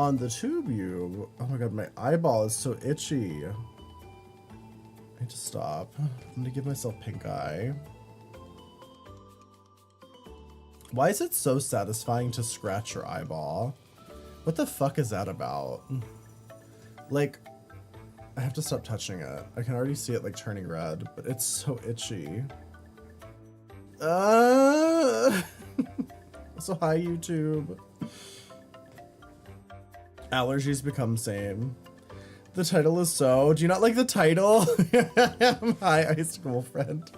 on the tube you. Oh my god, my eyeball is so itchy. I need to stop. I'm gonna give myself pink eye. Why is it so satisfying to scratch your eyeball? What the fuck is that about? Like, I have to stop touching it. I can already see it like turning red, but it's so itchy. So hi, YouTube. Allergies become same. The title is so. Do you not like the title? Hi, ice school friend.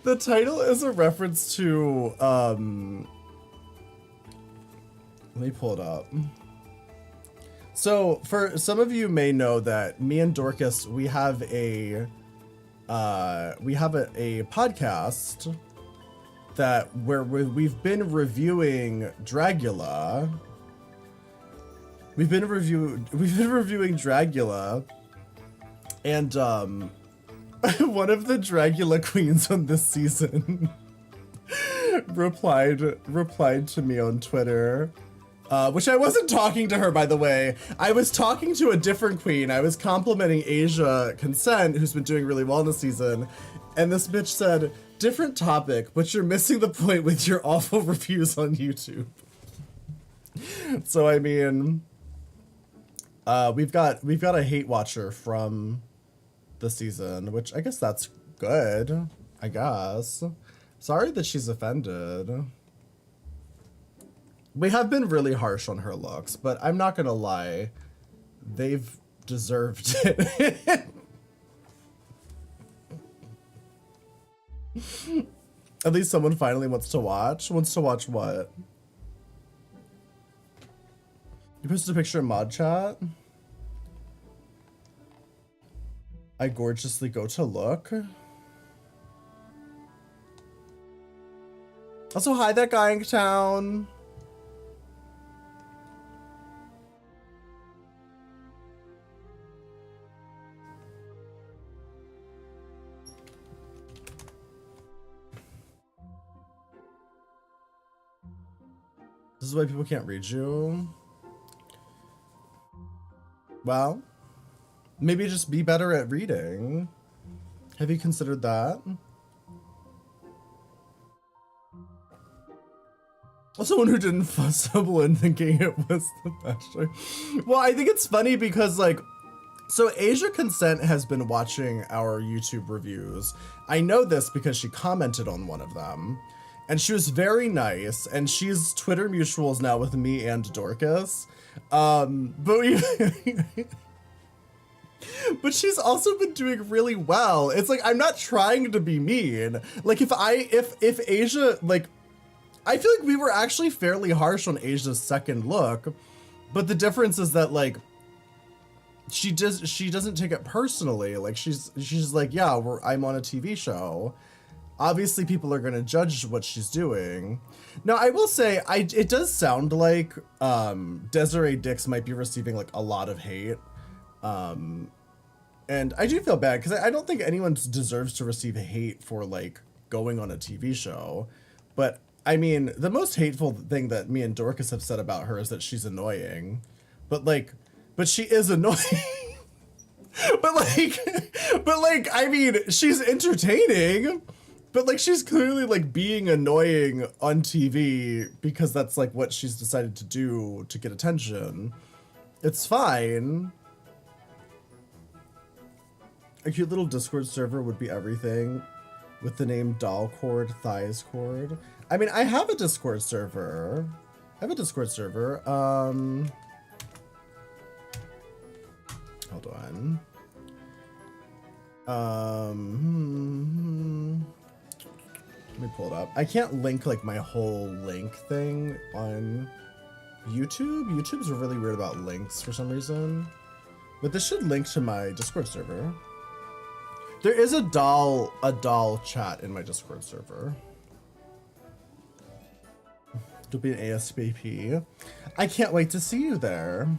The title is a reference to let me pull it up. So for some of you may know that me and Dorcas, we have a podcast that where we've been reviewing Dragula. We've been reviewing Dragula, and one of the Dragula queens on this season replied to me on Twitter, which I wasn't talking to her, by the way. I was talking to a different queen. I was complimenting Asia Consent, who's been doing really well in the season, and this bitch said, "Different topic, but you're missing the point with your awful reviews on YouTube." So I mean, we've got a hate watcher from the season, which I guess that's good, I guess. Sorry that she's offended. We have been really harsh on her looks, but I'm not gonna lie, they've deserved it. At least someone finally wants to watch. Wants to watch what? You posted a picture in mod chat? I gorgeously go to look. Also, hi, that guy in town. This is why people can't read you. Well, maybe just be better at reading. Have you considered that? Someone who didn't fuss someone thinking it was the Bachelor. Well, I think it's funny because, like, so Asia Consent has been watching our YouTube reviews. I know this because she commented on one of them. And she was very nice, and she's Twitter mutuals now with me and Dorcas. But she's also been doing really well. It's like, I'm not trying to be mean. Like, if Asia, like, I feel like we were actually fairly harsh on Asia's second look, but the difference is that, like, she doesn't take it personally. Like, she's like, yeah, I'm on a TV show. Obviously, people are going to judge what she's doing. Now, I will say, it does sound like Desiree Dix might be receiving, like, a lot of hate. And I do feel bad, because I don't think anyone deserves to receive hate for, like, going on a TV show. But, I mean, the most hateful thing that me and Dorcas have said about her is that she's annoying. But she is annoying. but, I mean, she's entertaining. But, like, she's clearly, like, being annoying on TV because that's, like, what she's decided to do to get attention. It's fine. A cute little Discord server would be everything with the name Doll Cord, Thighs Cord. I mean, I have a Discord server. Hold on. Let me pull it up. I can't link, like, my whole link thing on YouTube. YouTube's really weird about links for some reason. But this should link to my Discord server. There is a doll chat in my Discord server. It'll be an ASVP. I can't wait to see you there.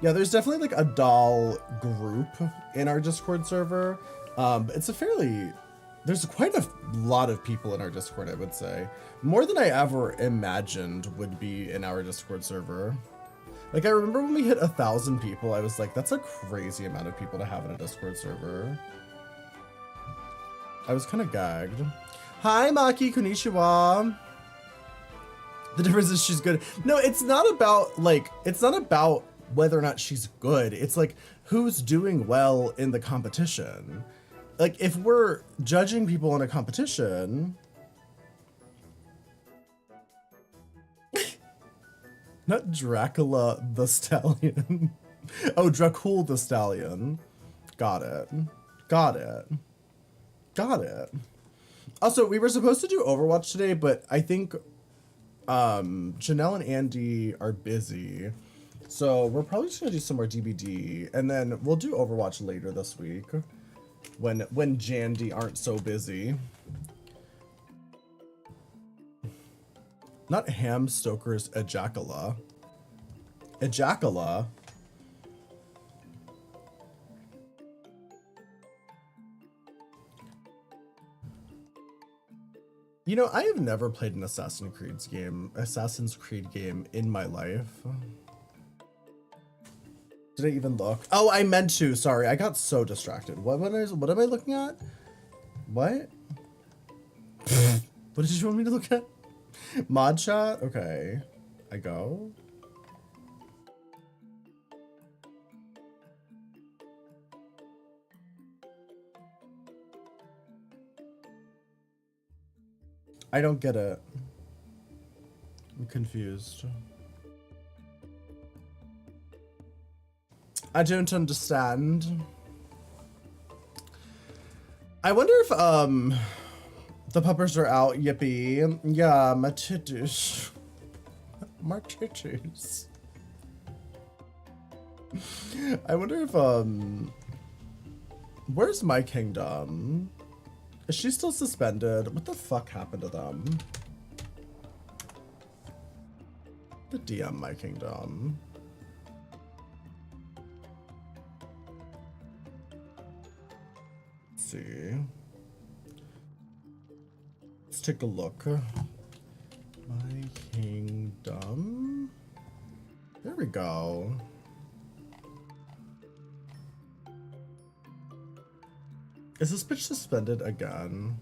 Yeah, there's definitely, like, a doll group in our Discord server. It's a fairly... There's quite a lot of people in our Discord, I would say. More than I ever imagined would be in our Discord server. Like, I remember when we hit 1,000 people, I was like, that's a crazy amount of people to have in a Discord server. I was kind of gagged. Hi, Maki, konnichiwa. The difference is she's good. No, it's not about, like, it's not about whether or not she's good. It's like, who's doing well in the competition. Like, if we're judging people in a competition... Not Dracula the Stallion. Oh, Dracul the Stallion. Got it. Got it. Got it. Also, we were supposed to do Overwatch today, but I think Janelle and Andy are busy. So we're probably just gonna do some more DBD, and then we'll do Overwatch later this week when Jandy aren't so busy. Not Ham Stoker's Ejacula. Ejacula? You know, I have never played an Assassin's Creed game in my life. Did I even look? Oh, I meant to. Sorry, I got so distracted. What am I looking at? What? What did you want me to look at? Mod chat? Okay. I go. I don't get it. I'm confused. I don't understand. I wonder if the puppers are out. Yippee. Yeah, my titties. My titties. I wonder if where's my kingdom? Is she still suspended? What the fuck happened to them? The DM my kingdom. Let's see. Let's take a look. My kingdom. There we go. Is this bitch suspended again?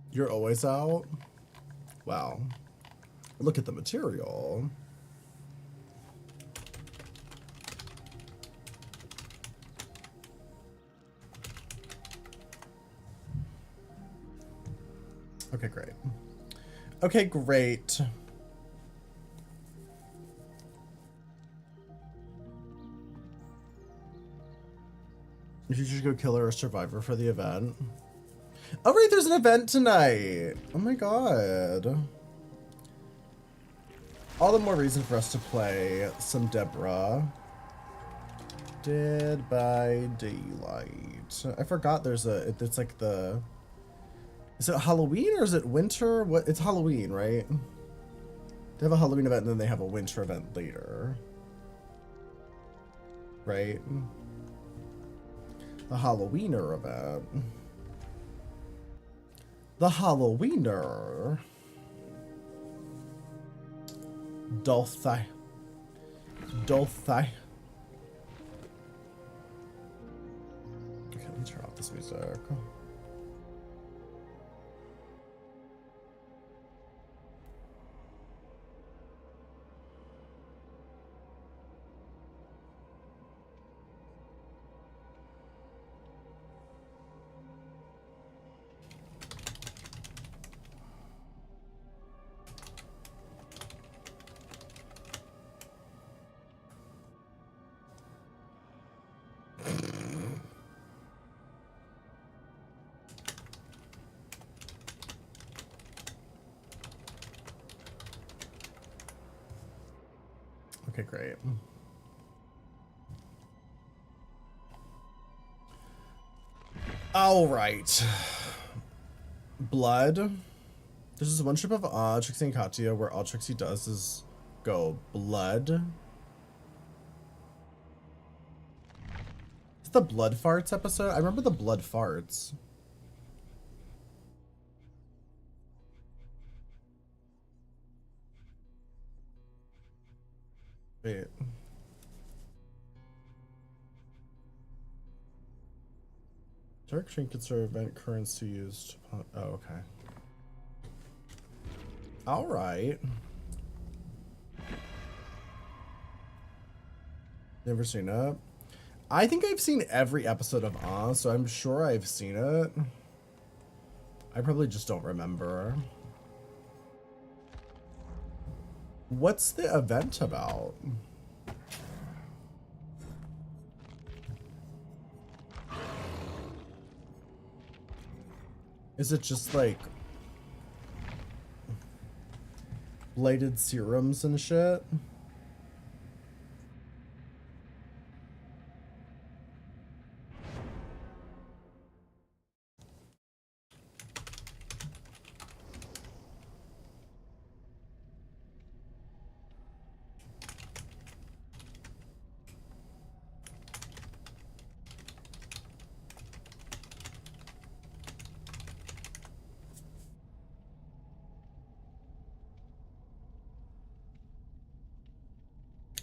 You're always out? Wow. Look at the material. Okay, great. Okay, great. If you should go killer or survivor for the event. Oh, right, there's an event tonight. Oh my god. All the more reason for us to play some Deborah. Dead by Daylight. I forgot there's a, it's like the, is it Halloween or is it winter? What? It's Halloween, right? They have a Halloween event and then they have a winter event later. Right? The Halloweener event. The Halloweener. Dolthai. Dolthai. Okay, let me turn off this music. Okay, great. All right. Blood. There's this one strip of Trixie and Katya where all Trixie does is go blood. Is the blood farts episode? I remember the blood farts. Wait. Dark trinkets are event currency used. Oh, okay. All right. Never seen it. I think I've seen every episode of so I'm sure I've seen it. I probably just don't remember. What's the event about? Is it just like blighted serums and shit?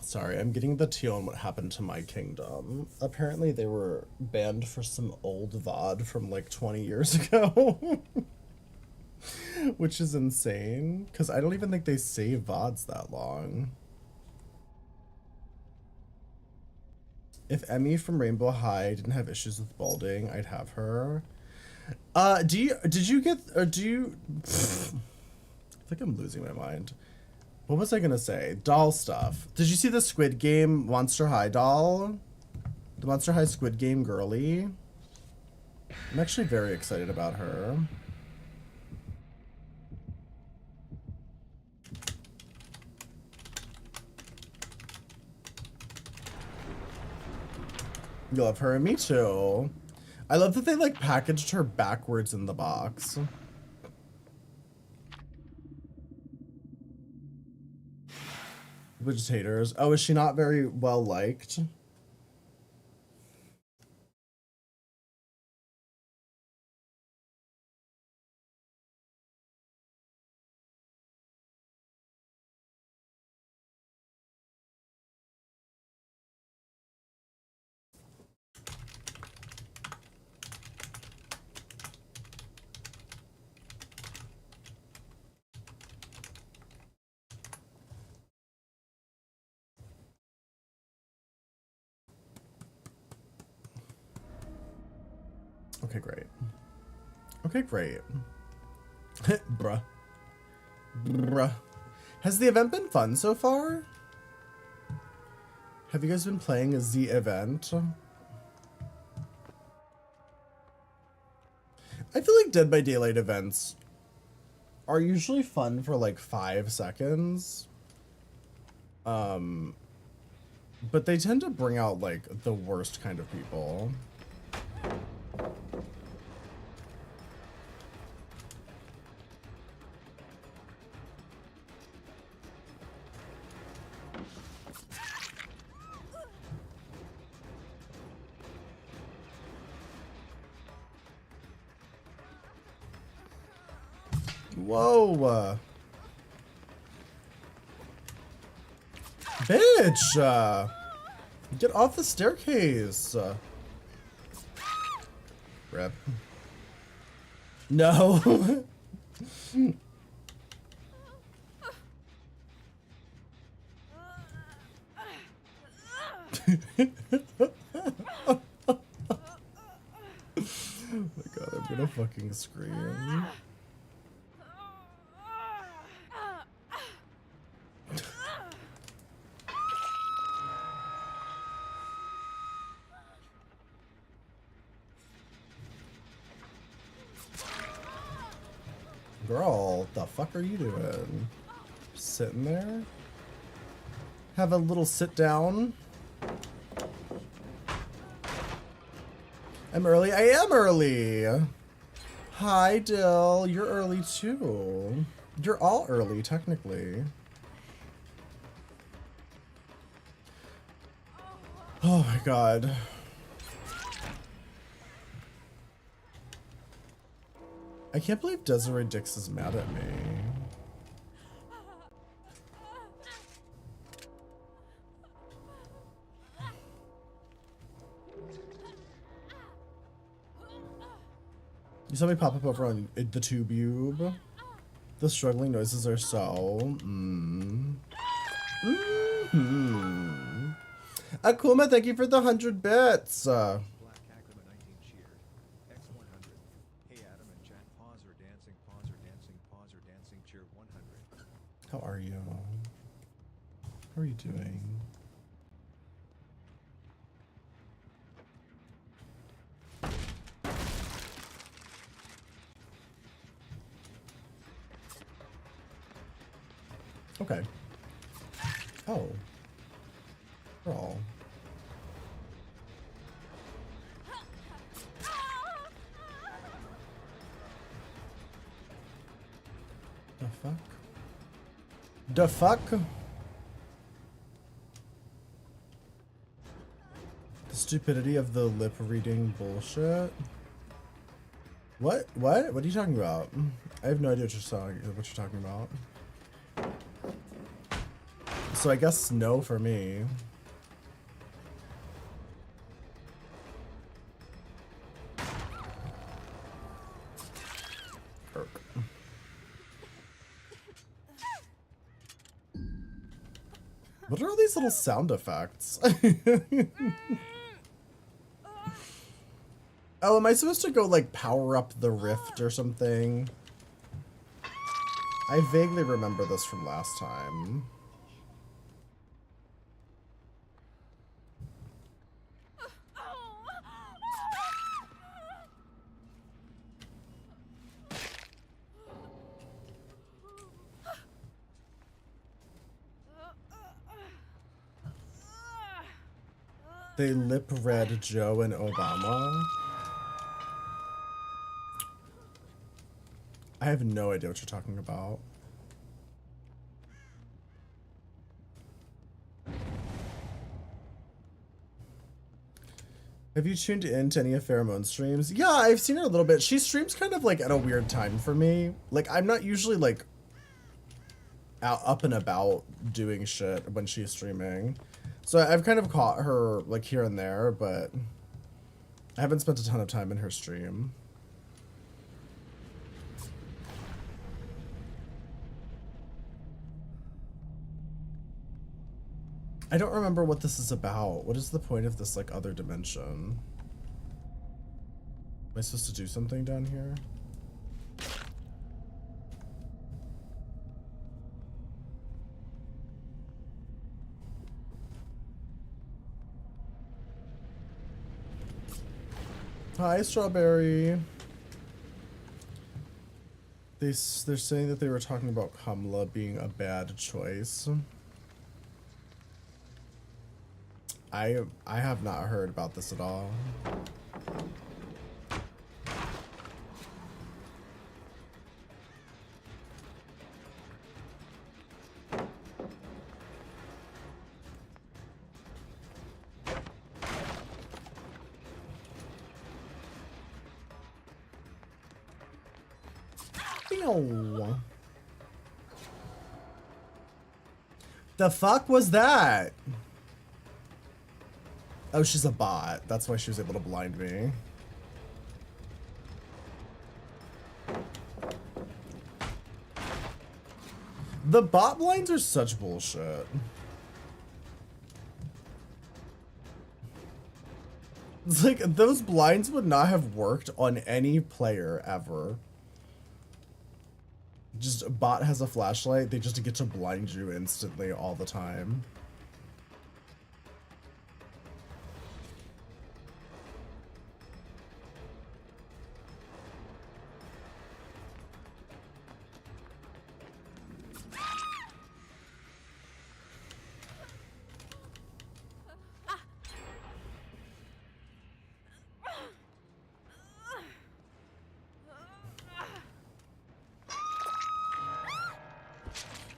Sorry, I'm getting the tea on what happened to My Kingdom. Apparently they were banned for some old VOD from like 20 years ago. Which is insane, because I don't even think they save VODs that long. If Emmy from Rainbow High didn't have issues with balding, I'd have her. I think I'm losing my mind. What was I gonna say? Doll stuff. Did you see the Squid Game Monster High doll? The Monster High Squid Game girly? I'm actually very excited about her. You love her, and me too. I love that they like packaged her backwards in the box. Vegetators. Oh, is she not very well liked? Okay, great. Okay, great. Bruh. Bruh. Has the event been fun so far? Have you guys been playing the event? I feel like Dead by Daylight events are usually fun for like 5 seconds. But they tend to bring out like the worst kind of people. Whoa. Bitch! Get off the staircase! Rip. No! Oh my god, I'm gonna fucking scream. Girl, what the fuck are you doing? Sitting there? have a little sit down. I'm early. I am early. Hi, Dill. You're early too. You're all early, technically. Oh my god. I can't believe Desiree Dix is mad at me. You saw me pop up over on the TubeYube. The struggling noises are so... Akuma, thank you for the 100 bits. How are you? How are you doing? Okay. Oh. Girl. The fuck? The fuck? The stupidity of the lip reading bullshit. What? What? What are you talking about? I have no idea what you're talking about. So I guess no for me. Irk. What are all these little sound effects? Oh, am I supposed to go like power up the rift or something? I vaguely remember this from last time. They lip read Joe and Obama. I have no idea what you're talking about. Have you tuned in to any of Pheromone streams? Yeah, I've seen her a little bit. She streams kind of like at a weird time for me. Like, I'm not usually like out up and about doing shit when she's streaming. So I've kind of caught her like here and there, but I haven't spent a ton of time in her stream. I don't remember what this is about. What is the point of this like other dimension? Am I supposed to do something down here? Hi, Strawberry. They're saying that they were talking about Kamala being a bad choice. I have not heard about this at all. Ew. The fuck was that? Oh, she's a bot. That's why she was able to blind me. The bot blinds are such bullshit. It's like, those blinds would not have worked on any player ever. Just a bot has a flashlight, they just get to blind you instantly all the time.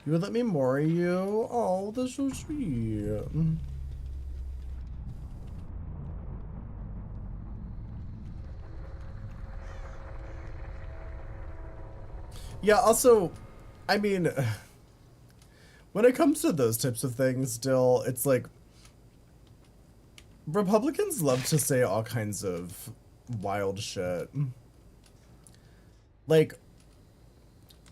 You would let me marry you? Oh, that's so sweet. Yeah, also, I mean, when it comes to those types of things, still, it's like, Republicans love to say all kinds of wild shit. Like,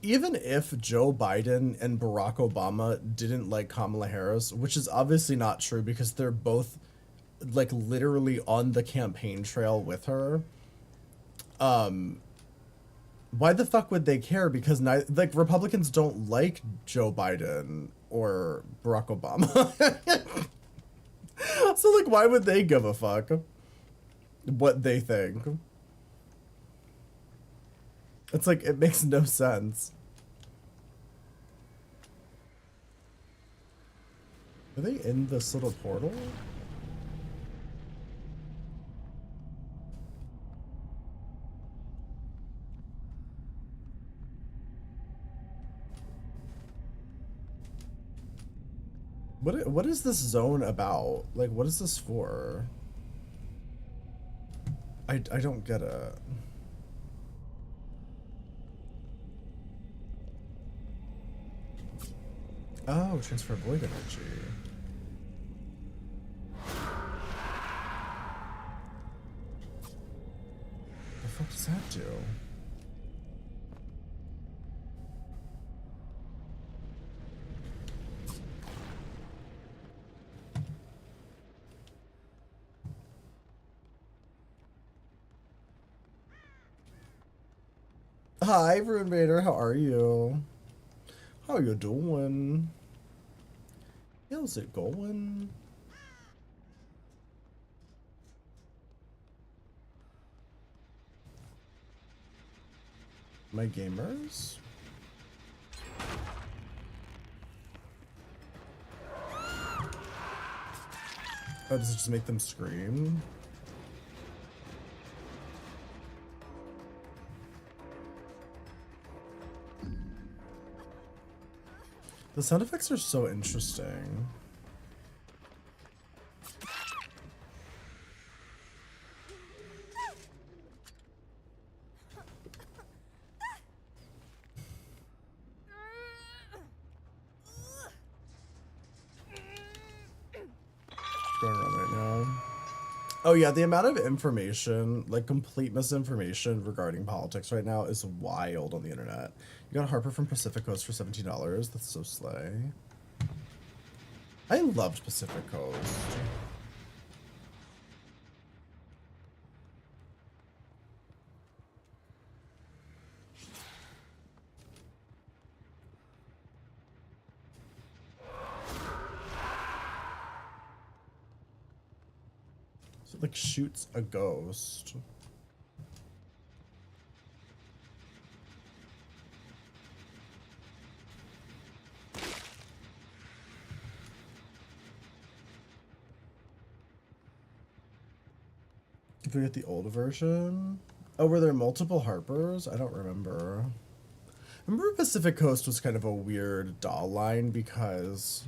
even if Joe Biden and Barack Obama didn't like Kamala Harris, which is obviously not true because they're both, like, literally on the campaign trail with her, why the fuck would they care? Because like Republicans don't like Joe Biden or Barack Obama. So like why would they give a fuck what they think? It's like it makes no sense. Are they in this little portal? What is this zone about? Like, what is this for? I don't get it. Oh, transfer void energy. The fuck does that do? Hi, Rune Vader. How are you? How you doing? How's it going? My gamers? Oh, does it just make them scream? The sound effects are so interesting. Going around right now. Oh yeah, the amount of information, like complete misinformation regarding politics right now is wild on the internet. You got Harper from Pacific Coast for $17. That's so slay. I loved Pacific Coast. So it like shoots a ghost. If we get the old version. Oh, were there multiple Harpers? I don't remember. Remember Pacific Coast was kind of a weird doll line because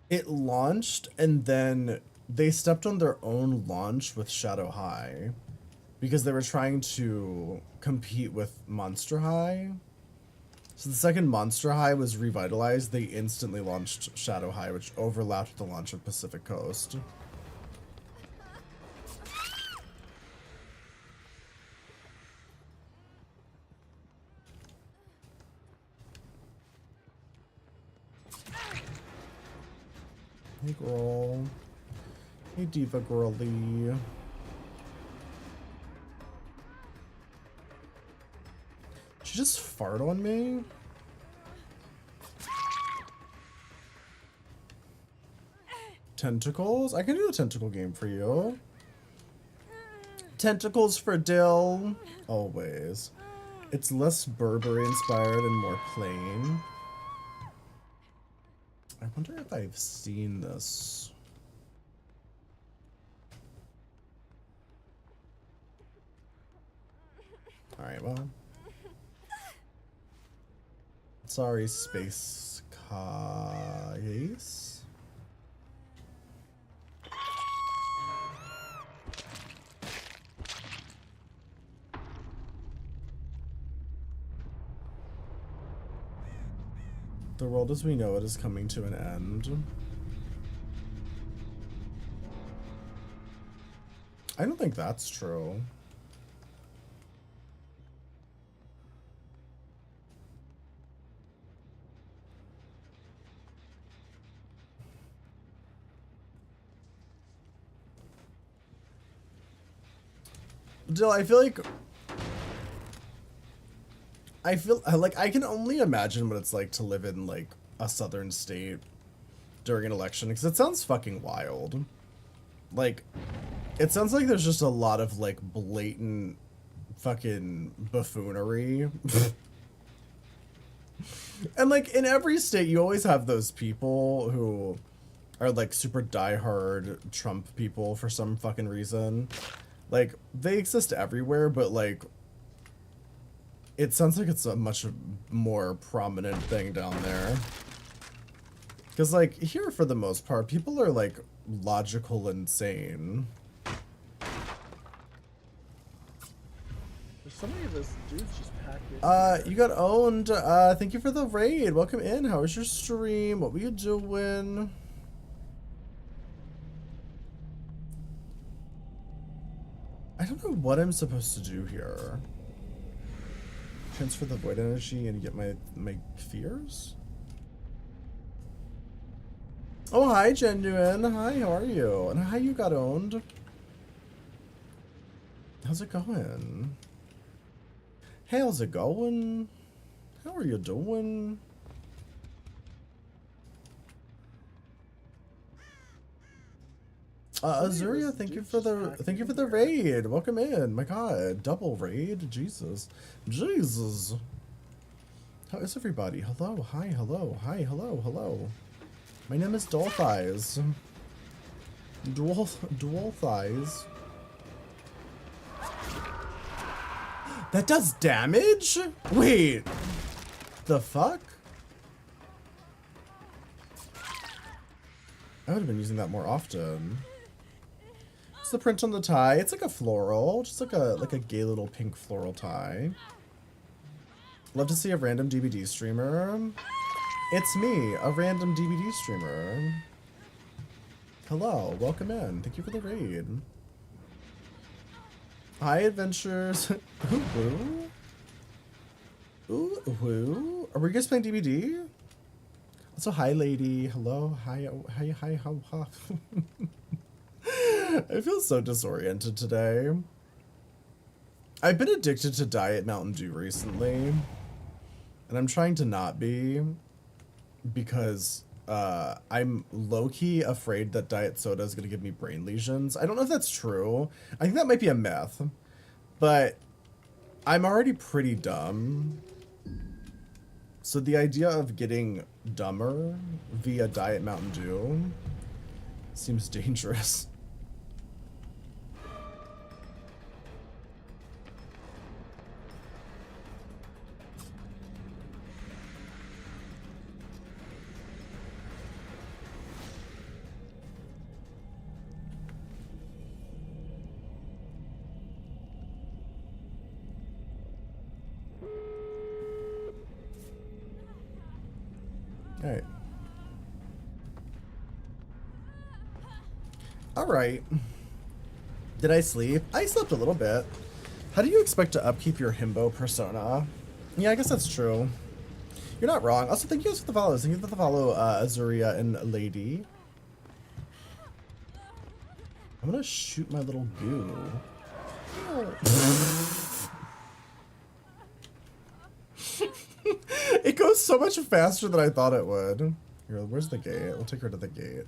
it launched and then they stepped on their own launch with Shadow High because they were trying to compete with Monster High. So the second Monster High was revitalized, they instantly launched Shadow High, which overlapped with the launch of Pacific Coast. Hey girl. Hey diva girly. She just fart on me? Tentacles? I can do a tentacle game for you. Tentacles for Dill. Always. It's less Burberry inspired and more plain. I wonder if I've seen this. Alright, well. Sorry, space case. The world as we know it is coming to an end. I don't think that's true. Dill, I feel like I can only imagine what it's like to live in like a southern state during an election, because it sounds fucking wild. Like, it sounds like there's just a lot of like blatant fucking buffoonery. And like in every state you always have those people who are like super diehard Trump people for some fucking reason. Like, they exist everywhere, but like it sounds like it's a much more prominent thing down there. Because like here, for the most part, people are like logical and sane. There's so many of those dudes just packed in. You got owned. Thank you for the raid. Welcome in. How was your stream? What were you doing? I don't know what I'm supposed to do here. Transfer the void energy and get my fears? Oh, hi, Genuine. Hi, how are you? And how you got owned? How's it going? Hey, how's it going? How are you doing? Azuria, thank you for the raid. Welcome in. My God, double raid. Jesus. How is everybody? Hello, hi, hello, hi, hello, hello. My name is Dual Thighs. Dual Thighs. That does damage? Wait. The fuck? I would have been using that more often. It's the print on the tie. It's like a floral, just like a gay little pink floral tie. Love to see a random DVD streamer. It's me, a random DVD streamer. Hello, welcome in. Thank you for the raid. Hi, adventures. Ooh, ooh, ooh. Are we guys playing DVD? Also, hi, lady. Hello, hi, how. I feel so disoriented today. I've been addicted to Diet Mountain Dew recently, and I'm trying to not be, because I'm low-key afraid that diet soda is going to give me brain lesions. I don't know if that's true. I think that might be a myth, but I'm already pretty dumb. So the idea of getting dumber via Diet Mountain Dew seems dangerous. Alright. Alright. Did I sleep? I slept a little bit. How do you expect to upkeep your himbo persona? Yeah, I guess that's true. You're not wrong. Also, thank you guys for the follows. Thank you for the follow, Azuria and Lady. I'm gonna shoot my little goo. It goes so much faster than I thought it would. Here, where's the gate? We'll take her to the gate.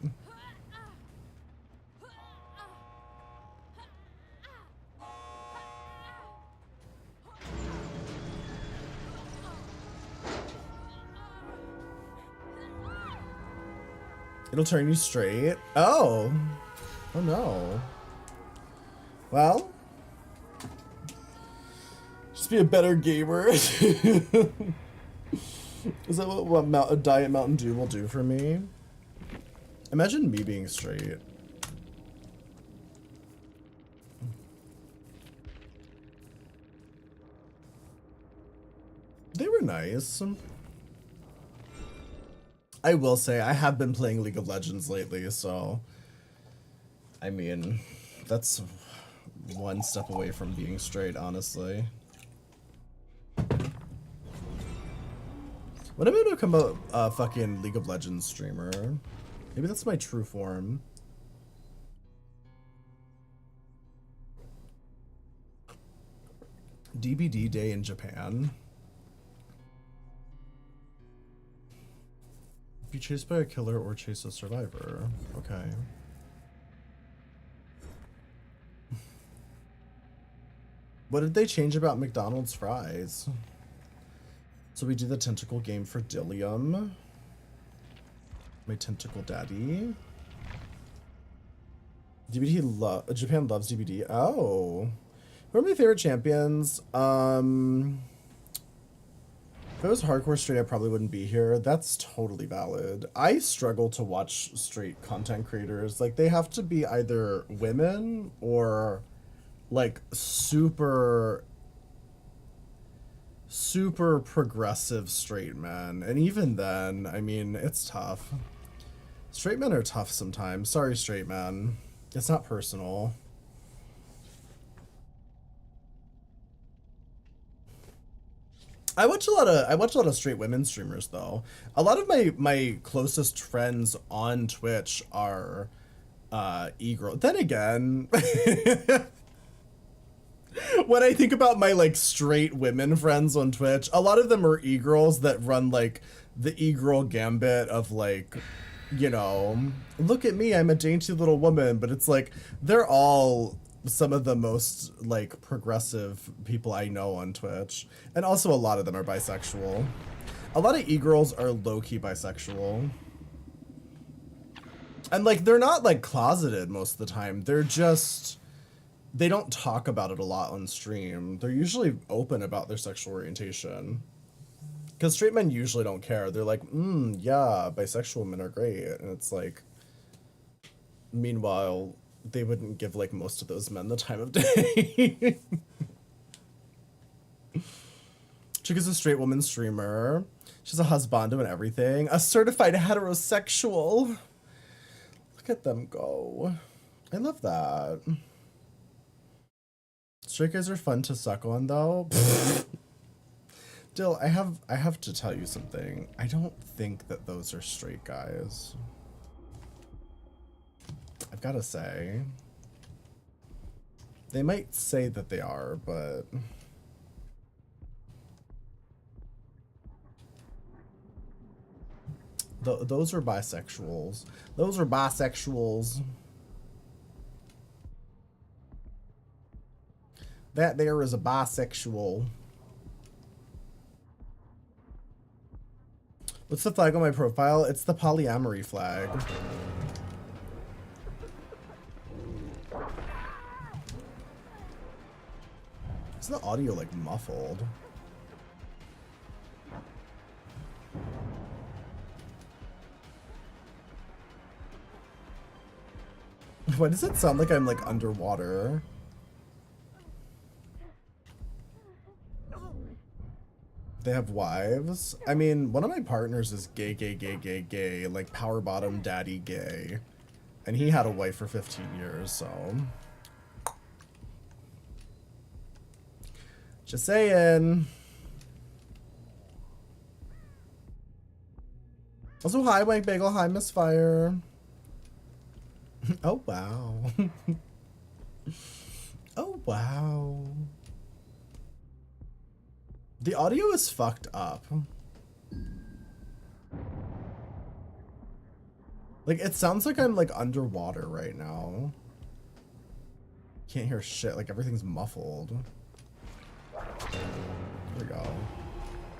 It'll turn you straight. Oh. Oh no. Well. Just be a better gamer. Is that what a Diet Mountain Dew will do for me? Imagine me being straight. They were nice. I will say, I have been playing League of Legends lately, so... I mean, that's one step away from being straight, honestly. When am I gonna become a fucking League of Legends streamer? Maybe that's my true form. DBD day in Japan. Be chased by a killer or chase a survivor. Okay. What did they change about McDonald's fries? So we do the tentacle game for Dillium. My tentacle daddy. DBD Japan loves DBD. Oh. Who are my favorite champions? If it was hardcore straight, I probably wouldn't be here. That's totally valid. I struggle to watch straight content creators. Like, they have to be either women or, like, super progressive straight men. And even then, I mean, it's tough. Straight men are tough sometimes. Sorry, straight men. It's not personal. I watch a lot of straight women streamers though. A lot of my closest friends on Twitch are e-girl. Then again, when I think about my like straight women friends on Twitch, a lot of them are e-girls that run like the e-girl gambit of like, you know, look at me, I'm a dainty little woman, but it's like they're all some of the most like progressive people I know on Twitch, and also a lot of them are bisexual. A lot of e-girls are low-key bisexual, and like they're not like closeted most of the time. They're just, they don't talk about it a lot on stream. They're usually open about their sexual orientation, because straight men usually don't care. They're like, yeah, bisexual men are great, and it's like, meanwhile, they wouldn't give like most of those men the time of day. Chick is a straight woman streamer. She's a husbando and everything. A certified heterosexual. Look at them go. I love that. Straight guys are fun to suck on though. Dill, I have to tell you something. I don't think that those are straight guys. I've got to say, they might say that they are, but those are bisexuals. Those are bisexuals. That there is a bisexual. What's the flag on my profile? It's the polyamory flag. Is the audio like muffled? Why does it sound like I'm like underwater? They have wives? I mean, one of my partners is gay, like power bottom daddy gay. And he had a wife for 15 years, so. Just saying. Also, hi, Wank Bagel. Hi, Miss Fire. Oh, wow. Oh, wow. The audio is fucked up. Like, it sounds like I'm, like, underwater right now. Can't hear shit. Like, everything's muffled. Here we go.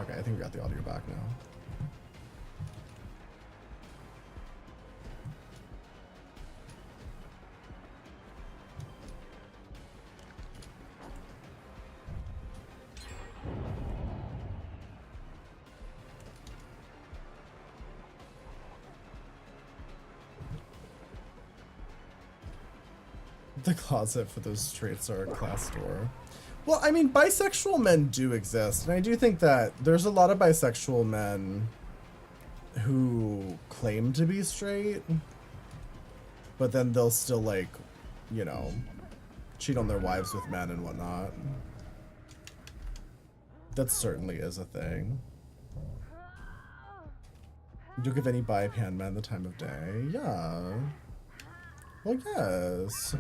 Okay, I think we got the audio back now. The closet for those traits are a class door. Well, I mean, bisexual men do exist, and I do think that there's a lot of bisexual men who claim to be straight, but then they'll still, like, you know, cheat on their wives with men and whatnot. That certainly is a thing. Do you give any bi pan men the time of day? Yeah. Well, yes.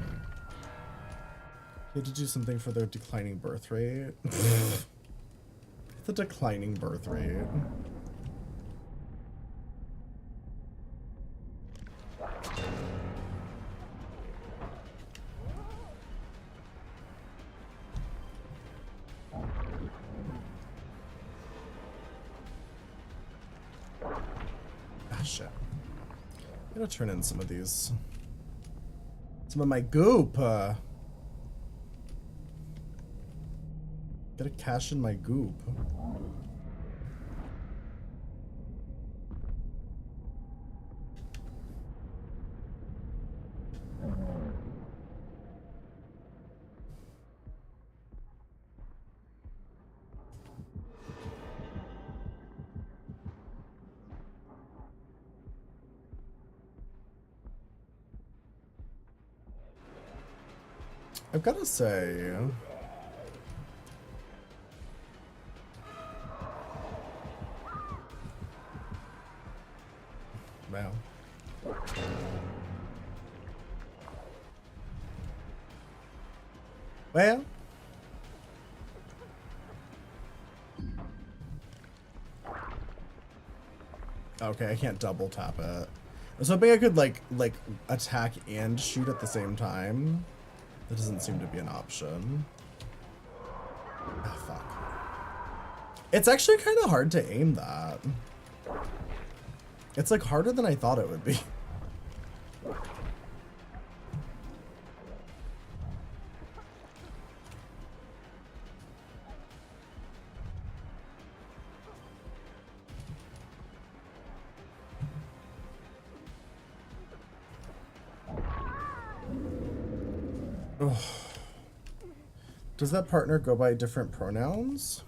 You had to do something for their declining birth rate. The declining birth rate. Ah, shit. I'm gonna turn in some of these. Some of my goop. Gotta cash in my goop. I've gotta say, wow. Well, okay, I can't double tap it. I was hoping I could like attack and shoot at the same time. That doesn't seem to be an option. Ah, fuck. It's actually kind of hard to aim that. It's like harder than I thought it would be. Oh. Does that partner go by different pronouns?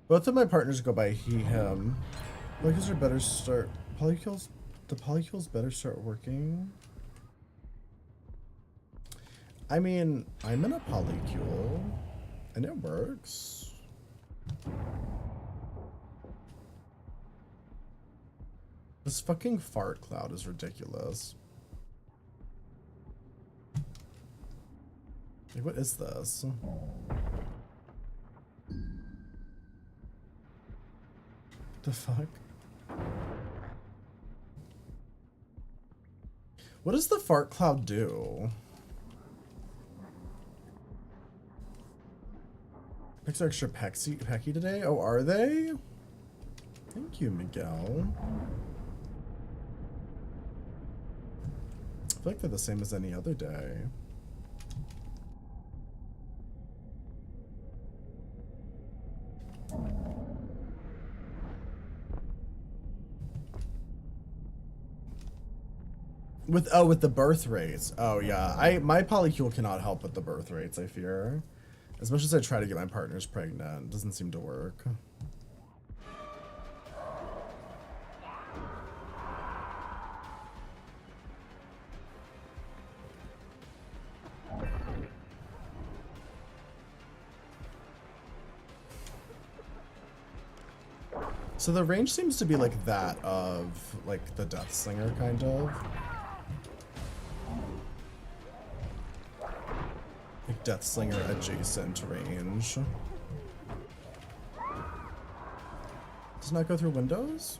Both of my partners go by he, him. Polycules are better start. Polycules? The polycules better start working? I mean, I'm in a polycule, and it works. This fucking fart cloud is ridiculous. Like, what is this? The fuck? What does the fart cloud do? Picks are extra pecky today? Oh, are they? Thank you, Miguel. I feel like they're the same as any other day. With the birth rates. Oh yeah, my polycule cannot help with the birth rates, I fear. As much as I try to get my partners pregnant, it doesn't seem to work. So the range seems to be like that of like the Death Slinger kind of. Like Death Slinger adjacent range. Does not go through windows?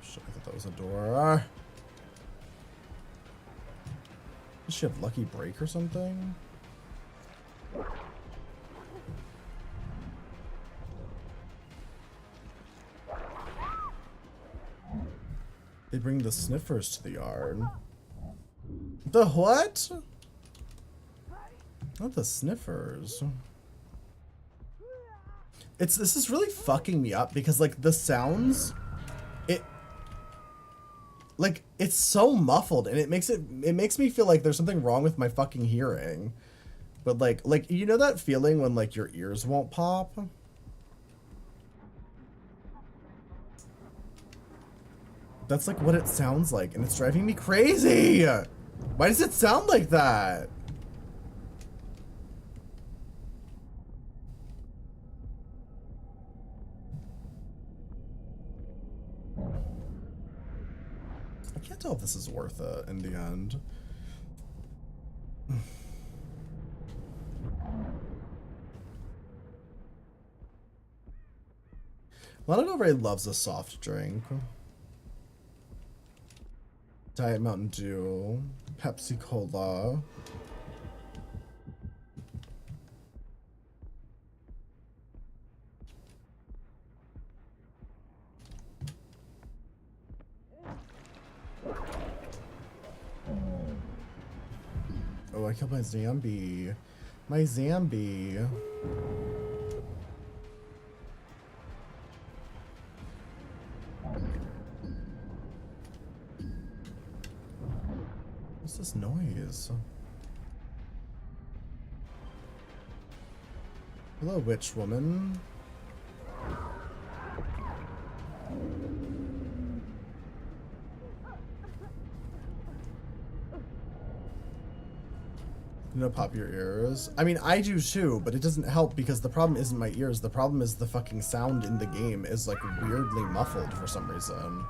Shit, I thought that was a door. Does she have lucky break or something? They bring the sniffers to the yard. The what? Oh, the sniffers. This is really fucking me up because like the sounds, it's so muffled and it makes me feel like there's something wrong with my fucking hearing. But like you know that feeling when like your ears won't pop? That's like what it sounds like and it's driving me crazy. Why does it sound like that? I can't tell if this is worth it in the end. Lana Del Rey loves a soft drink. Diet Mountain Dew, Pepsi Cola. Oh, I killed my zombie. My zombie. What's this noise? Hello, witch woman. You know, pop your ears. I mean, I do too, but it doesn't help because the problem isn't my ears. The problem is the fucking sound in the game is like weirdly muffled for some reason.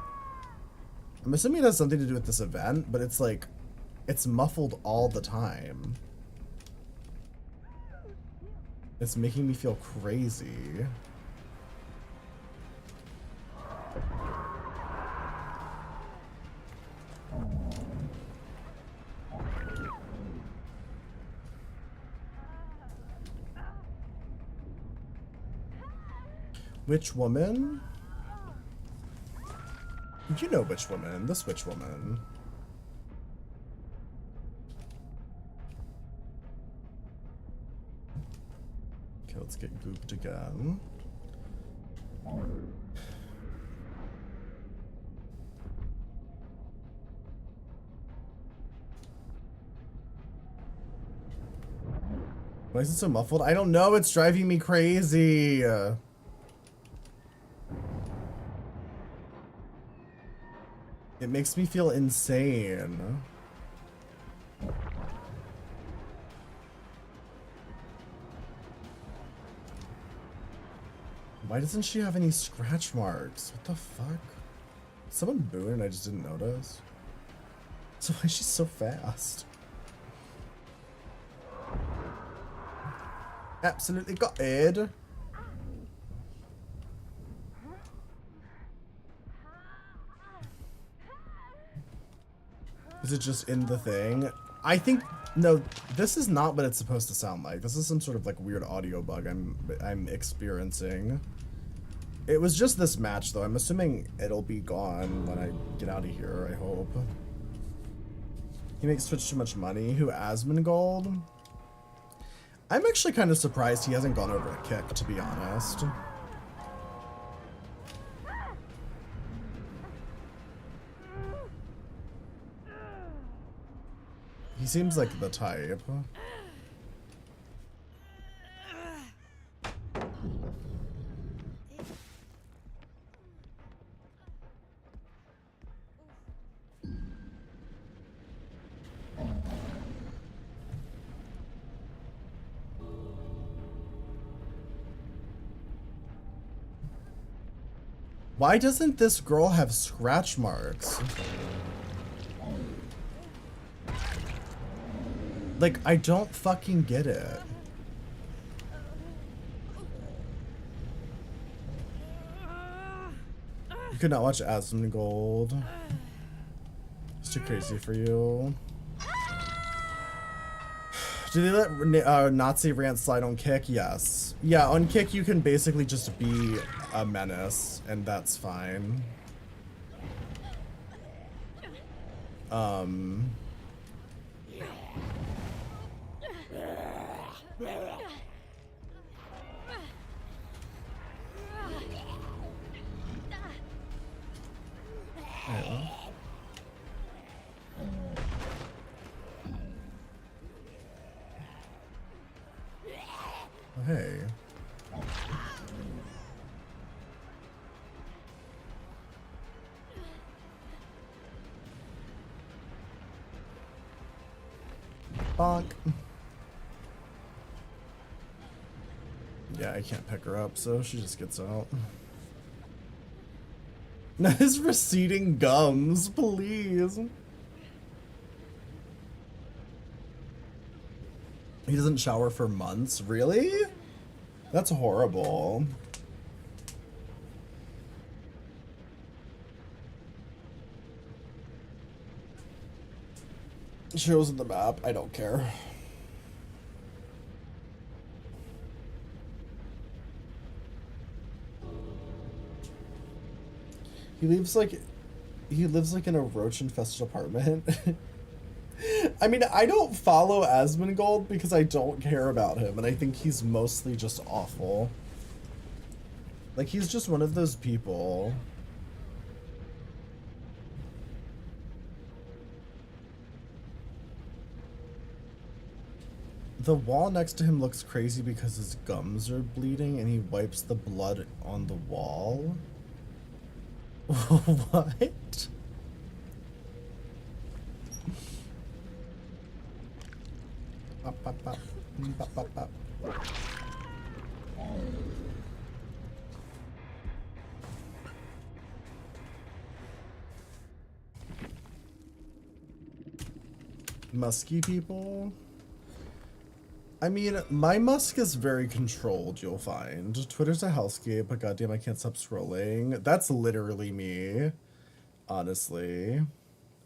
I'm assuming it has something to do with this event, but it's like, it's muffled all the time. It's making me feel crazy. Witch woman? You know witch woman, this witch woman. Okay, let's get gooped again. Why is it so muffled? I don't know, it's driving me crazy. It makes me feel insane. Why doesn't she have any scratch marks? What the fuck? Someone booing and I just didn't notice. So why is she so fast? Absolutely got it. Is it just in the thing? I think, no, this is not what it's supposed to sound like. This is some sort of like weird audio bug I'm experiencing. It was just this match though. I'm assuming it'll be gone when I get out of here, I hope. He makes Twitch too much money. Who, Asmongold? I'm actually kind of surprised he hasn't gone over a kick, to be honest. He seems like the type. Why doesn't this girl have scratch marks? Like, I don't fucking get it. You could not watch Asmongold. It's too crazy for you. Do they let Nazi rant slide on Kick? Yes. Yeah, on Kick you can basically just be a menace, and that's fine. Hey. Bonk. Yeah, I can't pick her up, so she just gets out. His receding gums, please. He doesn't shower for months? Really? That's horrible. Shows in the map. I don't care. He lives like in a roach infested apartment. I mean, I don't follow Asmongold because I don't care about him, and I think he's mostly just awful. Like, he's just one of those people. The wall next to him looks crazy because his gums are bleeding and he wipes the blood on the wall. What? Bop, bop, bop. Bop, bop, bop. Musky people? I mean, my musk is very controlled, you'll find. Twitter's a hellscape, but goddamn, I can't stop scrolling. That's literally me, honestly.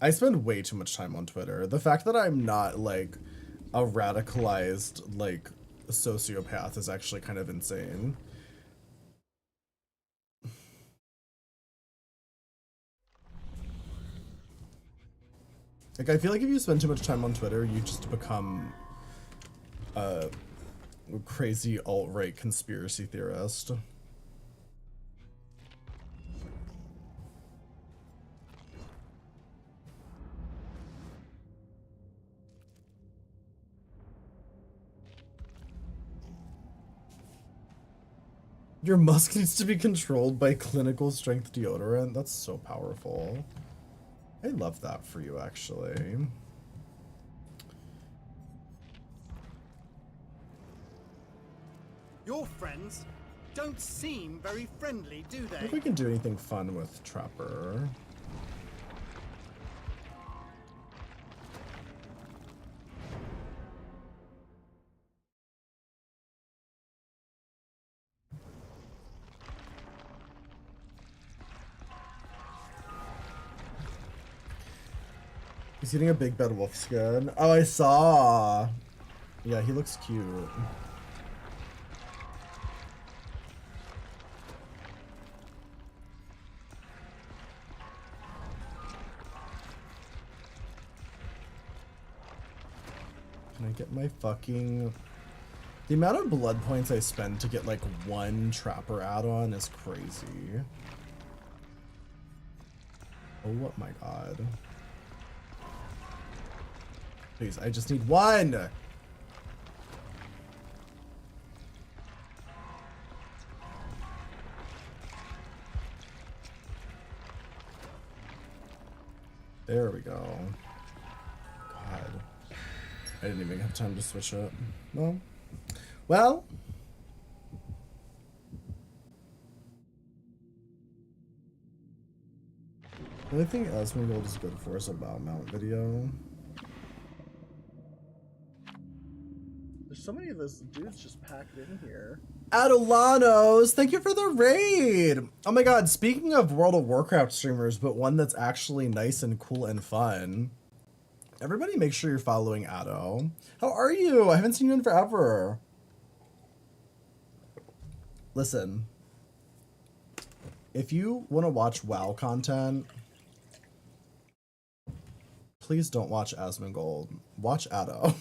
I spend way too much time on Twitter. The fact that I'm not, like, a radicalized, like, sociopath is actually kind of insane. Like, I feel like if you spend too much time on Twitter, you just become a crazy alt-right conspiracy theorist. Your musk needs to be controlled by clinical strength deodorant. That's so powerful. I love that for you, actually. Your friends don't seem very friendly, do they? If we can do anything fun with Trapper. He's eating a big bad wolf skin. Oh, I saw. Yeah, he looks cute. Can I get my fucking... The amount of blood points I spend to get like one Trapper add-on is crazy. Oh my god. Please, I just need one! There we go. God. I didn't even have time to switch it. Well. The only thing Asmongold is good for is a bow mount video. There's so many of those dudes just packed in here. Adolanos, thank you for the raid. Oh my god, speaking of World of Warcraft streamers, but one that's actually nice and cool and fun. Everybody make sure you're following Ado. How are you? I haven't seen you in forever. Listen, if you want to watch WoW content, please don't watch Asmongold. Watch Ado.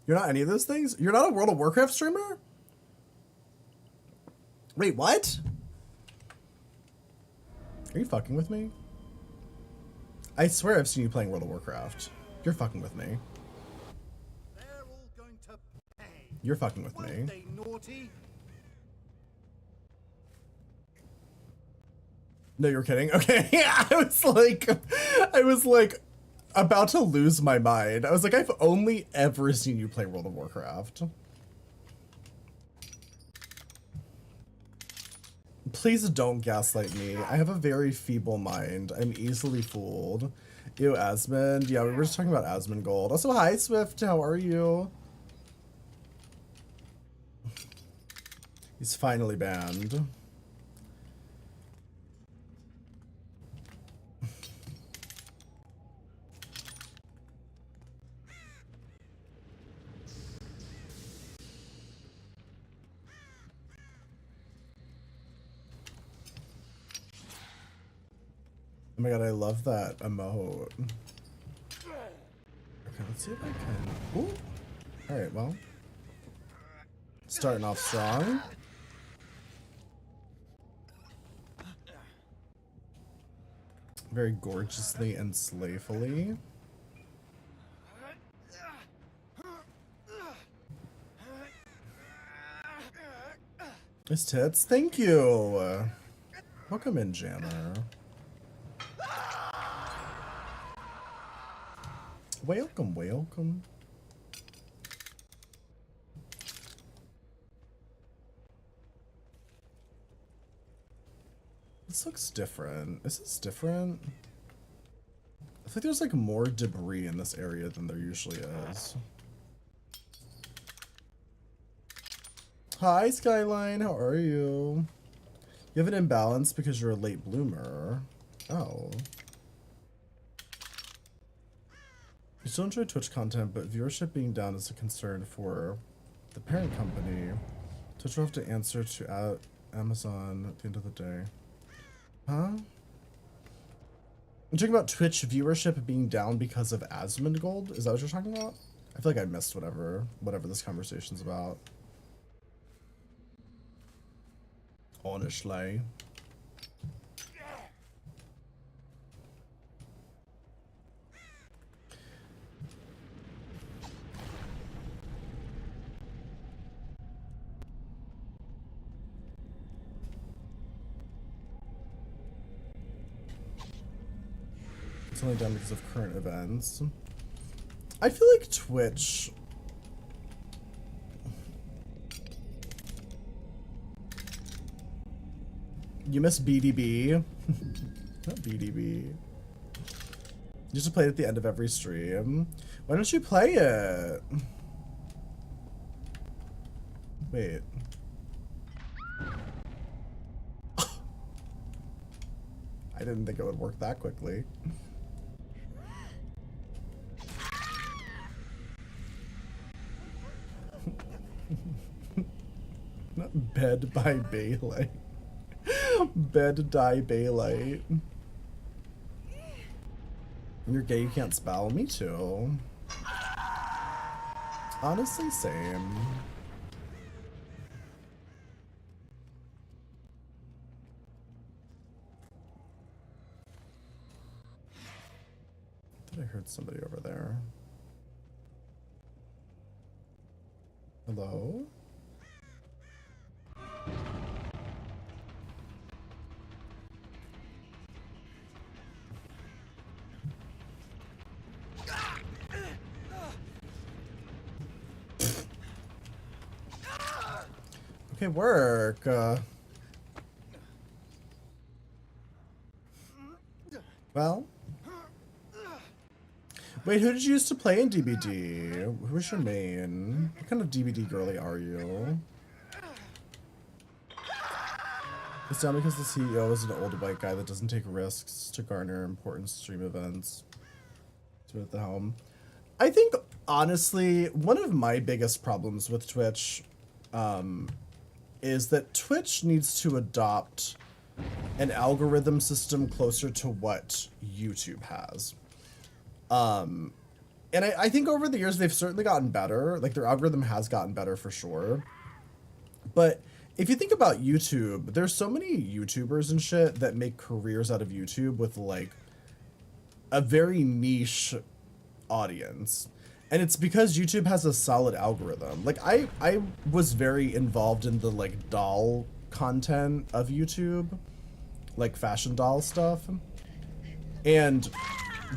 You're not any of those things? You're not a World of Warcraft streamer? Wait, what? Are you fucking with me? I swear I've seen you playing World of Warcraft. You're fucking with me. They're all going to pay. You're fucking with Weren't me. they naughty? No, you're kidding? Okay, I was like about to lose my mind. I was like, I've only ever seen you play World of Warcraft. Please don't gaslight me. I have a very feeble mind. I'm easily fooled. Ew, Asmund. Yeah, we were just talking about Asmongold. Also, hi, Swift. How are you? He's finally banned. Oh my god, I love that emote. Okay, let's see if I can. Ooh. Alright, well. Starting off strong. Very gorgeously and slayfully. Nice tits. Thank you. Welcome in, Jammer. Welcome, welcome. This looks different. Is this different? I think there's like more debris in this area than there usually is. Hi, Skyline. How are you? You have an imbalance because you're a late bloomer. Oh. You still enjoy Twitch content, but viewership being down is a concern for the parent company. Twitch will have to answer to Amazon at the end of the day. Huh? You're talking about Twitch viewership being down because of Asmongold? Is that what you're talking about? I feel like I missed whatever this conversation's about. Honestly. It's only done because of current events. I feel like Twitch... You miss BDB? Not BDB. You just play it at the end of every stream. Why don't you play it? Wait. I didn't think it would work that quickly. Not bed by Baylight. Bed die Baylight. You're gay, you can't spell? Me too. Honestly, same. I thought I heard somebody over there. Hello? Okay, work. Well. Wait, who did you used to play in DBD? Who was your main? What kind of DBD girly are you? It's down because the CEO is an old white guy that doesn't take risks to garner important stream events. To at the helm. I think, honestly, one of my biggest problems with Twitch is that Twitch needs to adopt an algorithm system closer to what YouTube has. And I think over the years they've certainly gotten better. Like their algorithm has gotten better for sure. But if you think about YouTube, there's so many YouTubers and shit that make careers out of YouTube with like a very niche audience. And it's because YouTube has a solid algorithm. Like I was very involved in the like doll content of YouTube, like fashion doll stuff. And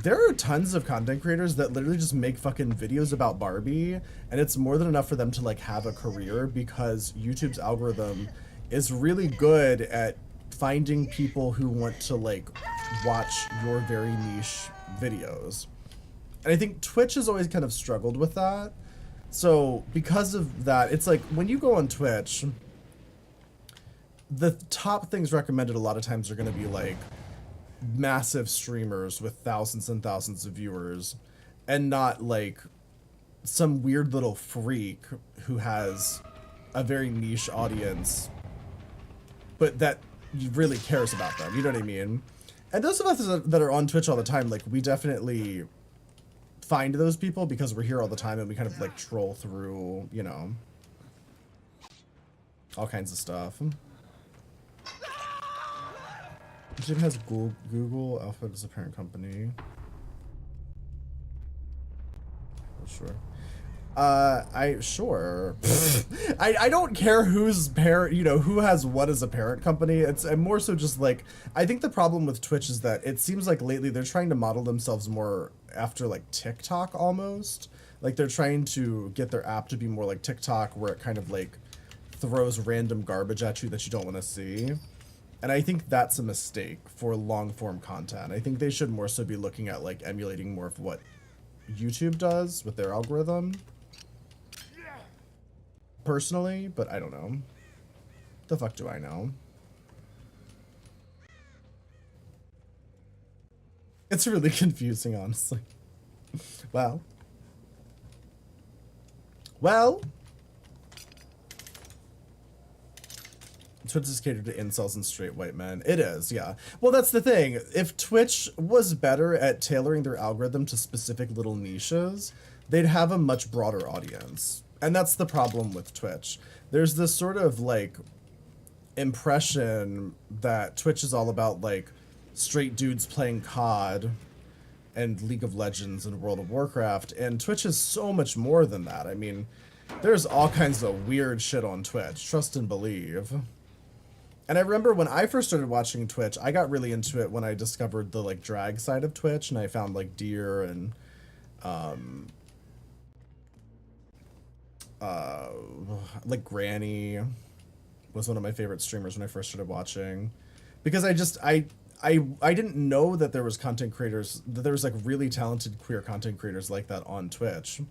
there are tons of content creators that literally just make fucking videos about Barbie, and it's more than enough for them to like have a career because YouTube's algorithm is really good at finding people who want to like watch your very niche videos. And I think Twitch has always kind of struggled with that. So because of that, it's like when you go on Twitch, the top things recommended a lot of times are going to be like massive streamers with thousands and thousands of viewers, and not like some weird little freak who has a very niche audience but that really cares about them, you know what I mean? And those of us that are on Twitch all the time, like we definitely find those people because we're here all the time and we kind of like troll through, you know, all kinds of stuff. Jim has Google, Alphabet is a parent company. Sure. Sure. I don't care who's parent, you know, who has what as a parent company. It's more so just like, I think the problem with Twitch is that it seems like lately they're trying to model themselves more after like TikTok almost. Like they're trying to get their app to be more like TikTok, where it kind of like throws random garbage at you that you don't want to see. And I think that's a mistake for long form content. I think they should more so be looking at like emulating more of what YouTube does with their algorithm. Personally, but I don't know. The fuck do I know? It's really confusing, honestly. Well. Twitch is catered to incels and straight white men. It is, yeah. Well, that's the thing. If Twitch was better at tailoring their algorithm to specific little niches, they'd have a much broader audience. And that's the problem with Twitch. There's this sort of like impression that Twitch is all about like straight dudes playing COD and League of Legends and World of Warcraft, and Twitch is so much more than that. I mean, there's all kinds of weird shit on Twitch, trust and believe. And I remember when I first started watching Twitch, I got really into it when I discovered the like drag side of Twitch, and I found like Deer and like Granny was one of my favorite streamers when I first started watching, because I didn't know that there was content creators, that there was like really talented queer content creators like that on Twitch.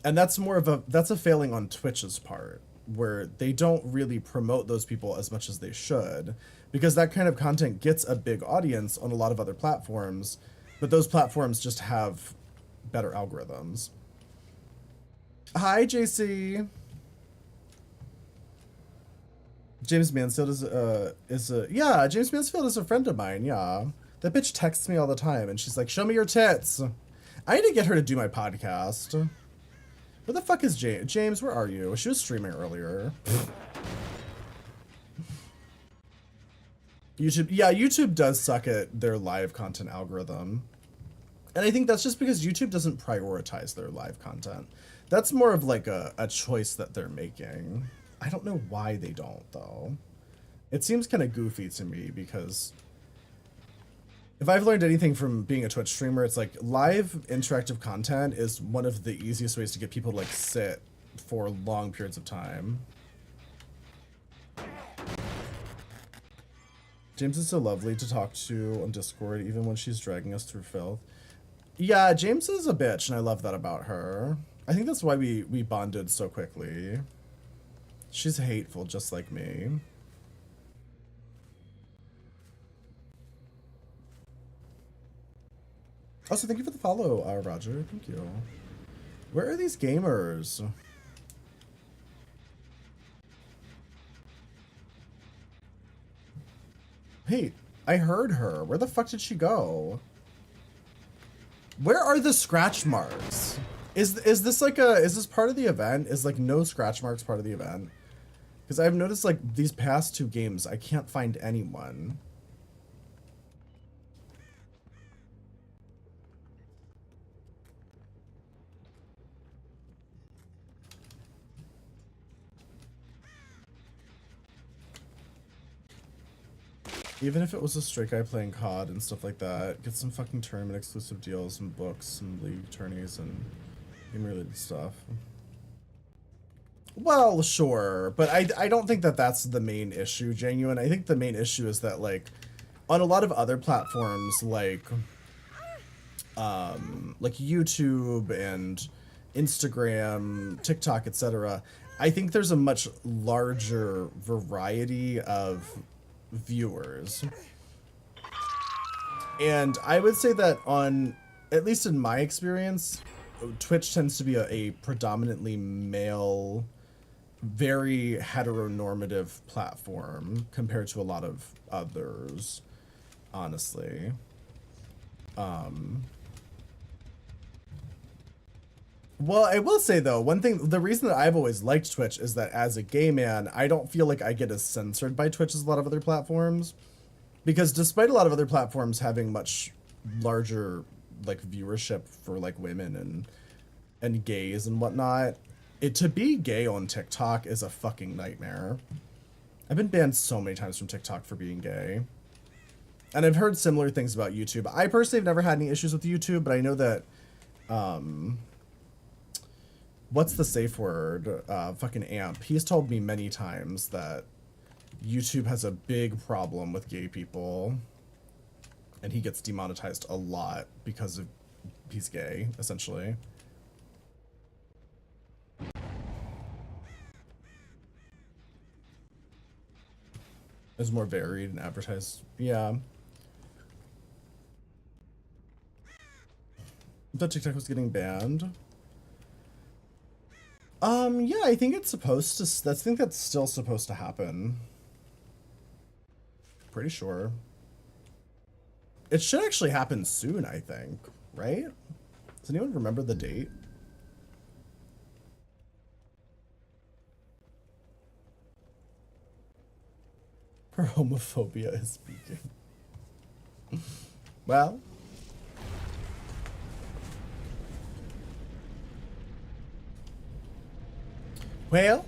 And that's a failing on Twitch's part, where they don't really promote those people as much as they should, because that kind of content gets a big audience on a lot of other platforms, but those platforms just have better algorithms. Hi, JC. James Mansfield yeah, James Mansfield is a friend of mine, yeah. That bitch texts me all the time, and she's like, show me your tits. I need to get her to do my podcast. Where the fuck is James? James, where are you? She was streaming earlier. YouTube, yeah, YouTube does suck at their live content algorithm. And I think that's just because YouTube doesn't prioritize their live content. That's more of like a choice that they're making. I don't know why they don't, though. It seems kind of goofy to me, because if I've learned anything from being a Twitch streamer, it's like live interactive content is one of the easiest ways to get people to like sit for long periods of time. James is so lovely to talk to on Discord, even when she's dragging us through filth. Yeah, James is a bitch, and I love that about her. I think that's why we bonded so quickly. She's hateful, just like me. Also, thank you for the follow, Roger. Thank you. Where are these gamers? Hey, I heard her. Where the fuck did she go? Where are the scratch marks? Is this like is this part of the event? Is like no scratch marks part of the event? Because I've noticed like these past 2 games, I can't find anyone. Even if it was a straight guy playing COD and stuff like that, get some fucking tournament exclusive deals and books and league tourneys and game related stuff. Well, sure, but I don't think that that's the main issue, Genuine. I think the main issue is that like on a lot of other platforms like YouTube and Instagram, TikTok, etc., I think there's a much larger variety of viewers. And I would say that on, at least in my experience, Twitch tends to be a predominantly male, very heteronormative platform compared to a lot of others, honestly. Well, I will say though, one thing, the reason that I've always liked Twitch is that as a gay man, I don't feel like I get as censored by Twitch as a lot of other platforms. Because despite a lot of other platforms having much larger like viewership for like women and gays and whatnot, to be gay on TikTok is a fucking nightmare. I've been banned so many times from TikTok for being gay. And I've heard similar things about YouTube. I personally have never had any issues with YouTube, but I know that what's the safe word? Fucking Amp. He's told me many times that YouTube has a big problem with gay people. And he gets demonetized a lot because of he's gay, essentially. It's more varied and advertised. Yeah. I thought TikTok was getting banned. Yeah, I think it's supposed to, I think that's still supposed to happen. Pretty sure. It should actually happen soon, I think, right? Does anyone remember the date? Her homophobia is speaking. Well. Well,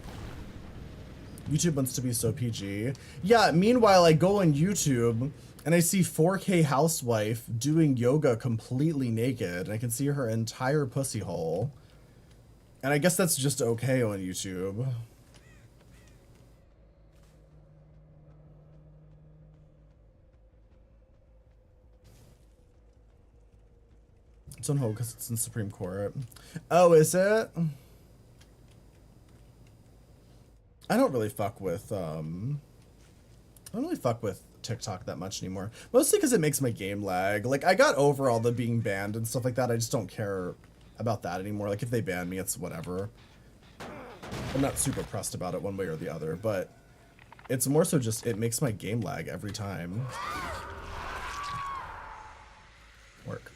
YouTube wants to be so PG. Yeah, meanwhile, I go on YouTube and I see 4K housewife doing yoga completely naked, and I can see her entire pussy hole. And I guess that's just okay on YouTube. It's on hold because it's in Supreme Court. Oh, is it? I don't really fuck with TikTok that much anymore. Mostly because it makes my game lag. Like, I got over all the being banned and stuff like that. I just don't care about that anymore. Like, if they ban me, it's whatever. I'm not super pressed about it one way or the other, but it's more so just it makes my game lag every time. Work.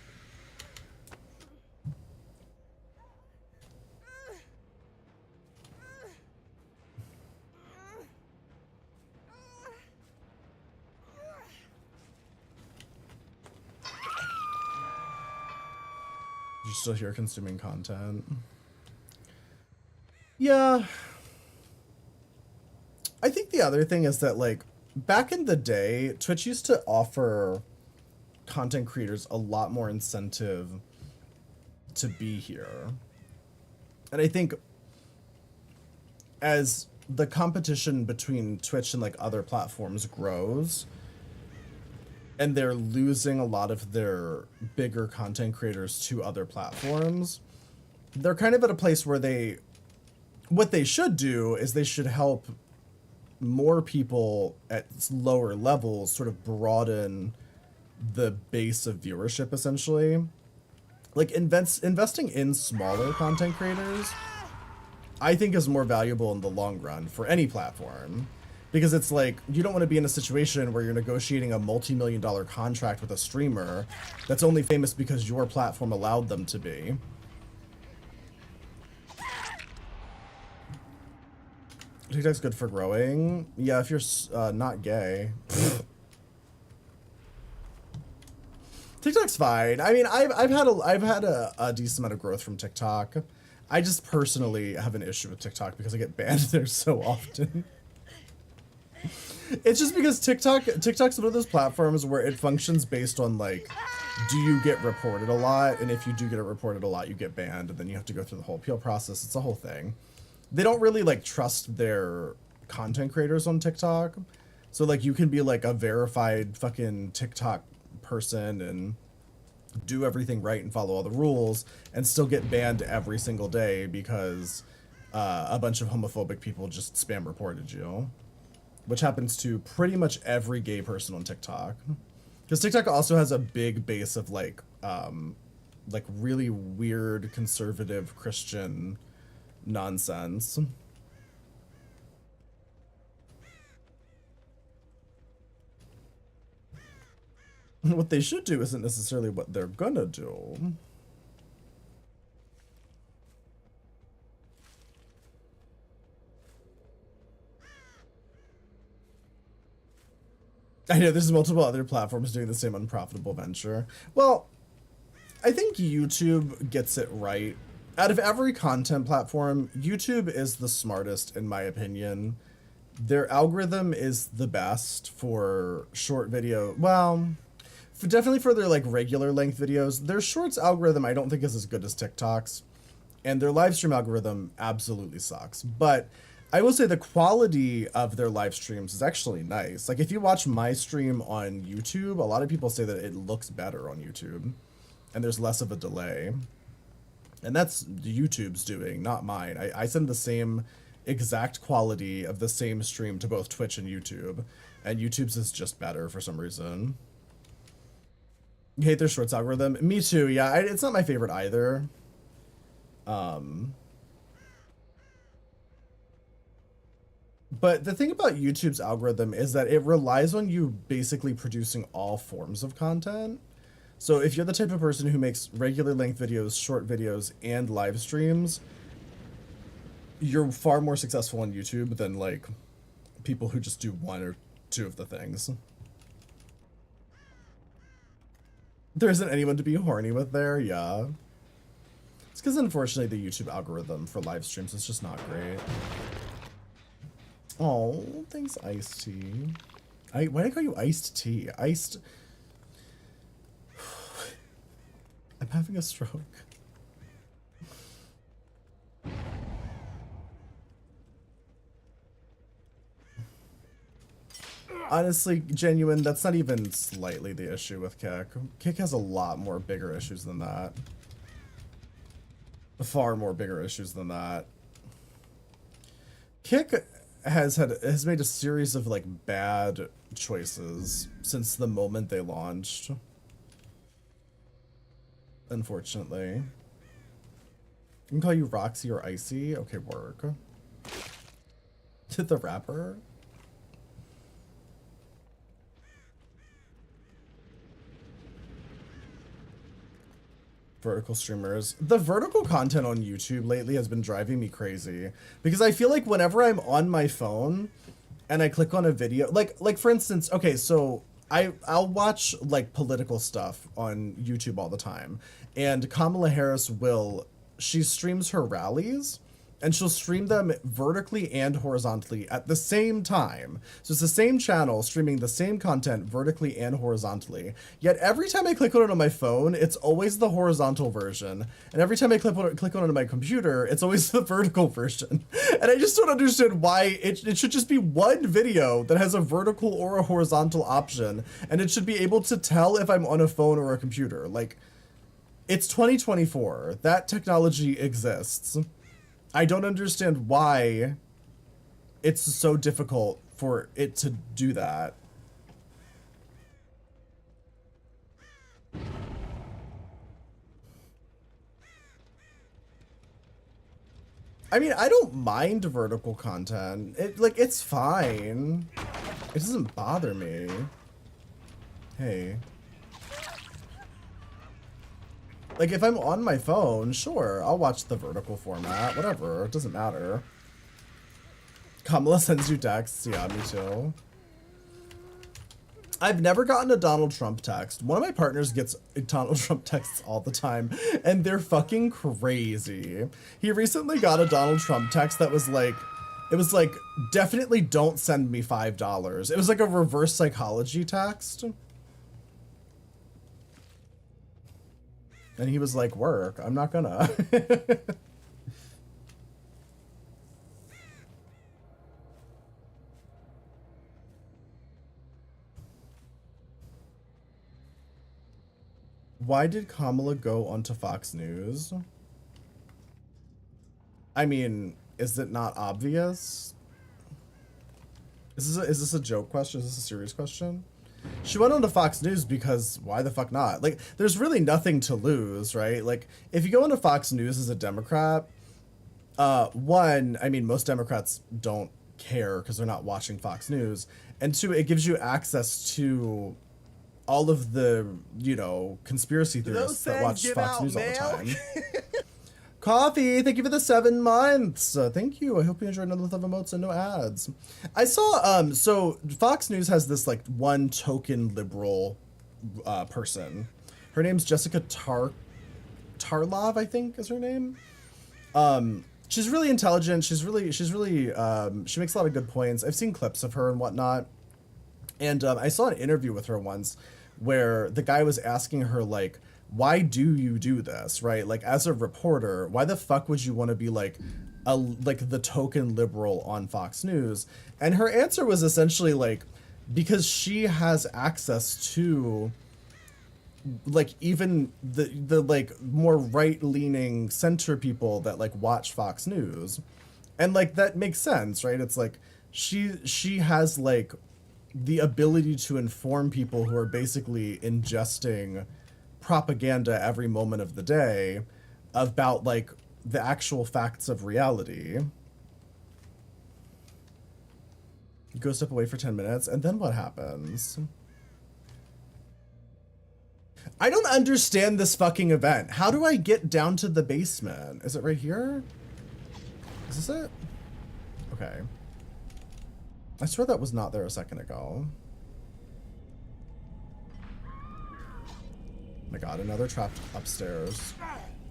You're still here consuming content. Yeah. I think the other thing is that, like, back in the day, Twitch used to offer content creators a lot more incentive to be here. And I think as the competition between Twitch and, like, other platforms grows, and they're losing a lot of their bigger content creators to other platforms, they're kind of at a place where what they should do is they should help more people at lower levels sort of broaden the base of viewership, essentially. Like, investing in smaller content creators, I think, is more valuable in the long run for any platform. because it's like you don't want to be in a situation where you're negotiating a multi-million-dollar contract with a streamer that's only famous because your platform allowed them to be. TikTok's good for growing. Yeah, if you're not gay. TikTok's fine. I mean, I've had a decent amount of growth from TikTok. I just personally have an issue with TikTok because I get banned there so often. It's just because TikTok's one of those platforms where it functions based on like, do you get reported a lot? And if you do get it reported a lot, you get banned, and then you have to go through the whole appeal process. It's a whole thing. They don't really like trust their content creators on TikTok. So like you can be like a verified fucking TikTok person and do everything right and follow all the rules and still get banned every single day because a bunch of homophobic people just spam reported you, which happens to pretty much every gay person on TikTok. Because TikTok also has a big base of like really weird conservative Christian nonsense. What they should do isn't necessarily what they're gonna do. I know there's multiple other platforms doing the same unprofitable venture. Well, I think YouTube gets it right. Out of every content platform, YouTube is the smartest in my opinion. Their algorithm is the best for short video. Well, definitely for their like regular length videos. Their shorts algorithm I don't think is as good as TikTok's, and their live stream algorithm absolutely sucks. But I will say the quality of their live streams is actually nice. Like if you watch my stream on YouTube, a lot of people say that it looks better on YouTube and there's less of a delay. And that's YouTube's doing, not mine. I send the same exact quality of the same stream to both Twitch and YouTube, and YouTube's is just better for some reason. You hate their shorts algorithm? Me too, yeah. It's not my favorite either. But the thing about YouTube's algorithm is that it relies on you basically producing all forms of content. So if you're the type of person who makes regular length videos, short videos, and live streams, you're far more successful on YouTube than like people who just do one or two of the things. There isn't anyone to be horny with there, yeah. It's because unfortunately the YouTube algorithm for live streams is just not great. Oh, thanks, Iced Tea. Why did I call you Iced Tea? Iced... I'm having a stroke. Honestly, Genuine, that's not even slightly the issue with Kick. Kick has a lot more bigger issues than that. Far more bigger issues than that. Kick has made a series of like bad choices since the moment they launched. Unfortunately. I can call you Roxy or Icy. Okay, work. The rapper? Vertical streamers. The vertical content on YouTube lately has been driving me crazy because I feel like whenever I'm on my phone and I click on a video, like for instance, okay, so I'll watch like political stuff on YouTube all the time, and Kamala Harris she streams her rallies and she'll stream them vertically and horizontally at the same time. So it's the same channel streaming the same content vertically and horizontally. Yet every time I click on it on my phone, it's always the horizontal version. And every time I click on it on my computer, it's always the vertical version. And I just don't understand why it should just be one video that has a vertical or a horizontal option. And it should be able to tell if I'm on a phone or a computer. Like, it's 2024. That technology exists. I don't understand why it's so difficult for it to do that. I mean, I don't mind vertical content. It's fine. It doesn't bother me. Hey. Like, if I'm on my phone, sure, I'll watch the vertical format. Whatever, it doesn't matter. Kamala sends you texts. Yeah, me too. I've never gotten a Donald Trump text. One of my partners gets Donald Trump texts all the time, and they're fucking crazy. He recently got a Donald Trump text that was like, it was like, definitely don't send me $5. It was like a reverse psychology text. And he was like, work, I'm not gonna. Why did Kamala go onto Fox News? I mean, is it not obvious? Is this a joke question? Is this a serious question? She went onto Fox News because why the fuck not? Like, there's really nothing to lose, right? Like, if you go into Fox News as a Democrat, one, I mean, most Democrats don't care because they're not watching Fox News. And two, it gives you access to all of the, you know, conspiracy theorists that watch Fox News all the time. Coffee, thank you for the 7 months. Thank you. I hope you enjoyed another month of emotes and no ads. I saw, so Fox News has this like one token liberal person. Her name's Jessica Tarlov, I think is her name. She's really intelligent. She makes a lot of good points. I've seen clips of her and whatnot. And I saw an interview with her once where the guy was asking her, like, why do you do this, right? Like, as a reporter, why the fuck would you want to be like the token liberal on Fox News? And her answer was essentially like, because she has access to like even the like more right-leaning center people that like watch Fox News. And like that makes sense, right? It's like she has like the ability to inform people who are basically ingesting propaganda every moment of the day about like the actual facts of reality. You go step away for 10 minutes and then what happens? I don't understand this fucking event. How do I get down to the basement? Is it right here? Is this it? Okay. I swear that was not there a second ago. Oh my god, another trapped upstairs.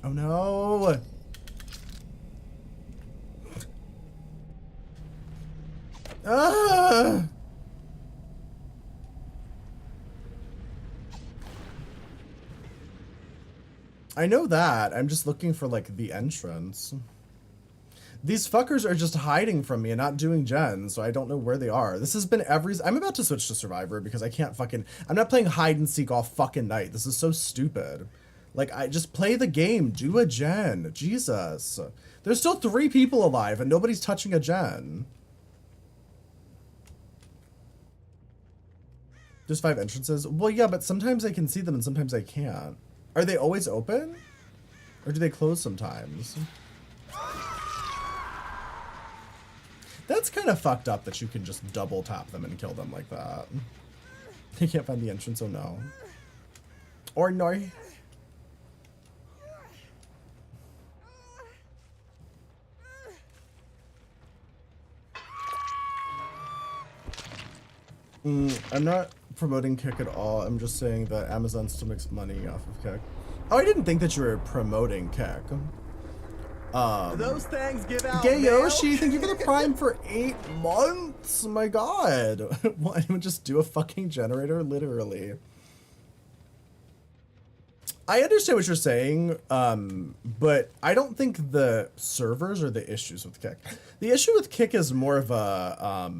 Oh no! Ah! I know that. I'm just looking for like the entrance. These fuckers are just hiding from me and not doing gens, so I don't know where they are. This has been I'm about to switch to Survivor because I can't I'm not playing hide and seek all fucking night. This is so stupid. Like, I just play the game, do a gen. Jesus. There's still 3 people alive and nobody's touching a gen. There's 5 entrances. Well, yeah, but sometimes I can see them and sometimes I can't. Are they always open? Or do they close sometimes? That's kind of fucked up that you can just double tap them and kill them like that. They can't find the entrance, oh no. Or no. I'm not promoting Kick at all. I'm just saying that Amazon still makes money off of Kick. Oh, I didn't think that you were promoting Kick. Those things give out Gay mail. Yoshi, thank you for the Prime for 8 months. My god. Why don't just do a fucking generator? Literally. I understand what you're saying, but I don't think the servers are the issues with Kick. The issue with Kick is more of a,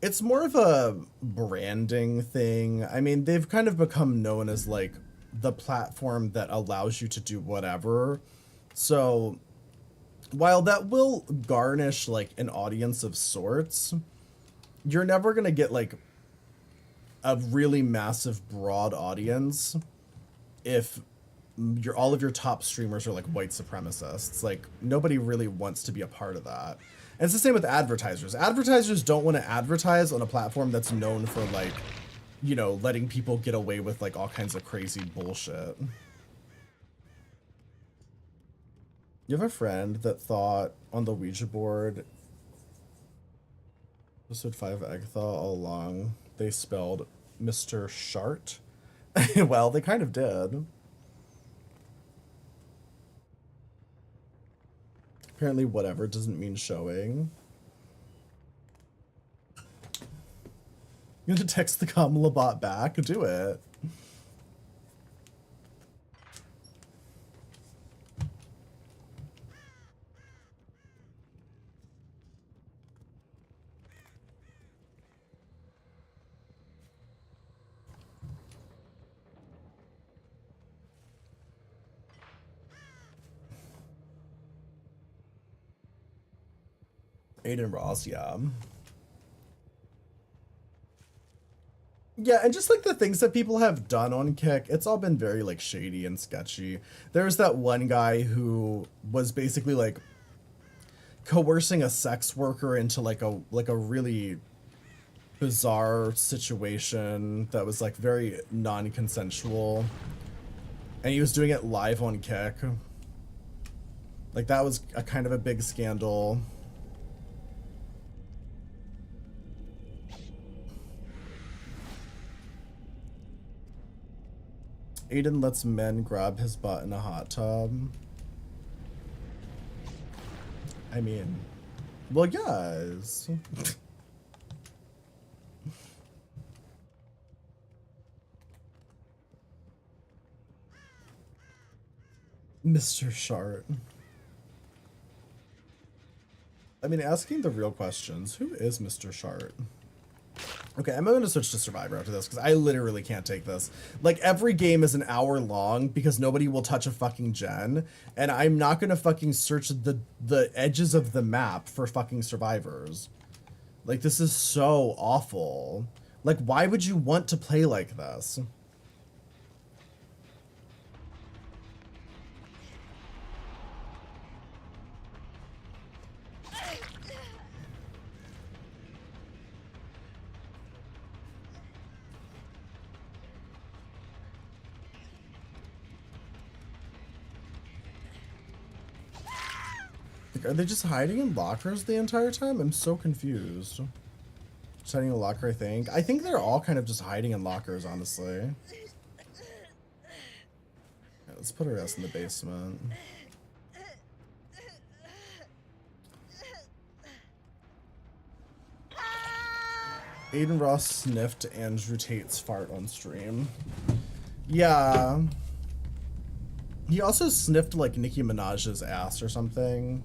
it's more of a branding thing. I mean, they've kind of become known as like the platform that allows you to do whatever. So while that will garnish like an audience of sorts, you're never going to get like a really massive broad audience if all of your top streamers are like white supremacists. Like nobody really wants to be a part of that. And it's the same with advertisers. Advertisers don't want to advertise on a platform that's known for like, you know, letting people get away with like all kinds of crazy bullshit. You have a friend that thought on the Ouija board episode 5 egg thaw all along they spelled Mr. Shart? Well, they kind of did. Apparently whatever doesn't mean showing. You gonna text the Kamala bot back? Do it. Aiden Ross, yeah. Yeah, and just like the things that people have done on Kick, it's all been very like shady and sketchy. There's that one guy who was basically like coercing a sex worker into like a really bizarre situation that was like very non-consensual. And he was doing it live on Kick. Like that was a kind of a big scandal. Aiden lets men grab his butt in a hot tub. I mean, well, yes. Mr. Shart. I mean, asking the real questions. Who is Mr. Shart? Okay, I'm going to switch to Survivor after this because I literally can't take this. Like, every game is an hour long because nobody will touch a fucking gen, and I'm not going to fucking search the edges of the map for fucking survivors. Like, this is so awful. Like, why would you want to play like this? Are they just hiding in lockers the entire time? I'm so confused. Just hiding in a locker, I think. I think they're all kind of just hiding in lockers, honestly. Yeah, let's put her ass in the basement. Aiden Ross sniffed Andrew Tate's fart on stream. Yeah. He also sniffed, like, Nicki Minaj's ass or something.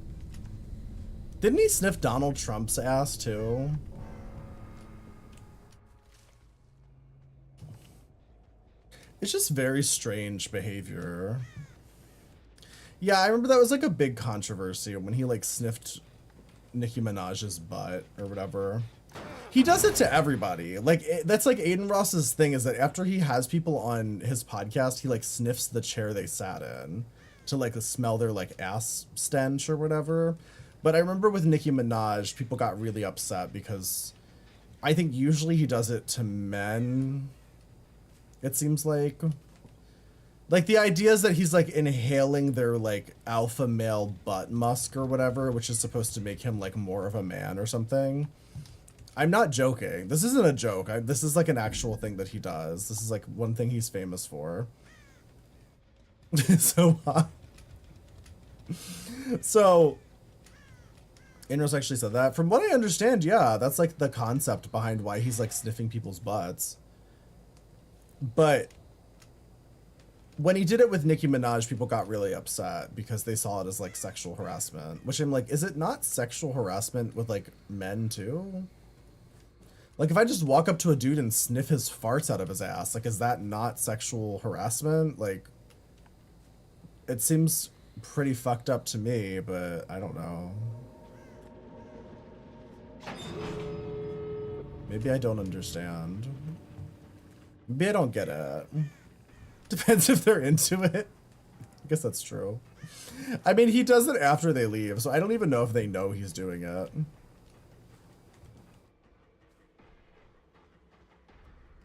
Didn't he sniff Donald Trump's ass, too? It's just very strange behavior. Yeah, I remember that was, like, a big controversy when he, like, sniffed Nicki Minaj's butt or whatever. He does it to everybody. Like, that's, like, Aiden Ross's thing is that after he has people on his podcast, he, like, sniffs the chair they sat in to, like, smell their, like, ass stench or whatever. But I remember with Nicki Minaj, people got really upset because I think usually he does it to men, it seems like. Like, the idea is that he's, like, inhaling their, like, alpha male butt musk or whatever, which is supposed to make him, like, more of a man or something. I'm not joking. This isn't a joke. This is, like, an actual thing that he does. This is, like, one thing he's famous for. So, Inros actually said that. From what I understand, yeah, that's, like, the concept behind why he's, like, sniffing people's butts. But when he did it with Nicki Minaj, people got really upset because they saw it as, like, sexual harassment. Which I'm like, is it not sexual harassment with, like, men, too? Like, if I just walk up to a dude and sniff his farts out of his ass, like, is that not sexual harassment? Like, it seems pretty fucked up to me, but I don't know. Maybe I don't understand. Maybe I don't get it. Depends if they're into it. guess that's true. I mean, he does it after they leave, so I don't even know if they know he's doing it.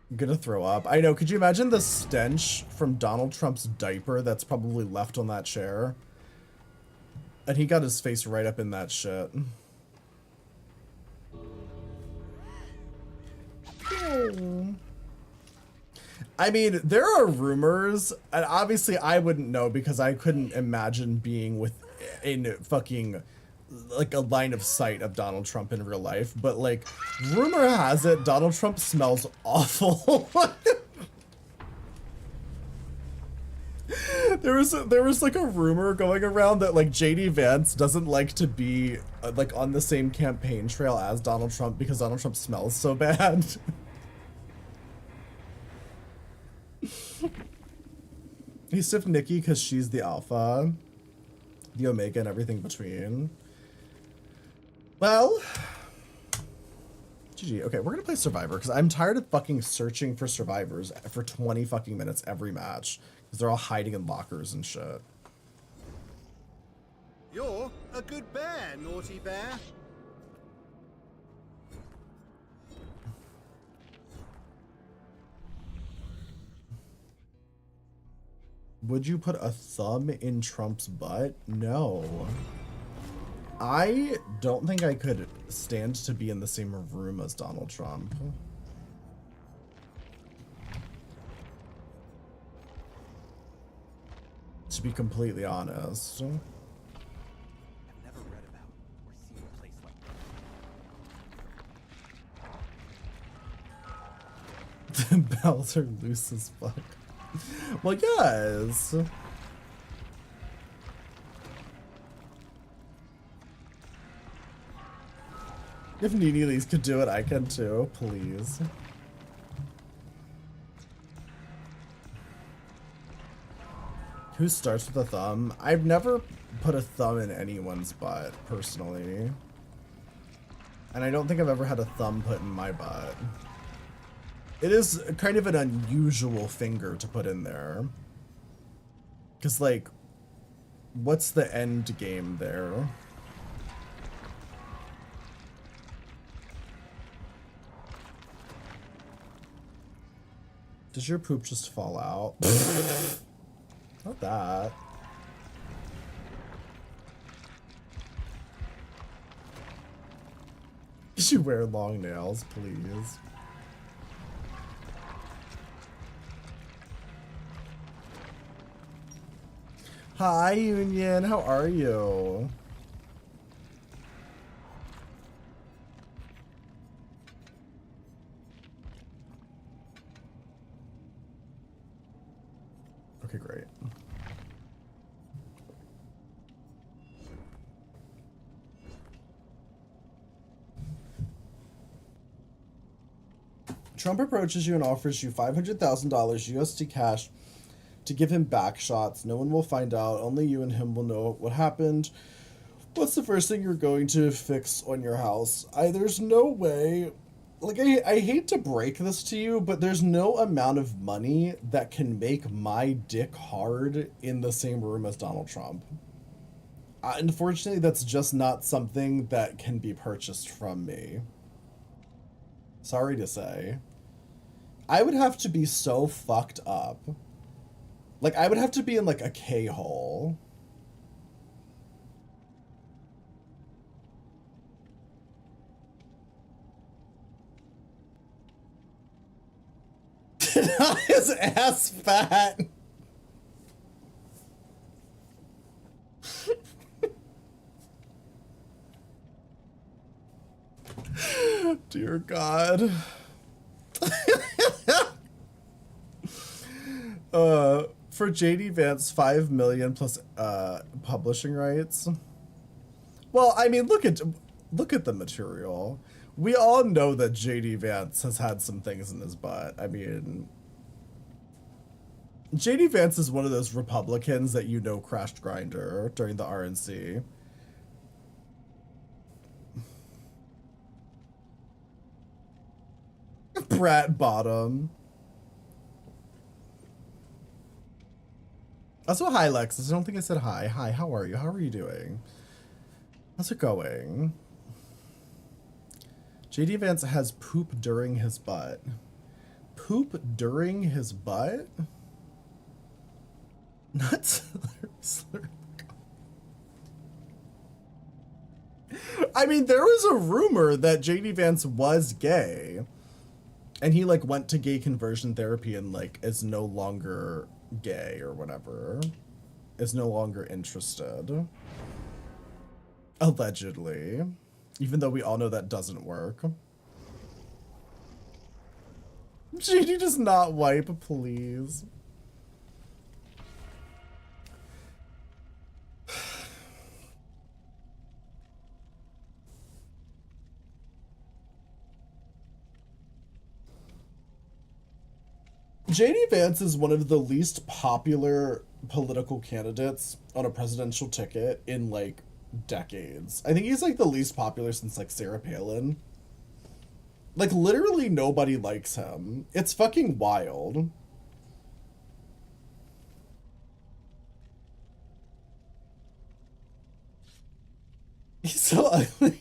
I'm gonna throw up. I know, could you imagine the stench from Donald Trump's diaper that's probably left on that chair? And he got his face right up in that shit. I mean, there are rumors, and obviously I wouldn't know because I couldn't imagine being within fucking like a line of sight of Donald Trump in real life, but like rumor has it Donald Trump smells awful. There was like a rumor going around that like JD Vance doesn't like to be like on the same campaign trail as Donald Trump because Donald Trump smells so bad. He stiffed Nikki because she's the alpha, the omega, and everything between. Well, GG. Okay, we're gonna play Survivor because I'm tired of fucking searching for survivors for 20 fucking minutes every match because they're all hiding in lockers and shit. You're a good bear, naughty bear. Would you put a thumb in Trump's butt? No. I don't think I could stand to be in the same room as Donald Trump. To be completely honest. I've never read about or seen a place like The bells are loose as fuck. Well, yes. If Nene Lee's could do it, I can too, please. Who starts with a thumb? I've never put a thumb in anyone's butt, personally. And I don't think I've ever had a thumb put in my butt. It is kind of an unusual finger to put in there. Because, like, what's the end game there? Does your poop just fall out? Not that. You should wear long nails, please. Hi, Union. How are you? Okay, great. Trump approaches you and offers you $500,000 USD cash to give him back shots. No one will find out. Only you and him will know what happened. What's the first thing you're going to fix on your house? There's no way. Like, I hate to break this to you, but there's no amount of money that can make my dick hard in the same room as Donald Trump. Unfortunately, that's just not something that can be purchased from me. Sorry to say. I would have to be so fucked up. Like, I would have to be in, like, a K-hole. His ass fat. Dear God. For JD Vance, 5 million plus publishing rights. Well, I mean, look at the material. We all know that JD Vance has had some things in his butt. I mean, JD Vance is one of those Republicans that you know crashed Grindr during the RNC. Brat bottom. Also, hi, Lexus. I don't think I said hi. Hi, how are you? How are you doing? How's it going? JD Vance has poop during his butt. Poop during his butt? Not slurp. I mean, there was a rumor that JD Vance was gay. And he, like, went to gay conversion therapy and, like, is no longer gay or whatever. Is no longer interested. Allegedly. Even though we all know that doesn't work. JD does not wipe, please. JD Vance is one of the least popular political candidates on a presidential ticket in, like, decades. I think he's, like, the least popular since, like, Sarah Palin. Like, literally nobody likes him. It's fucking wild. He's so ugly.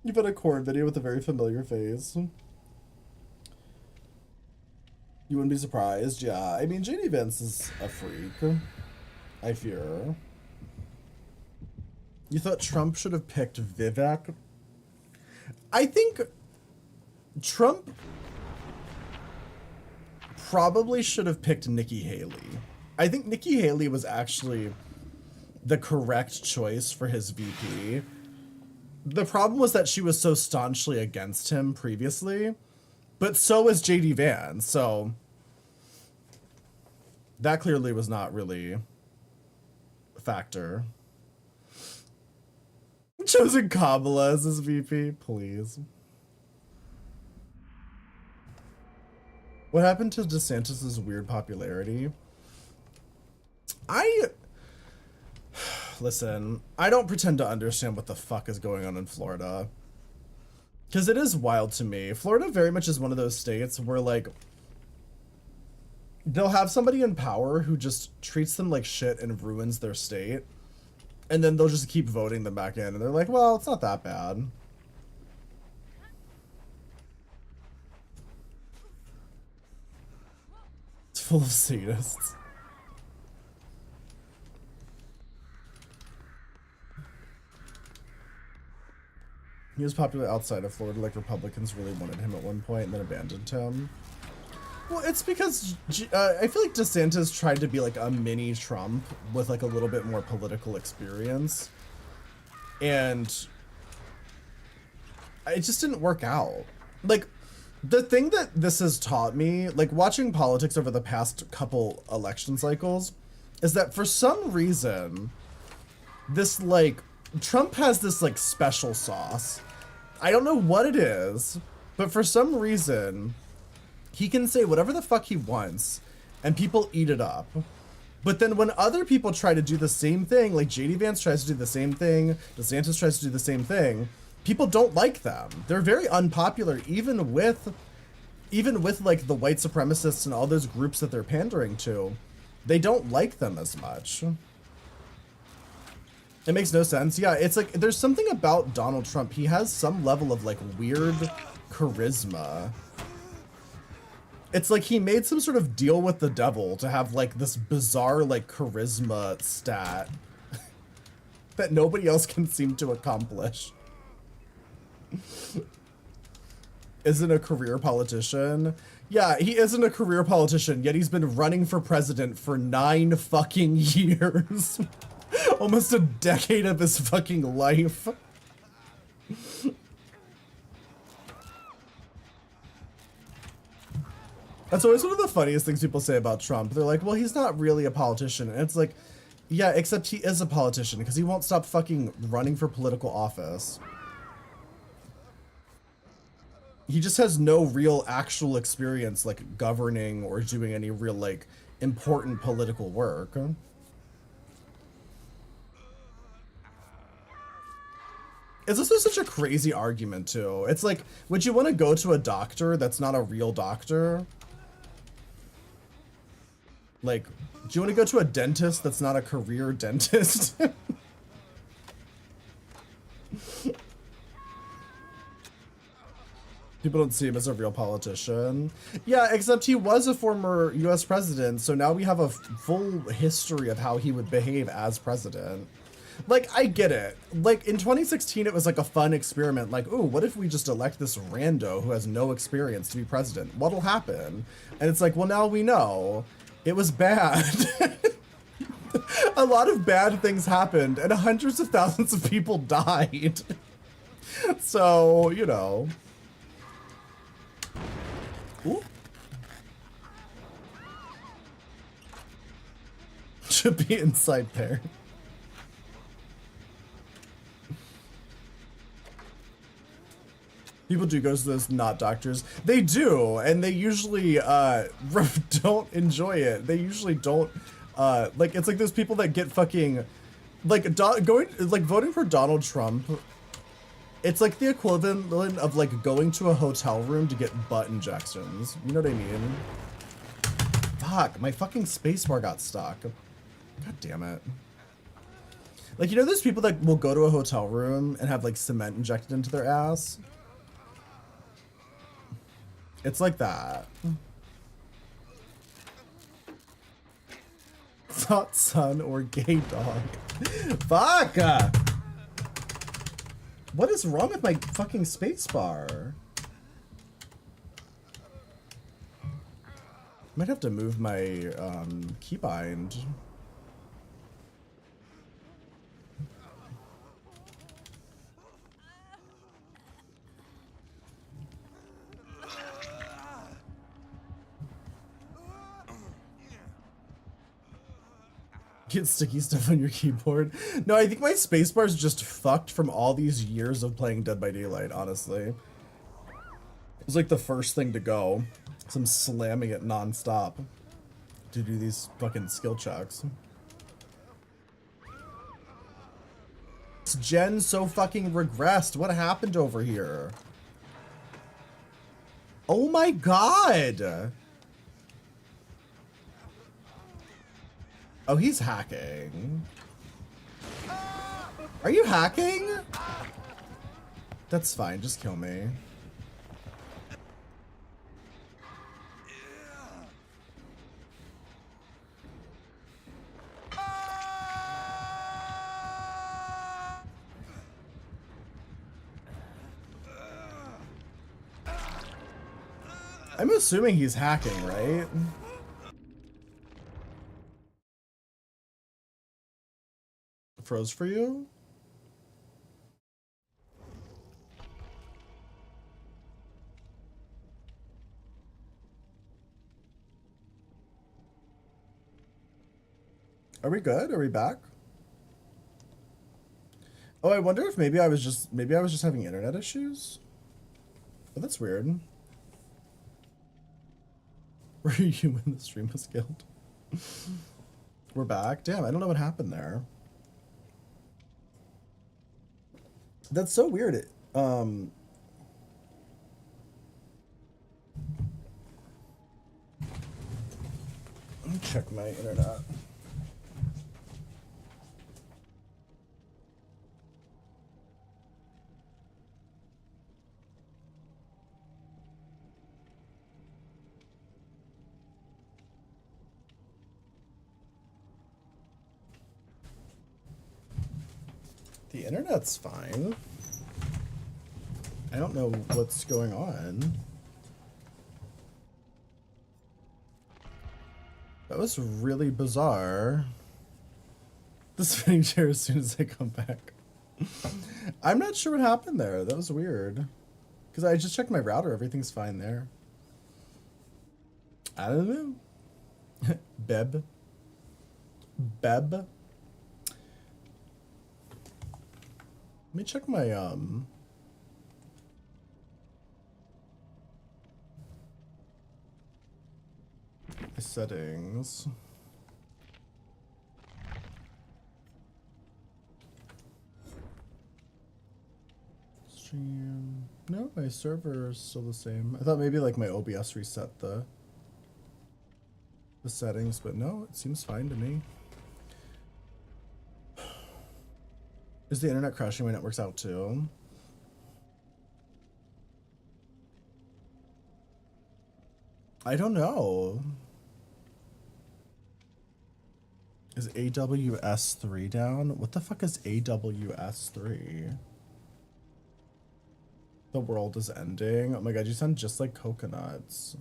You put a corn video with a very familiar face. You wouldn't be surprised. Yeah, I mean, JD Vance is a freak. I fear. You thought Trump should have picked Vivek? I think Trump probably should have picked Nikki Haley. I think Nikki Haley was actually the correct choice for his VP. The problem was that she was so staunchly against him previously, but so was JD Vance, so that clearly was not really a factor. Chosen Kamala as his VP, please. What happened to DeSantis's weird popularity? Listen, I don't pretend to understand what the fuck is going on in Florida. Because it is wild to me. Florida very much is one of those states where, like, they'll have somebody in power who just treats them like shit and ruins their state. And then they'll just keep voting them back in. And they're like, well, it's not that bad. It's full of sadists. He was popular outside of Florida, like Republicans really wanted him at one point and then abandoned him. Well, it's because I feel like DeSantis tried to be like a mini Trump with like a little bit more political experience. And it just didn't work out. Like, the thing that this has taught me, like watching politics over the past couple election cycles, is that for some reason, this like, Trump has this like special sauce. I don't know what it is, but for some reason, he can say whatever the fuck he wants and people eat it up. But then when other people try to do the same thing, like JD Vance tries to do the same thing, DeSantis tries to do the same thing, people don't like them. They're very unpopular, even with like the white supremacists and all those groups that they're pandering to. They don't like them as much. It makes no sense. Yeah, it's like there's something about Donald Trump. He has some level of like weird charisma. It's like he made some sort of deal with the devil to have like this bizarre like charisma stat that nobody else can seem to accomplish. Isn't a career politician. Yeah, he isn't a career politician, yet he's been running for president for 9 fucking years. Almost a decade of his fucking life. That's always one of the funniest things people say about Trump. They're like, well, he's not really a politician. And it's like, yeah, except he is a politician because he won't stop fucking running for political office. He just has no real actual experience like governing or doing any real like important political work. It's also such a crazy argument too. It's like, would you want to go to a doctor that's not a real doctor? Like, do you want to go to a dentist that's not a career dentist? People don't see him as a real politician. Yeah, except he was a former US president, so now we have a full history of how he would behave as president. Like, I get it. Like, in 2016, it was like a fun experiment. Like, ooh, what if we just elect this rando who has no experience to be president? What'll happen? And it's like, well, now we know. It was bad. A lot of bad things happened, and hundreds of thousands of people died. So, you know. Ooh. Should be inside there. People do go to those not doctors. They do, and they usually don't enjoy it. They usually don't like, it's like those people that get fucking like voting for Donald Trump. It's like the equivalent of like going to a hotel room to get butt injections. You know what I mean? Fuck, my fucking spacebar got stuck. God damn it. Like, you know those people that will go to a hotel room and have like cement injected into their ass? It's like that. It's not son or gay dog. Fuck! What is wrong with my fucking spacebar? Might have to move my keybind. Get sticky stuff on your keyboard. No, I think my spacebar is just fucked from all these years of playing Dead by Daylight, honestly. It was like the first thing to go. So I'm slamming it non-stop to do these fucking skill checks. This gen so fucking regressed. What happened over here? Oh my god! Oh, he's hacking. Are you hacking? That's fine, just kill me. I'm assuming he's hacking, right? Froze for you? Are we good? Are we back? Oh, I wonder if maybe I was just having internet issues. Oh, that's weird. Were you when the stream was killed? We're back. Damn, I don't know what happened there. That's so weird. Let me check my internet. The internet's fine. I don't know what's going on. That was really bizarre. The spinning chair as soon as I come back. I'm not sure what happened there. That was weird. Because I just checked my router. Everything's fine there. I don't know. Beb. Let me check my settings. Stream. No, my server is still the same. I thought maybe like my OBS reset the settings, but no, it seems fine to me. Is the internet crashing? My network's out too. I don't know. Is AWS3 down? What the fuck is AWS3? The world is ending. Oh my god, you sound just like coconuts.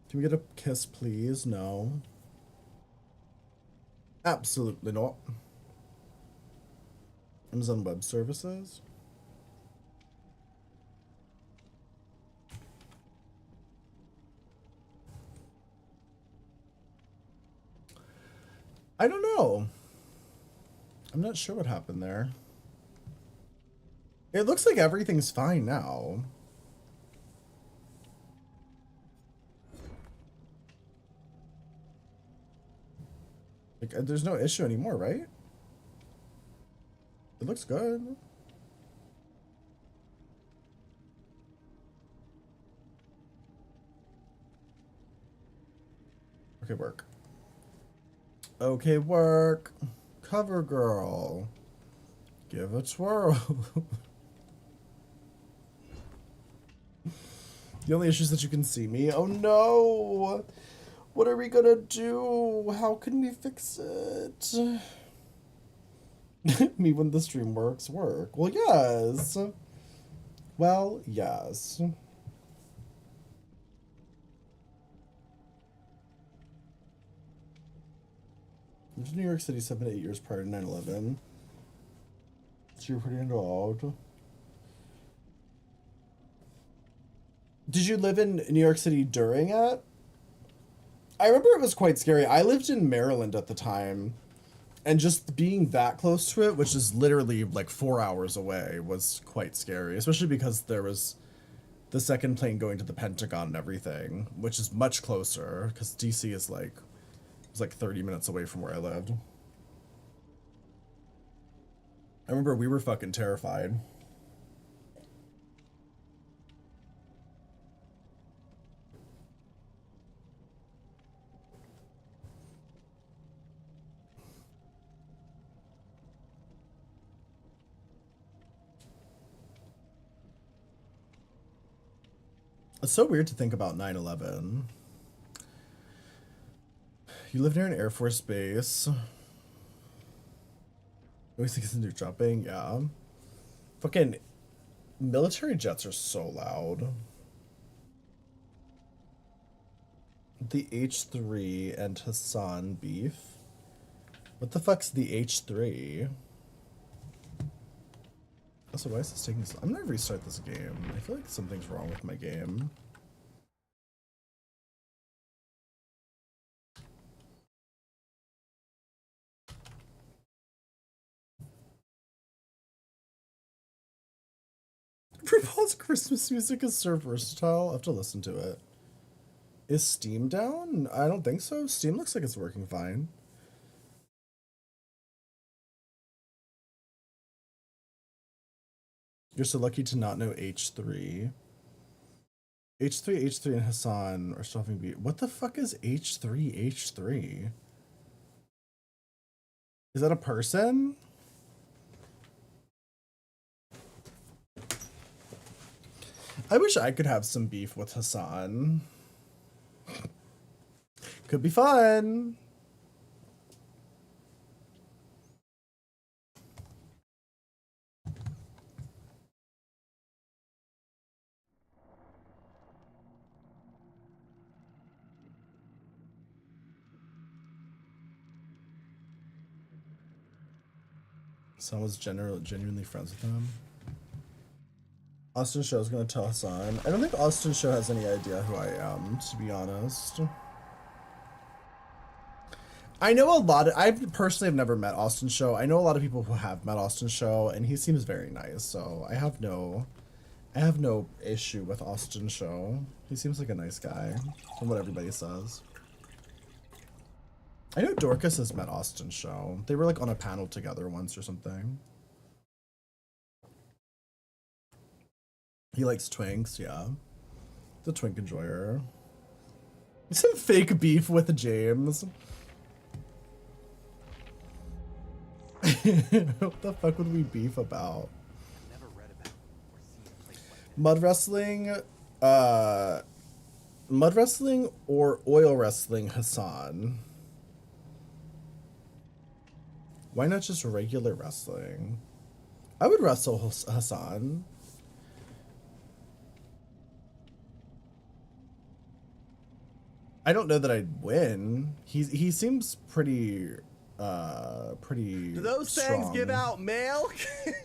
Can we get a kiss, please? No. Absolutely not. Amazon Web Services. I don't know. I'm not sure what happened there. It looks like everything's fine now. Like, there's no issue anymore, right? It looks good. Okay, work. Okay, work. Cover girl. Give a twirl. The only issue is that you can see me. Oh no! What are we gonna do? How can we fix it? Me when the stream works, work. Well, yes. Well, yes. Lived in New York City 7 to 8 years prior to 9/11. So you're pretty involved. Did you live in New York City during it? I remember it was quite scary. I lived in Maryland at the time, and just being that close to it, which is literally like 4 hours away, was quite scary, especially because there was the second plane going to the Pentagon and everything, which is much closer, because DC is like, it was like 30 minutes away from where I lived. I remember we were fucking terrified. It's so weird to think about 9/11. You live near an Air Force base. Always think it's a nuke dropping, yeah. Fucking military jets are so loud. The H3 and Hassan beef. What the fuck's the H3? Also, why is this taking so? I'm gonna restart this game. I feel like something's wrong with my game. RuPaul's Christmas music is so versatile. I have to listen to it. Is Steam down? I don't think so. Steam looks like it's working fine. You're so lucky to not know H3. H3 and Hassan are stuffing beat. What the fuck is H3? Is that a person? I wish I could have some beef with Hassan. Could be fun. Hassan was genuinely friends with him. Austin Show's gonna tell Hassan. I don't think Austin Show has any idea who I am, to be honest. I know a lot of, I personally have never met Austin Show. I know a lot of people who have met Austin Show, and he seems very nice, so I have no I have no issue with Austin Show. He seems like a nice guy, from what everybody says. I know Dorcas has met Austin Show. They were like on a panel together once or something. He likes twinks, yeah. The twink enjoyer. Some fake beef with James. What the fuck would we beef about? I've never read about or seen a place like this. Mud wrestling or oil wrestling, Hassan? Why not just regular wrestling? I would wrestle Hassan. I don't know that I'd win. He seems pretty Do those strong. things give out milk?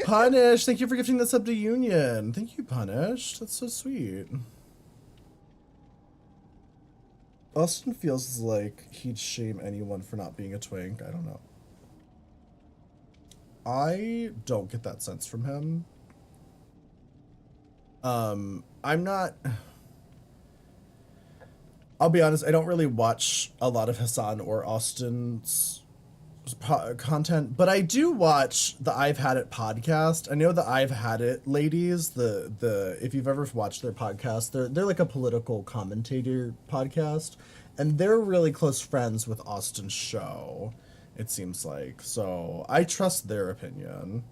Punish, thank you for gifting the sub to Union. Thank you, Punish. That's so sweet. Austin feels like he'd shame anyone for not being a twink. I don't know. I don't get that sense from him. I'm not... I'll be honest, I don't really watch a lot of Hassan or Austin's content, but I do watch the I've Had It podcast. I know the I've Had It ladies, the if you've ever watched their podcast, they're like a political commentator podcast, and they're really close friends with Austin's show, it seems like. So I trust their opinion.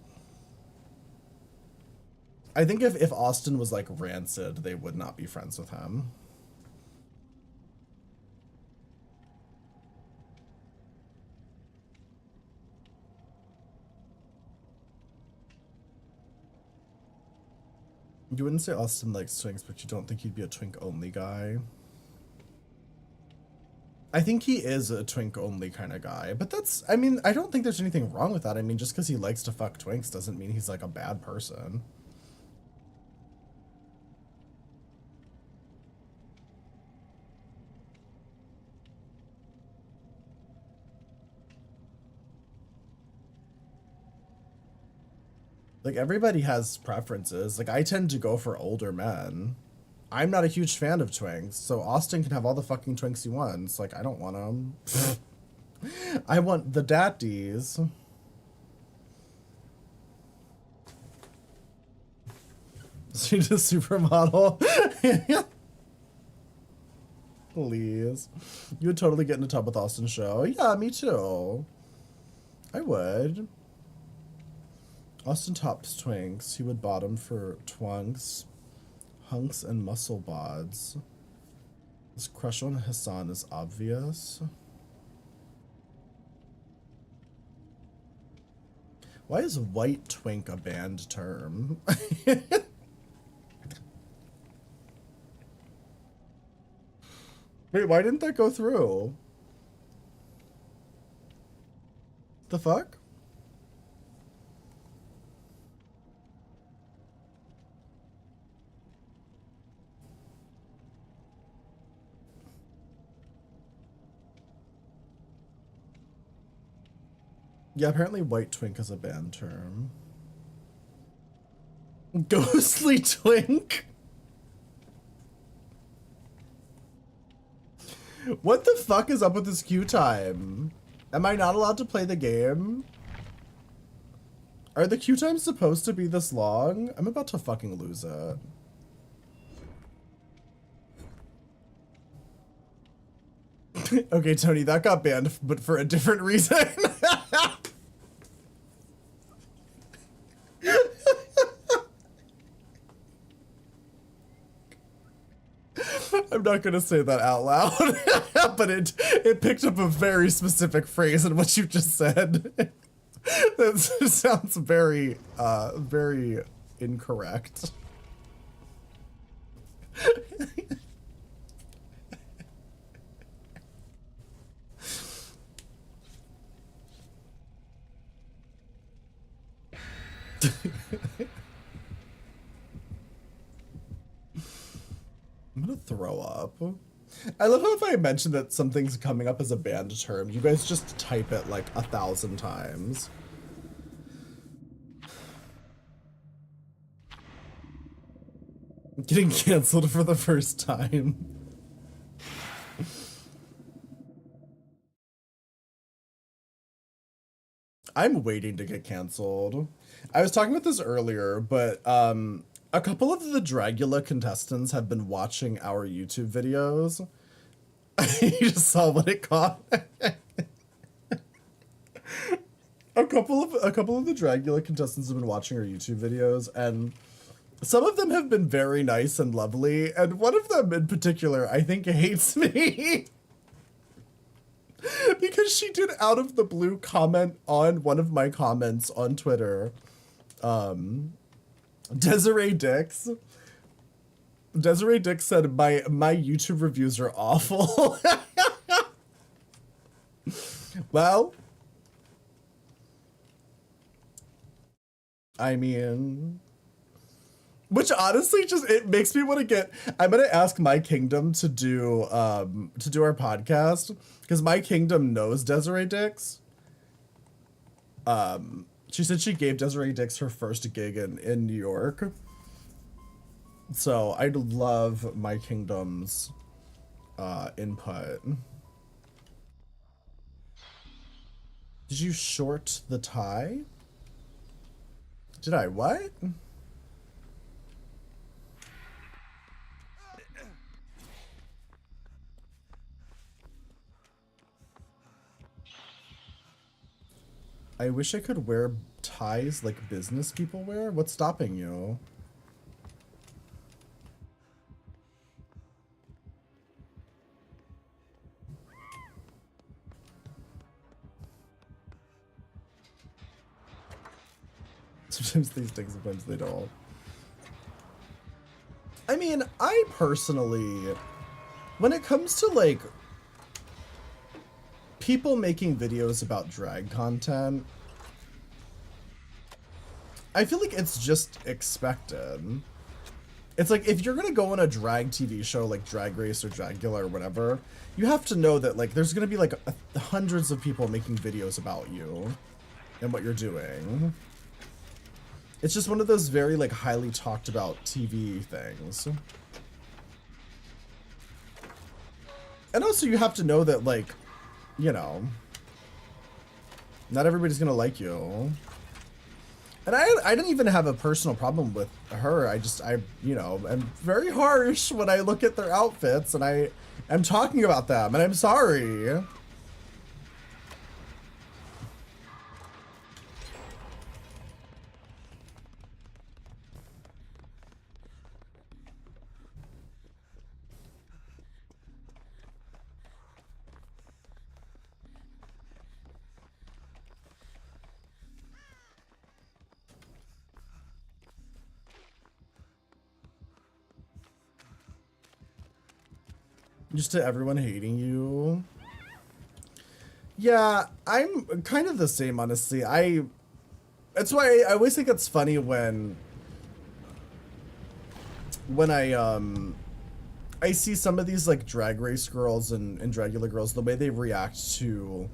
I think if Austin was like rancid, they would not be friends with him. You wouldn't say Austin likes twinks, but you don't think he'd be a twink-only guy? I think he is a twink-only kind of guy, but that's, I mean, I don't think there's anything wrong with that. I mean, just because he likes to fuck twinks doesn't mean he's like a bad person. Like, everybody has preferences. Like, I tend to go for older men. I'm not a huge fan of twinks, so Austin can have all the fucking twinks he wants. Like, I don't want them. I want the daddies. She's a supermodel. Please. You would totally get in a tub with Austin's show. Yeah, me too. I would. Austin tops twinks. He would bottom for twunks, hunks, and muscle bods. His crush on Hassan is obvious. Why is white twink a banned term? Wait, why didn't that go through? The fuck? Yeah, apparently white twink is a banned term. Ghostly twink? What the fuck is up with this queue time? Am I not allowed to play the game? Are the queue times supposed to be this long? I'm about to fucking lose it. Okay, Tony, that got banned, but for a different reason. I'm not gonna say that out loud, but it picked up a very specific phrase in what you just said. That sounds very, very incorrect. I'm gonna throw up. I love how if I mention that something's coming up as a banned term, you guys just type it like 1,000 times. Getting canceled for the first time. I'm waiting to get canceled. I was talking about this earlier, but a couple of the Dragula contestants have been watching our YouTube videos. You just saw what it caught. A couple of the Dragula contestants have been watching our YouTube videos, and some of them have been very nice and lovely, and one of them in particular, I think, hates me. Because she did out of the blue comment on one of my comments on Twitter. Desiree Dix said my YouTube reviews are awful. Well, I mean, which honestly it makes me want to get, I'm going to ask My Kingdom to do our podcast, because My Kingdom knows Desiree Dix. She said she gave Desiree Dix her first gig in New York. So I'd love My Kingdom's input. Did you short the tie? Did I what? I wish I could wear ties like business people wear. What's stopping you? Sometimes these things, sometimes they don't. I mean, I personally, when it comes to like people making videos about drag content, I feel like it's just expected. It's like, if you're gonna go on a drag TV show like Drag Race or Dragula or whatever, you have to know that like there's gonna be like hundreds of people making videos about you and what you're doing. It's just one of those very like highly talked about TV things. And also you have to know that like, you know, not everybody's gonna like you. And I didn't even have a personal problem with her. I you know, I'm very harsh when I look at their outfits and I'm talking about them, and I'm sorry. Just to everyone hating you. Yeah, I'm kind of the same, honestly. That's why I always think it's funny when I see some of these like Drag Race girls and Dragula girls, the way they react to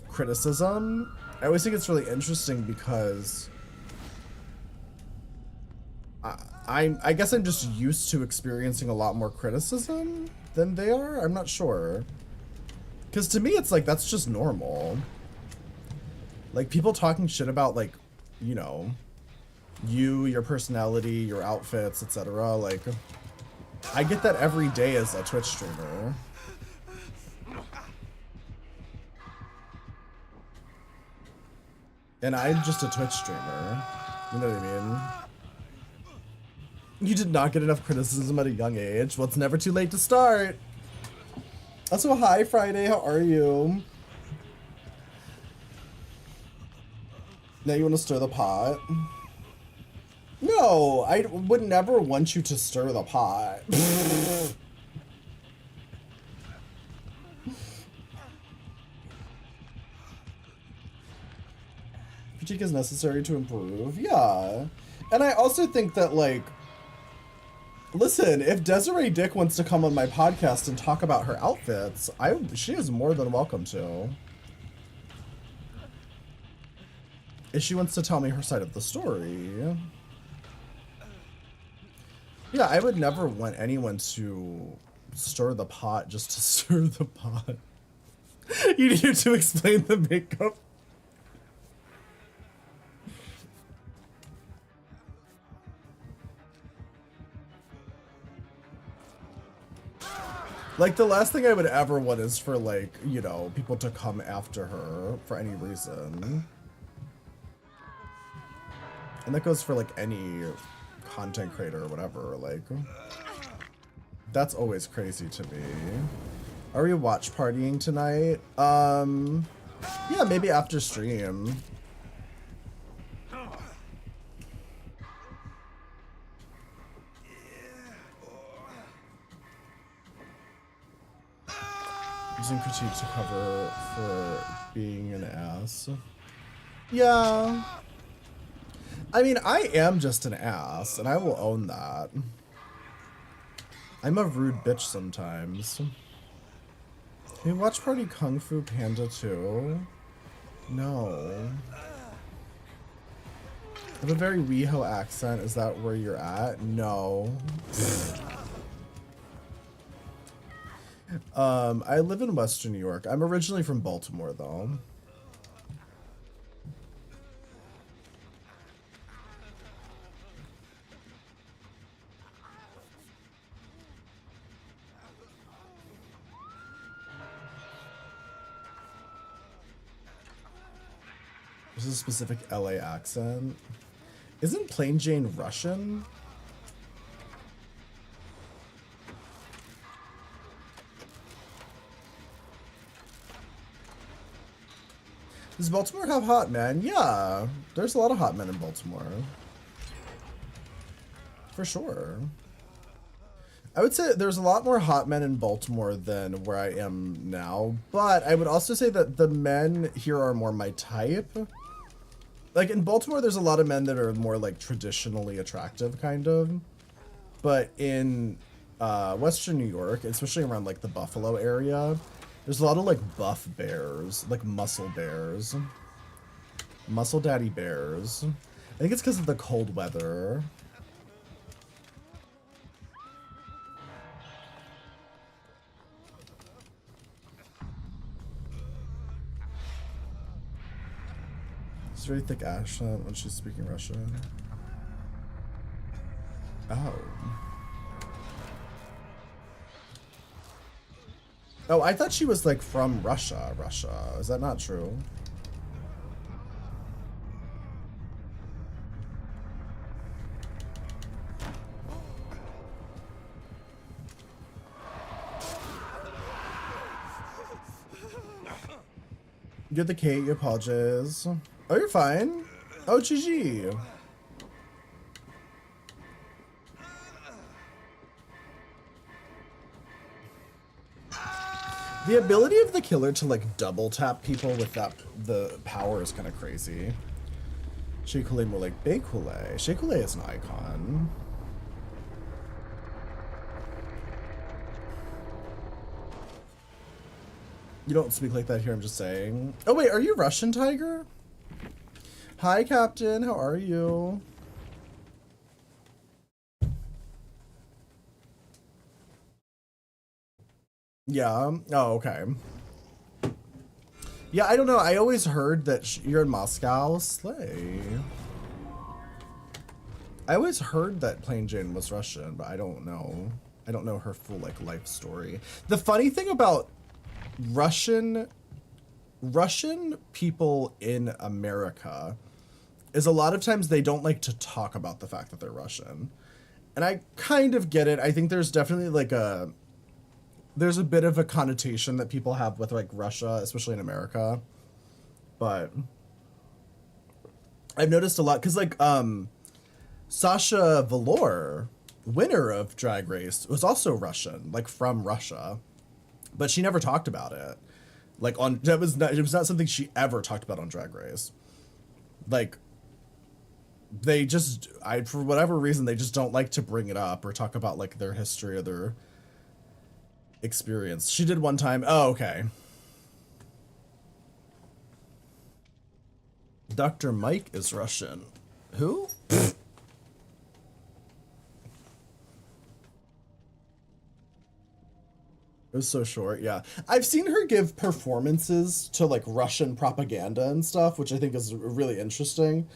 criticism. I always think it's really interesting because I guess I'm just used to experiencing a lot more criticism than they are. I'm not sure. Because to me, it's like, that's just normal. Like, people talking shit about, like, you know, you, your personality, your outfits, etc. Like, I get that every day as a Twitch streamer. And I'm just a Twitch streamer. You know what I mean? You did not get enough criticism at a young age. Well, it's never too late to start. Also, hi, Friday. How are you? Now you want to stir the pot? No, I would never want you to stir the pot. Critique is necessary to improve. Yeah. And I also think that, like, listen, if Desiree Dick wants to come on my podcast and talk about her outfits, she is more than welcome to. If she wants to tell me her side of the story. Yeah, I would never want anyone to stir the pot just to stir the pot. You need to explain the makeup. Like, the last thing I would ever want is for, like, you know, people to come after her for any reason. And that goes for, like, any content creator or whatever, like, that's always crazy to me. Are we watch partying tonight? Yeah, maybe after stream. Using critique to cover for being an ass. Yeah. I mean, I am just an ass, and I will own that. I'm a rude bitch sometimes. Can you watch Party Kung Fu Panda 2? No. I have a very WeHo accent. Is that where you're at? No. I live in Western New York. I'm originally from Baltimore, though. This is a specific LA accent. Isn't Plain Jane Russian? Does Baltimore have hot men? Yeah, there's a lot of hot men in Baltimore. For sure. I would say there's a lot more hot men in Baltimore than where I am now, but I would also say that the men here are more my type. Like, in Baltimore, there's a lot of men that are more, like, traditionally attractive, kind of. But in Western New York, especially around, like, the Buffalo area, there's a lot of, like, buff bears, like, muscle bears. Muscle daddy bears. I think it's because of the cold weather. It's very thick accent when she's speaking Russian. Oh. Oh, I thought she was like from Russia. Is that not true? You're the Kate, you apologize. Oh, you're fine. Oh, GG. The ability of the killer to like double tap people with the power is kind of crazy. Shea Coulee more like Bay Coulee. Shea Coulee is an icon. You don't speak like that here, I'm just saying. Oh wait, are you Russian, Tiger? Hi, Captain, how are you? Yeah, oh, okay. Yeah, I don't know, I always heard that you're in Moscow. Slay. I always heard that Plain Jane was Russian, but I don't know. I don't know her full, like, life story. The funny thing about Russian people in America is a lot of times they don't like to talk about the fact that they're Russian. And I kind of get it. I think there's definitely like there's a bit of a connotation that people have with like Russia, especially in America. But I've noticed a lot because like Sasha Velour, winner of Drag Race, was also Russian, like from Russia. But she never talked about it. Like it was not something she ever talked about on Drag Race. Like they just for whatever reason they just don't like to bring it up or talk about like their history or their experience. She did one time. Oh, okay. Dr. Mike is Russian. Who? was so short, yeah. I've seen her give performances to like Russian propaganda and stuff, which I think is really interesting.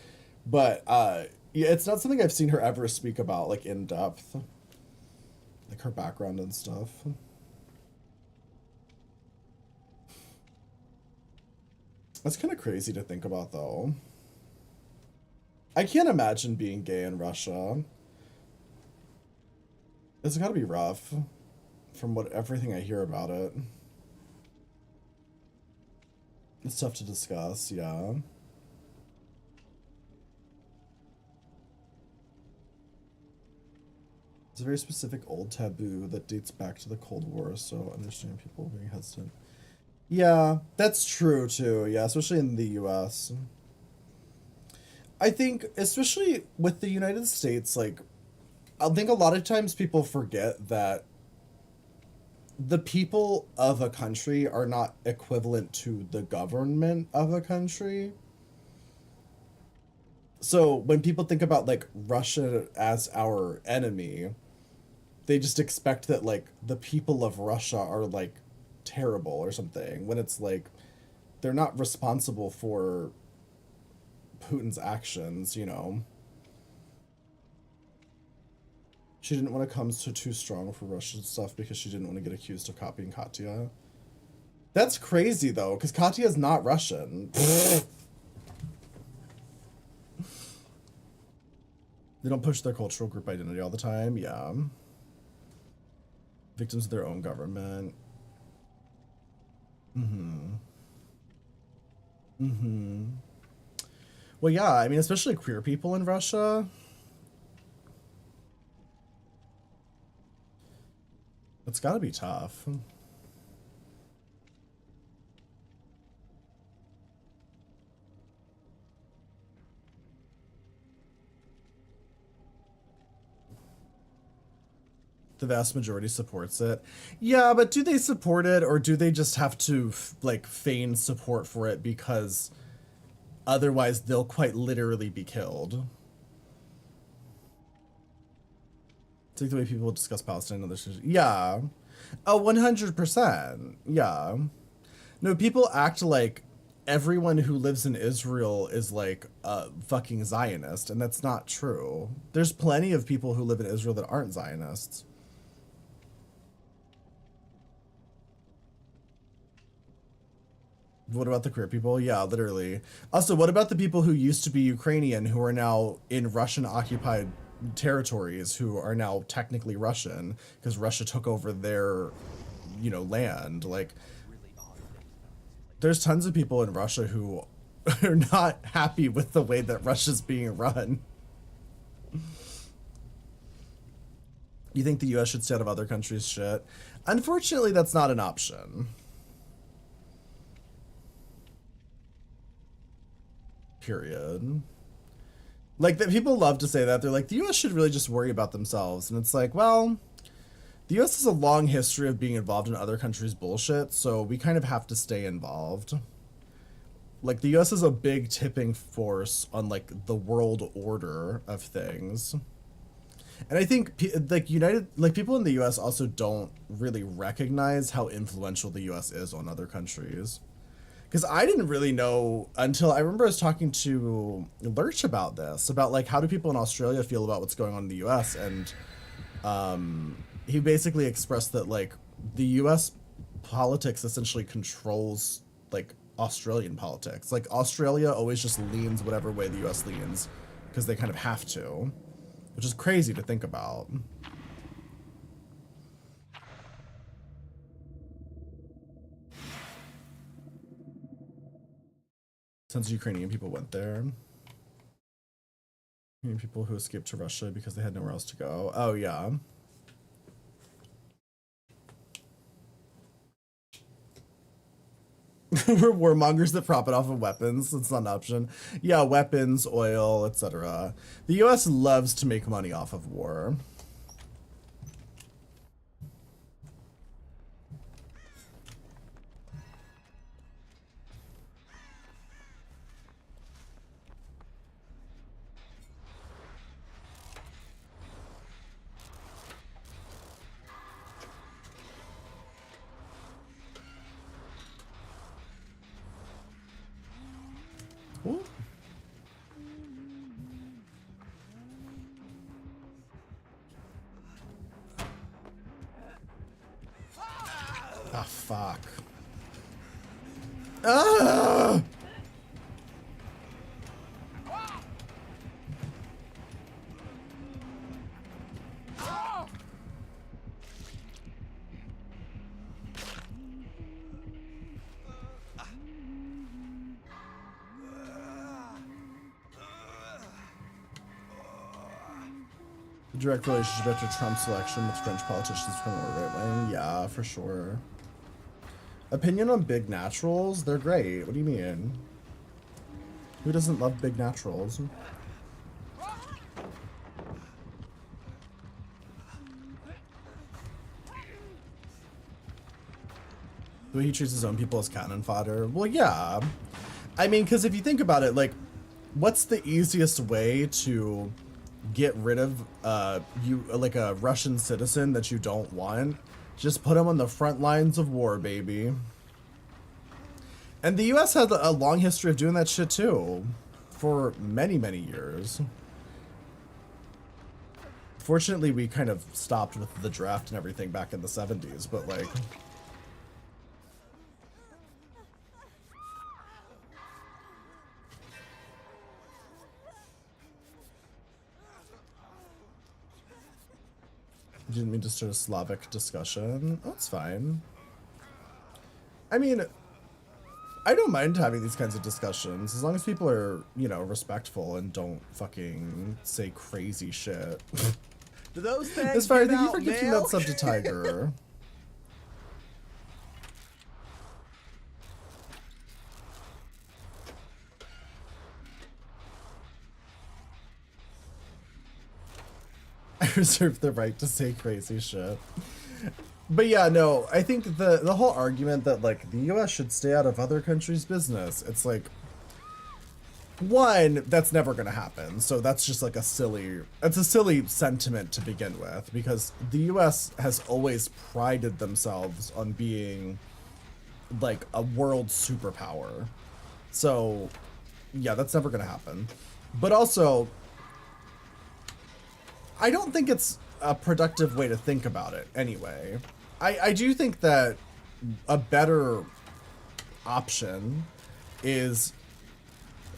But yeah, it's not something I've seen her ever speak about like in depth. Like her background and stuff. That's kind of crazy to think about though. I can't imagine being gay in Russia. It's gotta be rough from what everything I hear about it. It's tough to discuss, yeah. It's a very specific old taboo that dates back to the Cold War, so I understand people being hesitant. Yeah, that's true too, yeah, especially in the US. I think, especially with the United States, like, I think a lot of times people forget that the people of a country are not equivalent to the government of a country. So when people think about like Russia as our enemy, they just expect that like the people of Russia are like terrible or something, when it's like they're not responsible for Putin's actions, you know. She didn't want to come to too strong for Russian stuff because she didn't want to get accused of copying Katya. That's crazy though, because Katya's not Russian. They don't push their cultural group identity all the time, yeah. Victims of their own government. Well, yeah, I mean, especially queer people in Russia. It's gotta be tough. The vast majority supports it. Yeah, but do they support it, or do they just have to like feign support for it because otherwise they'll quite literally be killed? It's like the way people discuss Palestine and other shit. Yeah. Oh, 100%. Yeah. No, people act like everyone who lives in Israel is like a fucking Zionist, and that's not true. There's plenty of people who live in Israel that aren't Zionists. What about the queer people? Yeah, literally. Also, what about the people who used to be Ukrainian who are now in Russian occupied territories who are now technically Russian because Russia took over their, you know, land? Like, there's tons of people in Russia who are not happy with the way that Russia's being run. You think the US should stay out of other countries' shit? Unfortunately, that's not an option. Period. Like, that people love to say that. They're like, the US should really just worry about themselves. And it's like, well, the US has a long history of being involved in other countries' bullshit, so we kind of have to stay involved. Like, the US is a big tipping force on, like, the world order of things. And I think, like, people in the US also don't really recognize how influential the US is on other countries. Because I didn't really know until I remember I was talking to Lurch about this, about like how do people in Australia feel about what's going on in the US, and he basically expressed that like the US politics essentially controls like Australian politics. Like Australia always just leans whatever way the US leans because they kind of have to, which is crazy to think about. Tons of Ukrainian people went there. People who escaped to Russia because they had nowhere else to go. Oh, yeah. We're warmongers that profit off of weapons. That's not an option. Yeah, weapons, oil, etc. The US loves to make money off of war. Ah, fuck. Ah! Direct relationship after Trump's election with French politicians from the right wing. Yeah, for sure. Opinion on big naturals? They're great. What do you mean? Who doesn't love big naturals? The way he treats his own people as cannon fodder. Well, yeah. I mean, because if you think about it, like, what's the easiest way to get rid of like a Russian citizen that you don't want? Just put him on the front lines of war, baby. And the US has a long history of doing that shit too, for many, many years. Fortunately, we kind of stopped with the draft and everything back in the 70s, but like... Didn't mean to start a Slavic discussion. Oh, that's fine. I mean, I don't mind having these kinds of discussions as long as people are, you know, respectful and don't fucking say crazy shit. Do those things It's fine. give Thank you out for gifting mail? that sub to Tiger. I reserve the right to say crazy shit. But yeah, no, I think the whole argument that like the US should stay out of other countries' business, it's like, one, that's never gonna happen. So that's just like it's a silly sentiment to begin with, because the US has always prided themselves on being like a world superpower. So yeah, that's never gonna happen. But also, I don't think it's a productive way to think about it anyway. I do think that a better option is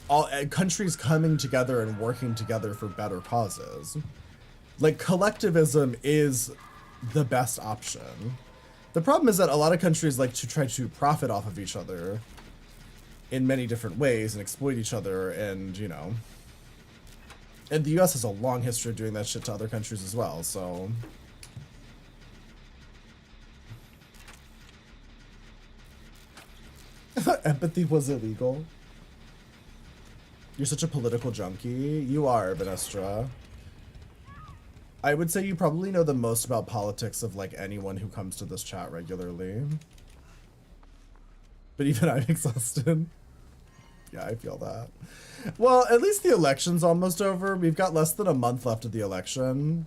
all countries coming together and working together for better causes. Like, collectivism is the best option. The problem is that a lot of countries like to try to profit off of each other in many different ways and exploit each other, and, you know... And the US has a long history of doing that shit to other countries as well, so... Empathy was illegal. You're such a political junkie. You are, Venestra. I would say you probably know the most about politics of, like, anyone who comes to this chat regularly. But even I'm exhausted. Yeah, I feel that. Well, at least the election's almost over. We've got less than a month left of the election.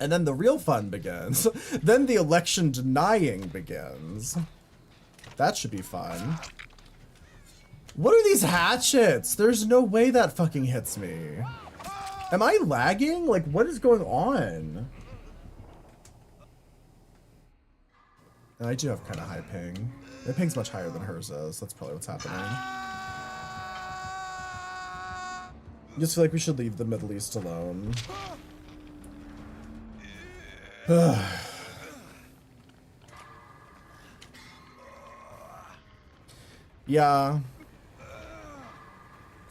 And then the real fun begins. Then the election denying begins. That should be fun. What are these hatchets? There's no way that fucking hits me. Am I lagging? Like, what is going on? And I do have kind of high ping. My ping's much higher than hers is. That's probably what's happening. I just feel like we should leave the Middle East alone. Yeah.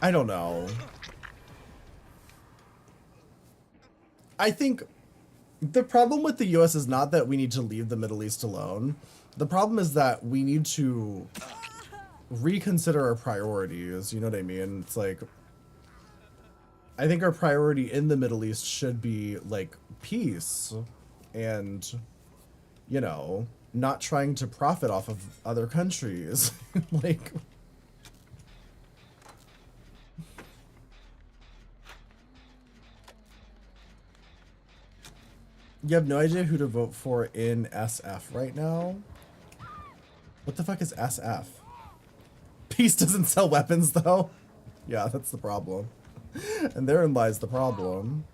I don't know. I think the problem with the US is not that we need to leave the Middle East alone. The problem is that we need to reconsider our priorities. You know what I mean? It's like, I think our priority in the Middle East should be like peace and, you know, not trying to profit off of other countries. Like, you have no idea who to vote for in SF right now? What the fuck is SF? Peace doesn't sell weapons, though. Yeah, that's the problem. And therein lies the problem.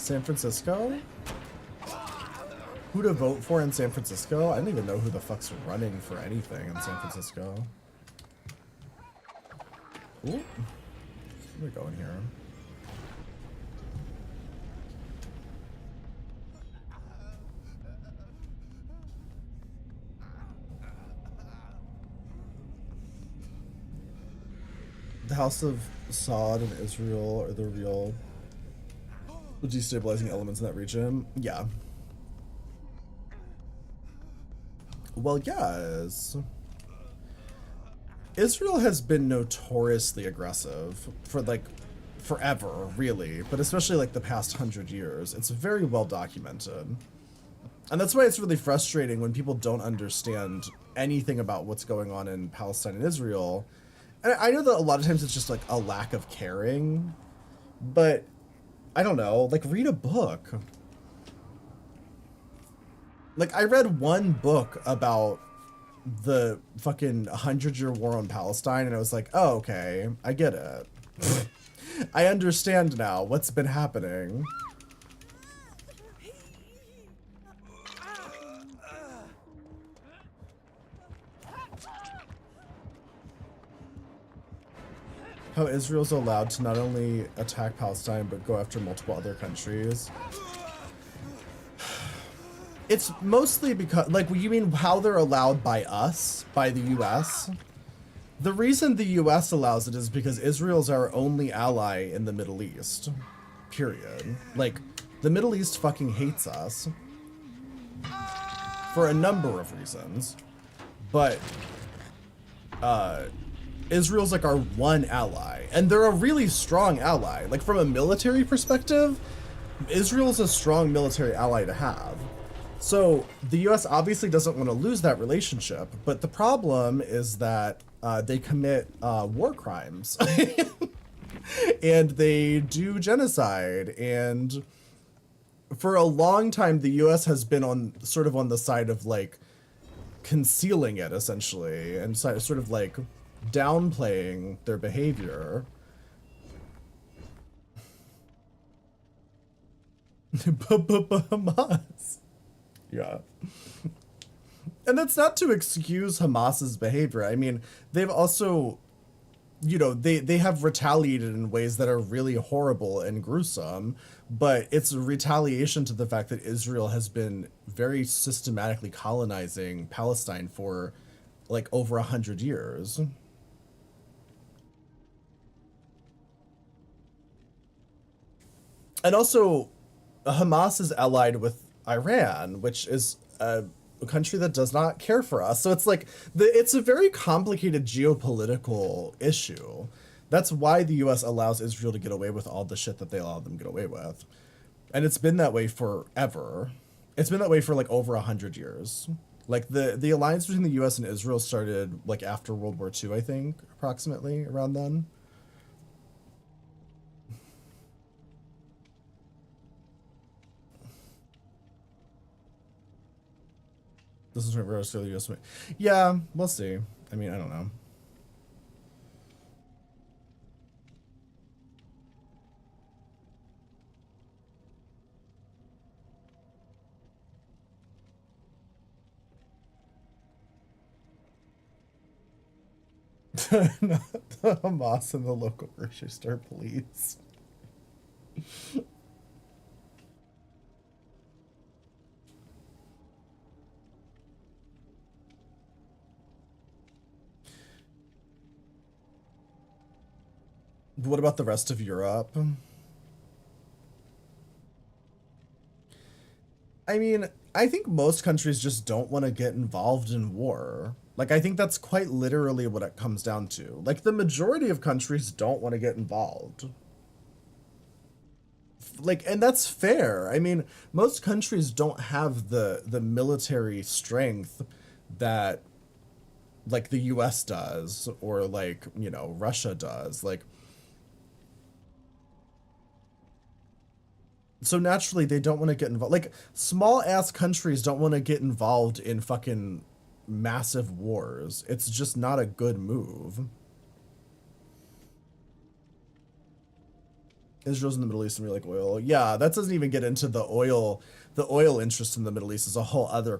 San Francisco? Who to vote for in San Francisco? I don't even know who the fuck's running for anything in San Francisco. Ooh. Where are we going here? The House of Saud and Israel are the real destabilizing elements in that region. Yeah. Well, yes. Israel has been notoriously aggressive for like forever, really, but especially like the past 100 years. It's very well documented. And that's why it's really frustrating when people don't understand anything about what's going on in Palestine and Israel. And I know that a lot of times it's just like a lack of caring, but I don't know, like read a book. Like I read one book about the fucking 100-year war on Palestine and I was like, oh, okay, I get it. I understand now what's been happening. How Israel's allowed to not only attack Palestine, but go after multiple other countries. It's mostly because, like, you mean how they're allowed by us, by the US? The reason the US allows it is because Israel's our only ally in the Middle East. Period. Like, the Middle East fucking hates us. For a number of reasons. But, Israel's like our one ally, and they're a really strong ally. Like from a military perspective, Israel's a strong military ally to have. So the US obviously doesn't want to lose that relationship, but the problem is that they commit war crimes and they do genocide. And for a long time, the US has been on sort of on the side of like concealing it essentially, and sort of like downplaying their behavior. Hamas. Yeah. And that's not to excuse Hamas's behavior. I mean, they've also, you know, they have retaliated in ways that are really horrible and gruesome, but it's a retaliation to the fact that Israel has been very systematically colonizing Palestine for like over 100 years. And also, Hamas is allied with Iran, which is a country that does not care for us. So it's like, it's a very complicated geopolitical issue. That's why the US allows Israel to get away with all the shit that they allow them to get away with. And it's been that way forever. It's been that way for like over 100 years. Like the alliance between the US and Israel started like after World War II, I think, approximately around then. This is where Australia US. Yeah, we'll see. I mean, I don't know. Not the Hamas and the local grocery store police. What about the rest of Europe? I mean, I think most countries just don't want to get involved in war. Like, I think that's quite literally what it comes down to. Like, the majority of countries don't want to get involved. Like, and that's fair. I mean, most countries don't have the military strength that, like, the US does, or, like, you know, Russia does. Like, so naturally, they don't want to get involved. Like, small-ass countries don't want to get involved in fucking massive wars. It's just not a good move. Israel's in the Middle East and we like oil. Yeah, that doesn't even get into the oil. The oil interest in the Middle East is a whole other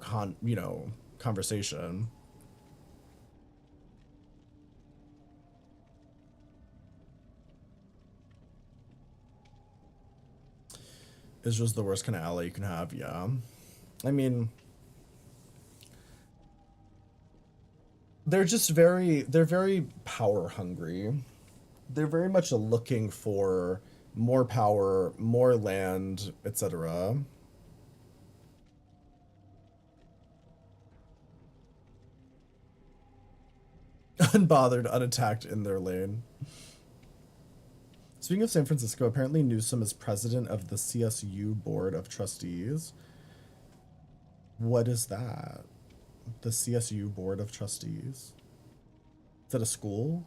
conversation. Israel's the worst kind of ally you can have. Yeah, I mean, they're very power hungry. They're very much looking for more power, more land, etc. Unbothered, unattacked in their lane. Speaking of San Francisco, apparently Newsom is president of the CSU Board of Trustees. What is that? The CSU Board of Trustees? Is that a school?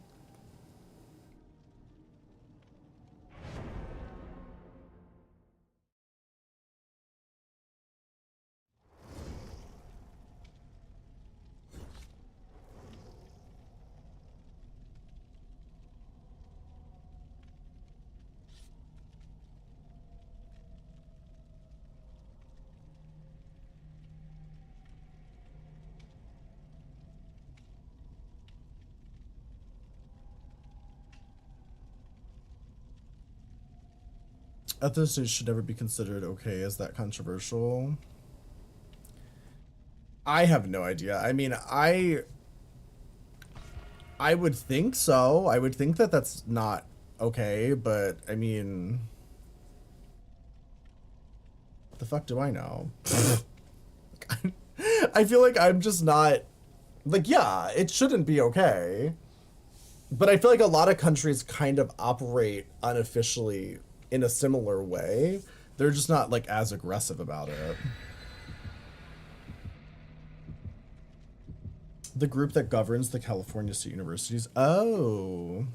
Ethnicity should never be considered okay. Is that controversial? I have no idea. I mean, I would think so. I would think that that's not okay, but I mean, the fuck do I know? I feel like I'm just not like, yeah, it shouldn't be okay. But I feel like a lot of countries kind of operate unofficially in a similar way. They're just not like as aggressive about it. The group that governs the California State Universities. Oh.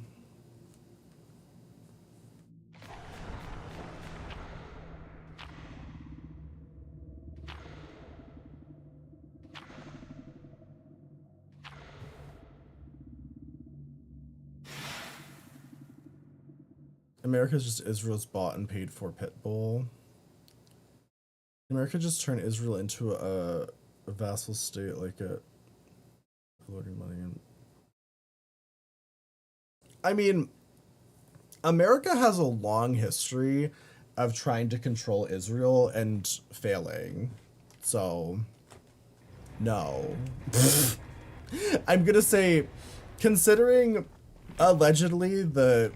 America's just Israel's bought and paid for pit bull. America just turned Israel into a vassal state, like a floating money. I mean, America has a long history of trying to control Israel and failing. So, no. I'm gonna say, considering allegedly the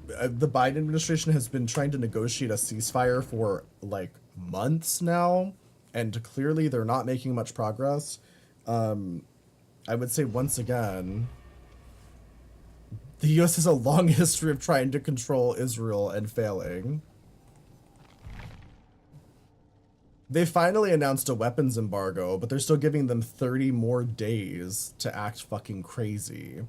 Biden administration has been trying to negotiate a ceasefire for like months now, and clearly they're not making much progress. I would say once again, the US has a long history of trying to control Israel and failing. They finally announced a weapons embargo, but they're still giving them 30 more days to act fucking crazy.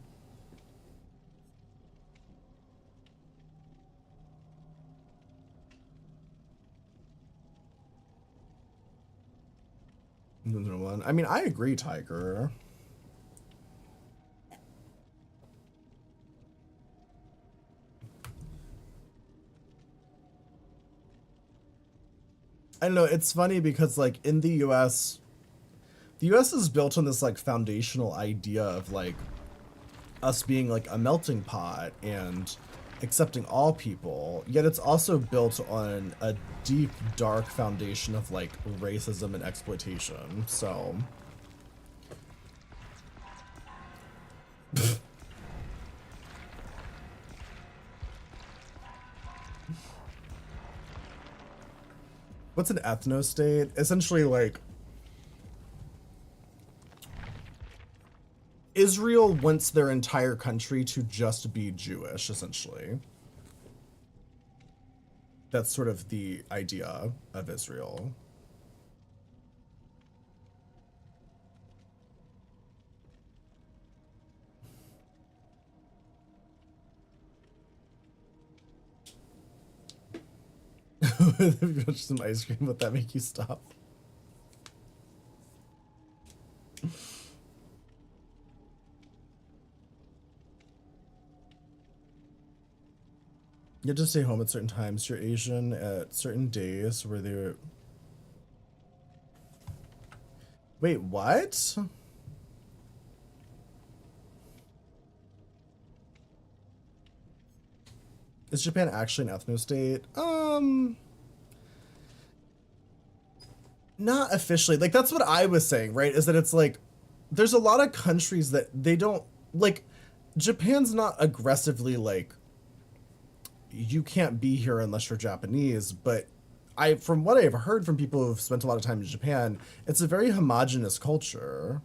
I mean, I agree, Tiger. I don't know, it's funny because like in the US is built on this like foundational idea of like us being like a melting pot and accepting all people, yet it's also built on a deep, dark foundation of like racism and exploitation. So what's an ethno-state? Essentially like Israel wants their entire country to just be Jewish, essentially. That's sort of the idea of Israel. If you watch some ice cream, would that make you stop? You have to stay home at certain times. You're Asian at certain days where they're... Wait, what? Is Japan actually an ethno-state? Not officially. Like, that's what I was saying, right? Is that it's like, there's a lot of countries that they don't, like, Japan's not aggressively like, you can't be here unless you're Japanese, but from what I've heard from people who've spent a lot of time in Japan, it's a very homogenous culture.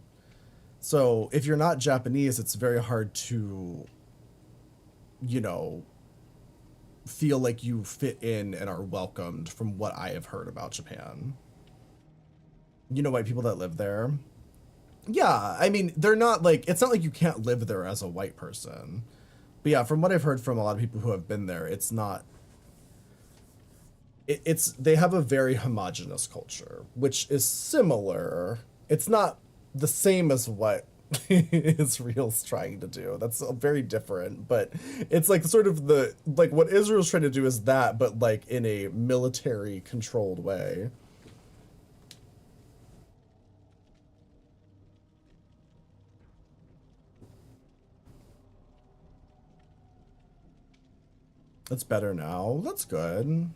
So if you're not Japanese, it's very hard to, you know, feel like you fit in and are welcomed from what I have heard about Japan. You know, white people that live there. Yeah, I mean, they're not like, it's not like you can't live there as a white person. But yeah, from what I've heard from a lot of people who have been there, it's not, they have a very homogenous culture, which is similar. It's not the same as what Israel's trying to do. That's very different, but it's like sort of like what Israel's trying to do is that, but like in a military controlled way. That's better now. That's good.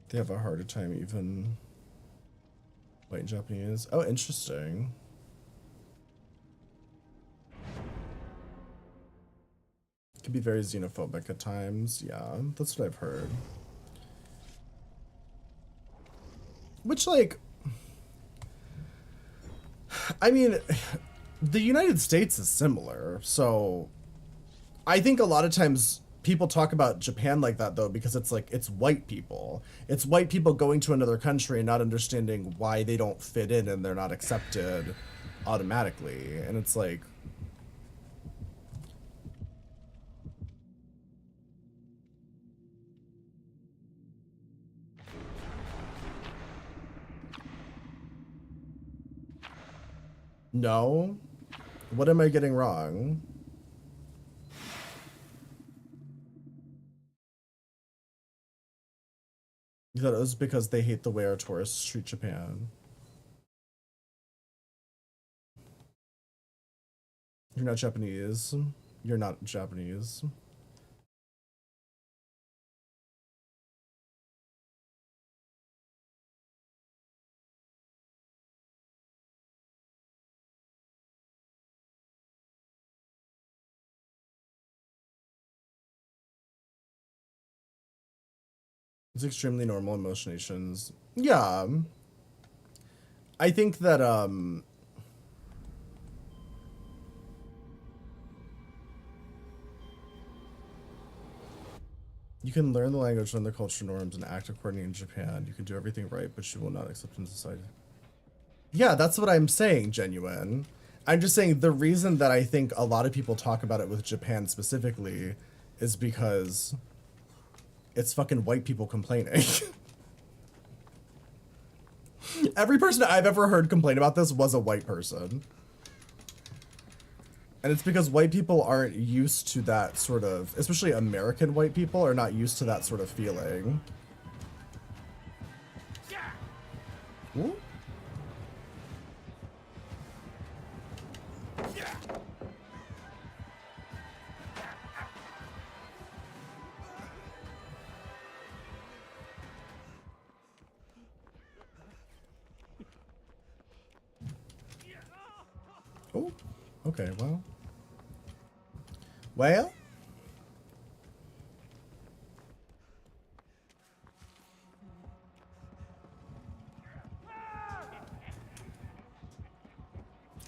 They have a harder time even white and Japanese. Oh, interesting. Can be very xenophobic at times. Yeah, that's what I've heard. Which, like, I mean, the United States is similar, so I think a lot of times people talk about Japan like that, though, because it's like, it's white people. It's white people going to another country and not understanding why they don't fit in and they're not accepted automatically. And it's like, no? What am I getting wrong? You thought it was because they hate the way our tourists treat Japan. You're not Japanese. You're not Japanese. It's extremely normal in most nations. Yeah. I think that, you can learn the language, learn the culture norms, and act accordingly in Japan. You can do everything right, but you will not accept in society. Yeah, that's what I'm saying, Genuine. I'm just saying the reason that I think a lot of people talk about it with Japan specifically is because it's fucking white people complaining. Every person I've ever heard complain about this was a white person. And it's because white people aren't used to that sort of, especially American white people are not used to that sort of feeling. Ooh. Oh, okay, well. Well?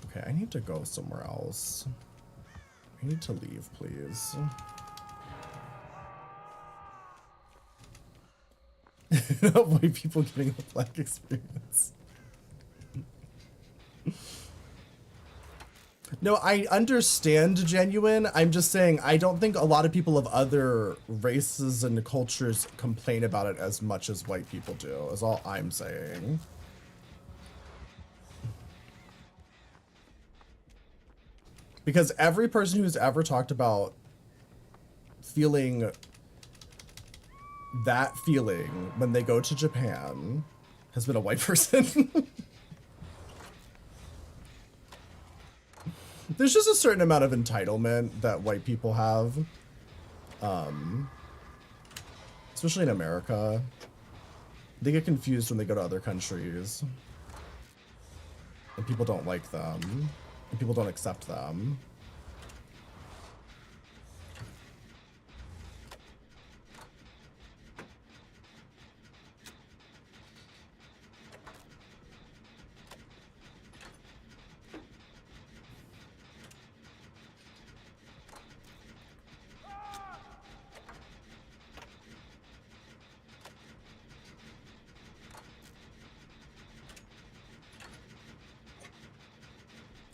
Okay, I need to go somewhere else. I need to leave, please. White people getting the black experience. No, I understand, Genuine. I'm just saying I don't think a lot of people of other races and cultures complain about it as much as white people do, is all I'm saying. Because every person who's ever talked about feeling that feeling when they go to Japan has been a white person. There's just a certain amount of entitlement that white people have. Especially in America. They get confused when they go to other countries. And people don't like them. And people don't accept them.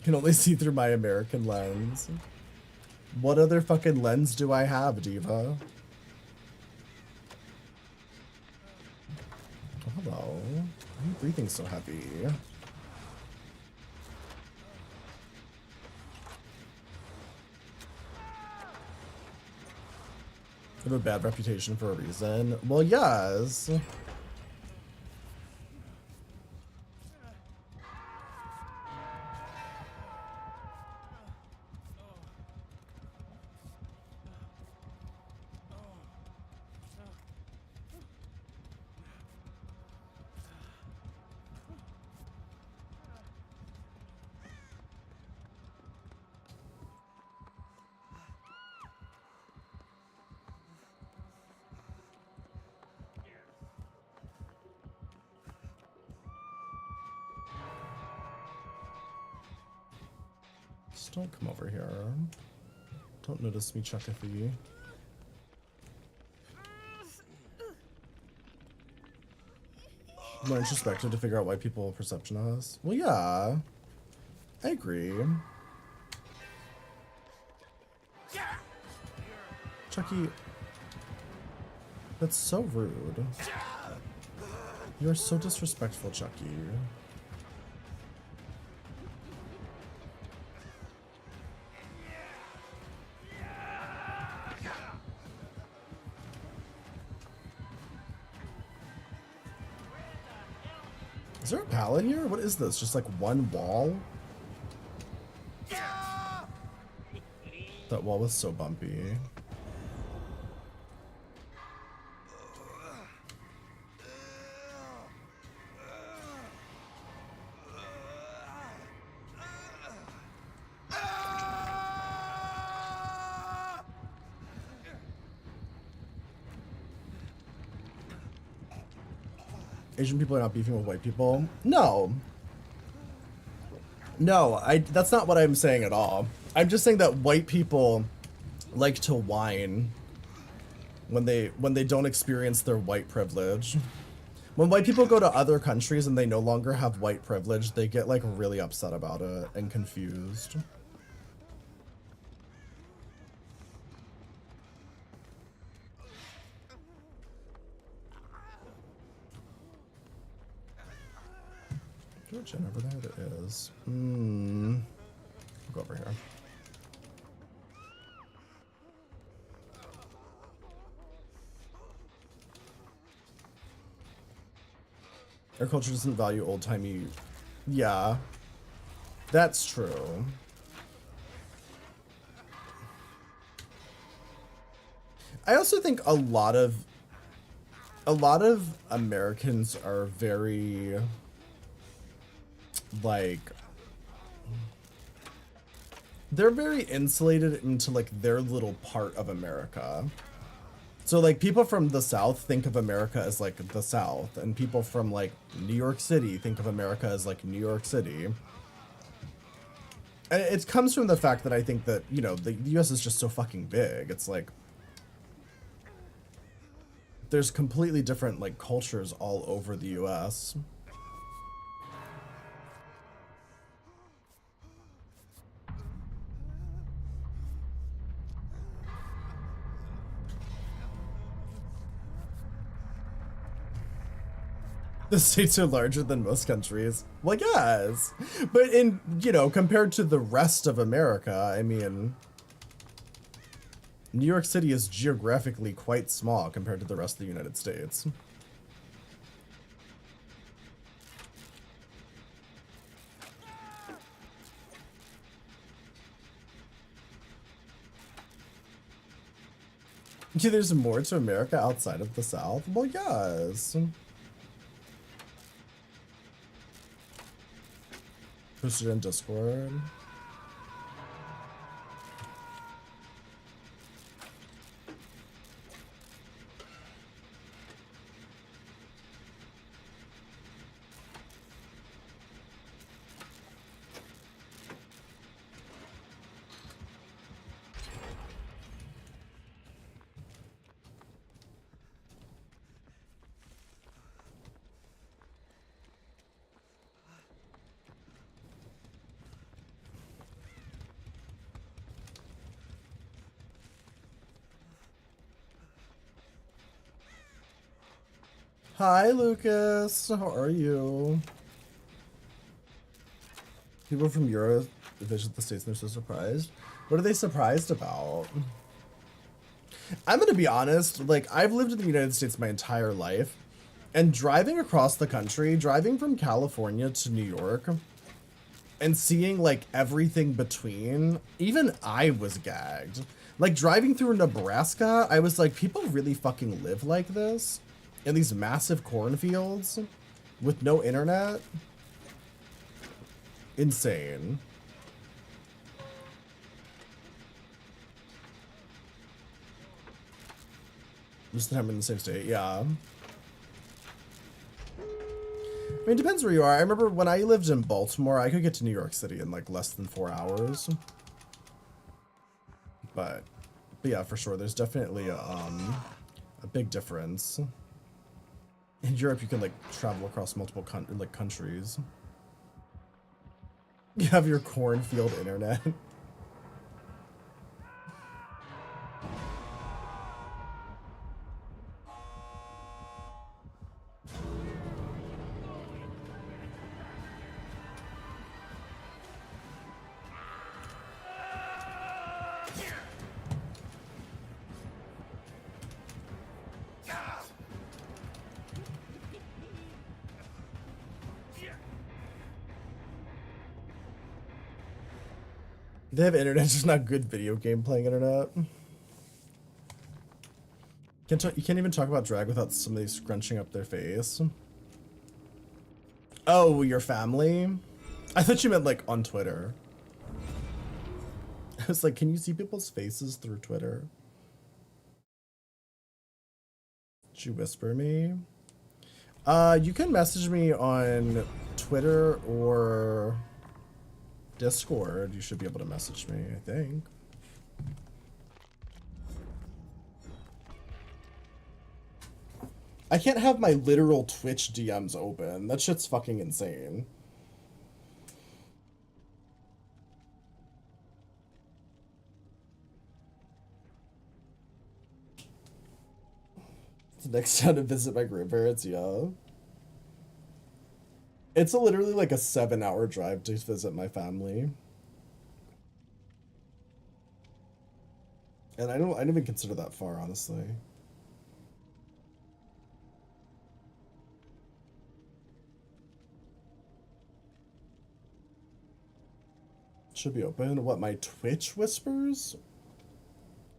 Can only see through my American lens. What other fucking lens do I have, Diva? Oh, hello. Why are you breathing so heavy? I have a bad reputation for a reason. Well, yes. Just don't come over here. Don't notice me, Chuckathy. More introspective to figure out why people perception us. Well, yeah. I agree. Chucky. That's so rude. You are so disrespectful, Chucky. Is there a pal in here? What is this? Just like one wall? That wall was so bumpy. Asian people are not beefing with white people. No. No, that's not what I'm saying at all. I'm just saying that white people like to whine when they don't experience their white privilege. When white people go to other countries and they no longer have white privilege, they get like really upset about it and confused. Over there it is. We'll go over here. Our culture doesn't value old-timey. Yeah, that's true. I also think a lot of Americans are very like, they're very insulated into like their little part of America. So like people from the South think of America as like the South, and people from like New York City think of America as like New York City. And it comes from the fact that I think that, you know, the US is just so fucking big. It's like there's completely different like cultures all over the US. The states are larger than most countries. Well, yes. But in, you know, compared to the rest of America, I mean, New York City is geographically quite small compared to the rest of the United States. Yeah, there's more to America outside of the South? Well, yes. Post it in Discord. Hi, Lucas. How are you? People from Europe visit the States and they're so surprised. What are they surprised about? I'm gonna be honest, like, I've lived in the United States my entire life, and driving across the country, driving from California to New York, and seeing, like, everything between, even I was gagged. Like, driving through Nebraska, I was like, people really fucking live like this? In these massive cornfields? With no internet? Insane. Just that I'm in the same state, yeah. I mean, it depends where you are. I remember when I lived in Baltimore, I could get to New York City in like less than 4 hours. But yeah, for sure, there's definitely a big difference. In Europe, you can like travel across multiple countries. You have your cornfield internet. They have internet, just not good video game playing internet. You can't even talk about drag without somebody scrunching up their face. Oh, your family? I thought you meant like on Twitter. I was like, can you see people's faces through Twitter? Did you whisper me? You can message me on Twitter or Discord. You should be able to message me, I think. I can't have my literal Twitch DMs open. That shit's fucking insane. It's the next time to visit my grandparents, yeah. It's literally like a 7-hour drive to visit my family. And I don't even consider that far, honestly. Should be open. What, my Twitch whispers?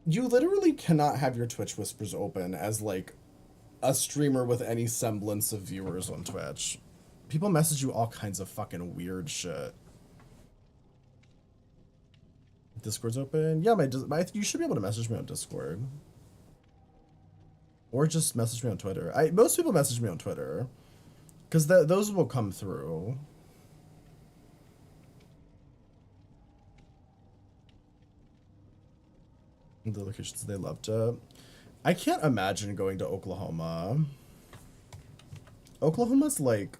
You literally cannot have your Twitch whispers open as like a streamer with any semblance of viewers on Twitch. People message you all kinds of fucking weird shit. Discord's open? Yeah, you should be able to message me on Discord. Or just message me on Twitter. Most people message me on Twitter. Because those will come through. The locations they loved. I can't imagine going to Oklahoma. Oklahoma's like...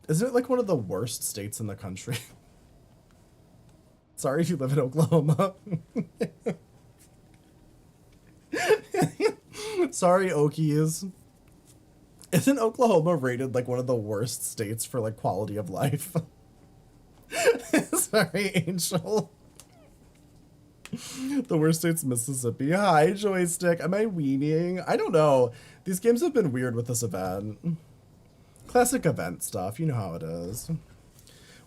Isn't it like one of the worst states in the country? Sorry if you live in Oklahoma. Sorry, Okies. Isn't Oklahoma rated like one of the worst states for like quality of life? Sorry, Angel. The worst state's Mississippi. Hi, Joystick. Am I weaning? I don't know. These games have been weird with this event. Classic event stuff. You know how it is.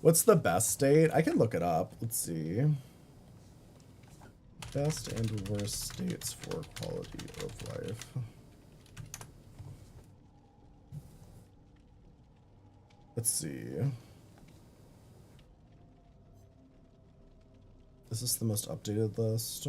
What's the best state? I can look it up. Let's see. Best and worst states for quality of life. Let's see. Is this the most updated list?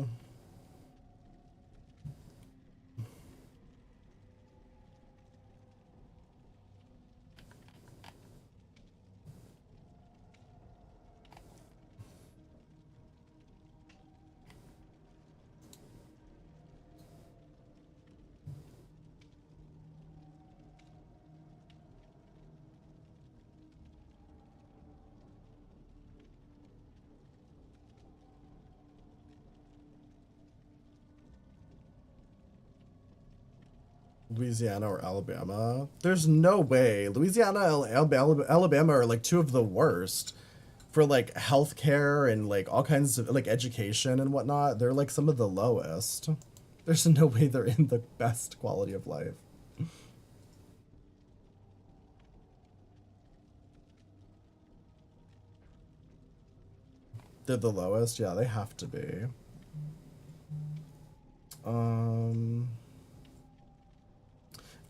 Louisiana or Alabama? There's no way. Louisiana and Alabama are like two of the worst for like healthcare and like all kinds of like education and whatnot. They're like some of the lowest. There's no way they're in the best quality of life. They're the lowest? Yeah, they have to be.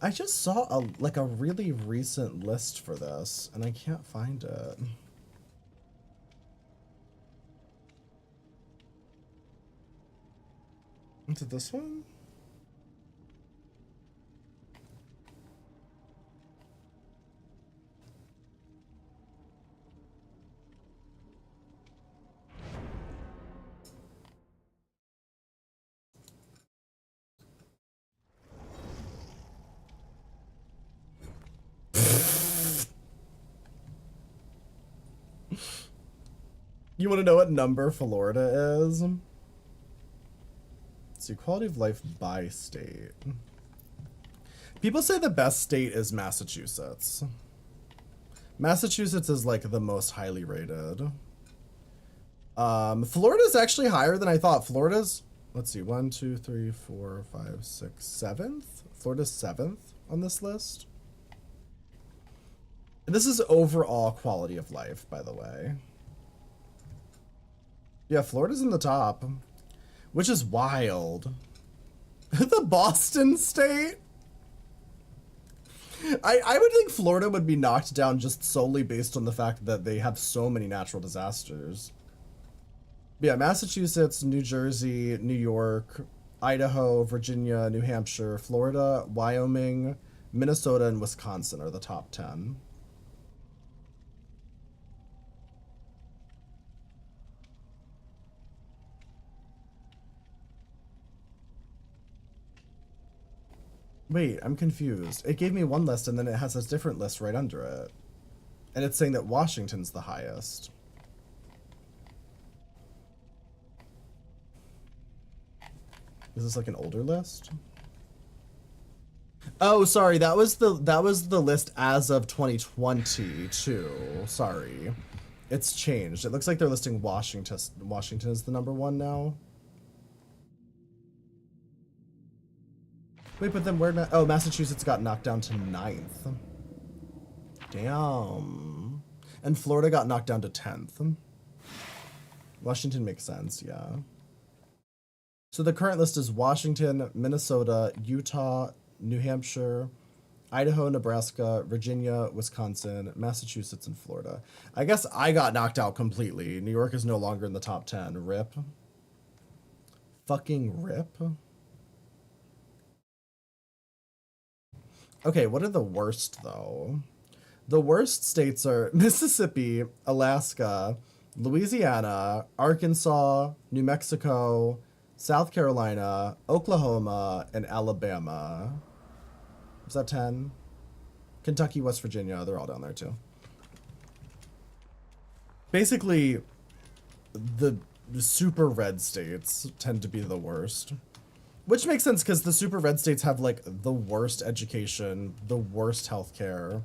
I just saw a really recent list for this, and I can't find it. Is it this one? You want to know what number Florida is? Let's see, quality of life by state. People say the best state is Massachusetts. Massachusetts is like the most highly rated. Florida's actually higher than I thought. Florida's, let's see, 1, 2, 3, 4, 5, 6, 7th. Florida's 7th on this list. And this is overall quality of life, by the way. Yeah, Florida's in the top, which is wild. The Boston state? I would think Florida would be knocked down just solely based on the fact that they have so many natural disasters. But yeah, Massachusetts, New Jersey, New York, Idaho, Virginia, New Hampshire, Florida, Wyoming, Minnesota, and Wisconsin are the top 10. Wait, I'm confused. It gave me one list and then it has a different list right under it. And it's saying that Washington's the highest. Is this like an older list? Oh, sorry, that was the list as of 2022. Sorry. It's changed. It looks like they're listing Washington. Washington is the #1 now. Wait, but then where? Oh, Massachusetts got knocked down to 9th. Damn. And Florida got knocked down to 10th. Washington makes sense, yeah. So the current list is Washington, Minnesota, Utah, New Hampshire, Idaho, Nebraska, Virginia, Wisconsin, Massachusetts, and Florida. I guess I got knocked out completely. New York is no longer in the top 10. Rip. Fucking rip. Okay, what are the worst, though? The worst states are Mississippi, Alaska, Louisiana, Arkansas, New Mexico, South Carolina, Oklahoma, and Alabama. Is that 10? Kentucky, West Virginia, they're all down there, too. Basically, the super red states tend to be the worst. Which makes sense because the super red states have like the worst education, the worst healthcare.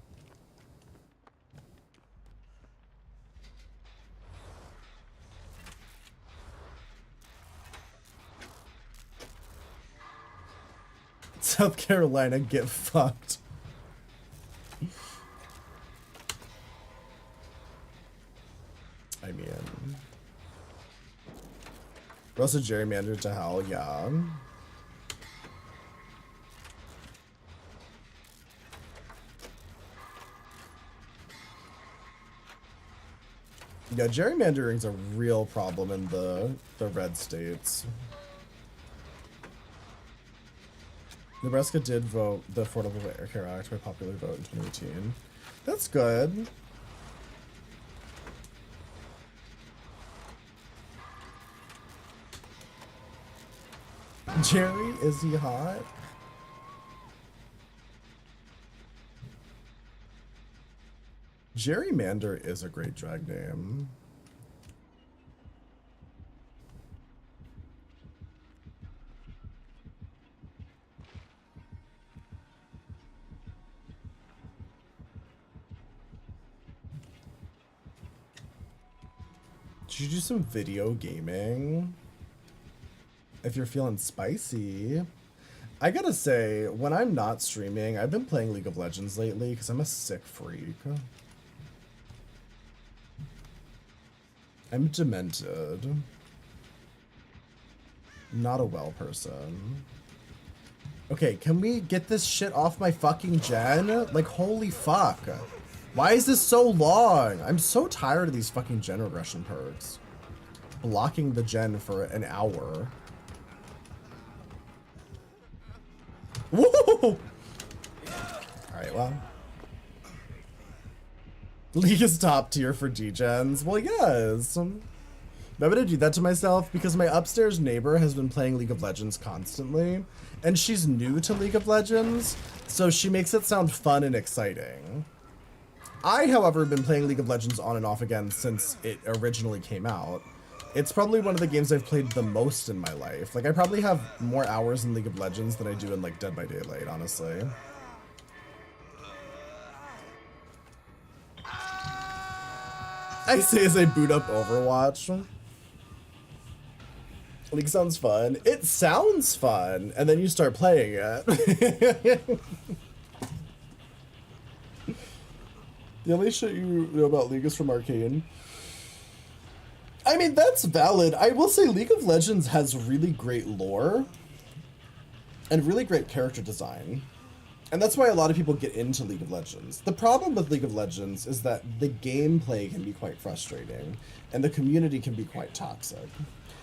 South Carolina, get fucked. I mean, we're also gerrymandered to hell, yeah. Yeah, gerrymandering's a real problem in the red states. Nebraska did vote the Affordable Care Act by popular vote in 2018. That's good. Jerry, is he hot? Gerrymander is a great drag name. Did you do some video gaming? If you're feeling spicy. I gotta say, when I'm not streaming, I've been playing League of Legends lately because I'm a sick freak. I'm demented. Not a well person. Okay, can we get this shit off my fucking gen? Like, holy fuck. Why is this so long? I'm so tired of these fucking gen regression perks. Blocking the gen for an hour. Woo! Alright, well. League is top tier for degens. Well, yes. I'm gonna do that to myself because my upstairs neighbor has been playing League of Legends constantly, and she's new to League of Legends, so she makes it sound fun and exciting. I, however, have been playing League of Legends on and off again since it originally came out. It's probably one of the games I've played the most in my life. Like, I probably have more hours in League of Legends than I do in, like, Dead by Daylight, honestly. I say as I boot up Overwatch. League sounds fun. It sounds fun, and then you start playing it. The only shit you know about League is from Arcane. I mean, that's valid. I will say League of Legends has really great lore and really great character design. And that's why a lot of people get into League of Legends. The problem with League of Legends is that the gameplay can be quite frustrating and the community can be quite toxic.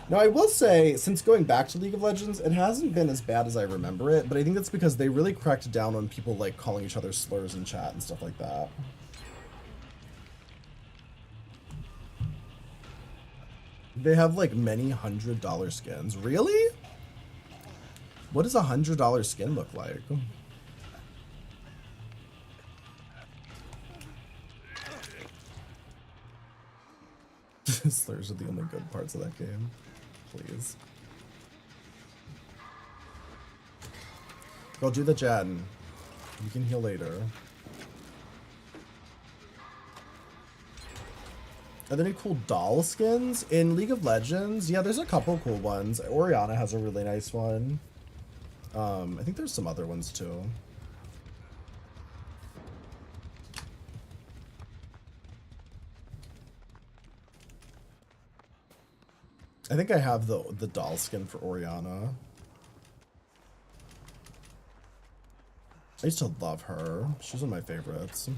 Now, I will say, since going back to League of Legends, it hasn't been as bad as I remember it, but I think that's because they really cracked down on people like calling each other slurs in chat and stuff like that. They have like many $100 skins. Really? What does a $100 skin look like? Slurs are the only good parts of that game. Please. Go do the gen. You can heal later. Are there any cool doll skins in League of Legends? Yeah, there's a couple cool ones. Orianna has a really nice one. I think there's some other ones too. I think I have the doll skin for Orianna. I used to love her. She's one of my favorites.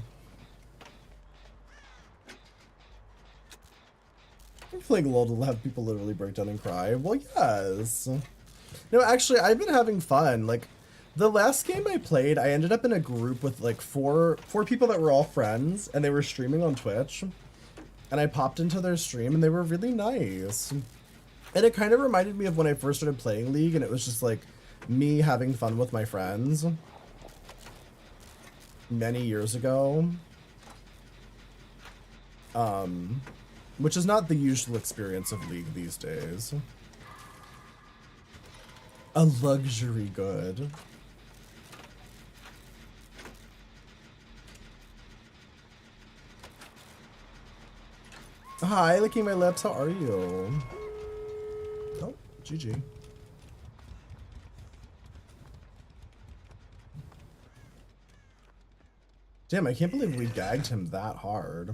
I'm playing LOL to have people literally break down and cry. Well, yes. No, actually, I've been having fun. Like, the last game I played, I ended up in a group with like four people that were all friends, and they were streaming on Twitch. And I popped into their stream, and they were really nice. And it kind of reminded me of when I first started playing League, and it was just like me having fun with my friends many years ago. Which is not the usual experience of League these days. A luxury good. Hi, licking my lips. How are you? Oh, GG. Damn, I can't believe we gagged him that hard.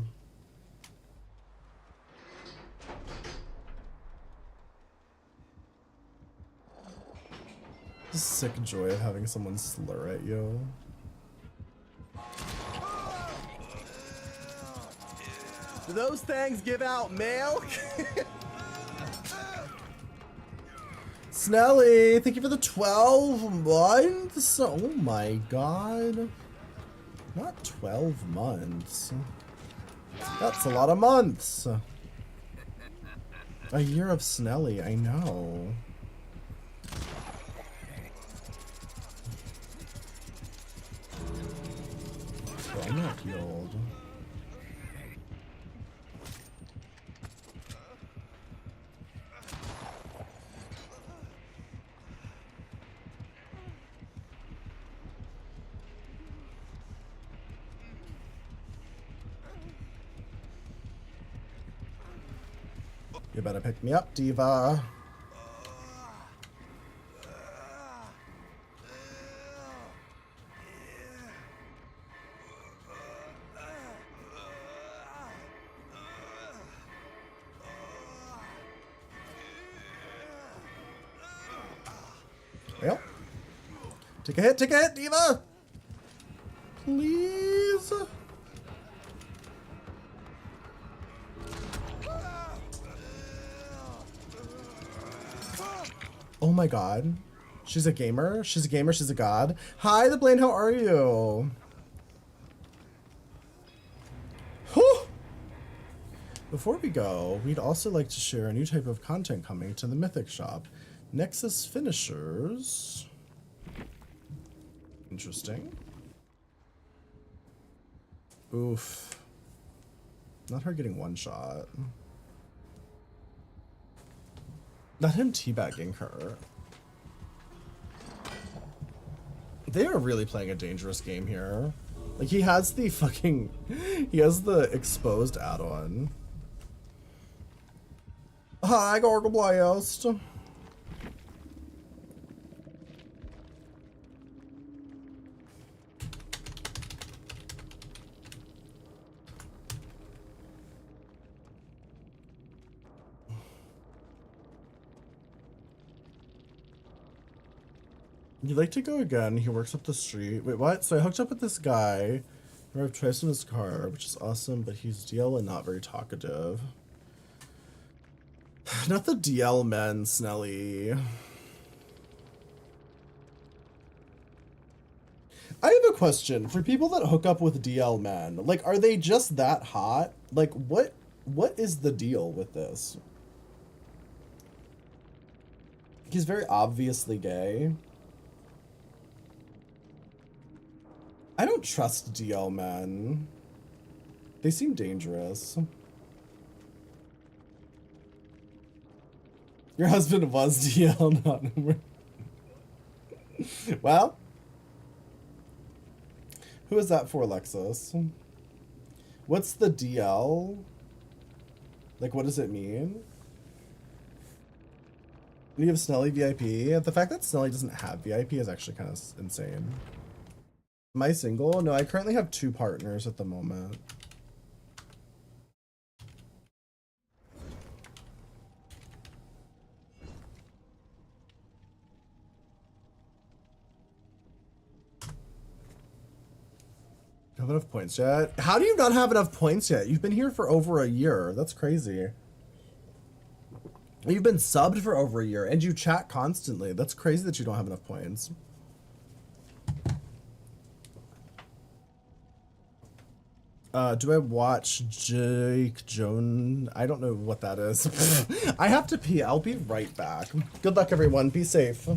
The sick joy of having someone slur at you. Do those things give out milk? Snelly, thank you for the 12 months. Oh my god. Not 12 months. That's a lot of months. A year of Snelly, I know. Bro, I'm not healed. You better pick me up, Diva. Well, take a hit, Diva! Please? Oh my god. She's a gamer? She's a gamer, she's a god. Hi, the Blaine, how are you? Whew. Before we go, we'd also like to share a new type of content coming to the Mythic Shop. Nexus Finishers. Interesting. Oof. Not her getting one shot. Not him teabagging her. They are really playing a dangerous game here. Like, he has the fucking... He has the exposed add-on. Hi, Gargoblast. You'd like to go again. He works up the street. Wait, what? So I hooked up with this guy. I have twice in his car, which is awesome, but he's DL and not very talkative. Not the DL men, Snelly. I have a question for people that hook up with DL men. Like, are they just that hot? Like, what is the deal with this? He's very obviously gay. I don't trust DL men. They seem dangerous. Your husband was DL, not... Well, who is that for, Alexis? What's the DL? Like, what does it mean? You have Snelly VIP? The fact that Snelly doesn't have VIP is actually kind of insane. Am I single? No, I currently have 2 partners at the moment. Have enough points yet? How do you not have enough points yet? You've been here for over a year. That's crazy. You've been subbed for over a year and you chat constantly. That's crazy that you don't have enough points. Do I watch Jake Joan? I don't know what that is. I have to pee. I'll be right back. Good luck, everyone. Be safe.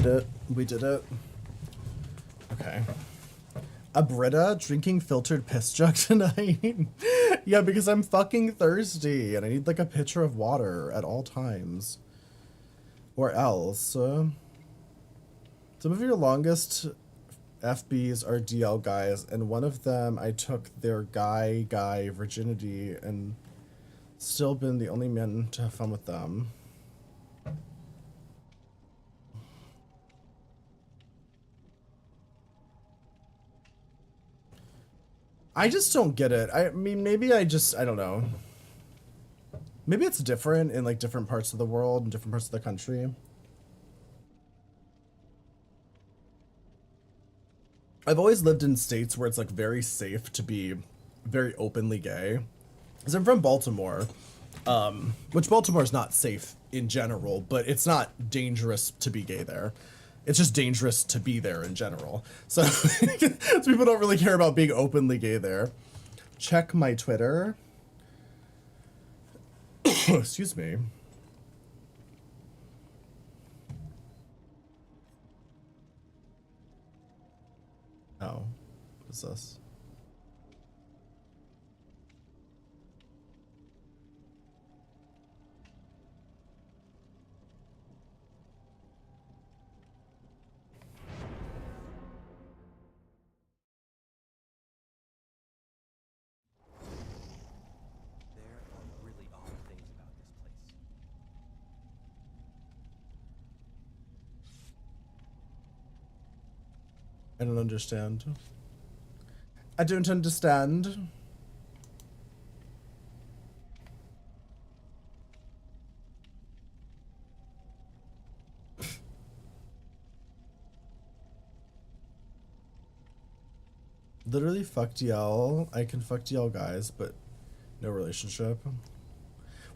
it. We did it. Okay. A Brita drinking filtered piss jug tonight. Yeah, because I'm fucking thirsty and I need like a pitcher of water at all times. Or else. Some of your longest FBs are DL guys, and one of them I took their guy virginity and still been the only man to have fun with them. I just don't get it. I mean, maybe I don't know. Maybe it's different in like different parts of the world and different parts of the country. I've always lived in states where it's like very safe to be very openly gay. Because I'm from Baltimore, which Baltimore is not safe in general, but it's not dangerous to be gay there. It's just dangerous to be there in general. So, so people don't really care about being openly gay there. Check my Twitter. Excuse me. Oh, what's this? There are really odd things about this place. I don't understand. I don't understand. Literally fuck DL. I can fuck DL guys, but no relationship.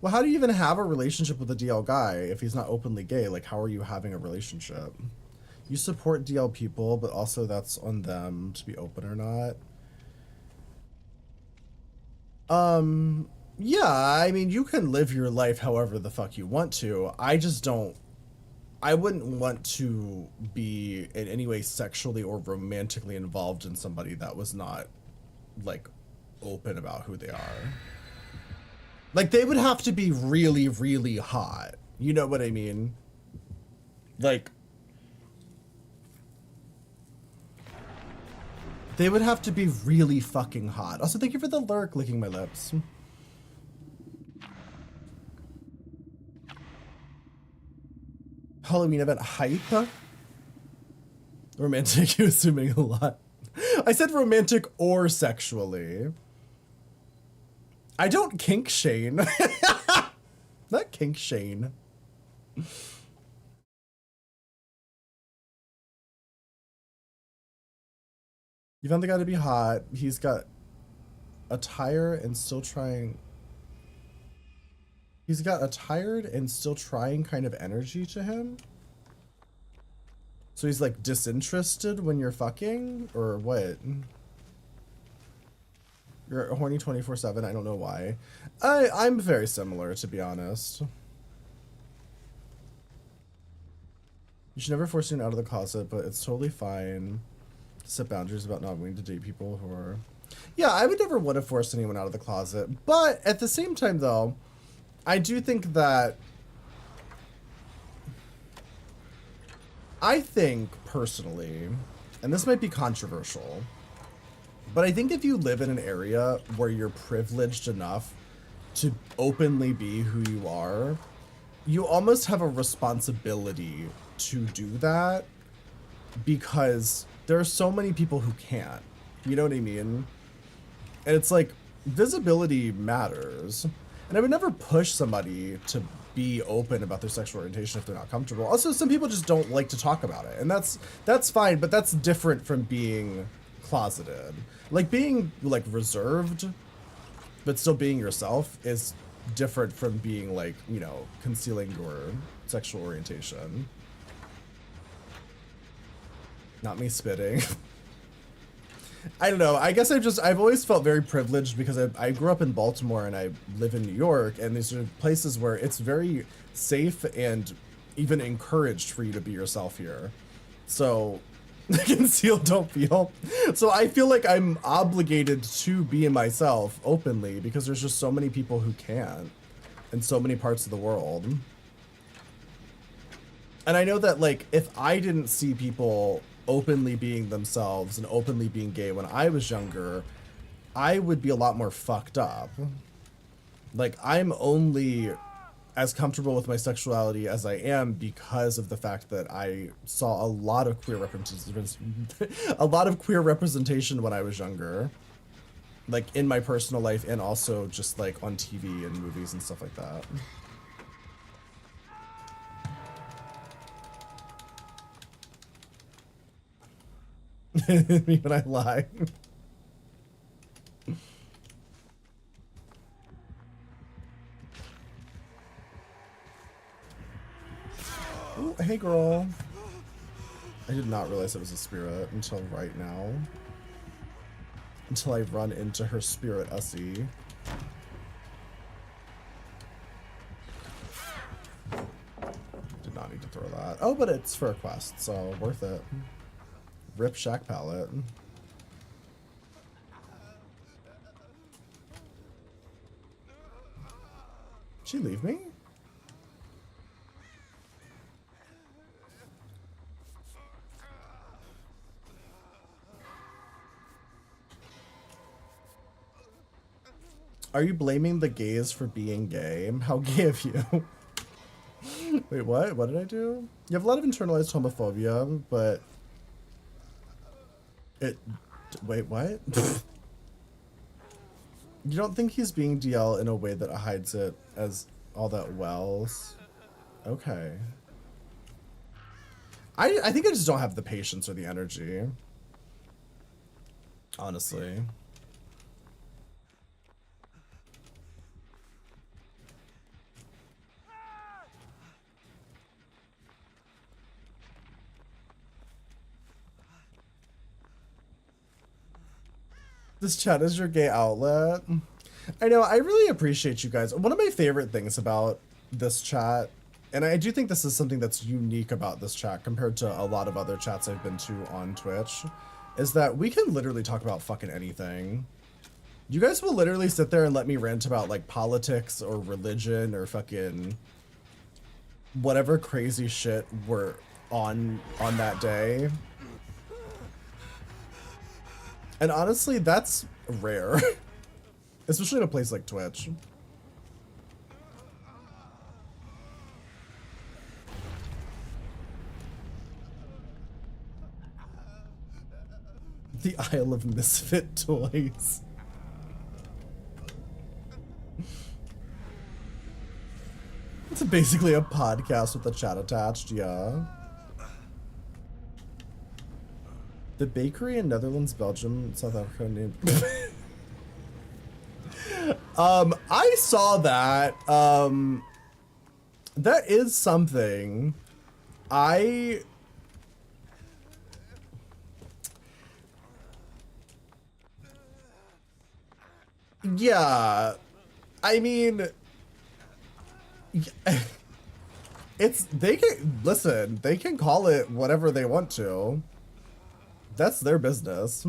Well, how do you even have a relationship with a DL guy if he's not openly gay? Like, how are you having a relationship? You support DL people, but also that's on them to be open or not. Yeah, I mean, you can live your life however the fuck you want to. I just don't. I wouldn't want to be in any way sexually or romantically involved in somebody that was not, like, open about who they are. Like, they would have to be really, really hot. You know what I mean? Like, they would have to be really fucking hot. Also, thank you for the lurk licking my lips. Halloween event hype. Romantic, you assuming a lot. I said romantic or sexually. I don't kink shame. Not kink shame. You found the guy to be hot. He's got a tire and still trying. He's got a tired and still trying kind of energy to him. So he's like disinterested when you're fucking, or what? You're horny 24/7. I don't know why. I'm very similar, to be honest. You should never force anyone out of the closet, but it's totally fine to set boundaries about not wanting to date people who are. Yeah, I would never want to force anyone out of the closet, but at the same time, though, I do think that. I think personally, and this might be controversial, but I think if you live in an area where you're privileged enough to openly be who you are, you almost have a responsibility to do that because there are so many people who can't. You know what I mean? And it's like, visibility matters. And I would never push somebody to be open about their sexual orientation if they're not comfortable. Also, some people just don't like to talk about it, and that's fine, but that's different from being closeted. Like, being like reserved but still being yourself is different from being like, you know, concealing your sexual orientation. Not me spitting. I don't know. I guess I've always felt very privileged because I grew up in Baltimore and I live in New York, and these are places where it's very safe and even encouraged for you to be yourself here. So conceal, don't feel. So I feel like I'm obligated to be myself openly because there's just so many people who can't in so many parts of the world. And I know that, like, if I didn't see people openly being themselves and openly being gay when I was younger, I would be a lot more fucked up. Like, I'm only as comfortable with my sexuality as I am because of the fact that I saw a lot of queer representation, a lot of queer representation when I was younger, like in my personal life and also just like on TV and movies and stuff like that. Me when I lie. Ooh, hey girl. I did not realize it was a spirit until right now. Until I run into her spirit Essie. Did not need to throw that. Oh, but it's for a quest, so worth it. Rip Shack palette. She leave me? Are you blaming the gays for being gay? How gay of you? Wait, what? What did I do? You have a lot of internalized homophobia, but it... Wait, what? You don't think he's being DL in a way that hides it as all that well? Okay. I think I just don't have the patience or the energy. Honestly. This chat is your gay outlet. I know, I really appreciate you guys. One of my favorite things about this chat, and I do think this is something that's unique about this chat compared to a lot of other chats I've been to on Twitch, is that we can literally talk about fucking anything. You guys will literally sit there and let me rant about like politics or religion or fucking whatever crazy shit we're on that day. And honestly, that's rare. Especially in a place like Twitch. The Isle of Misfit Toys. It's basically a podcast with a chat attached, yeah. The bakery in Netherlands, Belgium, South Africa named... I saw that. That is something. Yeah. I mean... they can call it whatever they want to. That's their business.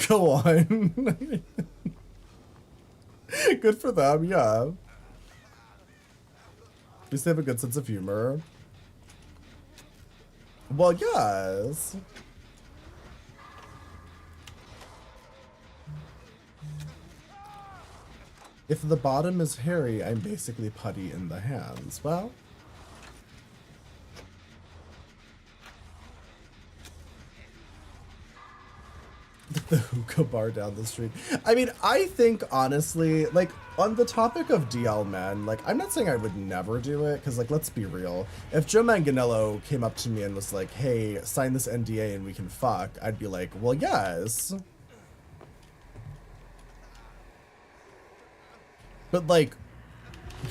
Go on. Good for them, yeah. At least they have a good sense of humor. Well, yes. If the bottom is hairy, I'm basically putty in the hands. Well... The hookah bar down the street. I mean, I think, honestly, like, on the topic of DL men, like, I'm not saying I would never do it, because, like, let's be real. If Joe Manganiello came up to me and was like, hey, sign this NDA and we can fuck, I'd be like, well, yes. But, like,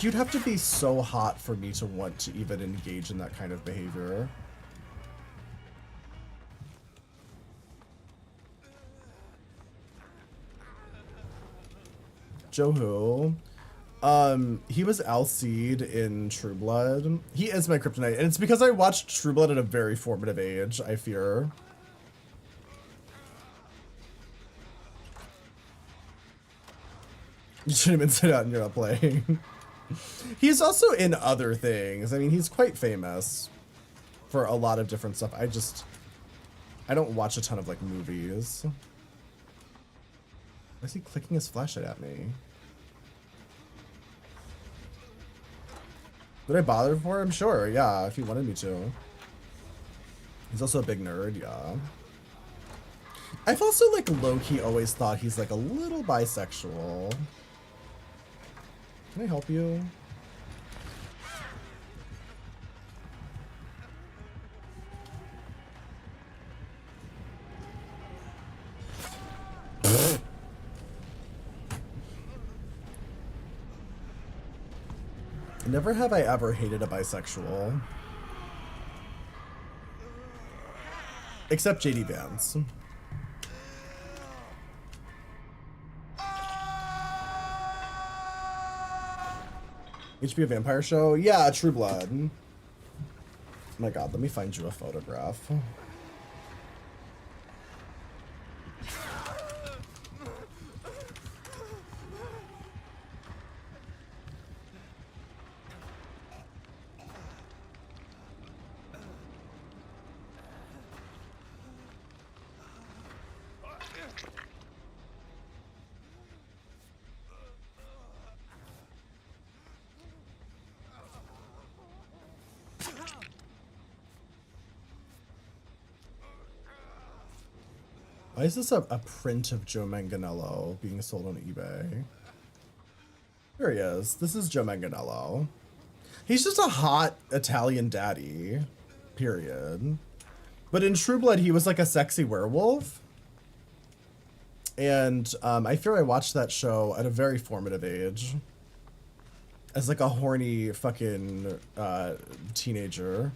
you'd have to be so hot for me to want to even engage in that kind of behavior. Joe who? He was Alcide in True Blood. He is my kryptonite, and it's because I watched True Blood at a very formative age, I fear. You should have been sit out and you're not playing. He's also in other things. I mean, he's quite famous for a lot of different stuff. I don't watch a ton of like movies. Why is he clicking his flashlight at me? Would I bother for him? Sure, yeah, if he wanted me to. He's also a big nerd, yeah. I've also like low-key always thought he's like a little bisexual. Can I help you? Never have I ever hated a bisexual. Except JD Vance. HBO vampire show? Yeah, True Blood. Oh my god, let me find you a photograph. Why is this a print of Joe Manganiello being sold on eBay? There he is. This is Joe Manganiello. He's just a hot Italian daddy, period. But in True Blood, he was like a sexy werewolf. And I fear I watched that show at a very formative age. As like a horny fucking teenager.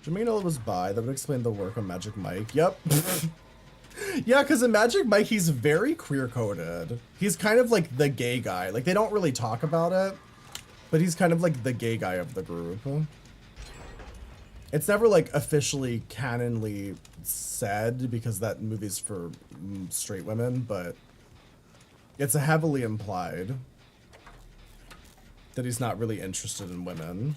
Jermaine was bi. That would explain the work on Magic Mike. Yep. Yeah, because in Magic Mike, he's very queer-coded. He's kind of like the gay guy. Like, they don't really talk about it, but he's kind of like the gay guy of the group. It's never like officially canonly said because that movie's for straight women, but it's heavily implied that he's not really interested in women.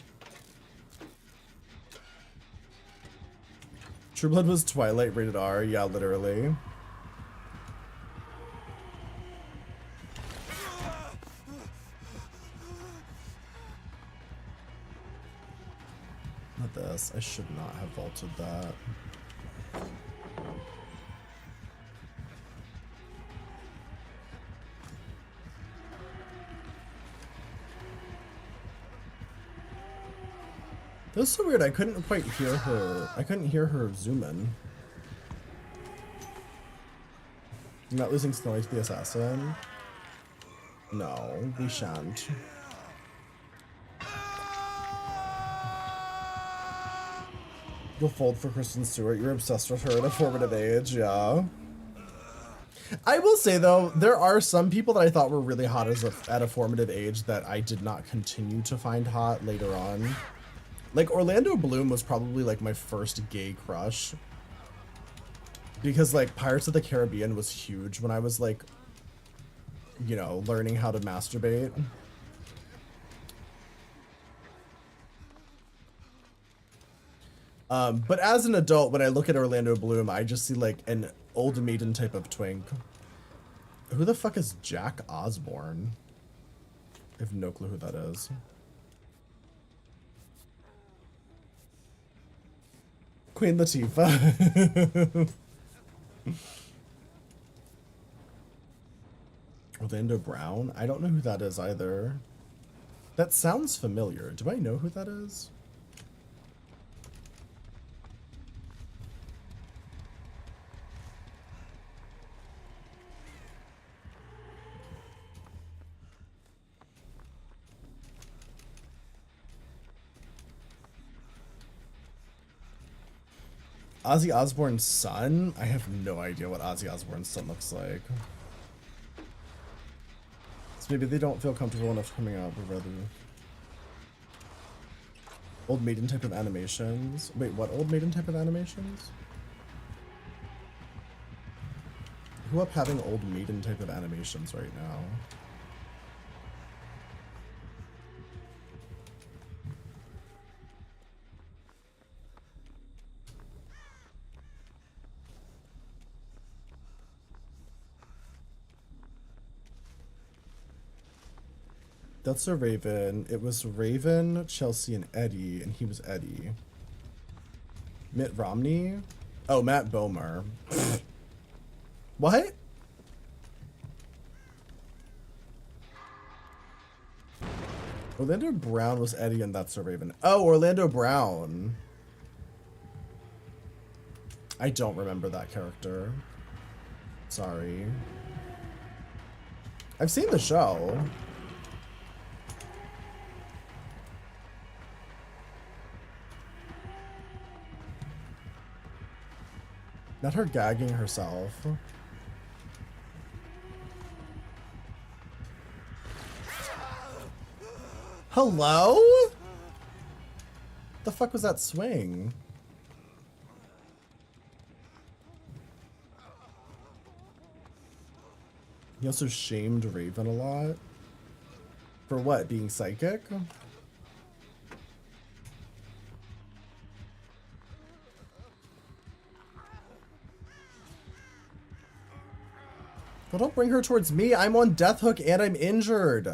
True Blood was Twilight rated R. Yeah, literally. Not this. I should not have vaulted that. That was so weird. I couldn't quite hear her. I couldn't hear her zoom in. I'm not losing Snowy to the assassin. No, we shan't. You'll fold for Kristen Stewart. You're obsessed with her at a formative age, yeah. I will say though, there are some people that I thought were really hot at a formative age that I did not continue to find hot later on. Like, Orlando Bloom was probably, like, my first gay crush. Because, like, Pirates of the Caribbean was huge when I was, like, you know, learning how to masturbate. But as an adult, when I look at Orlando Bloom, I just see, like, an old maiden type of twink. Who the fuck is Jack Osborne? I have no clue who that is. Queen Latifah. Orlando Brown? I don't know who that is either. That sounds familiar. Do I know who that is? Ozzy Osbourne's son? I have no idea what Ozzy Osbourne's son looks like. So maybe they don't feel comfortable enough coming out with rather old maiden type of animations. Wait, what old maiden type of animations? Who up having old maiden type of animations right now? That's a Raven. It was Raven, Chelsea, and Eddie, and he was Eddie. Mitt Romney? Oh, Matt Bomer. What? Orlando Brown was Eddie, and that's a Raven. Oh, Orlando Brown. I don't remember that character. Sorry. I've seen the show. Not her gagging herself. Hello? The fuck was that swing? He also shamed Raven a lot. For what? Being psychic? Well, don't bring her towards me. I'm on death hook and I'm injured.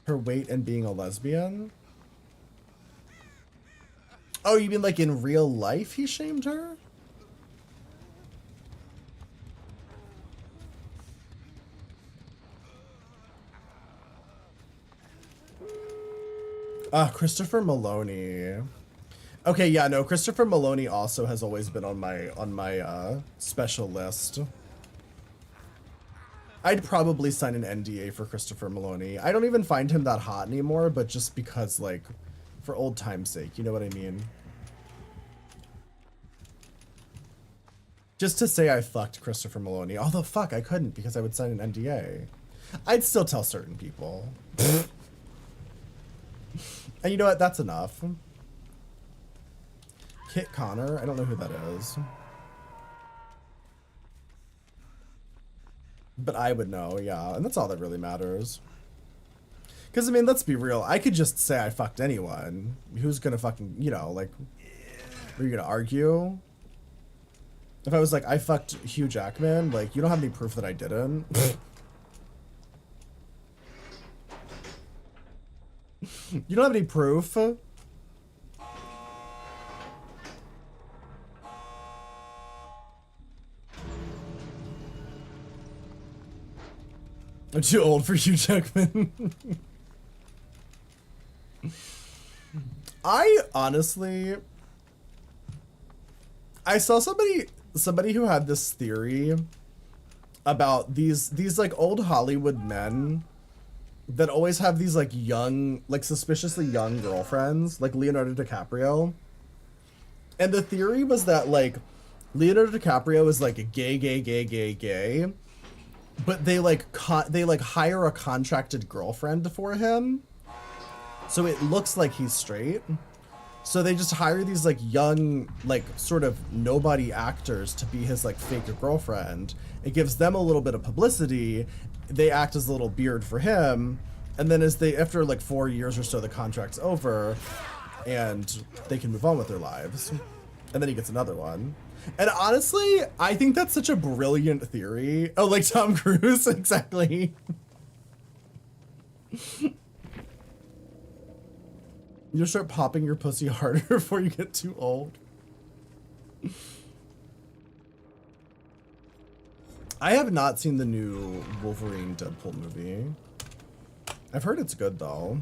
Her weight and being a lesbian? Oh, you mean like in real life he shamed her? Christopher Maloney. Okay, yeah, no, Christopher Maloney also has always been on my special list. I'd probably sign an NDA for Christopher Maloney. I don't even find him that hot anymore, but just because, like, for old time's sake, you know what I mean? Just to say I fucked Christopher Maloney. Although, fuck, I couldn't because I would sign an NDA. I'd still tell certain people. And you know what? That's enough. Kit Connor? I don't know who that is. But I would know, yeah. And that's all that really matters. Because, I mean, let's be real. I could just say I fucked anyone. Who's gonna fucking, you know, like... Are you gonna argue? If I was like, I fucked Hugh Jackman, like, you don't have any proof that I didn't. You don't have any proof? I'm too old for Hugh Jackman. I honestly... I saw somebody who had this theory about these like old Hollywood men that always have these like young, like suspiciously young girlfriends, like Leonardo DiCaprio. And the theory was that like Leonardo DiCaprio is like a gay, but they like hire a contracted girlfriend for him, so it looks like he's straight. So they just hire these like young, like sort of nobody actors to be his like fake girlfriend. It gives them a little bit of publicity. They act as a little beard for him. And then after like 4 years or so, the contract's over and they can move on with their lives. And then he gets another one. And honestly, I think that's such a brilliant theory. Oh, like Tom Cruise, exactly. You'll start popping your pussy harder before you get too old. I have not seen the new Wolverine Deadpool movie. I've heard it's good though.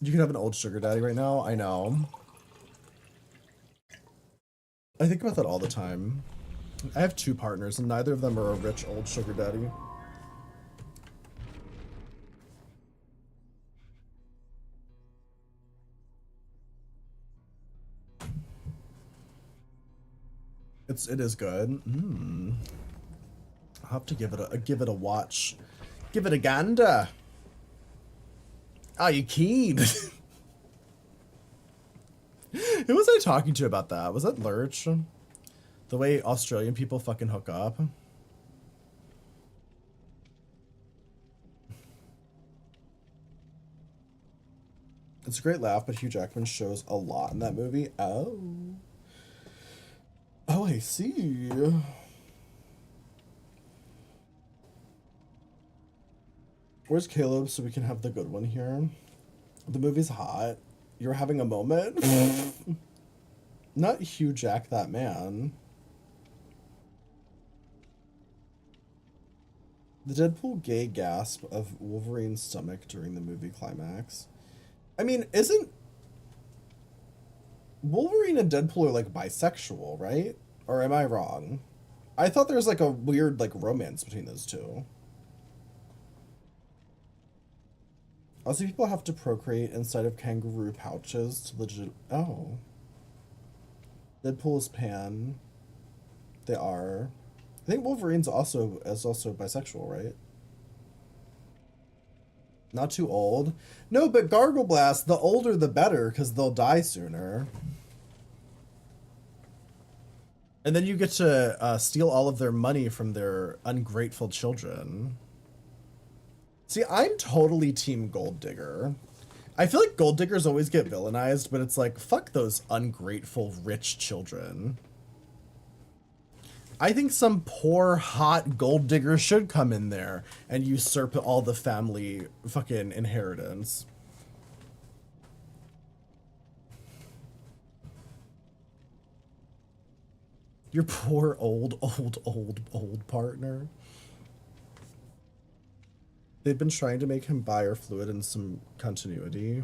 You can have an old sugar daddy right now. I know. I think about that all the time. I have 2 partners and neither of them are a rich old sugar daddy. It is good. I'll have to give it a watch. Give it a gander. Are you keen? Who was I talking to about that? Was that Lurch? The way Australian people fucking hook up. It's a great laugh, but Hugh Jackman shows a lot in that movie. Oh. Oh, I see. Where's Caleb so we can have the good one here? The movie's hot. You're having a moment? Not Hugh Jack, that man. The Deadpool gay gasp of Wolverine's stomach during the movie climax. I mean, isn't Wolverine and Deadpool are like bisexual, right? Or am I wrong? I thought there was like a weird like romance between those two. Also, people have to procreate inside of kangaroo pouches to legit. Oh. Deadpool is pan. They are. I think Wolverine's also bisexual, right? Not too old. No, but Gargle Blast, the older the better, because they'll die sooner. And then you get to steal all of their money from their ungrateful children. See, I'm totally Team Gold Digger. I feel like Gold Diggers always get villainized, but it's like, fuck those ungrateful rich children. I think some poor, hot gold digger should come in there and usurp all the family fucking inheritance. Your poor old partner. They've been trying to make him bi or fluid in some continuity.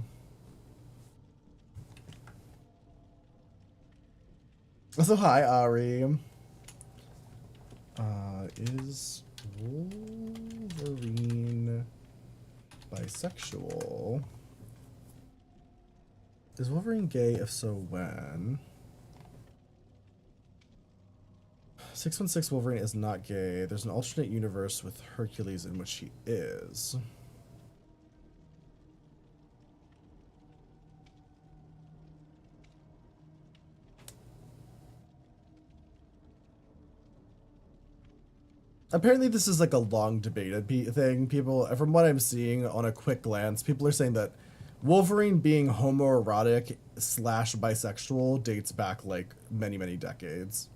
So hi, Ari. Is Wolverine bisexual? Is Wolverine gay? If so, when? 616 Wolverine is not gay. There's an alternate universe with Hercules in which he is. Apparently this is like a long debated thing. People, from what I'm seeing on a quick glance, people are saying that Wolverine being homoerotic / bisexual dates back like many decades.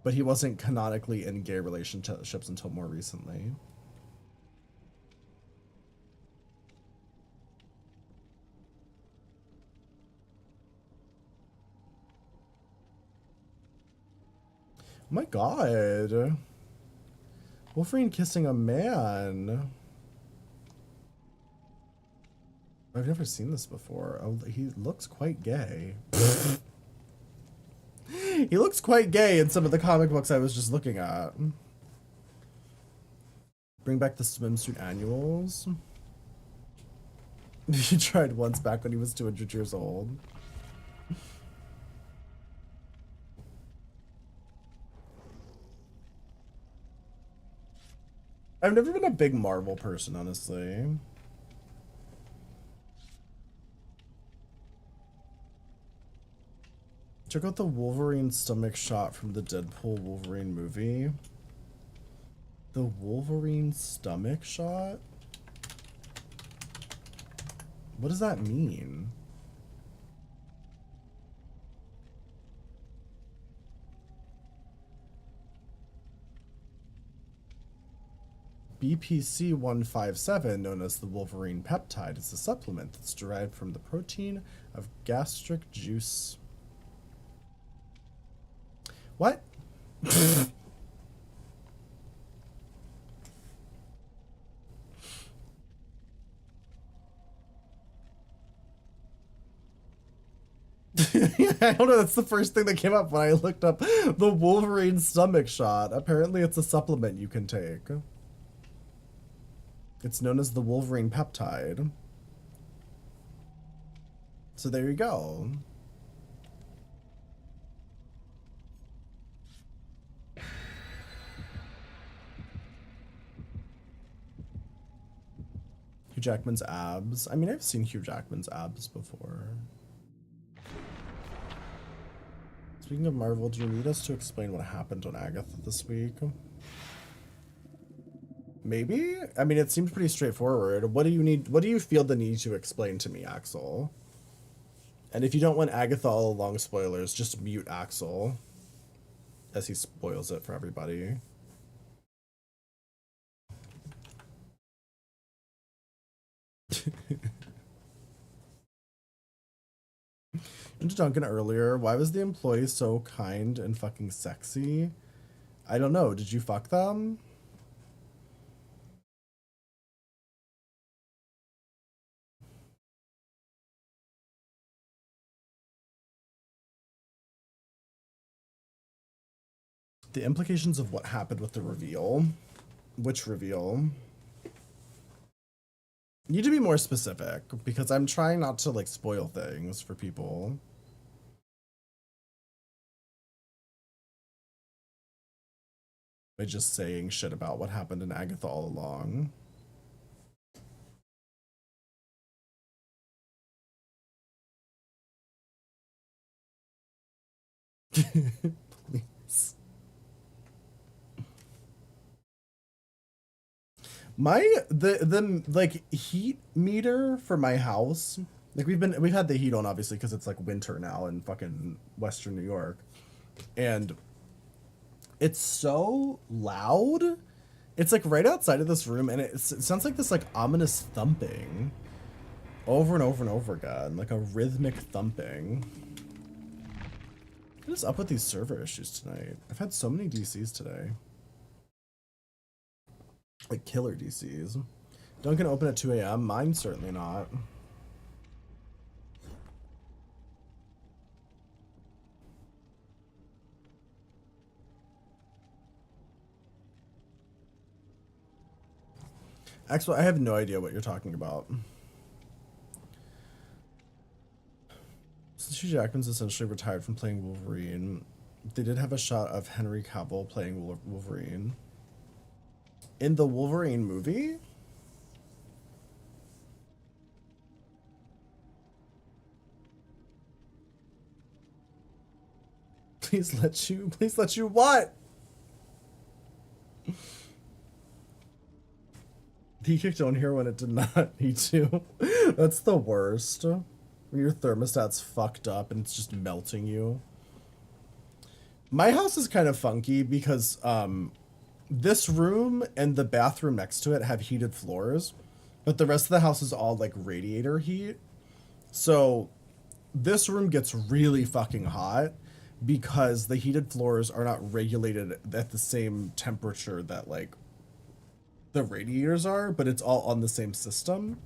But he wasn't canonically in gay relationships until more recently. Oh my god. Wolverine kissing a man. I've never seen this before. Oh, he looks quite gay. He looks quite gay in some of the comic books I was just looking at. Bring back the swimsuit annuals. He tried once back when he was 200 years old. I've never been a big Marvel person, honestly. Check out the Wolverine stomach shot from the Deadpool Wolverine movie. The Wolverine stomach shot? What does that mean? BPC 157, known as the Wolverine peptide, is a supplement that's derived from the protein of gastric juice. What? I don't know, that's the first thing that came up when I looked up the Wolverine stomach shot. Apparently it's a supplement you can take. It's known as the Wolverine peptide. So there you go. Jackman's abs. I mean, I've seen Hugh Jackman's abs before. Speaking of Marvel, do you need us to explain what happened on Agatha this week? Maybe? I mean, it seems pretty straightforward. What do you feel the need to explain to me, Axel? And if you don't want Agatha all along spoilers, just mute Axel as he spoils it for everybody. Into Duncan earlier, why was the employee so kind and fucking sexy? I don't know. Did you fuck them? The implications of what happened with the reveal. Which reveal? You need to be more specific because I'm trying not to like spoil things for people. By just saying shit about what happened in Agatha all along. Please. The like heat meter for my house, like we've had the heat on obviously because it's like winter now in fucking Western New York, and it's so loud. It's like right outside of this room, and it sounds like this like ominous thumping over and over and over again, like a rhythmic thumping. What is up with these server issues tonight? I've had so many DCs today. Like killer DCs. Duncan open at 2 a.m. Mine certainly not. Actually, I have no idea what you're talking about. Since Hugh Jackman's essentially retired from playing Wolverine, they did have a shot of Henry Cavill playing Wolverine. In the Wolverine movie? Please let you what? He kicked on here when it did not need to. That's the worst. When your thermostat's fucked up and it's just melting you. My house is kind of funky because this room and the bathroom next to it have heated floors, but the rest of the house is all like radiator heat. So this room gets really fucking hot because the heated floors are not regulated at the same temperature that like the radiators are, but it's all on the same system.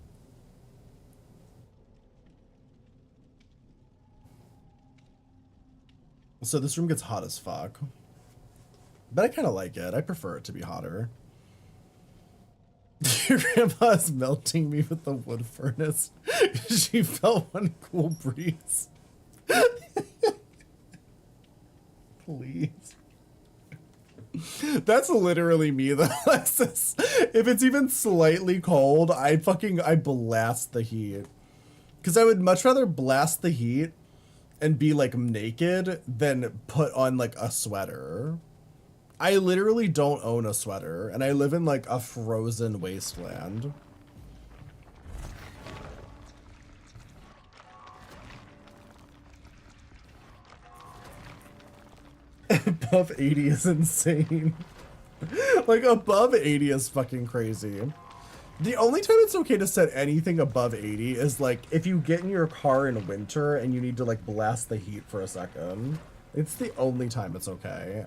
So this room gets hot as fuck. But I kind of like it. I prefer it to be hotter. Your grandma's melting me with the wood furnace. She felt one cool breeze. Please. That's literally me though, Alexis. If it's even slightly cold, I blast the heat. Because I would much rather blast the heat and be like naked than put on like a sweater. I literally don't own a sweater, and I live in like a frozen wasteland. Above 80 is insane. Like above 80 is fucking crazy. The only time it's okay to set anything above 80 is like if you get in your car in winter and you need to like blast the heat for a second. It's the only time it's okay.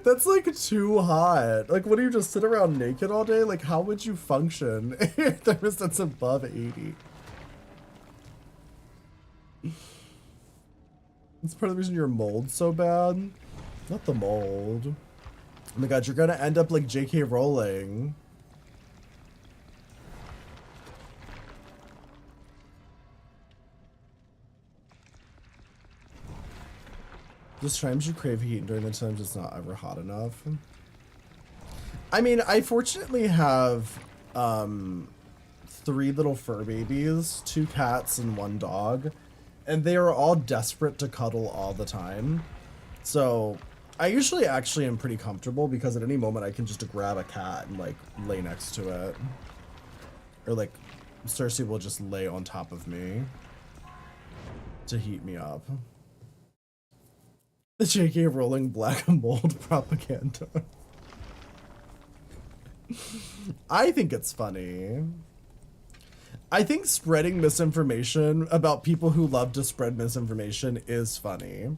That's like too hot. Like, what do you just sit around naked all day? Like, how would you function if your thermostat's above 80? That's part of the reason your mold's so bad. Not the mold. Oh my god, you're gonna end up like J.K. Rowling. There's times you crave heat and during the times it's not ever hot enough. I mean, I fortunately have 3 little fur babies, 2 cats and 1 dog, and they are all desperate to cuddle all the time. So I usually actually am pretty comfortable because at any moment I can just grab a cat and like lay next to it. Or like Cersei will just lay on top of me to heat me up. The J.K. Rowling black mold propaganda. I think it's funny. I think spreading misinformation about people who love to spread misinformation is funny.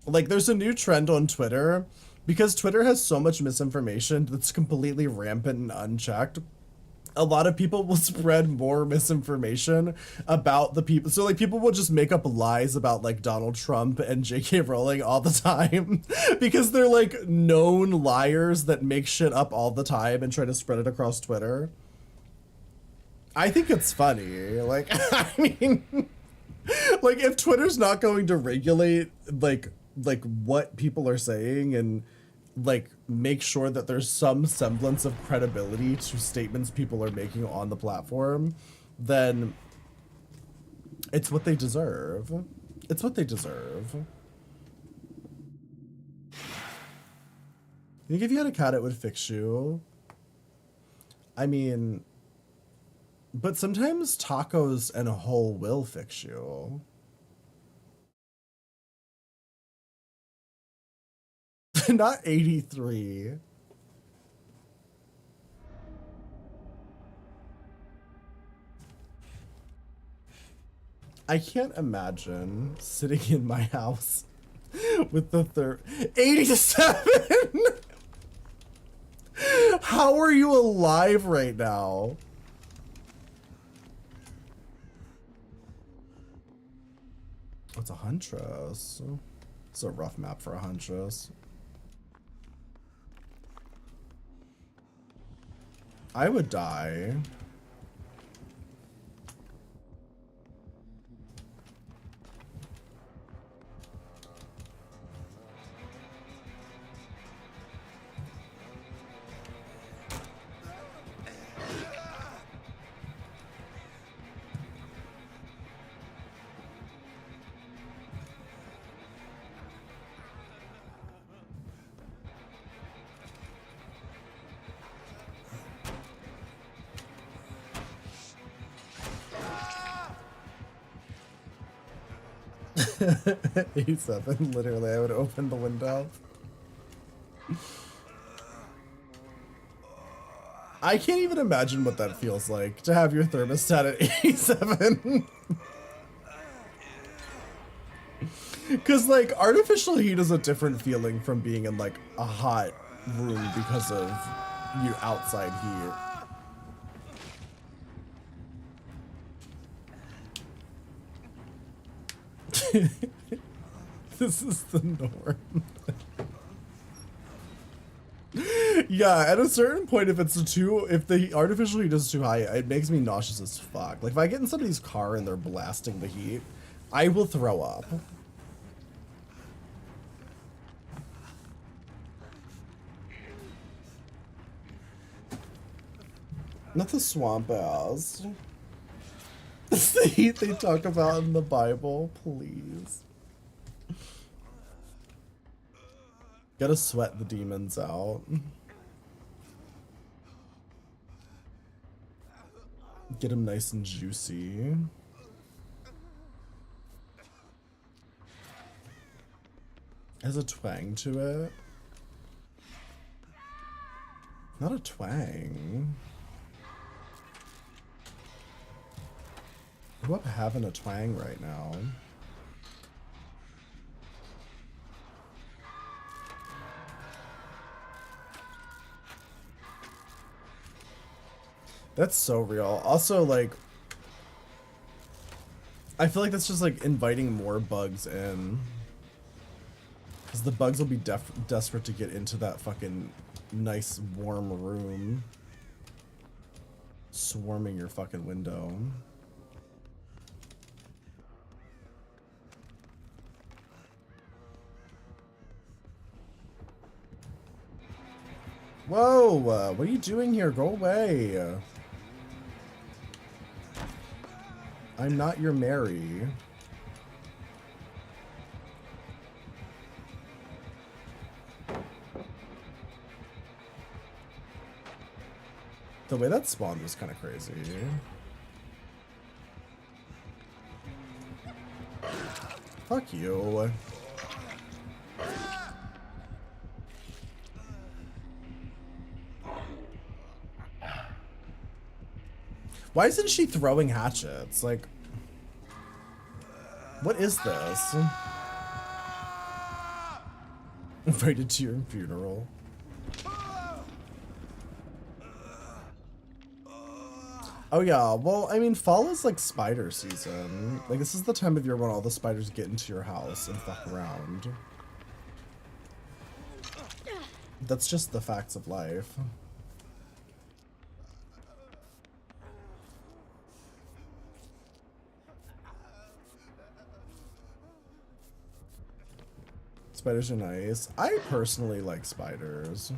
Like, there's a new trend on Twitter because Twitter has so much misinformation that's completely rampant and unchecked. A lot of people will spread more misinformation about the people. So like people will just make up lies about like Donald Trump and J.K. Rowling all the time because they're like known liars that make shit up all the time and try to spread it across Twitter. I think it's funny. Like, I mean, like if Twitter's not going to regulate like what people are saying and like make sure that there's some semblance of credibility to statements people are making on the platform, then it's what they deserve. It's what they deserve. You think if you had a cat, it would fix you? I mean, but sometimes tacos and a hole will fix you. Not 83. I can't imagine sitting in my house with the 87. How are you alive right now? It's a huntress. It's a rough map for a huntress. I would die. A7, literally, I would open the window. I can't even imagine what that feels like to have your thermostat at 87. Because, like, artificial heat is a different feeling from being in, like, a hot room because of your outside heat. This is the norm. Yeah, at a certain point, if the artificial heat is too high, it makes me nauseous as fuck. Like if I get in somebody's car and they're blasting the heat, I will throw up. Not the swamp ass. It's the heat they talk about in the Bible, please. Gotta sweat the demons out. Get them nice and juicy. Has a twang to it. Not a twang. Who up having a twang right now? That's so real. Also, like, I feel like that's just like inviting more bugs in. Because the bugs will be desperate to get into that fucking nice warm room. Swarming your fucking window. Whoa, what are you doing here? Go away. I'm not your Mary. The way that spawned was kind of crazy. Fuck you. Why isn't she throwing hatchets? Like, what is this? Invited to your funeral. Oh yeah, well, I mean, fall is like spider season. Like, this is the time of year when all the spiders get into your house and fuck around. That's just the facts of life. Spiders are nice. I personally like spiders.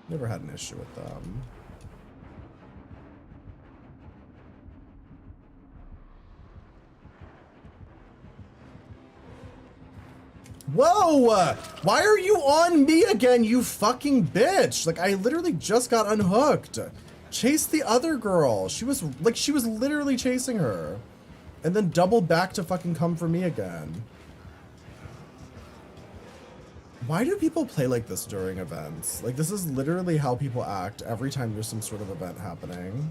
Never had an issue with them. Whoa! Why are you on me again, you fucking bitch? Like, I literally just got unhooked. Chase the other girl. She was literally chasing her. And then doubled back to fucking come for me again. Why do people play like this during events? Like, this is literally how people act every time there's some sort of event happening.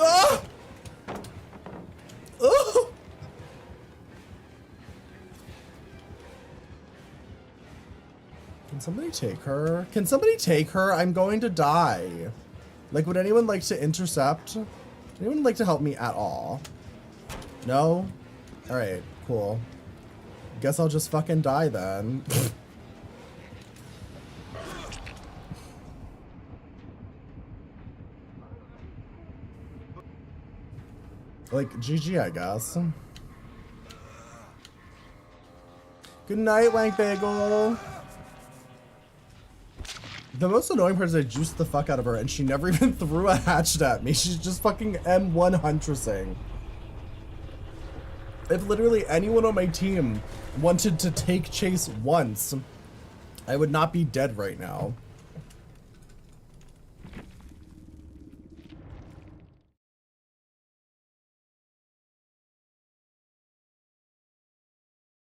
Ah! Oh! Can somebody take her? Can somebody take her? I'm going to die. Like, would anyone like to intercept? Would anyone like to help me at all? No? Alright, cool. Guess I'll just fucking die then. Like, GG, I guess. Good night, Wank Bagel. The most annoying part is I juiced the fuck out of her and she never even threw a hatchet at me. She's just fucking M1 huntressing. If literally anyone on my team wanted to take chase once, I would not be dead right now.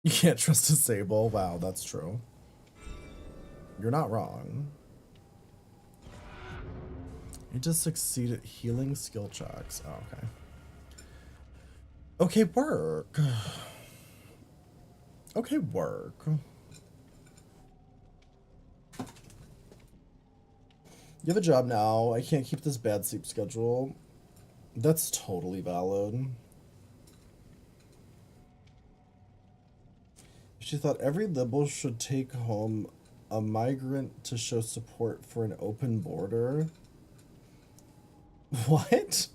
You can't trust a Sable. Wow, that's true. You're not wrong. You just succeeded healing skill checks. Oh, okay. Okay, work. Okay, work. You have a job now. I can't keep this bad sleep schedule. That's totally valid. She thought every liberal should take home a migrant to show support for an open border. What?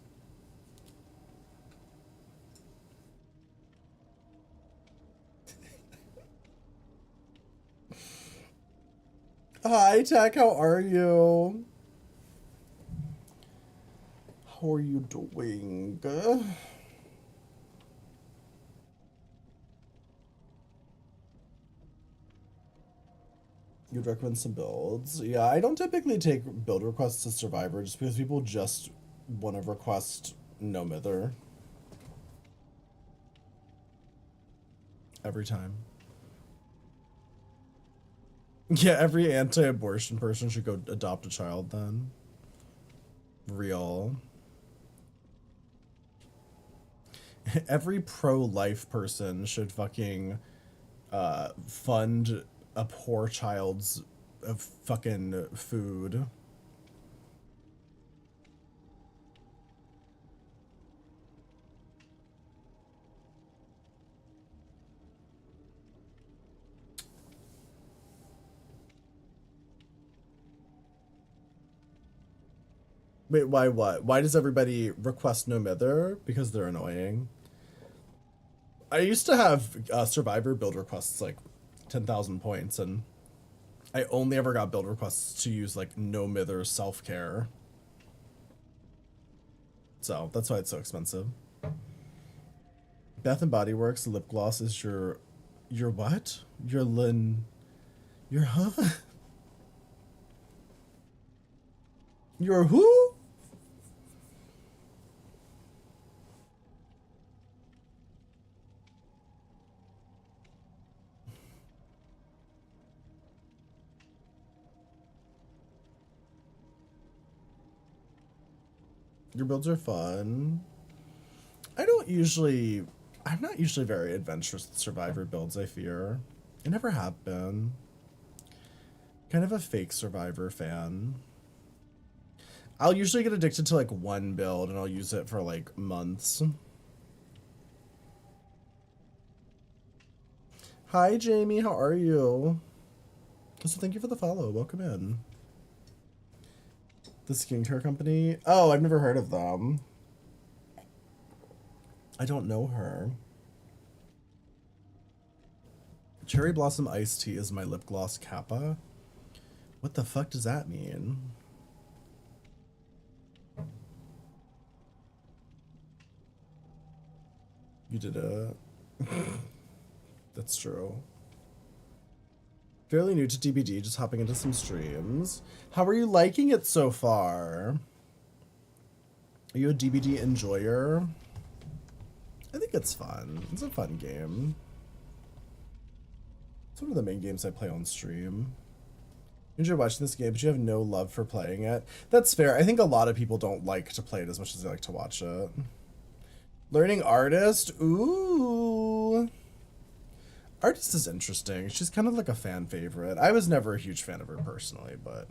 Hi, Tech, how are you? How are you doing? You'd recommend some builds? Yeah, I don't typically take build requests to Survivor just because people just want to request no mither. Every time. Yeah, every anti-abortion person should go adopt a child then. Real. Every pro-life person should fucking fund a poor child's fucking food. Wait, why what? Why does everybody request no mither? Because they're annoying. I used to have survivor build requests like 10,000 points, and I only ever got build requests to use like no mither self-care. So that's why it's so expensive. Bath and Body Works lip gloss is your what? Your huh? Your who? Your builds are fun. I'm not usually very adventurous with survivor builds, I fear. I never have been. Kind of a fake survivor fan. I'll usually get addicted to like one build and I'll use it for like months. Hi Jamie, how are you? So thank you for the follow. Welcome in. The skincare company? Oh, I've never heard of them. I don't know her. Cherry Blossom Iced Tea is my lip gloss Kappa. What the fuck does that mean? You did it. That's true. Fairly new to DBD, just hopping into some streams. How are you liking it so far? Are you a DBD enjoyer? I think it's fun. It's a fun game. It's one of the main games I play on stream. You enjoy watching this game, but you have no love for playing it. That's fair. I think a lot of people don't like to play it as much as they like to watch it. Learning artist? Ooh. Artist is interesting. She's kind of like a fan favorite. I was never a huge fan of her personally, but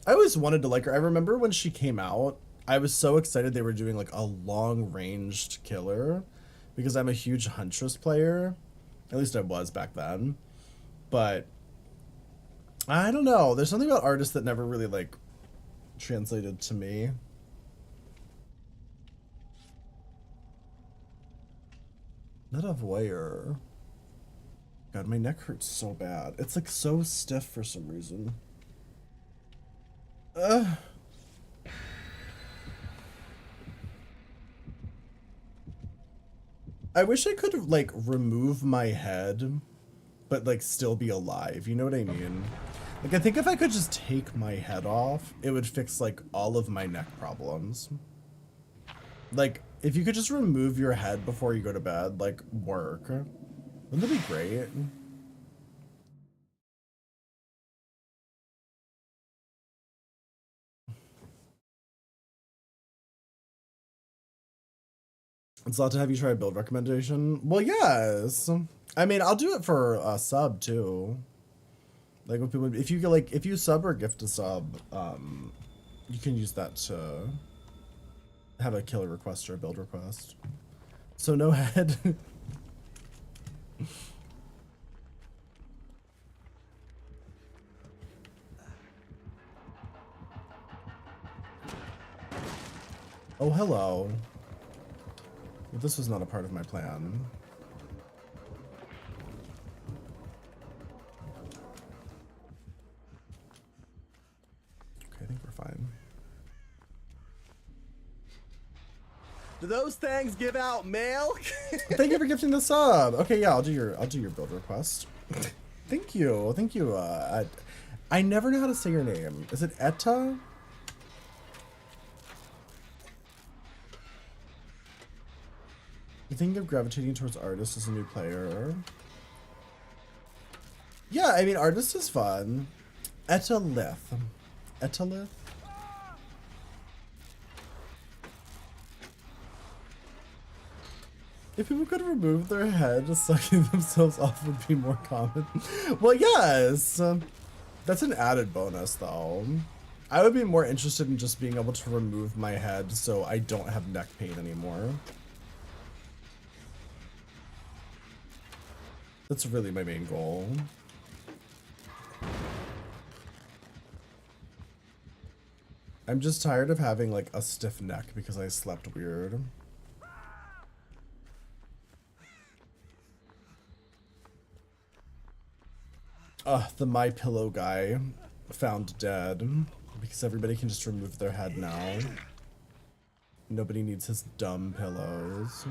I always wanted to like her. I remember when she came out, I was so excited they were doing like a long-ranged killer because I'm a huge Huntress player. At least I was back then. But I don't know. There's something about artists that never really like translated to me. Not a voyeur. God, my neck hurts so bad. It's like so stiff for some reason. I wish I could like remove my head, but like still be alive. You know what I mean? Like I think if I could just take my head off, it would fix like all of my neck problems. Like if you could just remove your head before you go to bed, like work. Wouldn't that be great? It's allowed to have you try a build recommendation. Well, yes. I mean, I'll do it for a sub too. Like when people, if you sub or gift a sub, you can use that to have a killer request or a build request. So no head. Oh, hello. Well, this was not a part of my plan. Okay, I think we're fine. Do those things give out milk? Thank you for gifting the sub. Okay, yeah, I'll do your build request. Thank you. Thank you. I never know how to say your name. Is it Etta? You think of gravitating towards artists as a new player? Yeah, I mean, artist is fun. Etalith. Etalith? If people could remove their head, sucking themselves off would be more common. Well, yes. That's an added bonus, though. I would be more interested in just being able to remove my head so I don't have neck pain anymore. That's really my main goal. I'm just tired of having like a stiff neck because I slept weird. The My Pillow guy found dead because everybody can just remove their head now. Nobody needs his dumb pillows.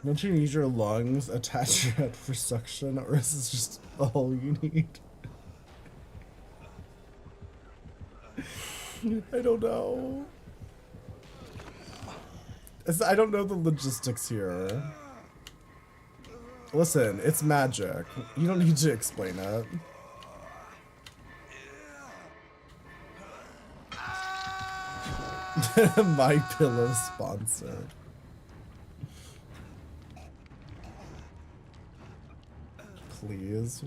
Don't you need your lungs attached to your head for suction, or is this just all you need? I don't know. I don't know the logistics here. Listen, it's magic. You don't need to explain it. My Pillow sponsor. Please.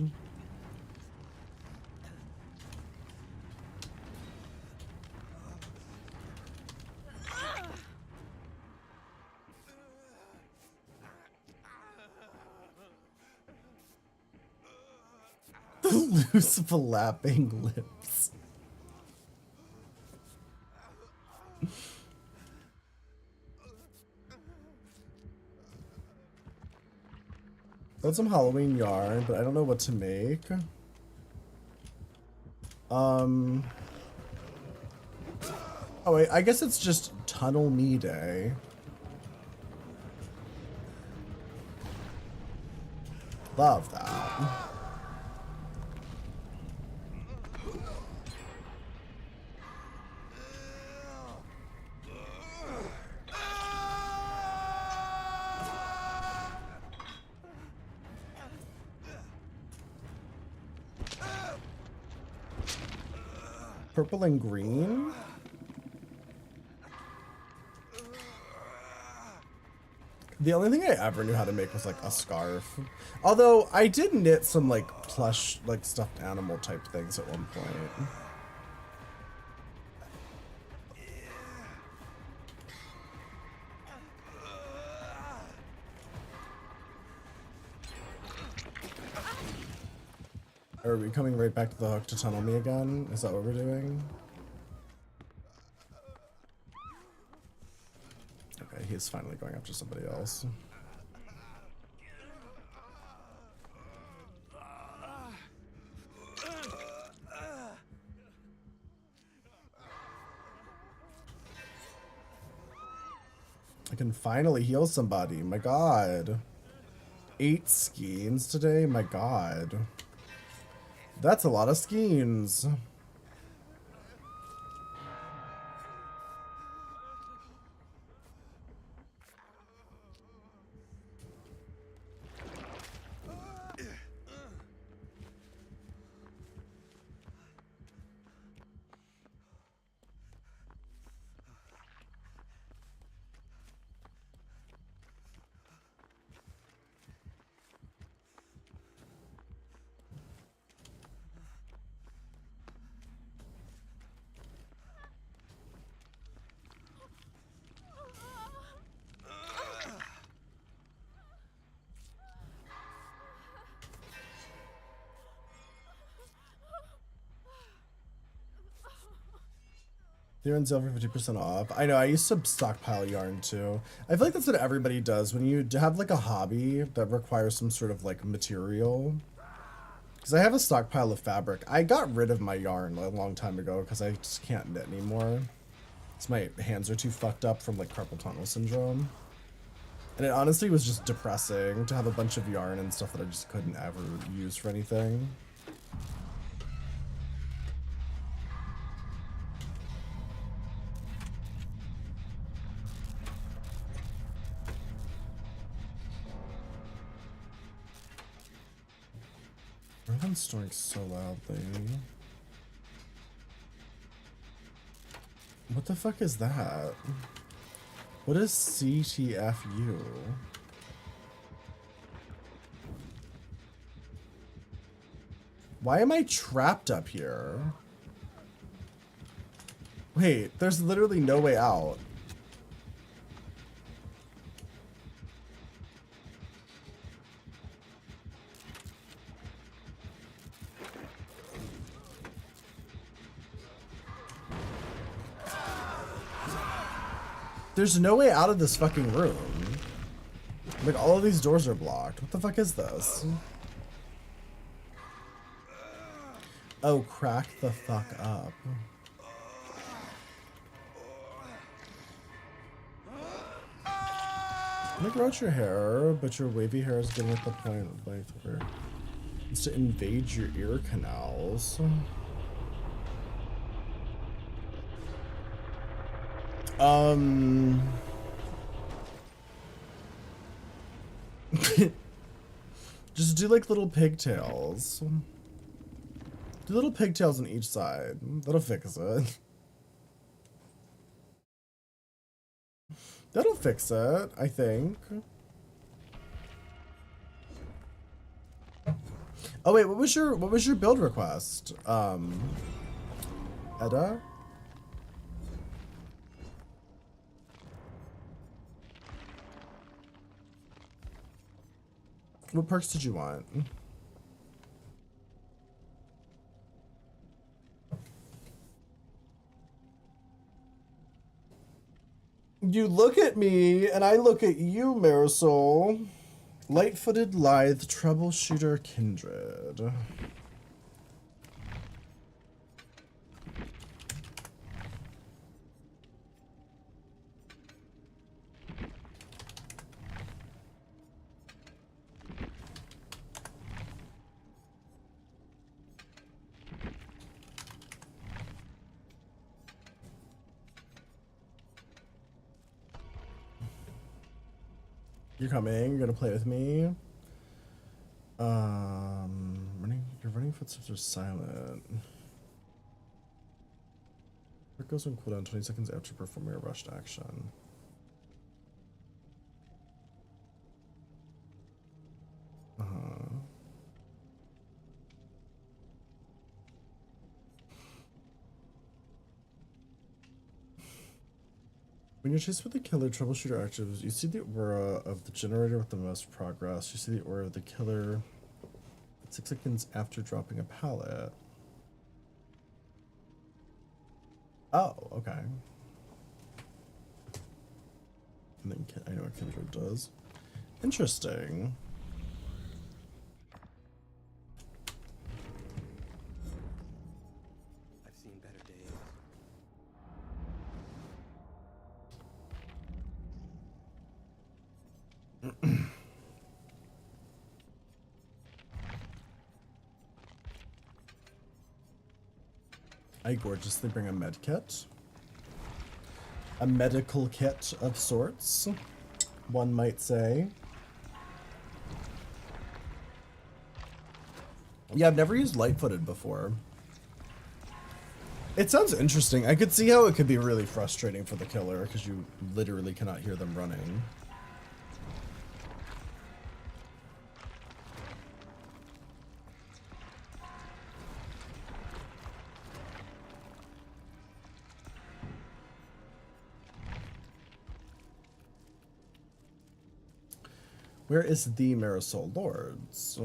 The loose flapping lips. That's some Halloween yarn, but I don't know what to make. Oh wait, I guess it's just Tunnel Me Day. Love that. Purple and green? The only thing I ever knew how to make was like a scarf. Although I did knit some like plush, like stuffed animal type things at one point. Are we coming right back to the hook to tunnel me again? Is that what we're doing? Okay, he's finally going after somebody else. I can finally heal somebody. My god. 8 skeins today? My god. That's a lot of skeins. They're on sale for 50% off. I know, I used to stockpile yarn too. I feel like that's what everybody does when you have like a hobby that requires some sort of like material. Because I have a stockpile of fabric. I got rid of my yarn a long time ago because I just can't knit anymore. Because my hands are too fucked up from like carpal tunnel syndrome. And it honestly was just depressing to have a bunch of yarn and stuff that I just couldn't ever use for anything. Everyone's snoring so loudly. What the fuck is that? What is CTFU? Why am I trapped up here? Wait, there's literally no way out. There's no way out of this fucking room. Like, all of these doors are blocked. What the fuck is this? Oh, crack the fuck up. Let me grow out your hair, but your wavy hair is getting at the point of life where it's to invade your ear canals. Just do like little pigtails. Do little pigtails on each side. That'll fix it. That'll fix it, I think. Oh wait, what was your build request? Edda? What perks did you want? You look at me, and I look at you, Marisol. Light-footed, lithe, troubleshooter, kindred. You're coming. You're gonna play with me. Your running footsteps are silent. It goes on cooldown 20 seconds after performing a rushed action. When you're chased with the killer, troubleshooter actives, you see the aura of the generator with the most progress. You see the aura of the killer 6 seconds after dropping a pallet. Oh, okay. And then I know what kindred does. Interesting. I've seen better days. I gorgeously bring a med kit. A medical kit of sorts, one might say. Yeah, I've never used light-footed before. It sounds interesting. I could see how it could be really frustrating for the killer because you literally cannot hear them running. Where is the Marisol Lords?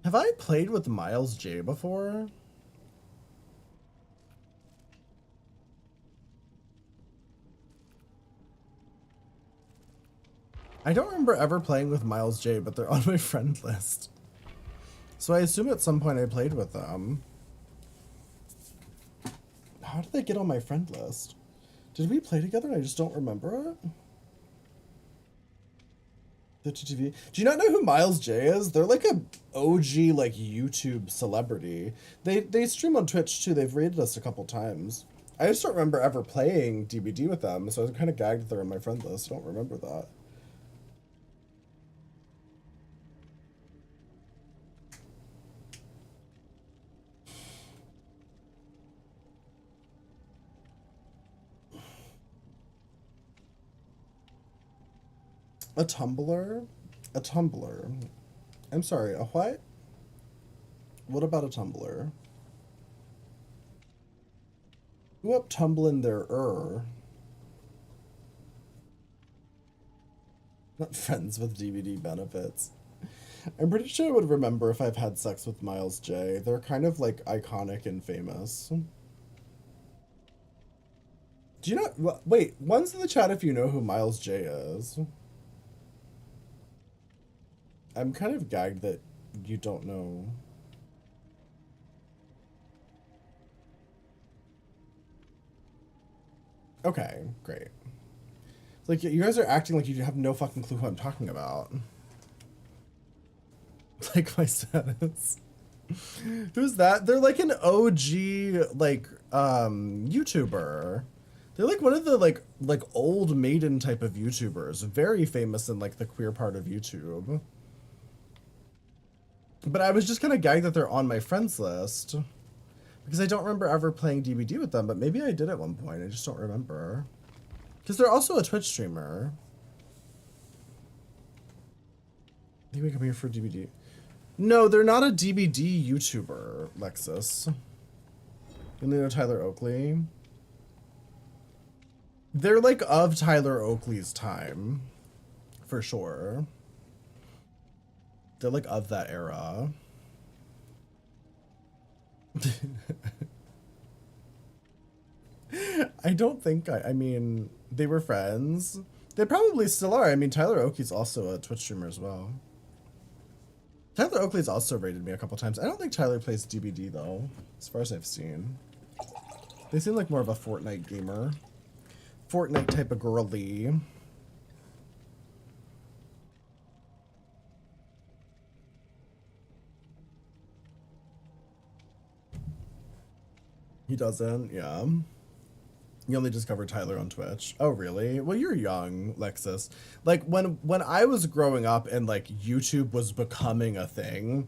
Have I played with Miles J before? I don't remember ever playing with Miles J, but they're on my friend list. So I assume at some point I played with them. How did they get on my friend list? Did we play together and I just don't remember it? The TTV. Do you not know who Miles J is? They're like a OG like YouTube celebrity. They stream on Twitch too. They've raided us a couple times. I just don't remember ever playing DBD with them, so I was kind of gagged that they're on my friend list. I don't remember that. A Tumblr? A Tumblr. I'm sorry, a what? What about a Tumblr? Who up tumbling their Not friends with DVD benefits. I'm pretty sure I would remember if I've had sex with Miles J. They're kind of like iconic and famous. Do you not? Wait, one's in the chat if you know who Miles J is. I'm kind of gagged that you don't know. Okay, great. Like, you guys are acting like you have no fucking clue who I'm talking about. Like my status. Who's that? They're like an OG, like, YouTuber. They're like one of the, like old maiden type of YouTubers. Very famous in, like, the queer part of YouTube. But I was just kind of gagged that they're on my friends list. Because I don't remember ever playing DBD with them, but maybe I did at one point. I just don't remember. Because they're also a Twitch streamer. I think we come here for DBD. No, they're not a DBD YouTuber, Lexus. You know Tyler Oakley? They're like of Tyler Oakley's time. For sure. They're like of that era. I don't think, I mean, they were friends. They probably still are. I mean, Tyler Oakley's also a Twitch streamer as well. Tyler Oakley's also rated me a couple times. I don't think Tyler plays DBD though, as far as I've seen. They seem like more of a Fortnite gamer. Fortnite type of girly. He doesn't, yeah. You only discovered Tyler on Twitch. Oh, really? Well, you're young, Lexus. Like, when I was growing up and, like, YouTube was becoming a thing,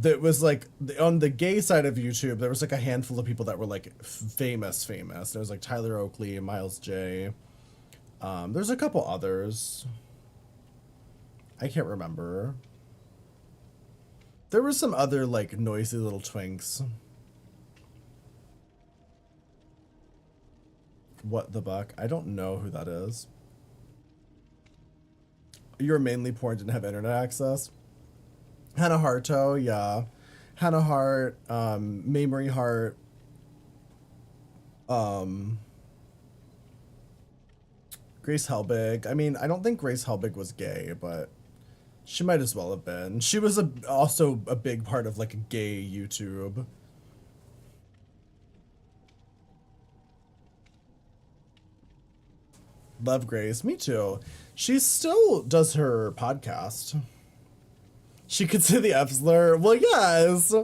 that was, like, on the gay side of YouTube, there was, like, a handful of people that were, like, famous. There was, like, Tyler Oakley, Miles J. There's a couple others. I can't remember. There were some other, like, noisy little twinks. What the buck? I don't know who that is. You were mainly poor and didn't have internet access? Hannah Harto, yeah. Hannah Hart, Mamrie Hart, Grace Helbig. I mean, I don't think Grace Helbig was gay, but she might as well have been. She was also a big part of, like, gay YouTube. Love Grace. Me too. She still does her podcast. She could say the F slur. Well, yes.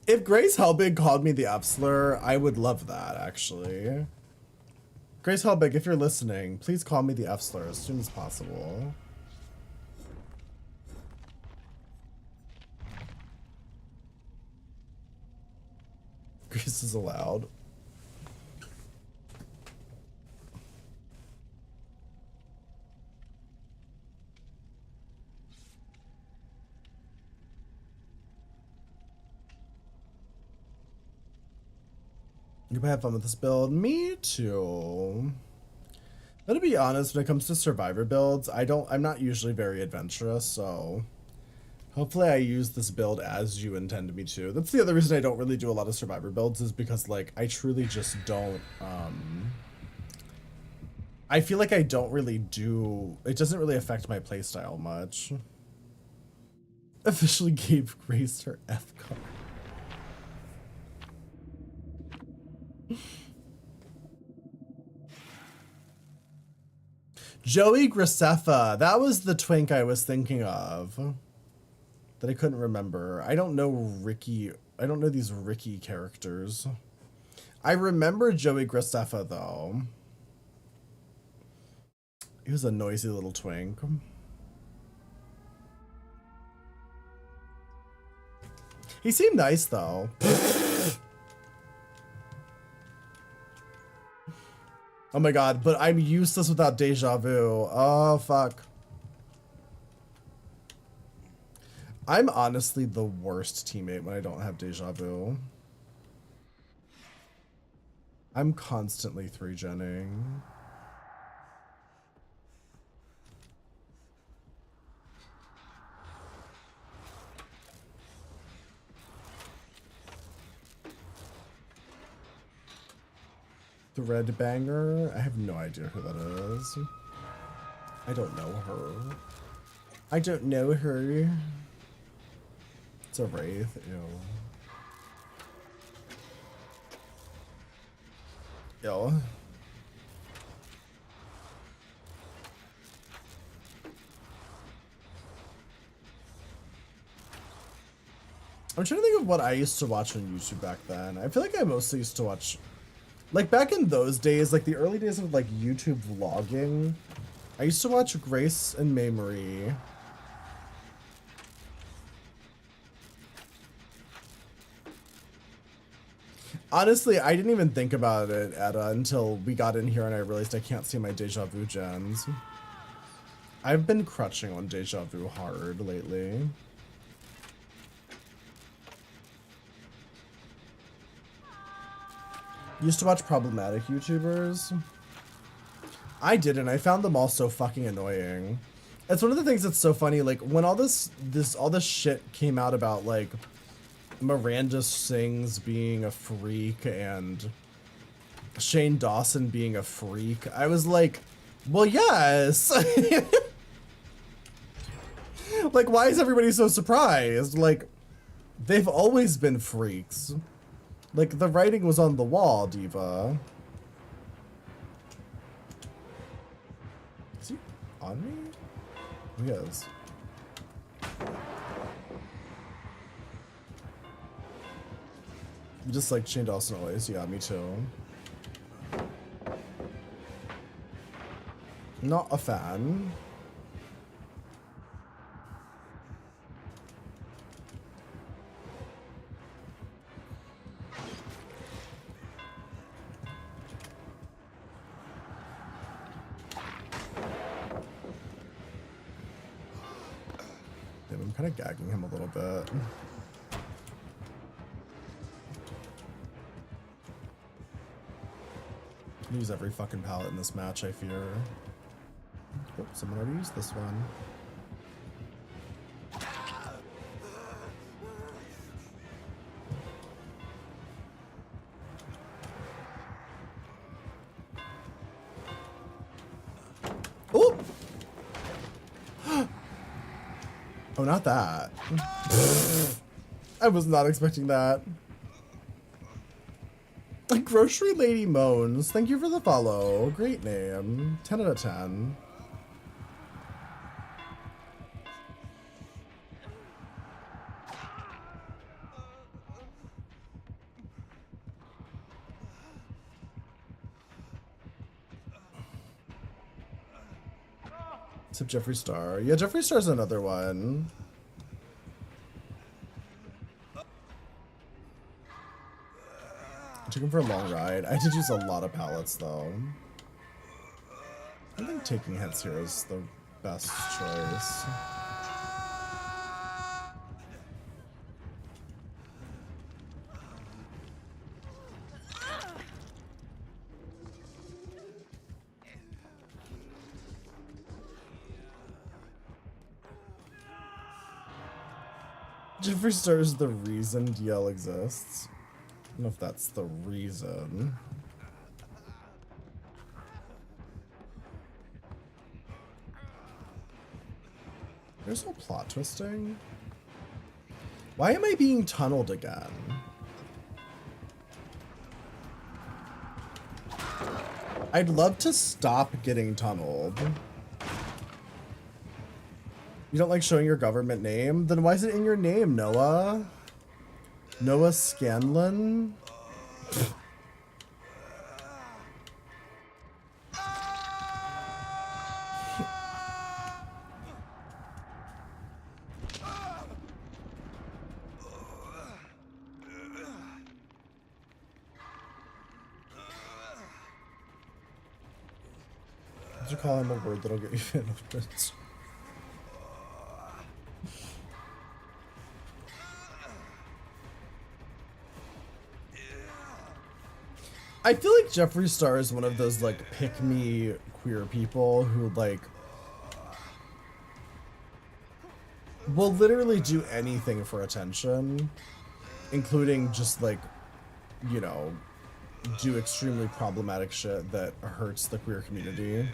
If Grace Helbig called me the F slur, I would love that, actually. Grace Helbig, if you're listening, please call me the F slur as soon as possible. Grace is allowed. You might have fun with this build. Me too. But to be honest, when it comes to survivor builds, I'm not usually very adventurous, so hopefully I use this build as you intend me to. That's the other reason I don't really do a lot of survivor builds, is because, like, I truly just don't, I feel like I don't really do, it doesn't really affect my playstyle much. Officially gave Grace her F card. Joey Graceffa, that was the twink I was thinking of that I couldn't remember. I don't know Ricky. I don't know these Ricky characters. I remember Joey Graceffa though. He was a noisy little twink. He seemed nice though. Oh my god, but I'm useless without deja vu. Oh, fuck. I'm honestly the worst teammate when I don't have deja vu. I'm constantly 3-genning. The Red Banger? I have no idea who that is. I don't know her. I don't know her. It's a wraith. Ew. Ew. I'm trying to think of what I used to watch on YouTube back then. I feel like I mostly used to watch, like back in those days, like the early days of like YouTube vlogging, I used to watch Grace and May Marie. Honestly, I didn't even think about it, Etta, until we got in here and I realized I can't see my deja vu gens. I've been crutching on deja vu hard lately. Used to watch problematic YouTubers. I didn't. I found them all so fucking annoying. It's one of the things that's so funny. Like when all this shit came out about like Miranda Sings being a freak and Shane Dawson being a freak, I was like, well, yes. Like, why is everybody so surprised? Like, they've always been freaks. Like, the writing was on the wall, Diva. Is he on me? Oh, he is. Just like Shane Dawson always. Yeah, me too. Not a fan. I'm kind of gagging him a little bit. Can use every fucking palette in this match, I fear. Oh, someone already used this one. Oh! Oh, not that. I was not expecting that. Grocery Lady Moans, thank you for the follow. Great name. 10 out of 10. Except Jeffree Star. Yeah, Jeffree Star's another one. I took him for a long ride. I did use a lot of palettes though. I think taking hits here is the best choice. Jeffree Star is the reason DL exists. I don't know if that's the reason. There's no plot twisting. Why am I being tunneled again? I'd love to stop getting tunneled. You don't like showing your government name? Then why is it in your name, Noah? Noah Scanlon? Did you call him a word that'll get you fingerprints? I feel like Jeffree Star is one of those like pick me queer people who like will literally do anything for attention, including just like, you know, do extremely problematic shit that hurts the queer community.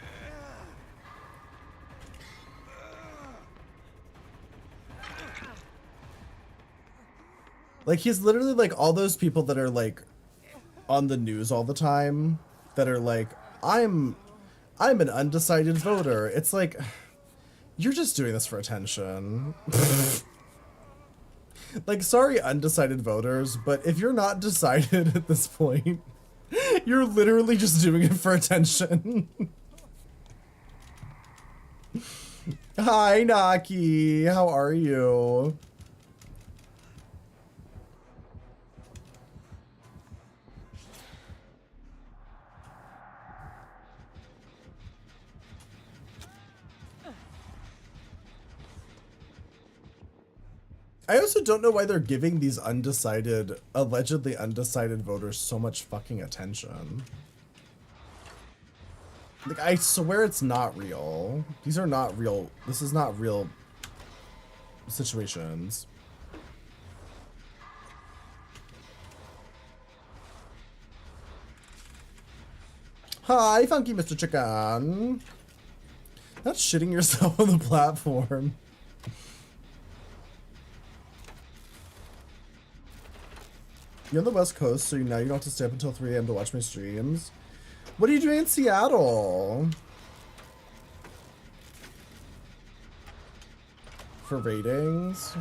Like he's literally like all those people that are like on the news all the time that are like, I'm an undecided voter. It's like, you're just doing this for attention. Like, sorry, undecided voters, but if you're not decided at this point, you're literally just doing it for attention. Hi, Naki. How are you? I also don't know why they're giving these undecided, allegedly undecided voters so much fucking attention. Like, I swear it's not real. These are not real. This is not real situations. Hi, Funky Mr. Chicken. Not shitting yourself on the platform. You're on the West Coast, so now you don't have to stay up until 3 a.m. to watch my streams. What are you doing in Seattle? For ratings?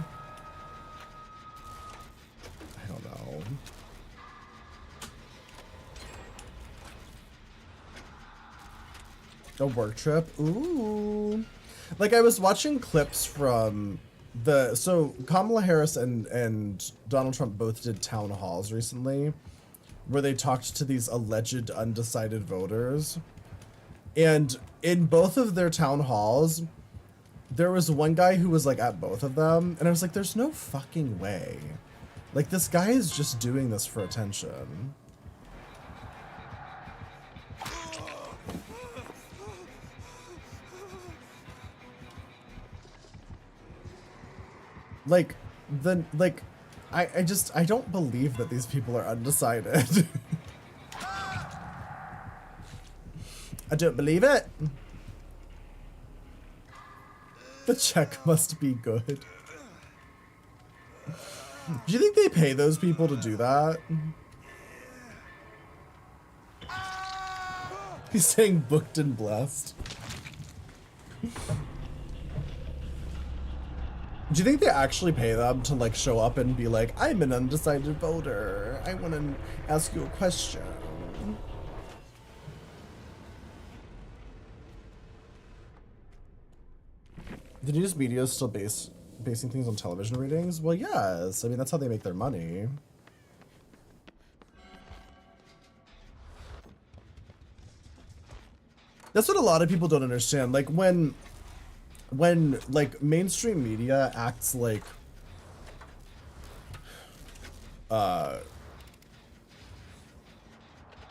I don't know. A work trip? Ooh. Like, I was watching clips from so Kamala Harris and Donald Trump both did town halls recently where they talked to these alleged undecided voters. And in both of their town halls, there was one guy who was like at both of them. And I was like, there's no fucking way. Like, this guy is just doing this for attention. Like, I don't believe that these people are undecided. I don't believe it. The check must be good. Do you think they pay those people to do that? He's saying booked and blessed. Do you think they actually pay them to like show up and be like, I'm an undecided voter. I want to ask you a question. The news media is still basing things on television ratings? Well, yes. I mean, that's how they make their money. That's what a lot of people don't understand. Like when like mainstream media acts like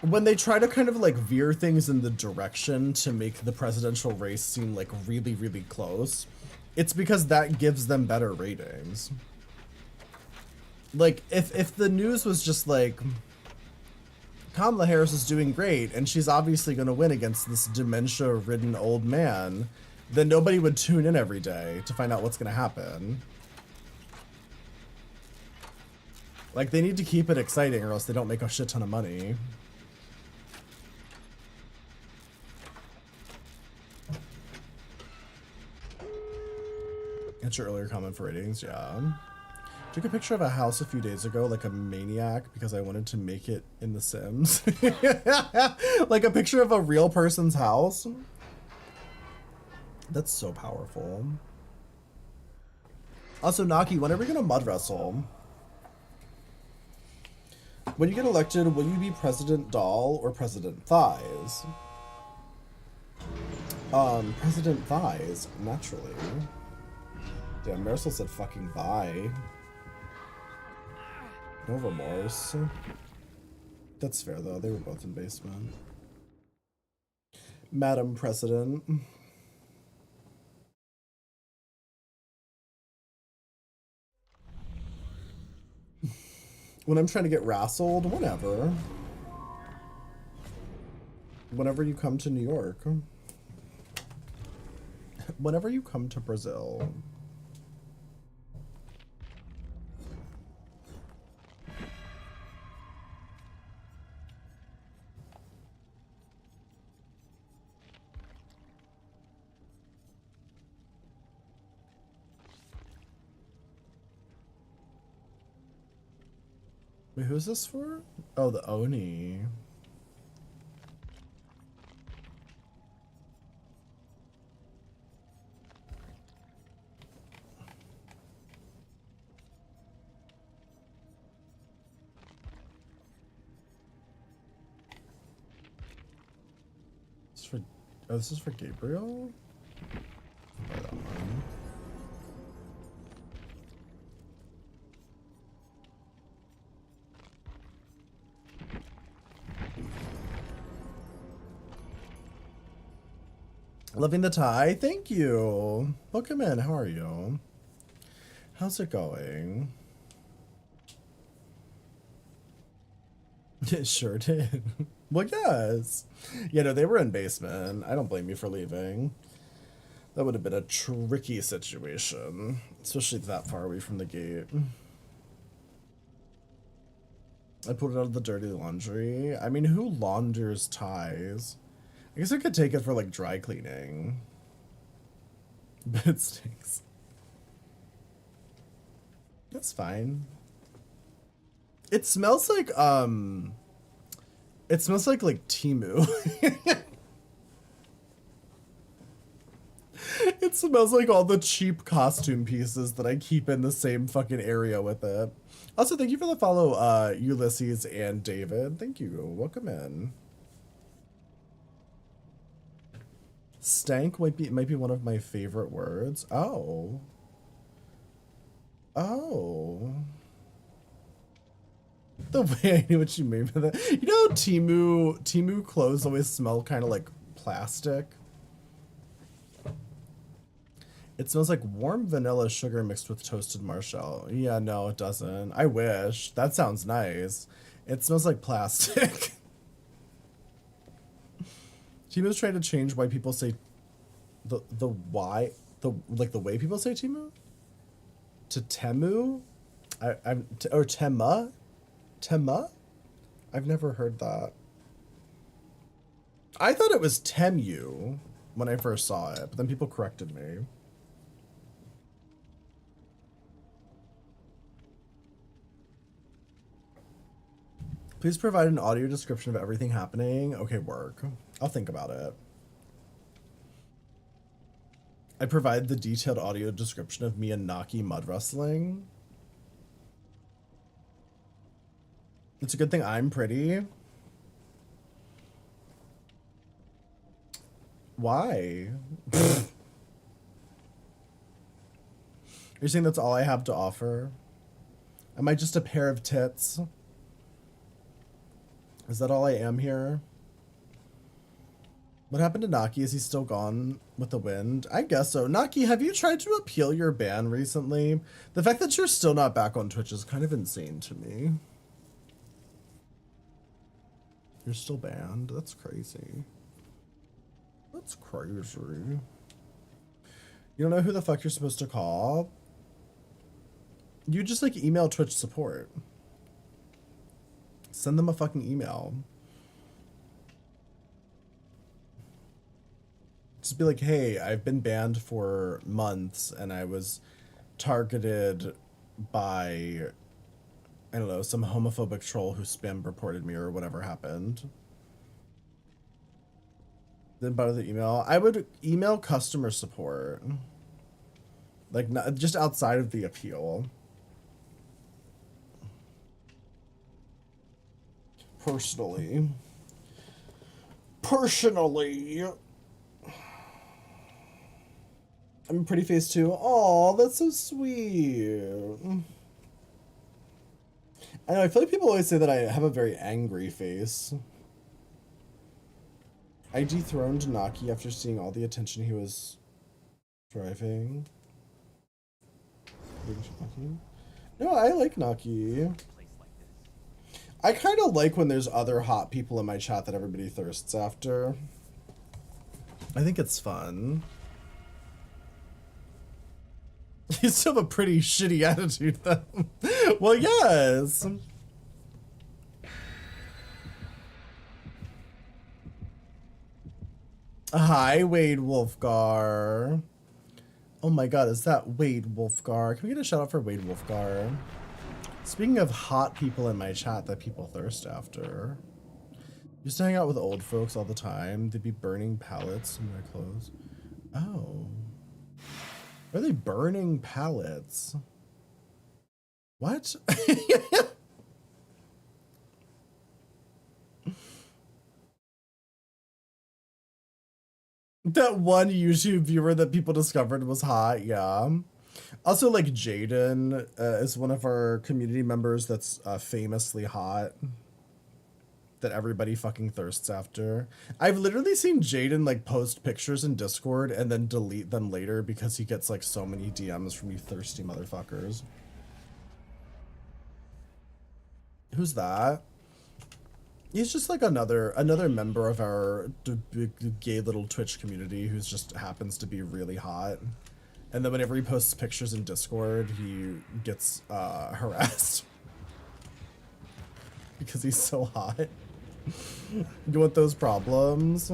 when they try to kind of like veer things in the direction to make the presidential race seem like really, really close, it's because that gives them better ratings. Like if the news was just like Kamala Harris is doing great and she's obviously going to win against this dementia-ridden old man, then nobody would tune in every day to find out what's going to happen. Like, they need to keep it exciting or else they don't make a shit ton of money. That's your earlier comment for ratings, yeah. Took a picture of a house a few days ago like a maniac because I wanted to make it in The Sims. Like a picture of a real person's house. That's so powerful. Also, Naki, when are we gonna mud wrestle? When you get elected, will you be President Doll or President Thighs? President Thighs, naturally. Damn, Marisol said fucking bye. No remorse. That's fair though. They were both in basement. Madam President. When I'm trying to get rassled, whatever. Whenever you come to New York. Whenever you come to Brazil. Wait, who's this for? Oh, the Oni. This is for, oh, this is for Gabriel? Buy that one. Loving the tie. Thank you. Welcome in. How are you? How's it going? It sure did. Well, yes. Yeah, no, they were in basement. I don't blame you for leaving. That would have been a tricky situation, especially that far away from the gate. I pulled it out of the dirty laundry. I mean, who launders ties? I guess I could take it for like dry cleaning. But it stinks. That's fine. It smells like Timu. It smells like all the cheap costume pieces that I keep in the same fucking area with it. Also, thank you for the follow, Ulysses and David. Thank you. Welcome in. Stank might be one of my favorite words. Oh. Oh. The way I knew what you mean by that. You know, Timu clothes always smell kind of like plastic. It smells like warm vanilla sugar mixed with toasted marshmallow. Yeah, no, it doesn't. I wish. That sounds nice. It smells like plastic. Timu's trying to change why people say the way people say Timu to Temu. Or Tema. I've never heard that. I thought it was Temu when I first saw it, but then people corrected me. Please provide an audio description of everything happening. Okay, work. I'll think about it. I provide the detailed audio description of me and Naki mud wrestling. It's a good thing I'm pretty. Why? You're saying that's all I have to offer? Am I just a pair of tits? Is that all I am here? What happened to Naki? Is he still gone with the wind? I guess so. Naki, have you tried to appeal your ban recently? The fact that you're still not back on Twitch is kind of insane to me. You're still banned? That's crazy. That's crazy. You don't know who the fuck you're supposed to call? You just like email Twitch support. Send them a fucking email. Just be like, hey, I've been banned for months and I was targeted by, I don't know, some homophobic troll who spam reported me or whatever happened. Then bother the email. I would email customer support. Like, not, just outside of the appeal. Personally. I'm a pretty face too. Aw, that's so sweet. I know, I feel like people always say that I have a very angry face. I dethroned Naki after seeing all the attention he was driving. No, I like Naki. I kind of like when there's other hot people in my chat that everybody thirsts after. I think it's fun. You still have a pretty shitty attitude, though. Well, yes. Hi, Wade Wolfgar. Oh my god, is that Wade Wolfgar? Can we get a shout out for Wade Wolfgar? Speaking of hot people in my chat that people thirst after. Used to hang out with old folks all the time. They'd be burning pallets in their clothes. Oh. Are they burning pallets? What? That one YouTube viewer that people discovered was hot, yeah. Also, like, Jaden is one of our community members that's famously hot. That everybody fucking thirsts after. I've literally seen Jaden, like, post pictures in Discord and then delete them later because he gets, like, so many DMs from you thirsty motherfuckers. Who's that? He's just like another member of our gay little Twitch community who's just happens to be really hot. And then whenever he posts pictures in Discord, he gets harassed. Because he's so hot. You want those problems?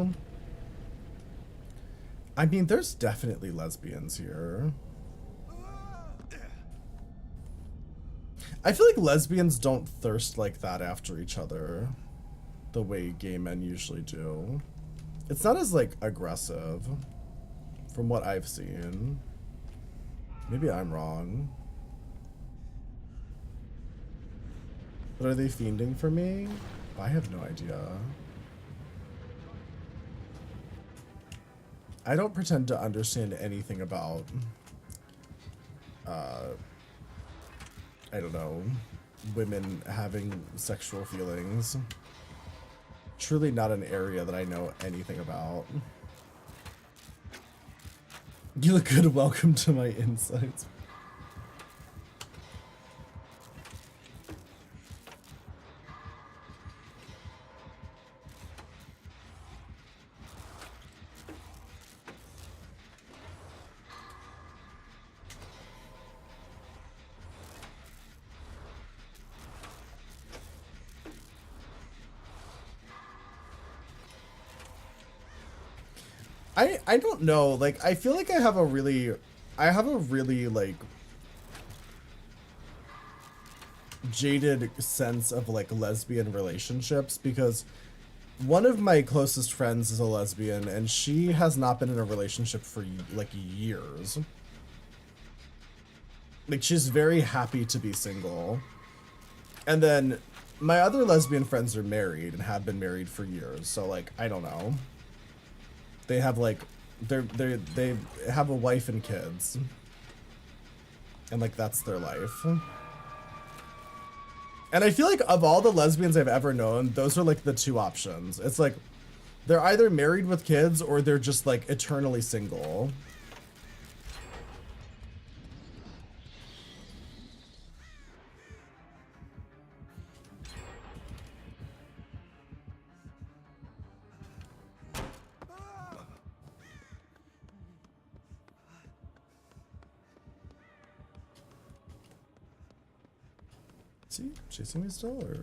I mean, there's definitely lesbians here. I feel like lesbians don't thirst like that after each other. The way gay men usually do. It's not as, like, aggressive. From what I've seen. Maybe I'm wrong. But are they fiending for me? I have no idea. I don't pretend to understand anything about, I don't know, women having sexual feelings. Truly not an area that I know anything about. You look good, welcome to my insights. I don't know, like, I feel like I have a really, like, jaded sense of, like, lesbian relationships, because one of my closest friends is a lesbian, and she has not been in a relationship for, like, years. Like, she's very happy to be single. And then my other lesbian friends are married and have been married for years, so, like, I don't know. They have, like, they have a wife and kids. And, like, that's their life. And I feel like of all the lesbians I've ever known, those are, like, the two options. It's like, they're either married with kids or they're just, like, eternally single. Is he chasing me still, or?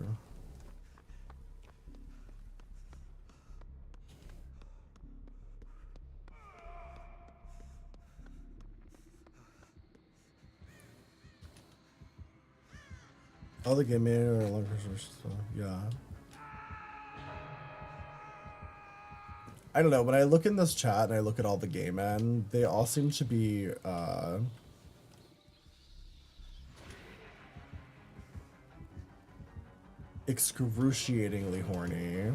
All the game man or long person, yeah. I don't know, when I look in this chat and I look at all the gay men, they all seem to be, excruciatingly horny.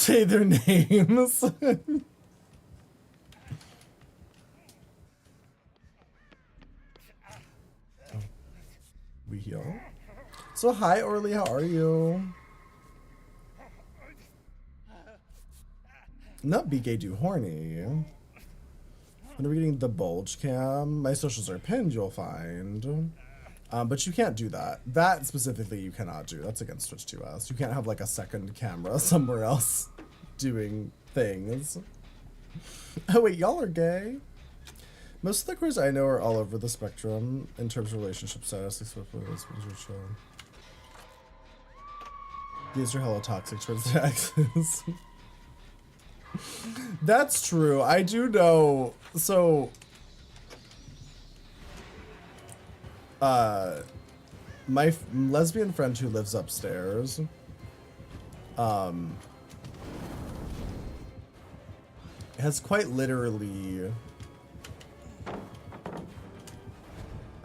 say their names. We heal. So hi Orly, how are you? Not be gay too horny. When are we getting the bulge cam? My socials are pinned, you'll find. But you can't do that. That specifically you cannot do. That's against Twitch 2S. You can't have like a second camera somewhere else doing things. Oh wait, y'all are gay? Most of the queers I know are all over the spectrum in terms of relationship status. These are hella toxic towards their exes. That's true. I do know. So, my lesbian friend who lives upstairs, has quite literally.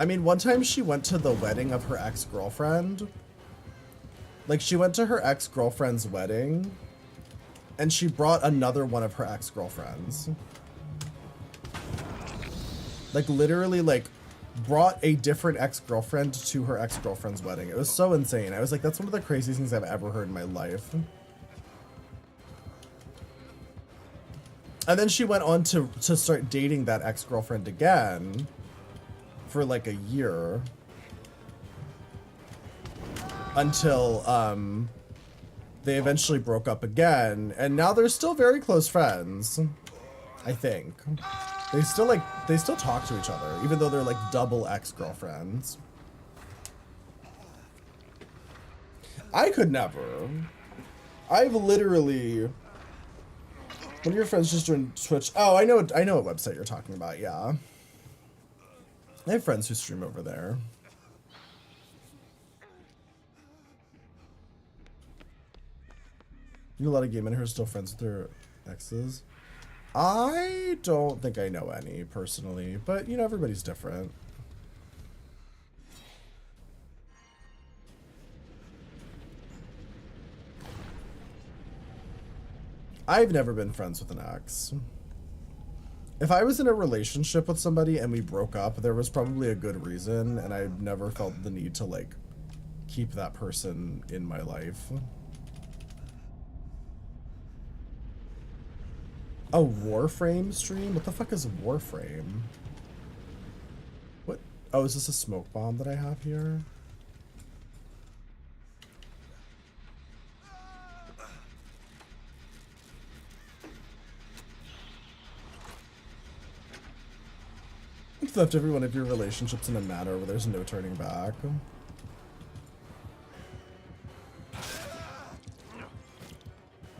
I mean, one time she went to the wedding of her ex-girlfriend. Like, she went to her ex-girlfriend's wedding, and she brought another one of her ex-girlfriends. Like, literally, like, brought a different ex-girlfriend to her ex-girlfriend's wedding. It was so insane. I was like, that's one of the craziest things I've ever heard in my life. And then she went on to start dating that ex-girlfriend again for like a year. Until, they eventually broke up again, and now they're still very close friends, I think. They still talk to each other, even though they're like double ex-girlfriends. I could never. I've literally... One of your friends just joined Twitch. Oh, I know what website you're talking about, yeah. I have friends who stream over there. You know a lot of gamers who are still friends with their exes. I don't think I know any personally, but you know, everybody's different. I've never been friends with an ex. If I was in a relationship with somebody and we broke up, there was probably a good reason, and I never felt the need to like keep that person in my life. A Warframe stream? What the fuck is Warframe? What? Oh, is this a smoke bomb that I have here? You've left every one of your relationships in a manner where there's no turning back.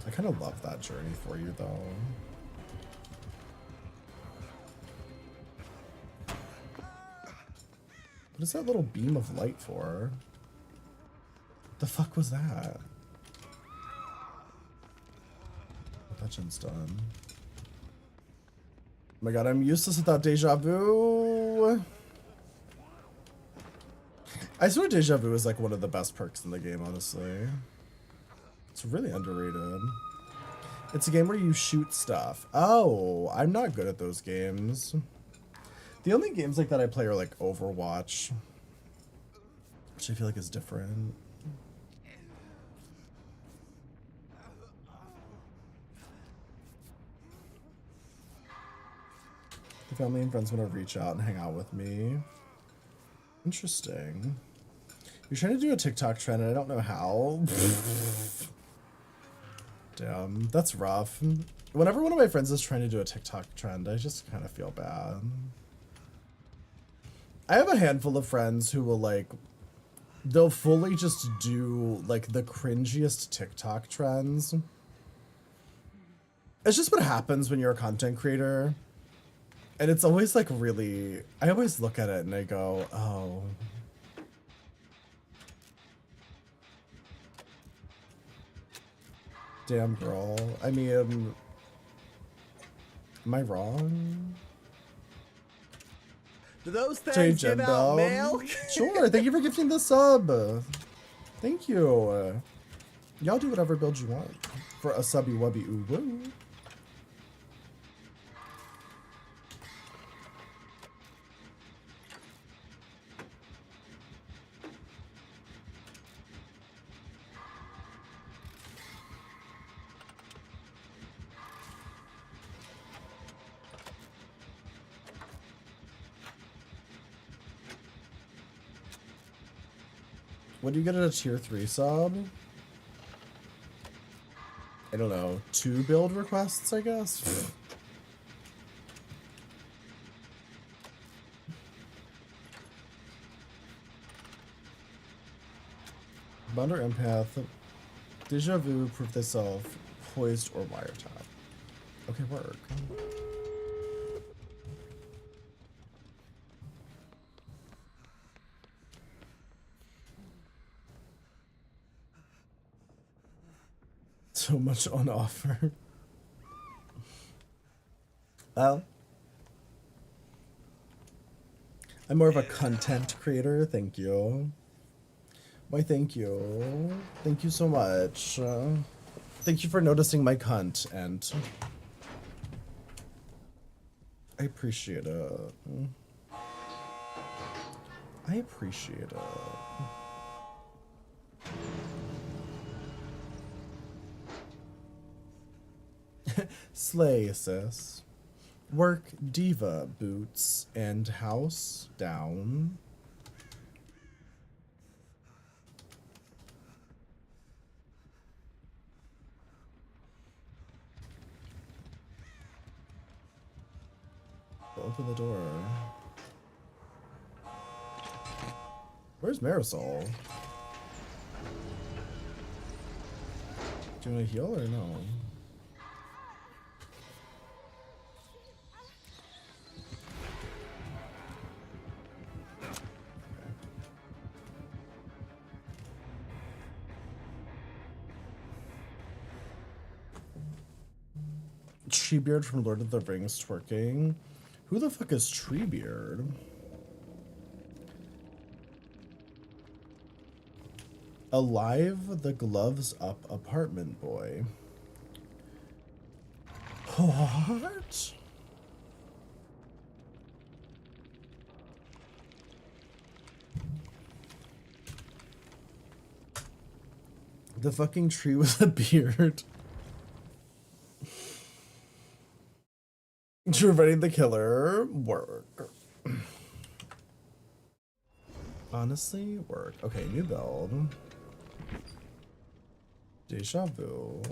I kind of love that journey for you, though. What is that little beam of light for? The fuck was that? That gen's done. Oh my god, I'm useless without deja vu. I swear deja vu is like one of the best perks in the game, honestly. It's really underrated. It's a game where you shoot stuff. Oh, I'm not good at those games. The only games like that I play are like Overwatch, which I feel like is different. The family and friends want to reach out and hang out with me. Interesting. You're trying to do a TikTok trend and I don't know how. Damn, that's rough. Whenever one of my friends is trying to do a TikTok trend, I just kind of feel bad. I have a handful of friends who will like, they'll fully just do like the cringiest TikTok trends. It's just what happens when you're a content creator. And it's always like really, I always look at it and I go, oh. Damn girl. I mean, am I wrong? Do those things give out mail? Sure, thank you for gifting the sub. Thank you. Y'all do whatever build you want. for a subby wubby ooh woo. What do you get at a tier 3 sub? I don't know. 2 build requests, I guess? Bonder empath. Deja vu, prove thyself. Poised or wiretap. Okay, work. So much on offer. Well, I'm more of a content creator. Thank you. Why, thank you. Thank you so much. Thank you for noticing my cunt, and I appreciate it. I appreciate it. Slay, sis. Work, diva, boots, and house down. Open the door. Where's Marisol? Do you want to heal or no? Treebeard from Lord of the Rings twerking. Who the fuck is Treebeard? Alive the gloves up apartment boy. What? The fucking tree with a beard. Preventing the killer. Work. Honestly, work. Okay, new build. Deja vu.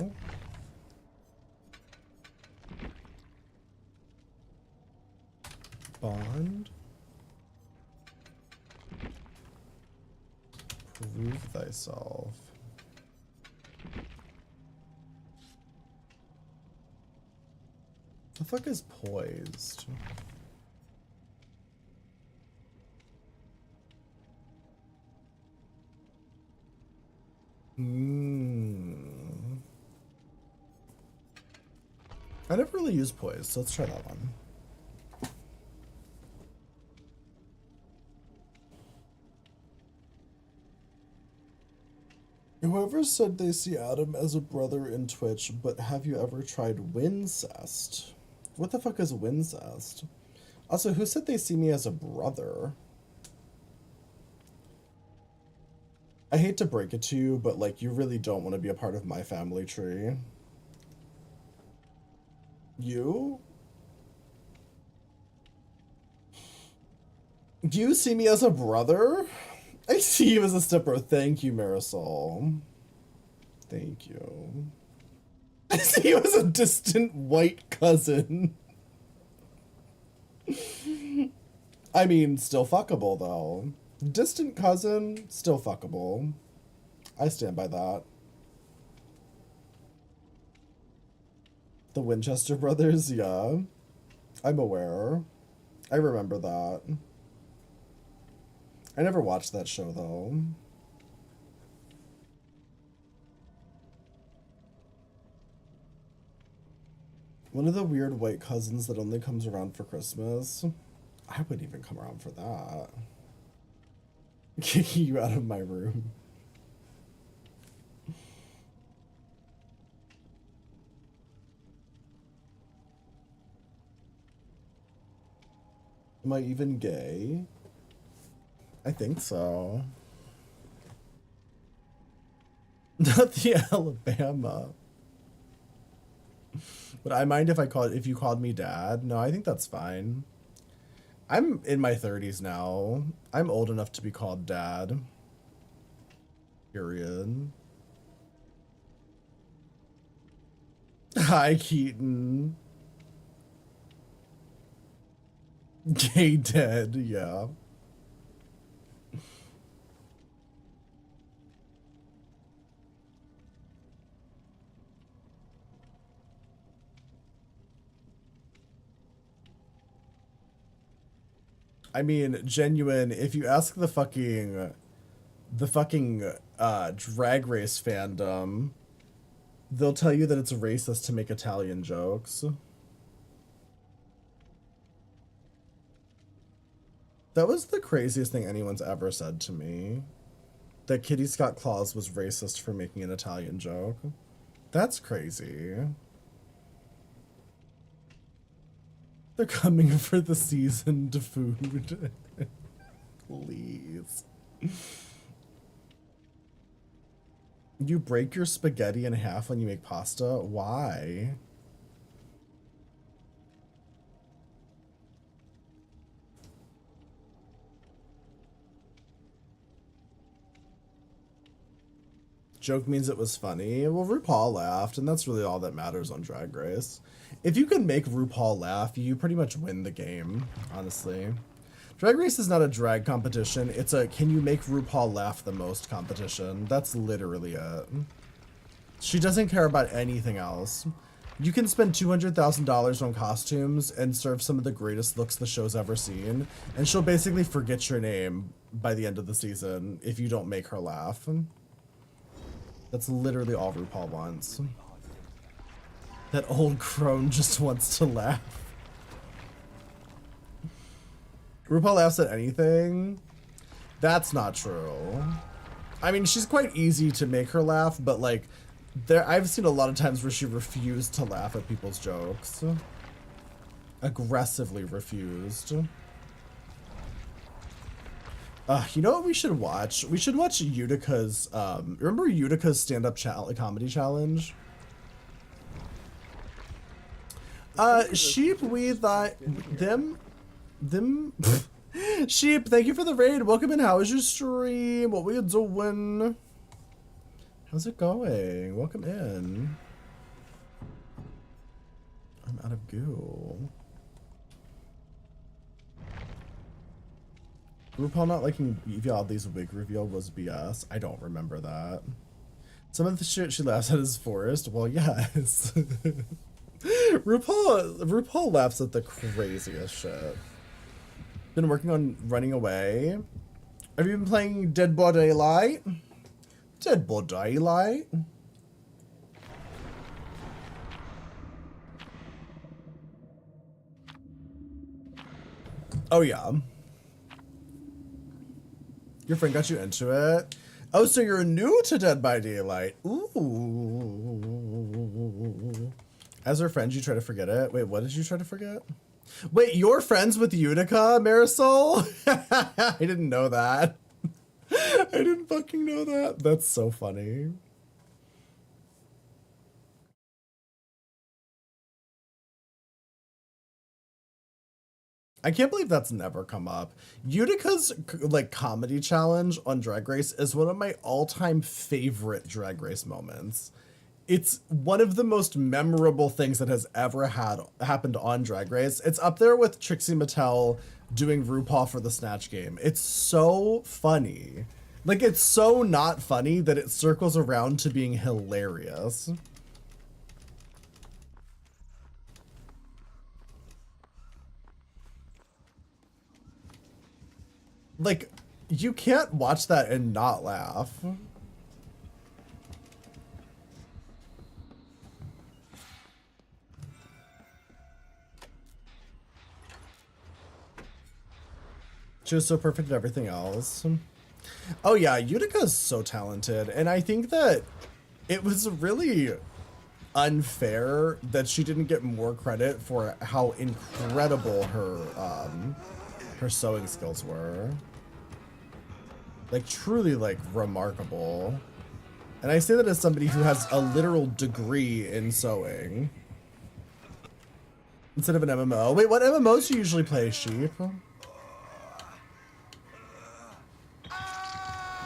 Bond. Prove thyself. The fuck is poised? I never really used poised, so let's try that one. Whoever said they see Adam as a brother in Twitch, but have you ever tried Wincest? What the fuck is Wincest? Also, who said they see me as a brother? I hate to break it to you, but like, you really don't want to be a part of my family tree. You? Do you see me as a brother? I see you as a Stepbro. Thank you, Marisol. Thank you. I see you as a distant white cousin. I mean, still fuckable, though. Distant cousin, still fuckable. I stand by that. The Winchester brothers, yeah. I'm aware. I remember that. I never watched that show, though. One of the weird white cousins that only comes around for Christmas. I wouldn't even come around for that. Kicking you out of my room. Am I even gay? I think so. Not the Alabama. Would I mind if you called me dad? No, I think that's fine. I'm in my 30s now. I'm old enough to be called dad. Period. Hi, Keaton. Gay dead, yeah. I mean, genuine, if you ask the fucking Drag Race fandom, they'll tell you that it's racist to make Italian jokes. That was the craziest thing anyone's ever said to me. That Kitty Scott Claus was racist for making an Italian joke. That's crazy. They're coming for the seasoned food. Please. You break your spaghetti in half when you make pasta? Why? Joke means it was funny. Well, RuPaul laughed, and that's really all that matters on Drag Race. If you can make RuPaul laugh, you pretty much win the game, honestly. Drag Race is not a drag competition. It's a can you make RuPaul laugh the most competition. That's literally it. She doesn't care about anything else. You can spend $200,000 on costumes and serve some of the greatest looks the show's ever seen, and she'll basically forget your name by the end of the season if you don't make her laugh. That's literally all RuPaul wants. That old crone just wants to laugh. RuPaul laughs at anything? That's not true. I mean, she's quite easy to make her laugh, but like, I've seen a lot of times where she refused to laugh at people's jokes. Aggressively refused. You know what we should watch? We should watch Utica's, remember Utica's stand-up comedy challenge? Sheep, we thought, them, Sheep, thank you for the raid. Welcome in. How was your stream? What were you doing? How's it going? Welcome in. I'm out of goo. RuPaul not liking Yvonne's wig reveal was BS. I don't remember that. Some of the shit she laughs at is Forrest. Well, yes. RuPaul laughs at the craziest shit. Been working on Running Away. Have you been playing Dead by Daylight? Dead by Daylight? Oh yeah. Your friend got you into it? Oh, so you're new to Dead by Daylight. Ooh. As her friend, you try to forget it. Wait, what did you try to forget? Wait, you're friends with Utica, Marisol? I didn't know that. I didn't fucking know that. That's so funny. I can't believe that's never come up. Utica's like comedy challenge on Drag Race is one of my all-time favorite Drag Race moments. It's one of the most memorable things that has ever happened on Drag Race. It's up there with Trixie Mattel doing RuPaul for the Snatch Game. It's so funny. Like, it's so not funny that it circles around to being hilarious. Like, you can't watch that and not laugh. She was so perfect at everything else. Oh yeah, Utica is so talented, and I think that it was really unfair that she didn't get more credit for how incredible her her sewing skills were. Like, truly, like, remarkable. And I say that as somebody who has a literal degree in sewing. Instead of an MMO. Wait, what MMOs do you usually play, Sheep?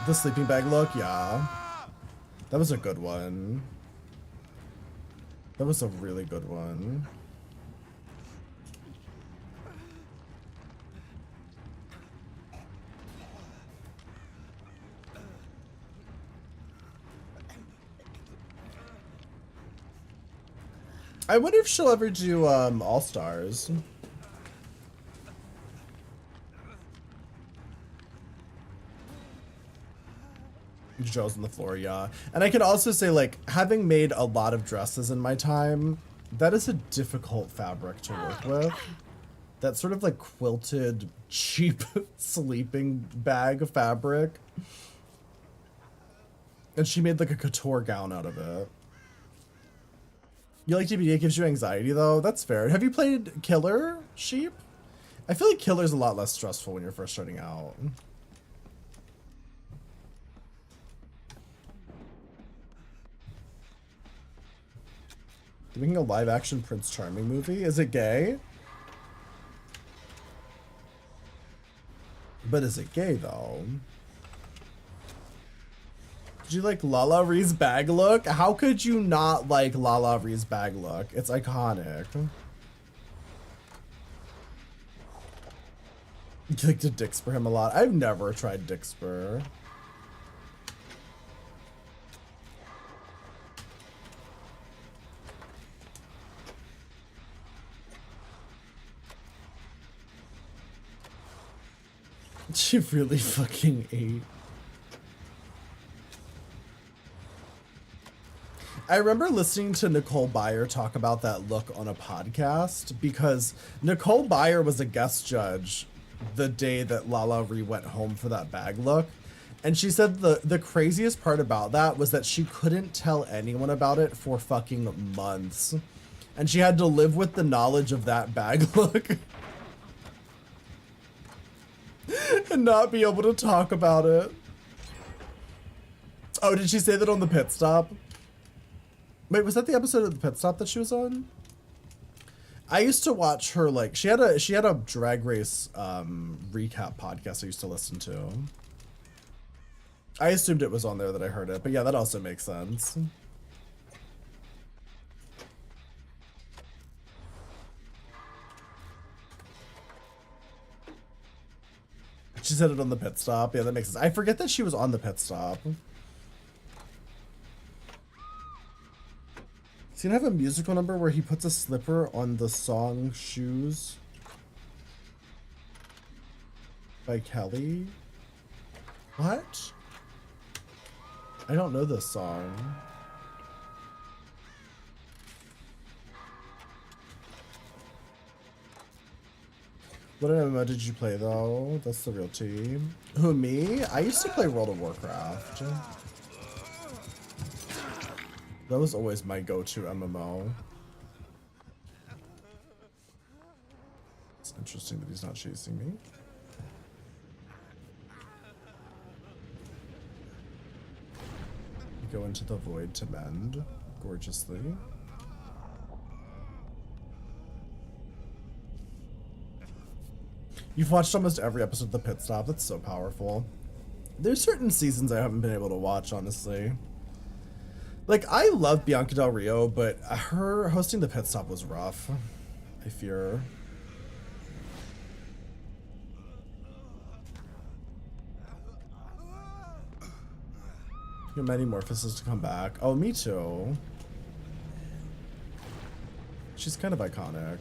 The sleeping bag look? Yeah. That was a good one. That was a really good one. I wonder if she'll ever do All Stars. Joe's on the floor, yeah. And I can also say, like, having made a lot of dresses in my time, that is a difficult fabric to work with. That sort of like quilted, cheap sleeping bag fabric. And she made like a couture gown out of it. You like DBD? It gives you anxiety though? That's fair. Have you played Killer, Sheep? I feel like Killer's a lot less stressful when you're first starting out. They're making a live action Prince Charming movie? Is it gay? But is it gay though? Did you like Lala Ree's bag look? How could you not like Lala Ree's bag look? It's iconic. You like to Dixper him a lot. I've never tried Dixper. She really fucking ate. I remember listening to Nicole Byer talk about that look on a podcast because Nicole Byer was a guest judge the day that Lala Ree went home for that bag look. And she said the craziest part about that was that she couldn't tell anyone about it for fucking months. And she had to live with the knowledge of that bag look. And not be able to talk about it. Oh, did she say that on the pit stop? Wait, was that the episode of the pit stop that she was on? I used to watch her, like, she had a drag race recap podcast I used to listen to. I assumed it was on there that I heard it, but yeah, that also makes sense. She said it on the pit stop. Yeah, that makes sense. I forget that she was on the pit stop. He's gonna have a musical number where he puts a slipper on the song Shoes by Kelly. What? I don't know this song. What MMO did you play though? That's the real team. Who, me? I used to play World of Warcraft. That was always my go-to MMO. It's interesting that he's not chasing me. Go into the void to mend gorgeously. You've watched almost every episode of The Pit Stop. That's so powerful. There's certain seasons I haven't been able to watch, honestly. Like, I love Bianca Del Rio, but her hosting The Pit Stop was rough. I fear. Your Metamorphosis to come back. Oh, me too. She's kind of iconic.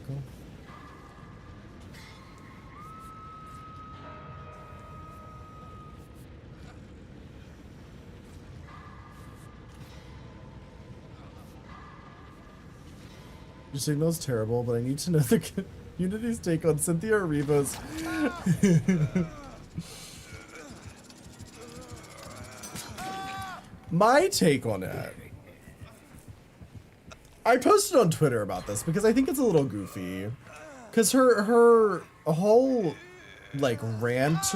Your signal's terrible, but I need to know the community's take on Cynthia Erivo's. My take on it. I posted on Twitter about this because I think it's a little goofy. Because her whole like rant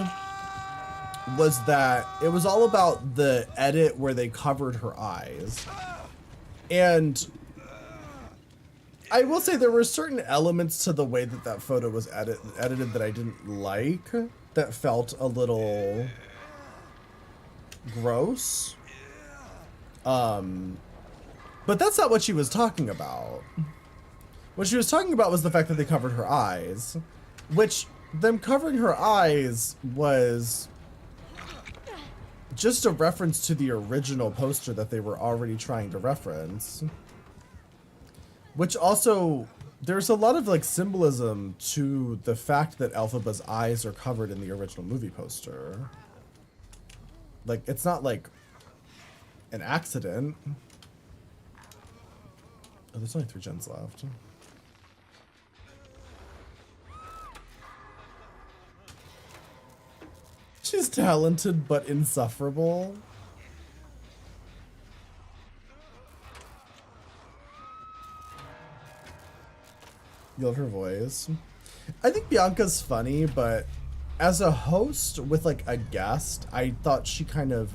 was that it was all about the edit where they covered her eyes. And I will say there were certain elements to the way that that photo was edited that I didn't like, that felt a little gross. But that's not what she was talking about. What she was talking about was the fact that they covered her eyes, which them covering her eyes was just a reference to the original poster that they were already trying to reference. Which also, there's a lot of like symbolism to the fact that Elphaba's eyes are covered in the original movie poster. Like, it's not like an accident. Oh, there's only 3 gens left. She's talented but insufferable. You love her voice. I think Bianca's funny, but as a host with like a guest, I thought she kind of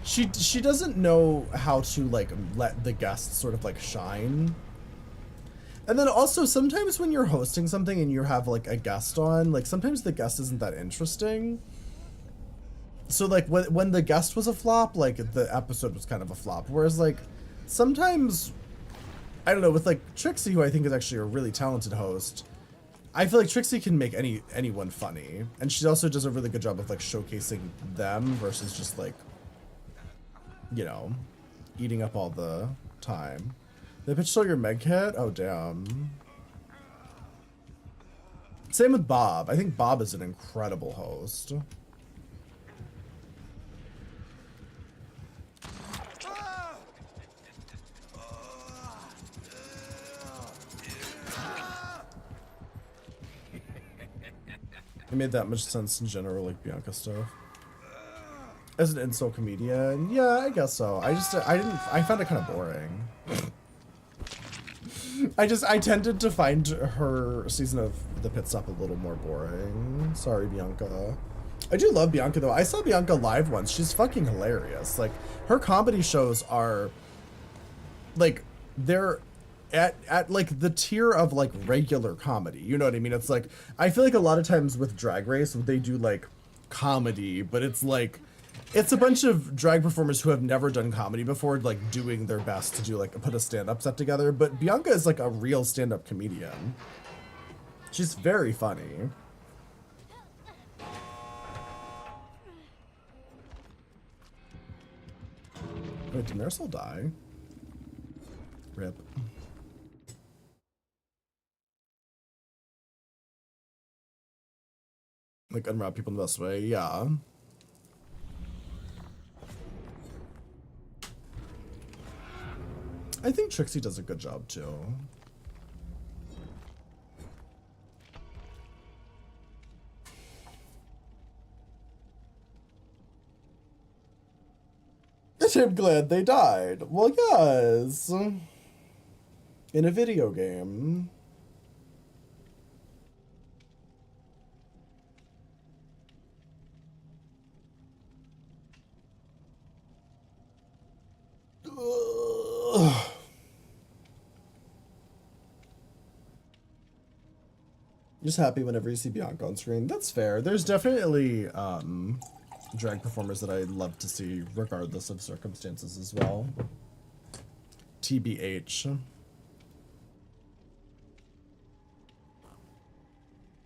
she doesn't know how to like let the guests sort of like shine. And then also sometimes when you're hosting something and you have like a guest on, like sometimes the guest isn't that interesting. So like when the guest was a flop, like the episode was kind of a flop. Whereas like sometimes, I don't know, with like Trixie, who I think is actually a really talented host, I feel like Trixie can make anyone funny. And she also does a really good job of like showcasing them versus just like, you know, eating up all the time. They pitched all your med kit? Oh, damn. Same with Bob. I think Bob is an incredible host. It made that much sense in general, like Bianca stuff. As an insult comedian, yeah, I guess so. I found it kind of boring. I tended to find her season of The Pit Stop a little more boring. Sorry, Bianca. I do love Bianca though. I saw Bianca live once. She's fucking hilarious. Like, her comedy shows are, like, they're at like the tier of like regular comedy. You know what I mean? It's like, I feel like a lot of times with Drag Race, they do like comedy, but it's like, it's a bunch of drag performers who have never done comedy before, like doing their best to do like put a stand-up set together. But Bianca is like a real stand-up comedian. She's very funny. Wait, did Marisol die? Rip. Like unwrap people in the best way, yeah. I think Trixie does a good job too. I'm glad they died. Well, yes. In a video game. Ugh. Just happy whenever you see Bianca on screen. That's fair. There's definitely drag performers that I'd love to see regardless of circumstances as well. TBH.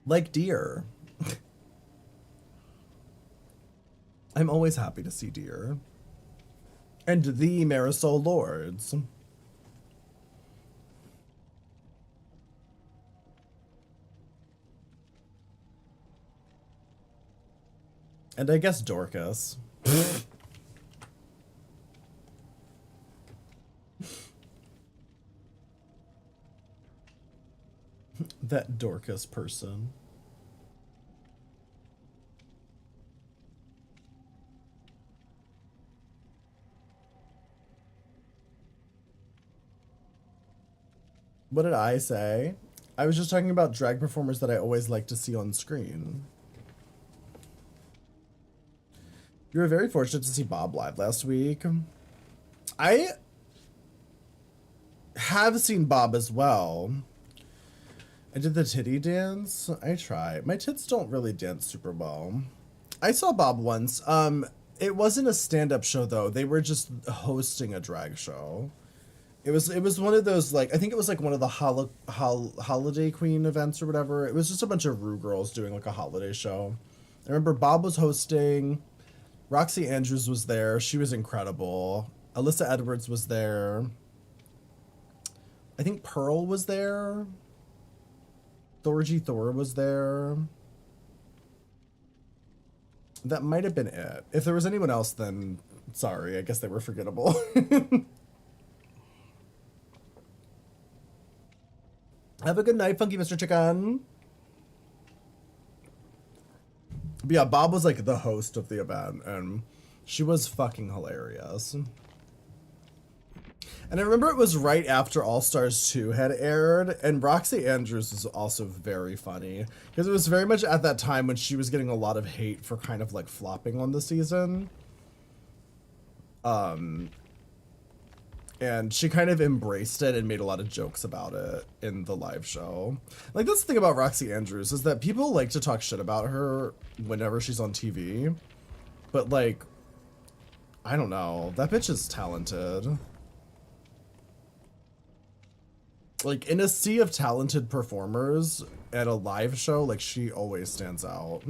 Like Deer. I'm always happy to see Deer. And the Marisol Lords. And I guess Dorcas. That Dorcas person. What did I say? I was just talking about drag performers that I always like to see on screen. You were very fortunate to see Bob live last week. I have seen Bob as well. I did the titty dance. I try. My tits don't really dance super well. I saw Bob once. It wasn't a stand-up show though. They were just hosting a drag show. It was one of those, like, I think it was like one of the Holiday Queen events or whatever. It was just a bunch of Rue girls doing like a holiday show. I remember Bob was hosting. Roxy Andrews was there. She was incredible. Alyssa Edwards was there. I think Pearl was there. Thorgy Thor was there. That might have been it. If there was anyone else, then sorry. I guess they were forgettable. Have a good night, Funky Mr. Chicken. But yeah, Bob was like the host of the event, and she was fucking hilarious. And I remember it was right after All Stars 2 had aired, and Roxy Andrews was also very funny, because it was very much at that time when she was getting a lot of hate for kind of like flopping on the season. And she kind of embraced it and made a lot of jokes about it in the live show. Like, that's the thing about Roxy Andrews, is that people like to talk shit about her whenever she's on TV. But, like, I don't know. That bitch is talented. Like, in a sea of talented performers at a live show, like, she always stands out.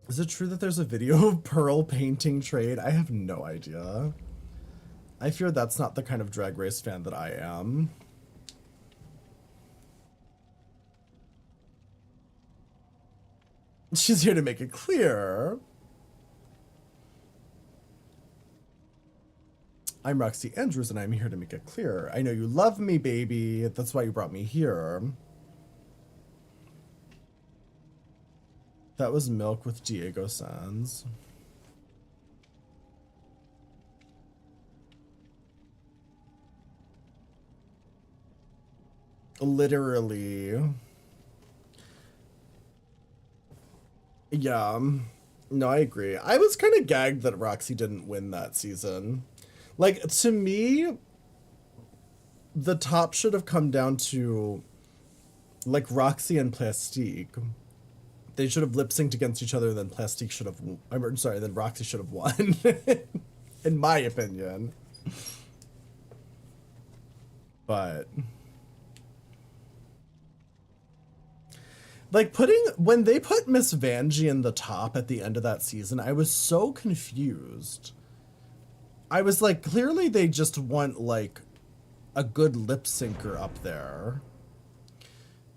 Is it true that there's a video of Pearl painting Trade? I have no idea. I fear that's not the kind of Drag Race fan that I am. She's here to make it clear. I'm Roxy Andrews and I'm here to make it clear. I know you love me, baby. That's why you brought me here. That was Milk with Diego Sanz. Literally. Yeah. No, I agree. I was kind of gagged that Roxy didn't win that season. Like, to me, the top should have come down to, like, Roxy and Plastique. They should have lip synced against each other, then Plastique should have, I'm sorry, then Roxy should have won. In my opinion. But, like, when they put Miss Vanjie in the top at the end of that season, I was so confused. I was like, clearly they just want, like, a good lip syncer up there.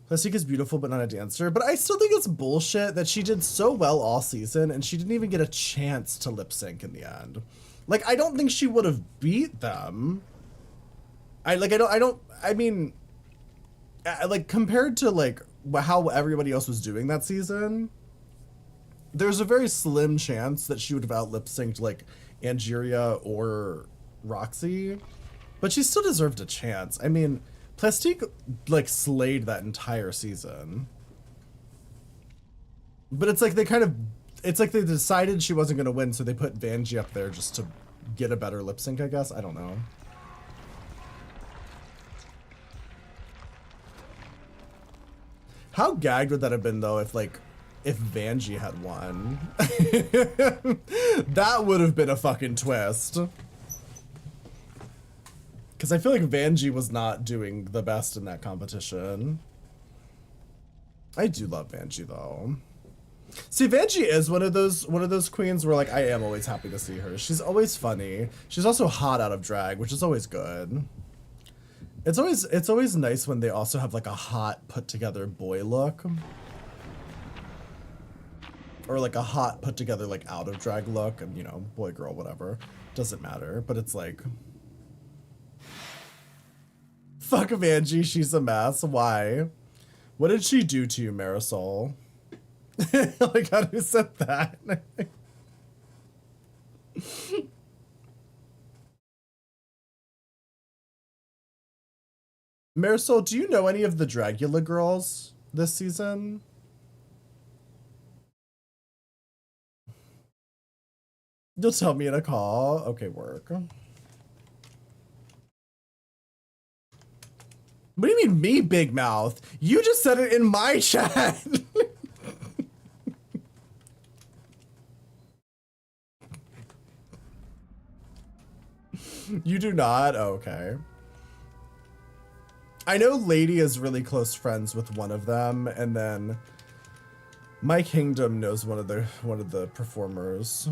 Plastique is beautiful, but not a dancer. But I still think it's bullshit that she did so well all season and she didn't even get a chance to lip sync in the end. Like, I don't think she would have beat them. I mean, like, compared to, like, how everybody else was doing that season, there's a very slim chance that she would have out lip synced, like, Angeria or Roxy. But she still deserved a chance. I mean, Plastique, like, slayed that entire season. But it's like it's like they decided she wasn't going to win, so they put Vanjie up there just to get a better lip sync, I guess. I don't know. How gagged would that have been, though, if Vanjie had won? That would have been a fucking twist. Because I feel like Vanjie was not doing the best in that competition. I do love Vanjie, though. See, Vanjie is one of those queens where, like, I am always happy to see her. She's always funny. She's also hot out of drag, which is always good. It's always nice when they also have, like, a hot put together boy look. Or like a hot put together, like, out of drag look, and, you know, boy, girl, whatever. Doesn't matter, but it's like, fuck Vanjie, she's a mess. Why? What did she do to you, Marisol? Like, how do you set that? Marisol, do you know any of the Dragula girls this season? You'll tell me in a call. Okay, work. What do you mean me, big mouth? You just said it in my chat. You do not? Oh, okay. I know Lady is really close friends with one of them, and then My Kingdom knows one of the performers.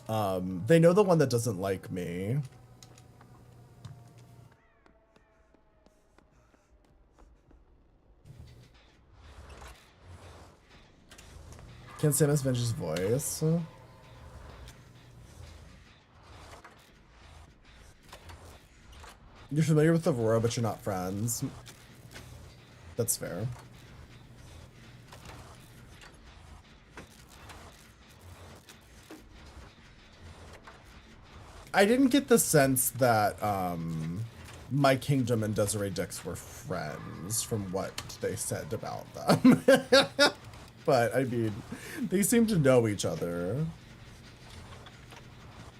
They know the one that doesn't like me. Can't say Miss Venge's voice. You're familiar with Aurora, but you're not friends. That's fair. I didn't get the sense that My Kingdom and Desiree Dix were friends from what they said about them. But I mean, they seem to know each other.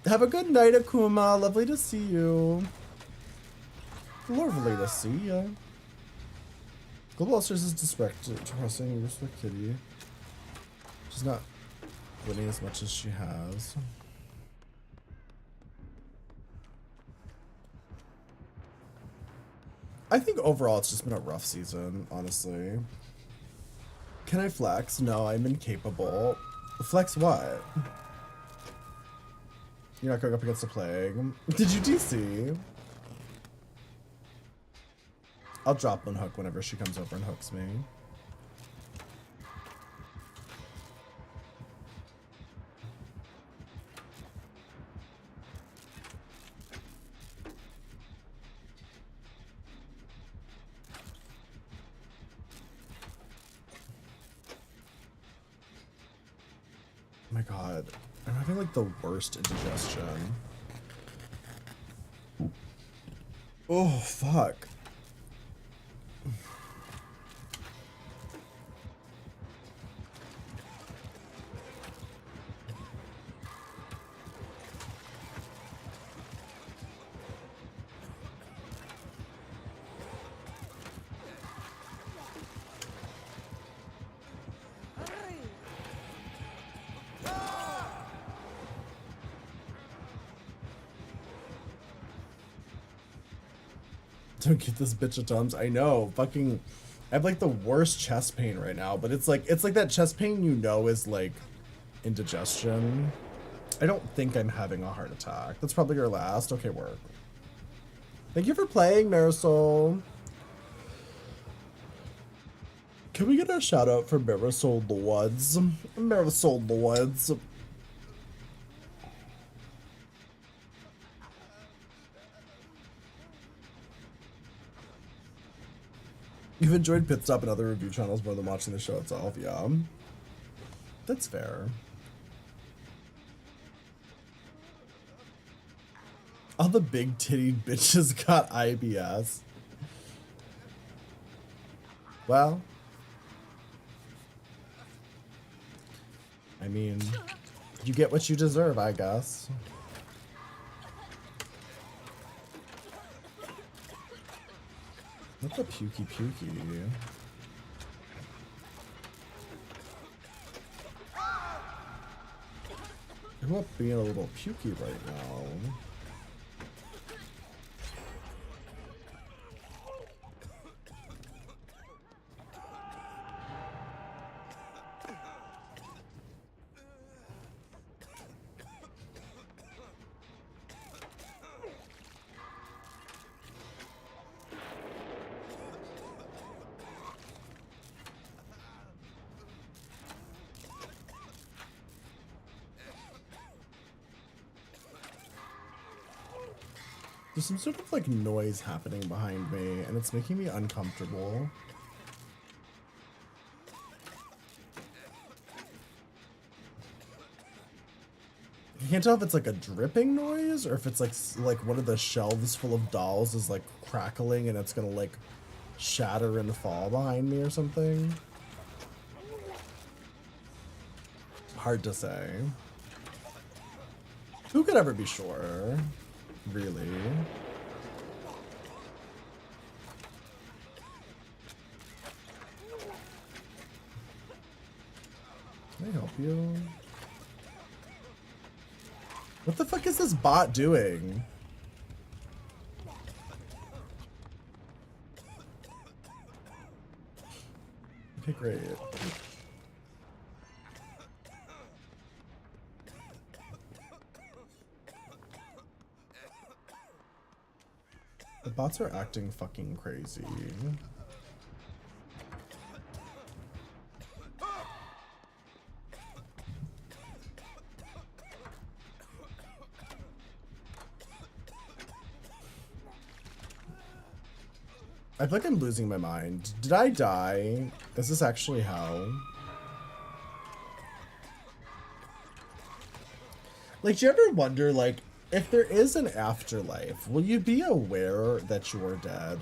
Have a good night, Akuma. Lovely to see you. Lovely to see you. Global Ulsters is depressing. You respect Kitty. She's not winning as much as she has. I think overall it's just been a rough season, honestly. Can I flex? No, I'm incapable. Flex what? You're not going up against the plague. Did you DC? I'll drop one hook whenever she comes over and hooks me. Oh my god, I'm having like the worst indigestion. Oh, fuck. Don't get this bitch of Tums. I know, fucking, I have like the worst chest pain right now, but it's like that chest pain you know is like indigestion. I don't think I'm having a heart attack. That's probably your last. Okay, work. Thank you for playing, Marisol. Can we get a shout out for Marisol Lords? Marisol Lords. You've enjoyed Pit Stop and other review channels more than watching the show itself, yeah. That's fair. All the big titty bitches got IBS. Well, I mean, you get what you deserve, I guess. What's a pukey pukey? I grew up being a little pukey right now. There's some sort of like noise happening behind me and it's making me uncomfortable. I can't tell if it's like a dripping noise or if it's like one of the shelves full of dolls is like crackling and it's gonna like shatter and fall behind me or something. Hard to say. Who could ever be sure? Really? Can I help you? What the fuck is this bot doing? Okay, great. The bots are acting fucking crazy. I feel like I'm losing my mind. Did I die? Is this actually how? Like, do you ever wonder, like, if there is an afterlife, will you be aware that you are dead?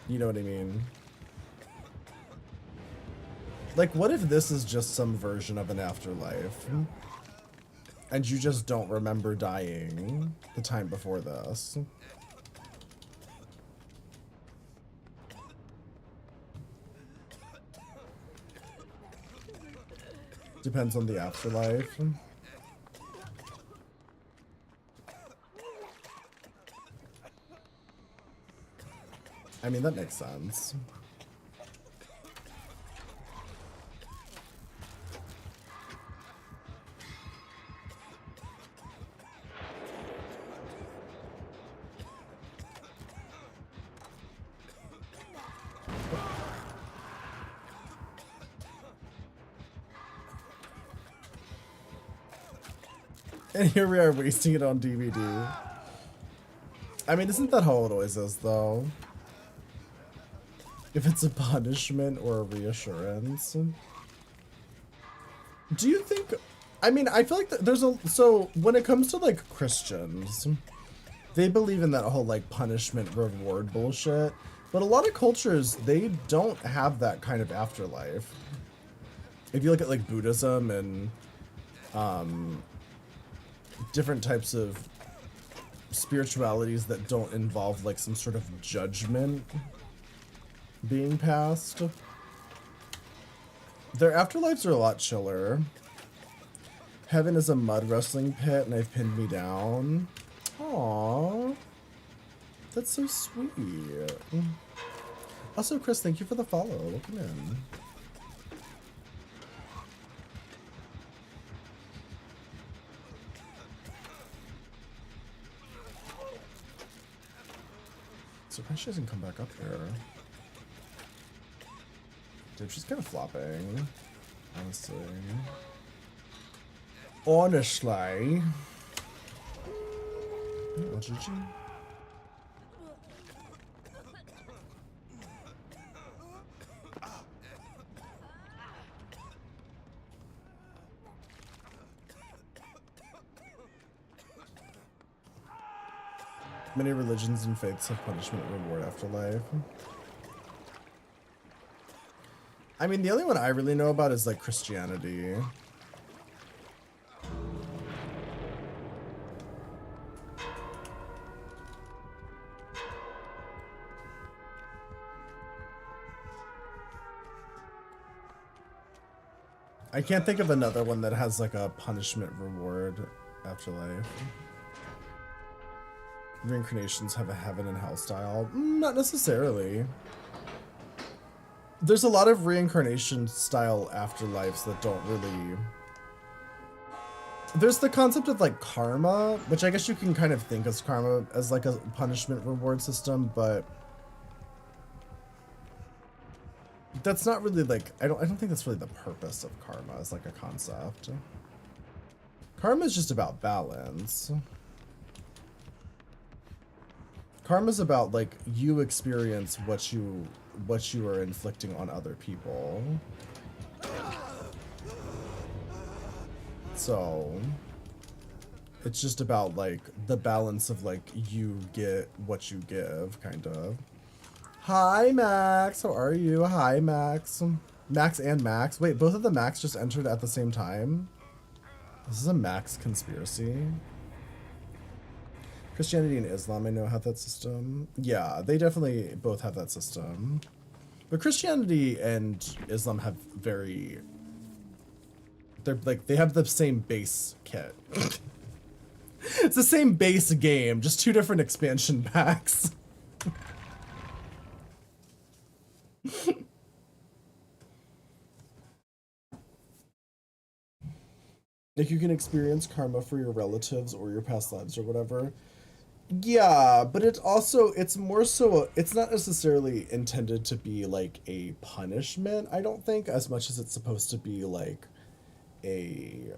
You know what I mean? Like, what if this is just some version of an afterlife? And you just don't remember dying the time before this? Depends on the afterlife. I mean, that makes sense. And here we are wasting it on DVD. I mean, isn't that how it always is, though? If it's a punishment or a reassurance. Do you think... I mean, I feel like there's a... So, when it comes to, like, Christians, they believe in that whole, like, punishment-reward bullshit. But a lot of cultures, they don't have that kind of afterlife. If you look at, like, Buddhism and... different types of spiritualities that don't involve like some sort of judgment being passed. Their afterlives are a lot chiller. Heaven is a mud wrestling pit and they've pinned me down. Aww. That's so sweet. Also, Chris, thank you for the follow. Welcome in. Surprised she doesn't come back up here. Dude, she's kind of flopping. Honestly. Honestly. Oh, GG. Many religions and faiths have punishment, reward, afterlife. I mean, the only one I really know about is like Christianity. I can't think of another one that has like a punishment, reward, afterlife. Reincarnations have a heaven and hell style? Not necessarily. There's a lot of reincarnation style afterlives that don't really... There's the concept of like karma, which I guess you can kind of think of karma as like a punishment reward system, but that's not really like, I don't think that's really the purpose of karma as like a concept. Karma is just about balance. Karma's about like you experience what you are inflicting on other people. So it's just about like the balance of like you get what you give, kind of. Hi Max, how are you? Hi Max. Max and Max. Wait, both of the Max just entered at the same time? This is a max conspiracy. Christianity and Islam, I know, have that system. Yeah, they definitely both have that system. But Christianity and Islam have very... They're like, they have the same base kit. It's the same base game, just 2 different expansion packs. Like, you can experience karma for your relatives or your past lives or whatever. Yeah, but it also, it's more so, it's not necessarily intended to be like a punishment, I don't think, as much as it's supposed to be like it's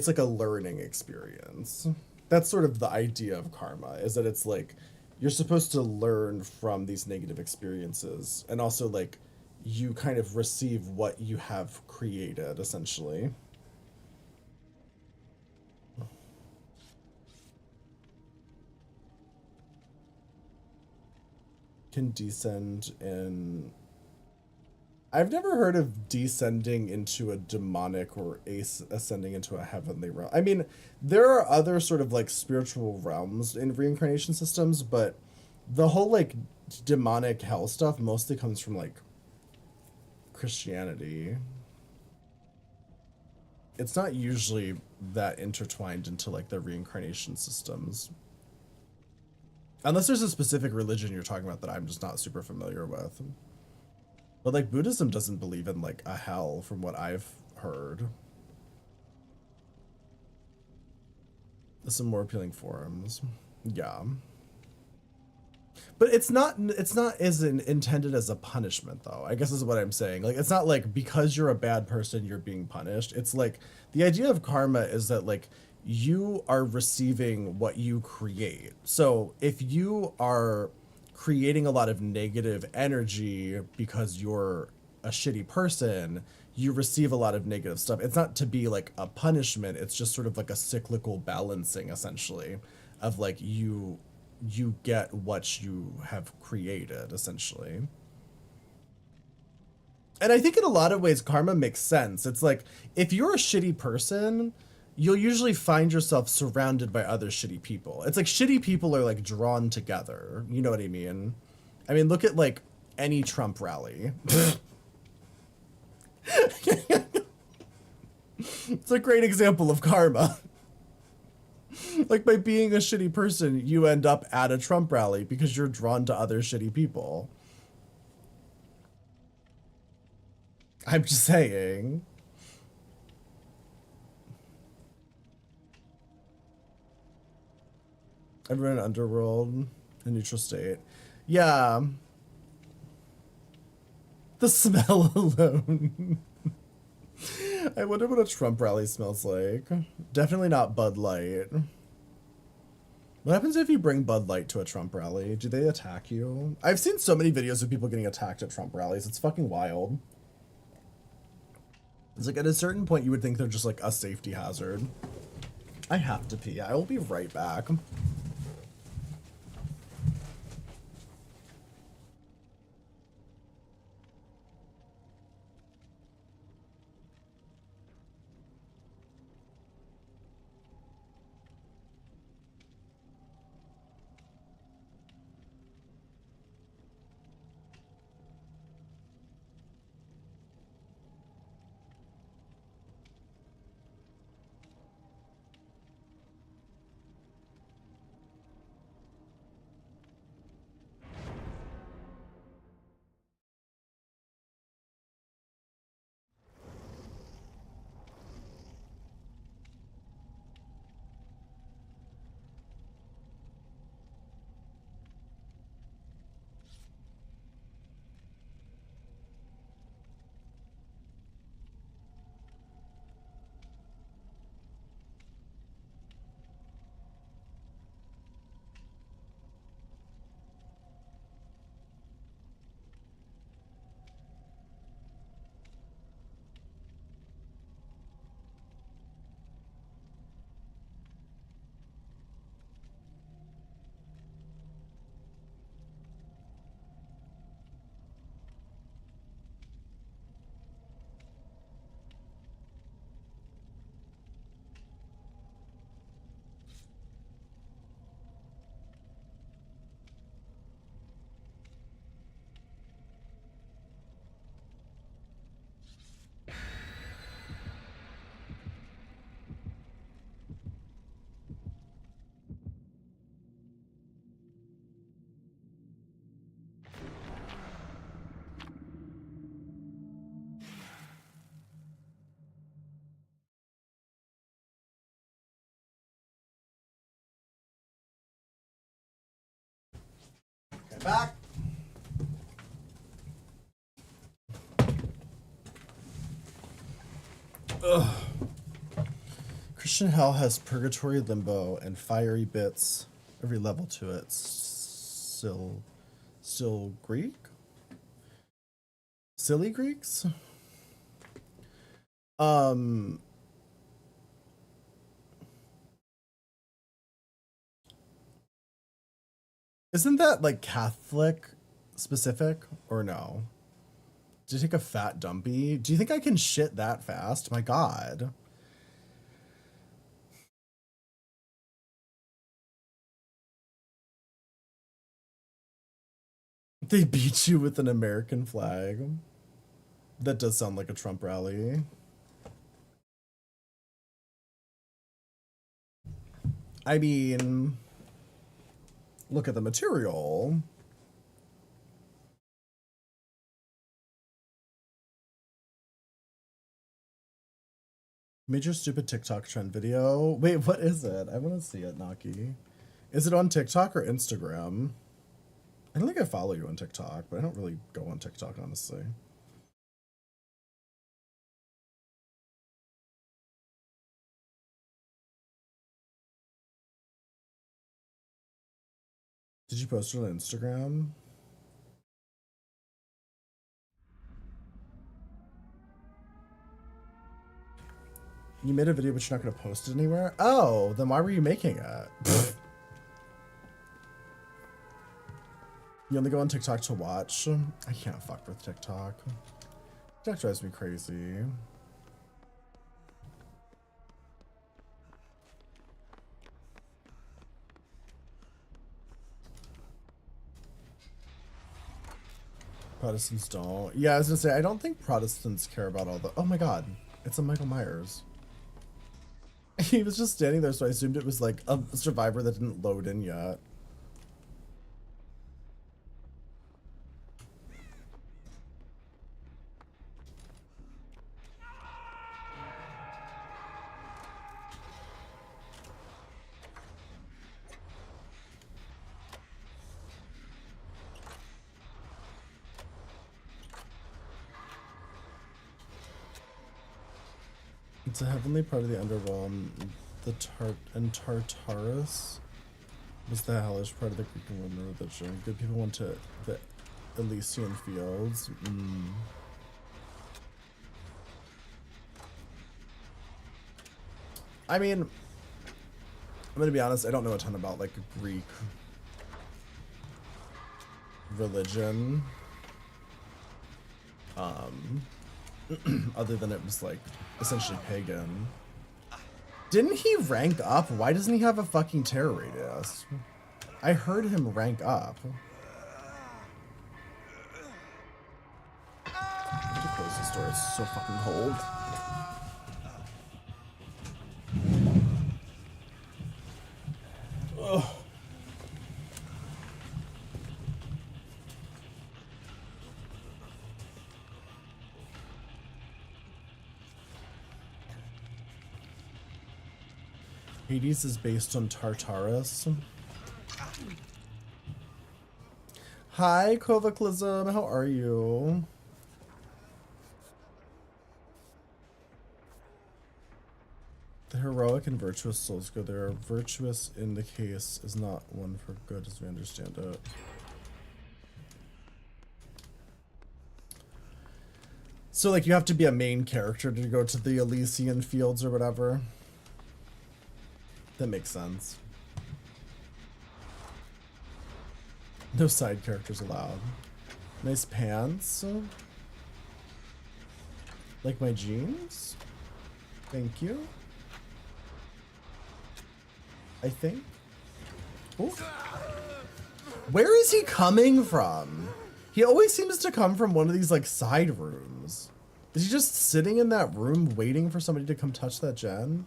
like a learning experience. That's sort of the idea of karma, is that it's like, you're supposed to learn from these negative experiences, and also like, you kind of receive what you have created, essentially. Can descend in... I've never heard of descending into a demonic or ascending into a heavenly realm. I mean, there are other sort of like spiritual realms in reincarnation systems, but the whole like demonic hell stuff mostly comes from like Christianity. It's not usually that intertwined into like the reincarnation systems. Unless there's a specific religion you're talking about that I'm just not super familiar with. But like Buddhism doesn't believe in like a hell from what I've heard. There's some more appealing forums. Yeah. But it's not as intended as a punishment though. I guess is what I'm saying. Like, it's not like because you're a bad person you're being punished. It's like the idea of karma is that like you are receiving what you create. So if you are creating a lot of negative energy because you're a shitty person, you receive a lot of negative stuff. It's not to be like a punishment. It's just sort of like a cyclical balancing, essentially, of like you get what you have created, essentially. And I think in a lot of ways, karma makes sense. It's like, if you're a shitty person, you'll usually find yourself surrounded by other shitty people. It's like shitty people are like drawn together. You know what I mean? I mean, look at like any Trump rally. It's a great example of karma. Like, by being a shitty person, you end up at a Trump rally because you're drawn to other shitty people. I'm just saying. Everyone in Underworld, a neutral state. Yeah. The smell alone. I wonder what a Trump rally smells like. Definitely not Bud Light. What happens if you bring Bud Light to a Trump rally? Do they attack you? I've seen so many videos of people getting attacked at Trump rallies. It's fucking wild. It's like at a certain point you would think they're just like a safety hazard. I have to pee. I will be right back. Back. Ugh. Christian Hell has Purgatory, Limbo, and Fiery Bits. Every level to it. Still Greek? Silly Greeks? Isn't that like Catholic specific or no? Did you take a fat dumpy? Do you think I can shit that fast? My God. They beat you with an American flag. That does sound like a Trump rally. I mean, look at the material. Major stupid TikTok trend video. Wait, what is it? I want to see it, Naki. Is it on TikTok or Instagram? I don't think I follow you on TikTok, but I don't really go on TikTok, honestly. Did you post it on Instagram? You made a video, but you're not going to post it anywhere? Oh, then why were you making it? You only go on TikTok to watch? I can't fuck with TikTok. TikTok drives me crazy. Protestants don't. Yeah, I was gonna say, I don't think Protestants care about all the... Oh my God, it's a Michael Myers. He was just standing there, so I assumed it was like a survivor that didn't load in yet. It's a heavenly part of the underrealm. The Tartarus was the hellish part of the Greek and religion. Good people went to the Elysian fields. I mean, I'm gonna be honest, I don't know a ton about like Greek religion. Other than it was like essentially pagan. Didn't he rank up? Why doesn't he have a fucking terror radius? I heard him rank up. I have to close this door, it's so fucking cold. Ugh. Hades is based on Tartarus. Hi, Kovaclism. How are you? The heroic and virtuous souls go there. Virtuous in the case is not one for good as we understand it. So, like, you have to be a main character to go to the Elysian fields or whatever. That makes sense. No side characters allowed. Nice pants. Like my jeans? Thank you. I think. Ooh. Where is he coming from? He always seems to come from one of these like side rooms. Is he just sitting in that room waiting for somebody to come touch that gen?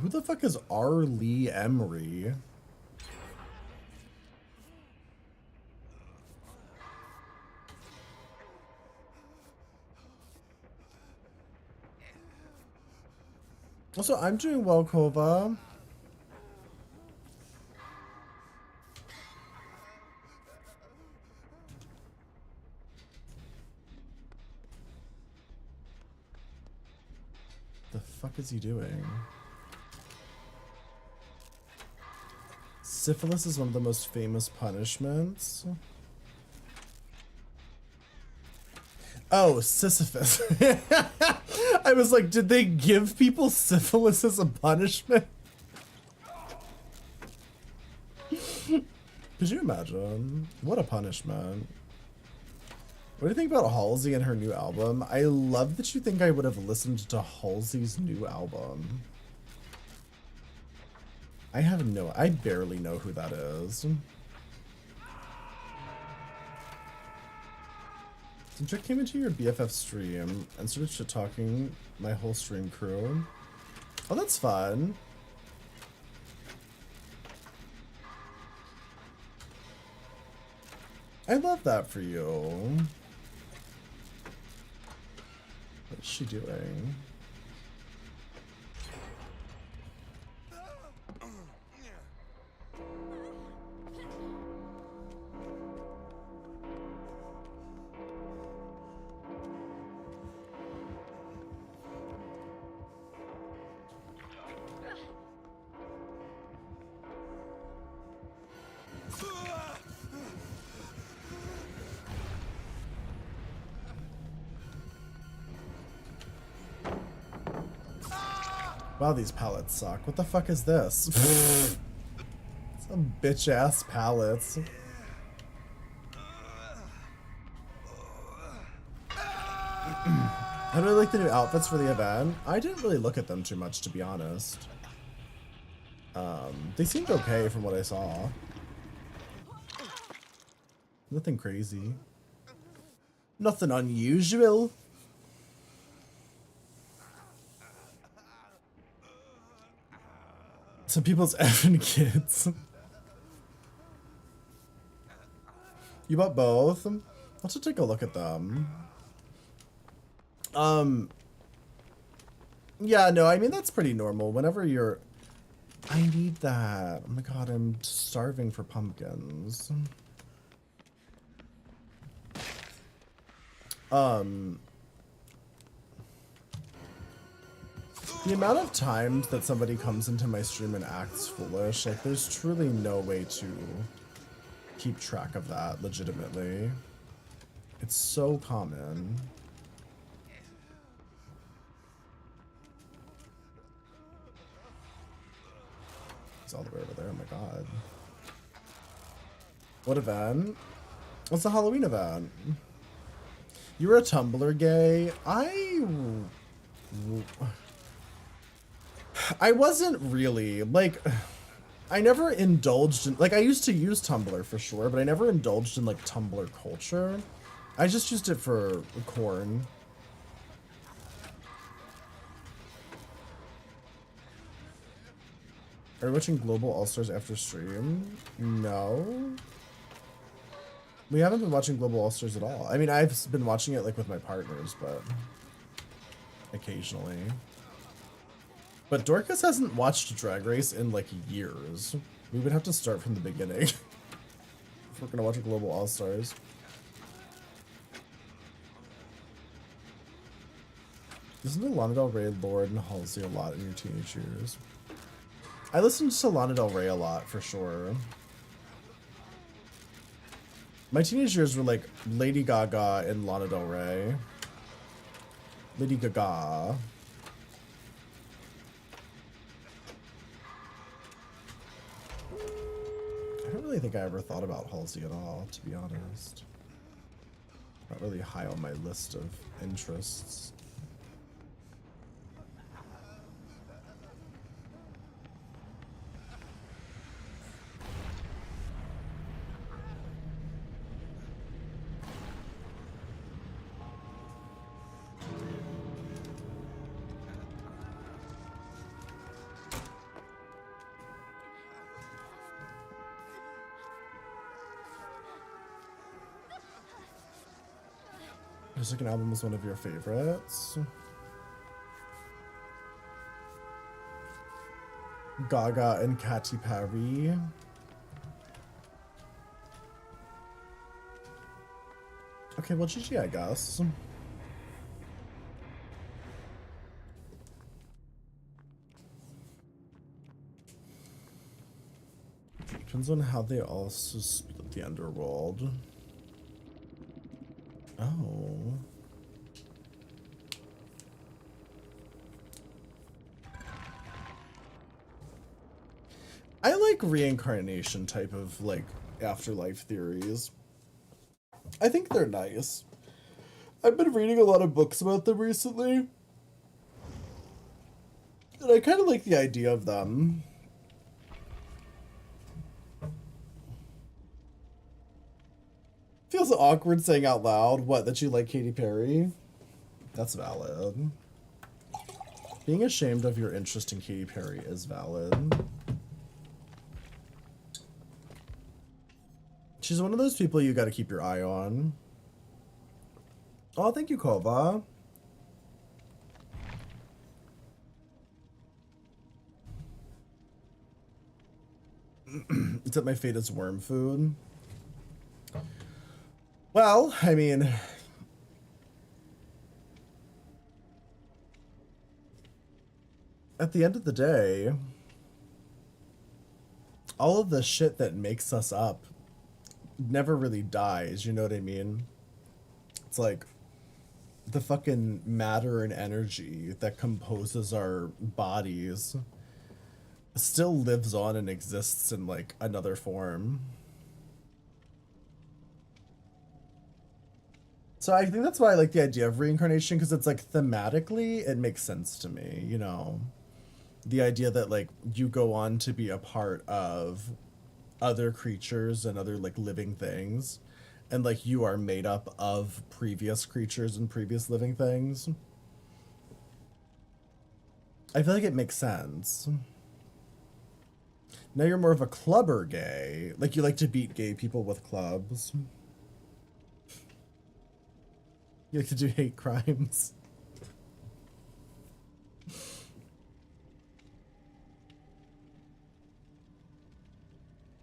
Who the fuck is R. Lee Emery? Also, I'm doing well, Kova. The fuck is he doing? Syphilis is one of the most famous punishments. Oh, Sisyphus. I was like, did they give people syphilis as a punishment? Could you imagine? What a punishment. What do you think about Halsey and her new album? I love that you think I would have listened to Halsey's new album. I barely know who that is. Since I came into your BFF stream and started shit talking my whole stream crew. Oh, that's fun. I love that for you. What's she doing? Wow, these pallets suck. What the fuck is this? Some bitch ass pallets. I really like the new outfits for the event. I didn't really look at them too much, to be honest. They seemed okay from what I saw. Nothing crazy. Nothing unusual. Some people's effing kids. You bought both? Let's take a look at them. Yeah, no, I mean, that's pretty normal. Whenever you're... I need that. Oh my god, I'm starving for pumpkins. The amount of times that somebody comes into my stream and acts foolish, like, there's truly no way to keep track of that legitimately. It's so common. It's all the way over there, oh my god. What event? What's the Halloween event? You were a Tumblr gay? I wasn't really, like, I never indulged in, like, I used to use Tumblr for sure, but I never indulged in, like, Tumblr culture. I just used it for corn. Are you watching Global All-Stars after stream? No. We haven't been watching Global All-Stars at all. I mean, I've been watching it, like, with my partners, but occasionally. But Dorcas hasn't watched Drag Race in, like, years. We would have to start from the beginning if we're gonna watch a Global All-Stars. Listen to Lana Del Rey, Lorde, and Halsey a lot in your teenage years. I listened to Lana Del Rey a lot, for sure. My teenage years were, like, Lady Gaga and Lana Del Rey. Lady Gaga. I don't really think I ever thought about Halsey at all, to be honest. Not really high on my list of interests. Your second album was one of your favorites. Gaga and Katy Perry. Okay, well, GG, I guess. Depends on how they also split the underworld. Oh. I like reincarnation type of, like, afterlife theories. I think they're nice. I've been reading a lot of books about them recently. And I kind of like the idea of them. Feels awkward saying out loud, what, that you like Katy Perry? That's valid. Being ashamed of your interest in Katy Perry is valid. She's one of those people you gotta keep your eye on. Oh, thank you, Kova. It's that my fate is worm food. Well, I mean, at the end of the day, all of the shit that makes us up never really dies, you know what I mean? It's like the fucking matter and energy that composes our bodies still lives on and exists in like another form. So I think that's why I like the idea of reincarnation, because it's like thematically it makes sense to me, you know. The idea that like you go on to be a part of other creatures and other like living things, and like you are made up of previous creatures and previous living things. I feel like it makes sense. Now you're more of a clubber gay. Like you like to beat gay people with clubs. You like to do hate crimes.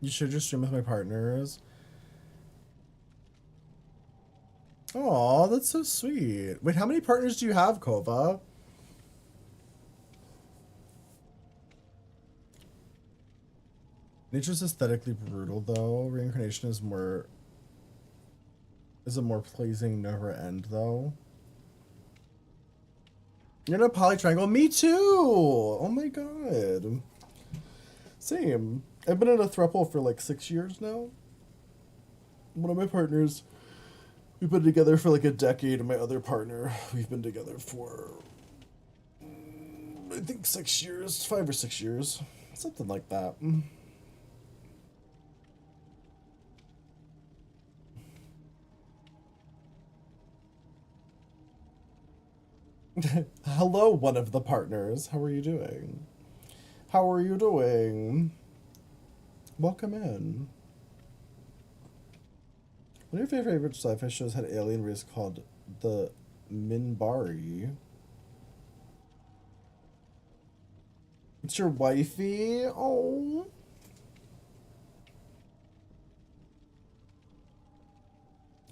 You should just stream with my partners. Aw, that's so sweet. Wait, how many partners do you have, Kova? Nature's aesthetically brutal, though. Reincarnation is a more pleasing never end, though. You're in a poly triangle? Me too! Oh my god. Same. I've been in a throuple for like 6 years now. One of my partners, we've been together for like a decade, and my other partner, we've been together for, I think 6 years, 5 or 6 years. Something like that. Hello, one of the partners. How are you doing? How are you doing? Welcome in. One of your favorite sci-fi shows had an alien race called the Minbari. It's your wifey? Oh.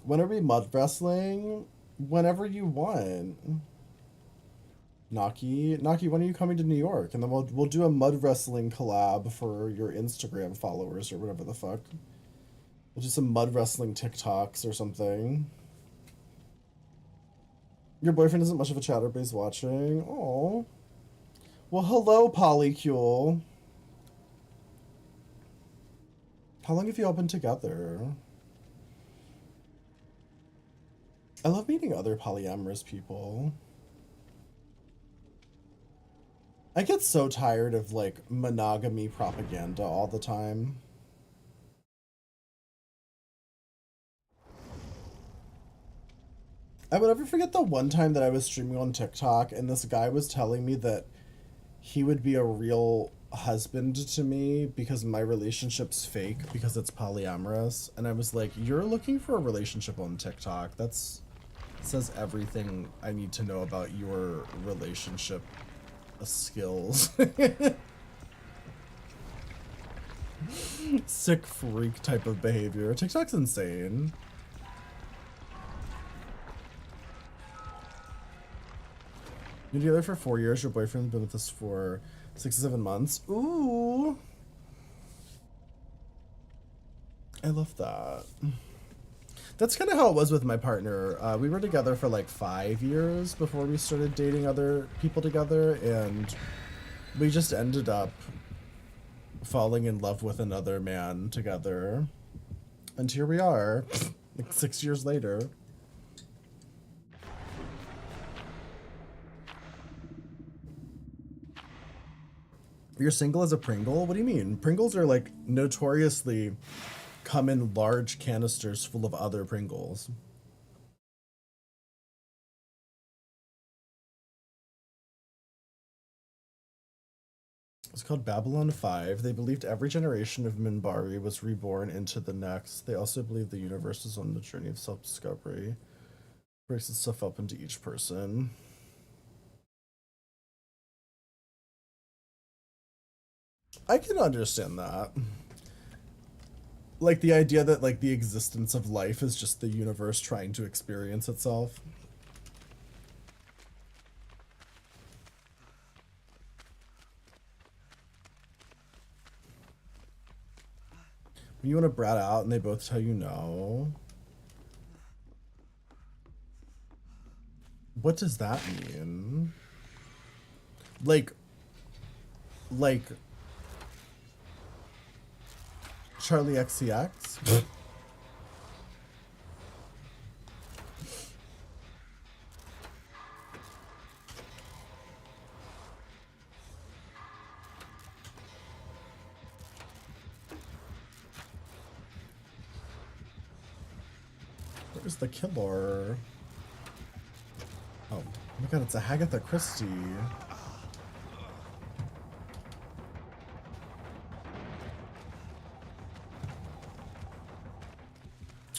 When are we mud wrestling? Whenever you want. Naki, when are you coming to New York? And then we'll do a mud wrestling collab for your Instagram followers or whatever the fuck. We'll do some mud wrestling TikToks or something. Your boyfriend isn't much of a chatter, but he's watching. Oh. Well, hello, Polycule. How long have you all been together? I love meeting other polyamorous people. I get so tired of, like, monogamy propaganda all the time. I would never forget the one time that I was streaming on TikTok and this guy was telling me that he would be a real husband to me because my relationship's fake because it's polyamorous. And I was like, you're looking for a relationship on TikTok. That's says everything I need to know about your relationship skills. Sick freak type of behavior. TikTok's insane. You're together for 4 years. Your boyfriend's been with us for 6 to 7 months. Ooh. I love that. That's kind of how it was with my partner. We were together for like 5 years before we started dating other people together, and we just ended up falling in love with another man together. And here we are, like 6 years later. You're single as a Pringle? What do you mean? Pringles are like notoriously come in large canisters full of other Pringles. It's called Babylon 5. They believed every generation of Minbari was reborn into the next. They also believe the universe is on the journey of self-discovery. Breaks itself up into each person. I can understand that. Like the idea that like the existence of life is just the universe trying to experience itself. When you want to brat out and they both tell you no. What does that mean? Like Charlie XCX? Where's the killer? Oh my god, it's a Agatha Christie.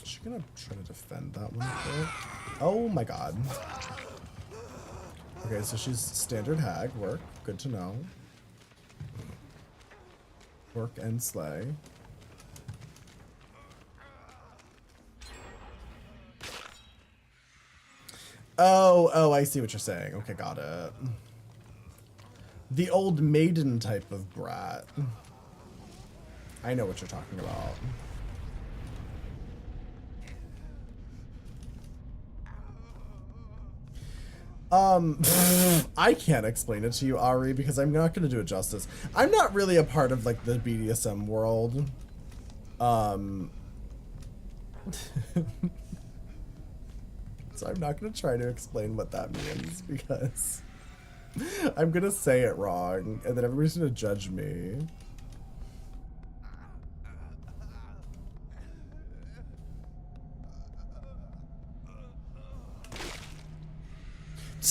Is she gonna try to defend that one quick? Oh my god. Okay, so she's standard hag. Work. Good to know. Work and slay. Oh, I see what you're saying. Okay, got it. The old maiden type of brat. I know what you're talking about. I can't explain it to you, Ari, because I'm not gonna do it justice. I'm not really a part of like the BDSM world. So I'm not gonna try to explain what that means because I'm gonna say it wrong and then everybody's gonna judge me.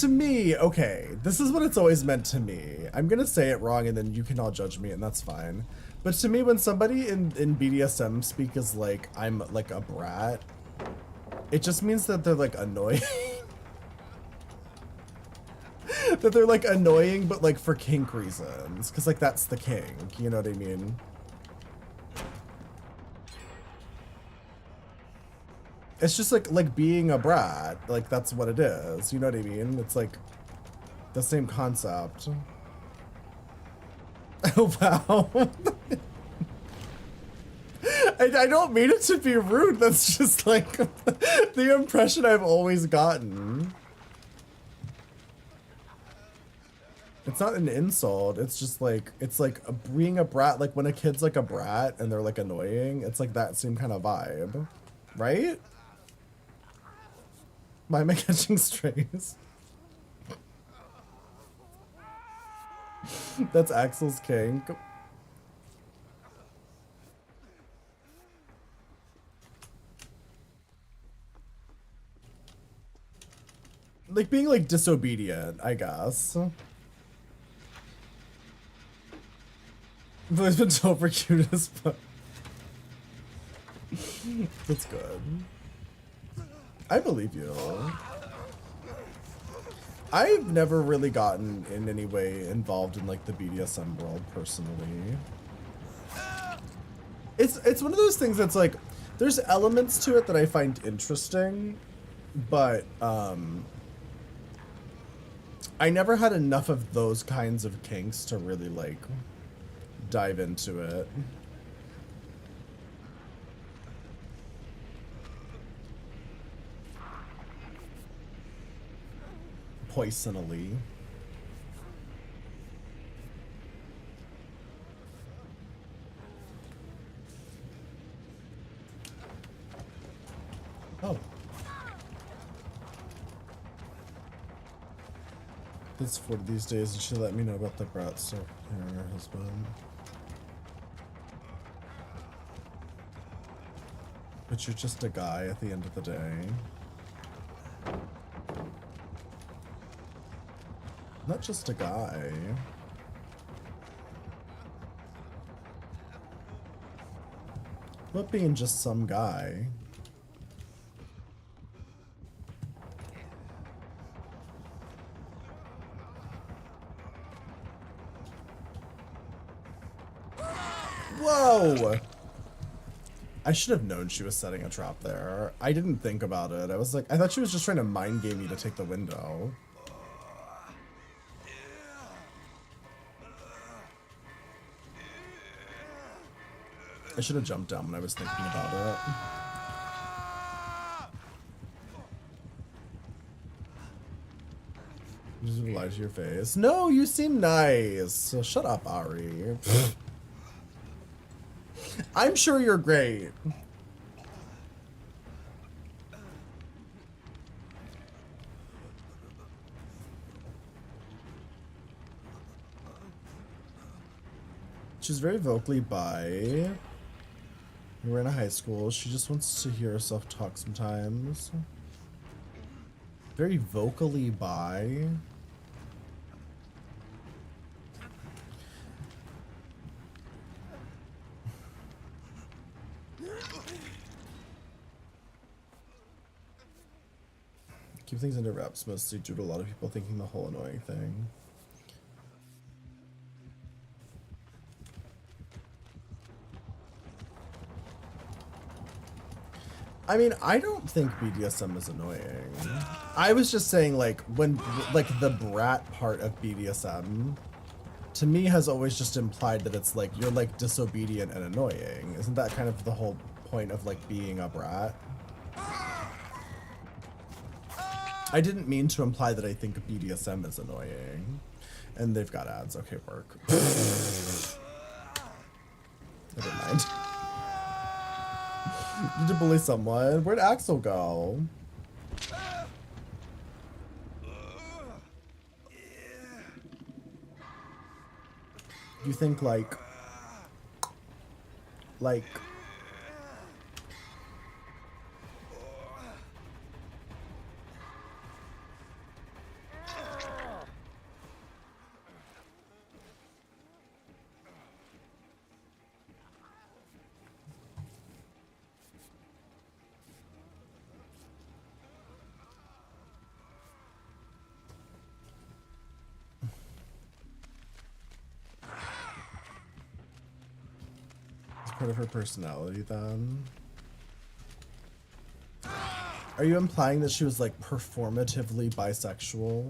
To me, okay, this is what it's always meant to me. I'm gonna say it wrong and then you can all judge me and that's fine. But to me, when somebody in BDSM speak is like, I'm like a brat, it just means that they're like annoying. That they're like annoying, but like for kink reasons. Cause like that's the kink, you know what I mean? It's just like being a brat, like that's what it is, you know what I mean? It's like the same concept. Oh wow. I don't mean it to be rude, that's just like the impression I've always gotten. It's not an insult, it's just like, it's like being a brat, like when a kid's like a brat and they're like annoying, it's like that same kind of vibe, right? Why am I catching strays? That's Axel's kink. Like being like disobedient, I guess. I've always been told for cute as fuck. That's good. I believe you. I've never really gotten in any way involved in like the BDSM world personally. It's one of those things that's like, there's elements to it that I find interesting, but I never had enough of those kinds of kinks to really like dive into it. Poisonally. Oh. It's for these days, and she let me know about the brat stuff and her husband. But you're just a guy at the end of the day. Not just a guy. But being just some guy. Whoa! I should have known she was setting a trap there. I didn't think about it. I was like, I thought she was just trying to mind game me to take the window. I should have jumped down when I was thinking about it. Just lie to your face. No, you seem nice. So shut up, Ari. I'm sure you're great. She's very vocally bi. We're in a high school. She just wants to hear herself talk sometimes. Very vocally bi. Keep things under wraps mostly due to a lot of people thinking the whole annoying thing. I mean, I don't think BDSM is annoying. I was just saying, like, when, like, the brat part of BDSM, to me, has always just implied that it's, like, you're, like, disobedient and annoying. Isn't that kind of the whole point of, like, being a brat? I didn't mean to imply that I think BDSM is annoying. And they've got ads. Okay, work. Never mind. You did bully someone. Where'd Axel go? You think like part of her personality then? Are you implying that she was like performatively bisexual?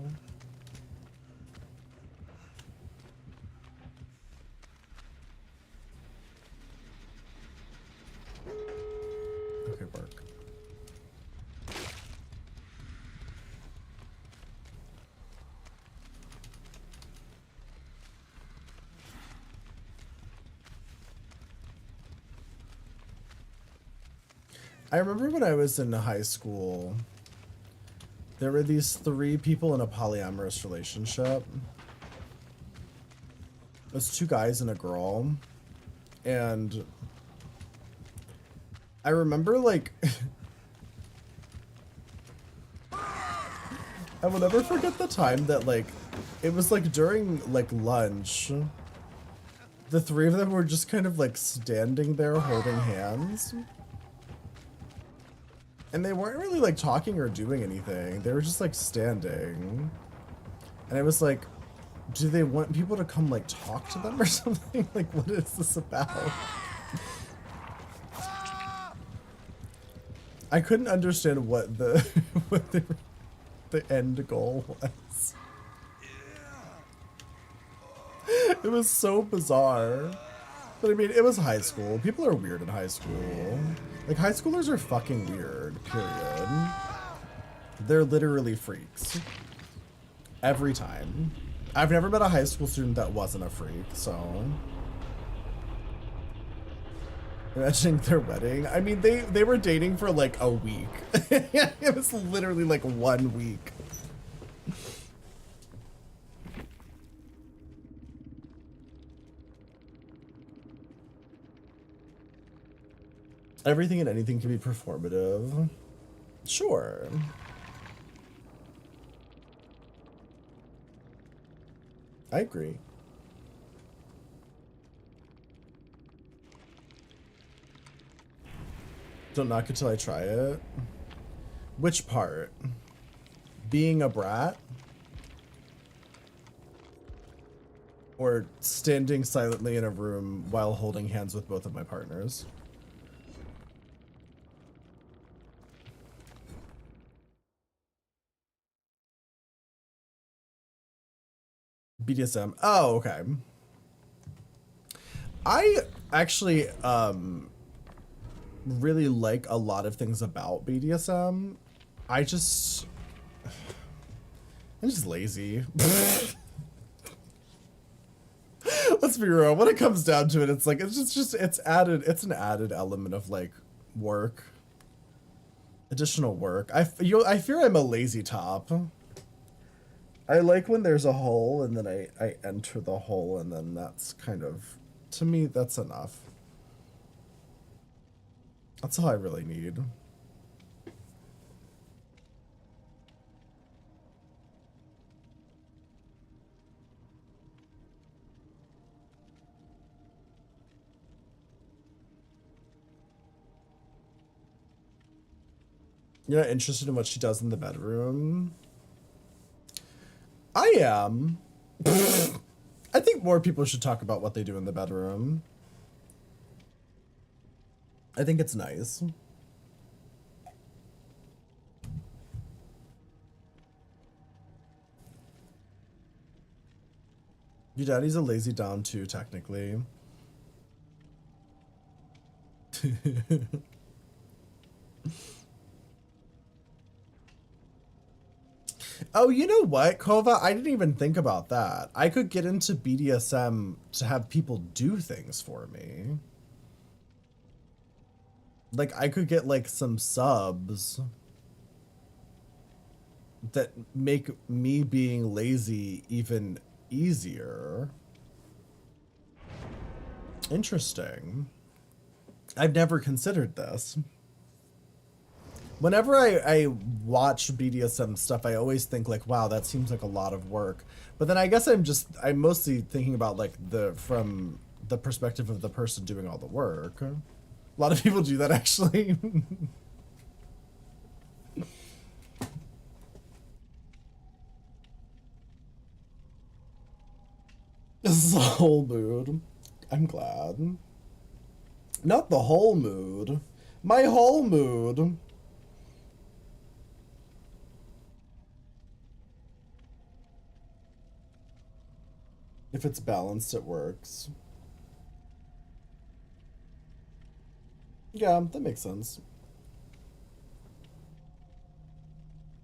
Okay, work. I remember when I was in high school, there were these 3 people in a polyamorous relationship. It was 2 guys and a girl. And I remember like, I will never forget the time that like, it was like during like lunch, the 3 of them were just kind of like standing there holding hands. And they weren't really like talking or doing anything. They were just like standing. And I was like, do they want people to come like talk to them or something? Like, what is this about? I couldn't understand what the what the end goal was. It was so bizarre. But I mean, it was high school. People are weird in high school. Like, high schoolers are fucking weird, period. They're literally freaks. Every time. I've never met a high school student that wasn't a freak, so. Imagining their wedding. I mean, they were dating for like a week. It was literally like 1 week. Everything and anything can be performative. Sure. I agree. Don't knock it till I try it. Which part? Being a brat? Or standing silently in a room while holding hands with both of my partners? BDSM. Oh, okay. I actually really like a lot of things about BDSM. I'm just lazy. Let's be real. When it comes down to it, it's like it's an added element of like work. Additional work. I fear I'm a lazy top. I like when there's a hole and then I enter the hole and then that's kind of, to me, that's enough. That's all I really need. You're not interested in what she does in the bedroom? I am. I think more people should talk about what they do in the bedroom. I think it's nice. Your daddy's a lazy dom too, technically. Oh, you know what, Kova? I didn't even think about that. I could get into BDSM to have people do things for me. Like, I could get, like, some subs that make me being lazy even easier. Interesting. I've never considered this. Whenever I watch BDSM stuff, I always think like, wow, that seems like a lot of work. But then I guess I'm mostly thinking about like from the perspective of the person doing all the work. A lot of people do that actually. This is the whole mood. I'm glad. Not the whole mood. My whole mood. If it's balanced, it works. Yeah, that makes sense.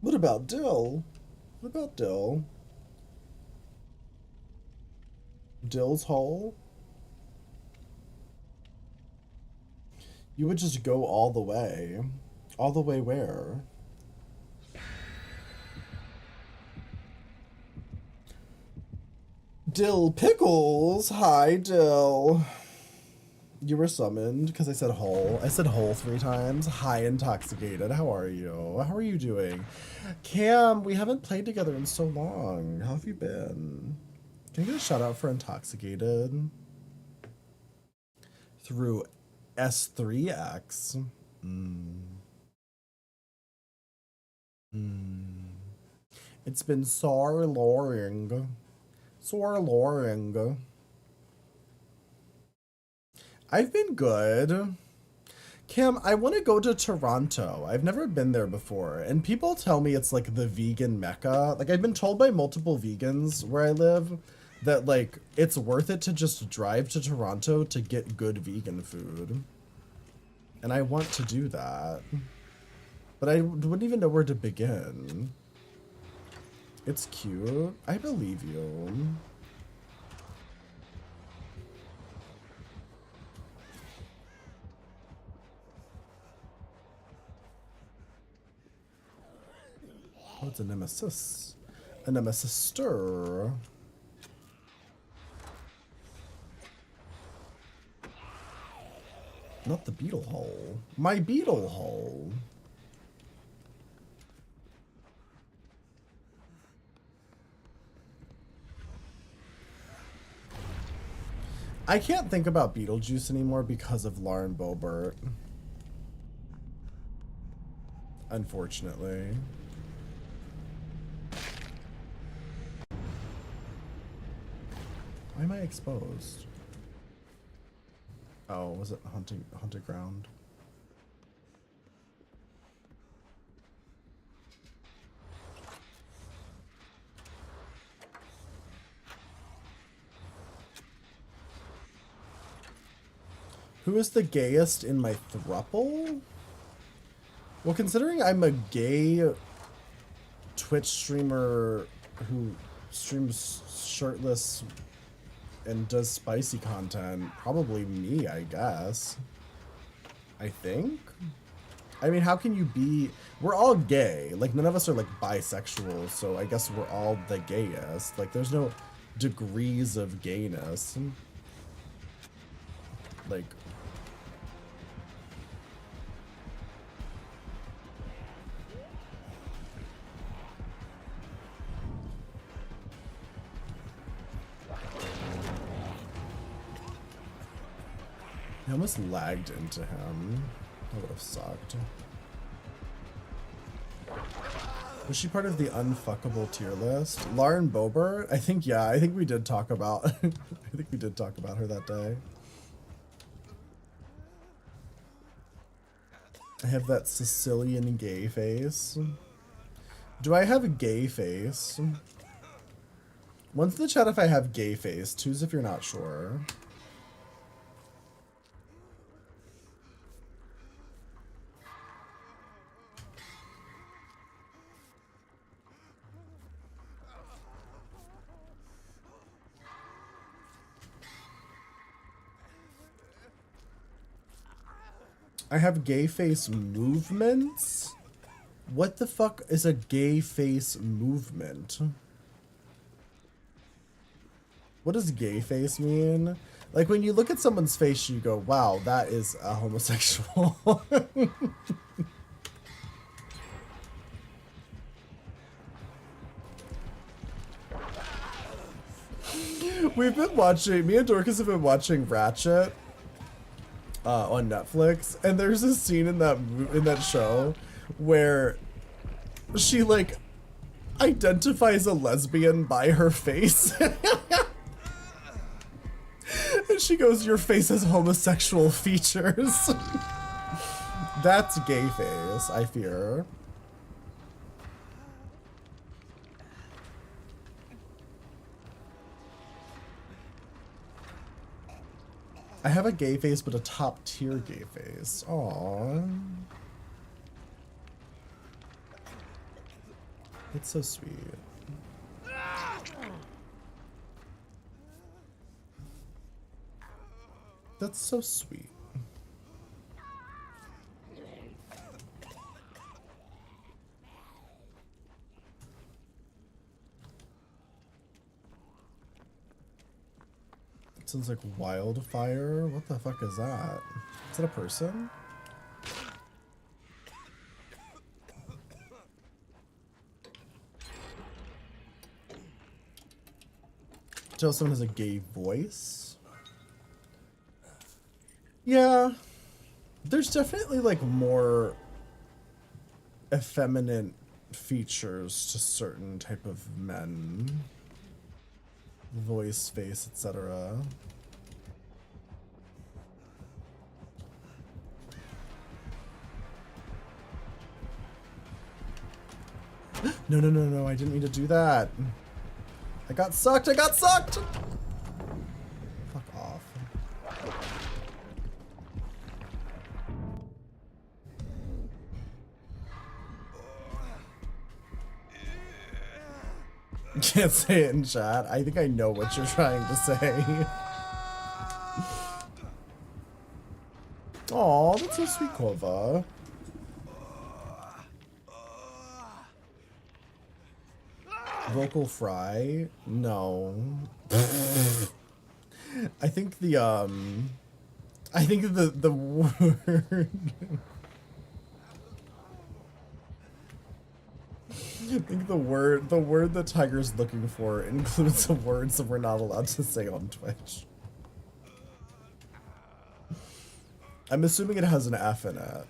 What about Dill? What about Dill? Dill's hole? You would just go all the way. All the way where? Dill Pickles! Hi, Dill. You were summoned because I said hole. I said hole 3 times. Hi, intoxicated. How are you? How are you doing? Cam, we haven't played together in so long. How have you been? Can you get a shout out for intoxicated? Through S3X. It's been so long. So I've been good. Cam, I want to go to Toronto. I've never been there before, and people tell me it's like the vegan mecca. Like, I've been told by multiple vegans where I live that like it's worth it to just drive to Toronto to get good vegan food. And I want to do that. But I wouldn't even know where to begin. It's cute. I believe you. Oh, it's a nemesis. A nemesis stir. Not the beetle hole. My beetle hole. I can't think about Beetlejuice anymore because of Lauren Boebert. Unfortunately. Why am I exposed? Oh, was it haunted ground? Who is the gayest in my throuple? Well, considering I'm a gay Twitch streamer who streams shirtless and does spicy content, probably me, I guess. I think? I mean, how can you be... We're all gay. Like, none of us are, like, bisexual, so I guess we're all the gayest. Like, there's no degrees of gayness. Like... I almost lagged into him. That would have sucked. Was she part of the unfuckable tier list? Lauren Boebert? I think, yeah, I think we did talk about I think we did talk about her that day. I have that Sicilian gay face. Do I have a gay face? One's in the chat if I have gay face. Two's if you're not sure. I have gay face movements? What the fuck is a gay face movement? What does gay face mean? Like, when you look at someone's face, you go, wow, that is a homosexual. We've been watching, me and Dorcas have been watching Ratchet on Netflix, and there's a scene in that show where she like identifies a lesbian by her face. And she goes, your face has homosexual features. That's gay face, I fear. I have a gay face, but a top tier gay face. Aww. It's so sweet. That's so sweet. It sounds like wildfire. What the fuck is that? Is that a person? Tell someone has a gay voice. Yeah, there's definitely like more effeminate features to certain type of men. Voice, face, etc. No, no, no, no, I didn't mean to do that. I got sucked, I got sucked! Fuck off. You can't say it in chat. I think I know what you're trying to say. Aw, that's so sweet, Kova. Vocal fry? No. I think the word I think the word that Tiger's looking for includes some words that we're not allowed to say on Twitch. I'm assuming it has an F in it.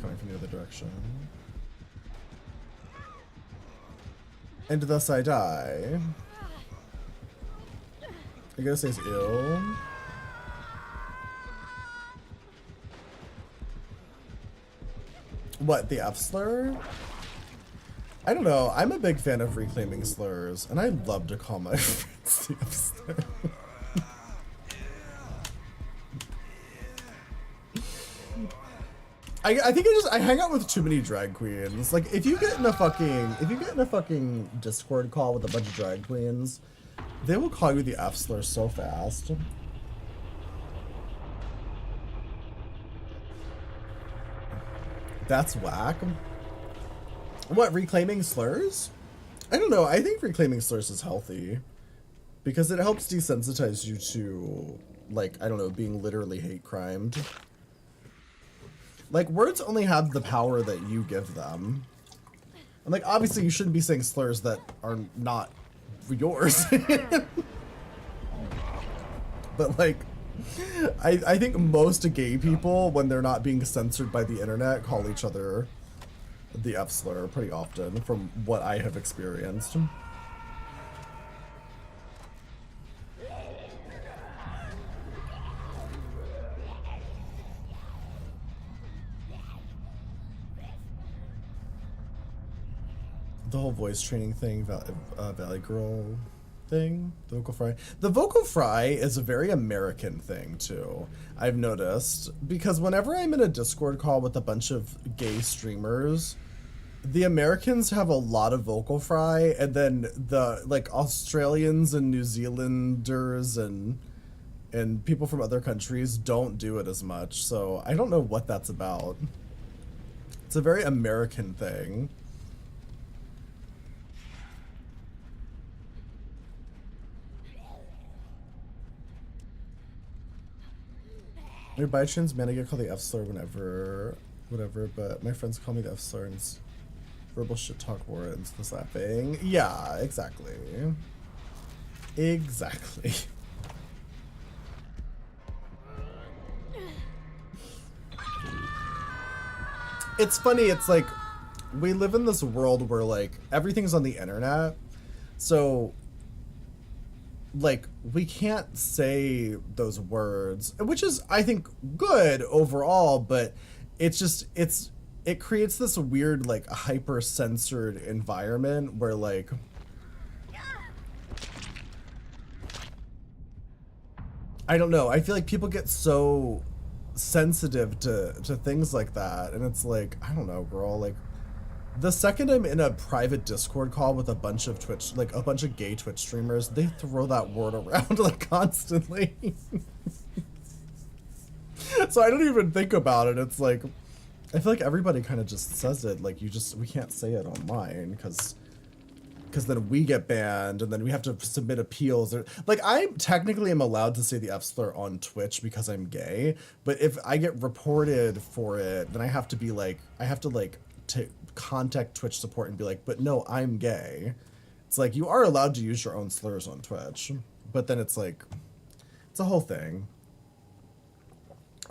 Coming from the other direction. And thus I die. I gotta say it's ill. What, the F slur? I don't know. I'm a big fan of reclaiming slurs, and I love to call my friends the F slur. I think I hang out with too many drag queens. Like if you get in a fucking Discord call with a bunch of drag queens, they will call you the F slur so fast. That's whack. What, reclaiming slurs? I don't know. I think reclaiming slurs is healthy because it helps desensitize you to, like, I don't know, being literally hate crimed. Like, words only have the power that you give them. And, like, obviously you shouldn't be saying slurs that are not yours. But, like, I think most gay people, when they're not being censored by the internet, call each other the F slur pretty often, from what I have experienced. The whole voice training thing, Valley Girl thing, the vocal fry. The vocal fry is a very American thing too, I've noticed, because whenever I'm in a Discord call with a bunch of gay streamers, the Americans have a lot of vocal fry, and then the, like, Australians and New Zealanders and people from other countries don't do it as much, so I don't know what that's about. It's a very American thing. By chance, man, I get called the F slur whenever, whatever, but my friends call me the F slur and it's verbal shit talk words, the slapping. Yeah, exactly. Exactly. It's funny, it's like, we live in this world where, like, everything's on the internet, so like, we can't say those words, which is, I think, good overall, but it's just, it creates this weird, like, hyper-censored environment where, like, I don't know, I feel like people get so sensitive to things like that, and it's like, I don't know, girl, like, the second I'm in a private Discord call with a bunch of Twitch, like a bunch of gay Twitch streamers, they throw that word around like constantly. So I don't even think about it. It's like, I feel like everybody kind of just says it. Like, we can't say it online because then we get banned and then we have to submit appeals. Or, like, I technically am allowed to say the F slur on Twitch because I'm gay, but if I get reported for it, then I have to be like, to contact Twitch support and be like, but no, I'm gay. It's like, you are allowed to use your own slurs on Twitch, but then it's like, it's a whole thing.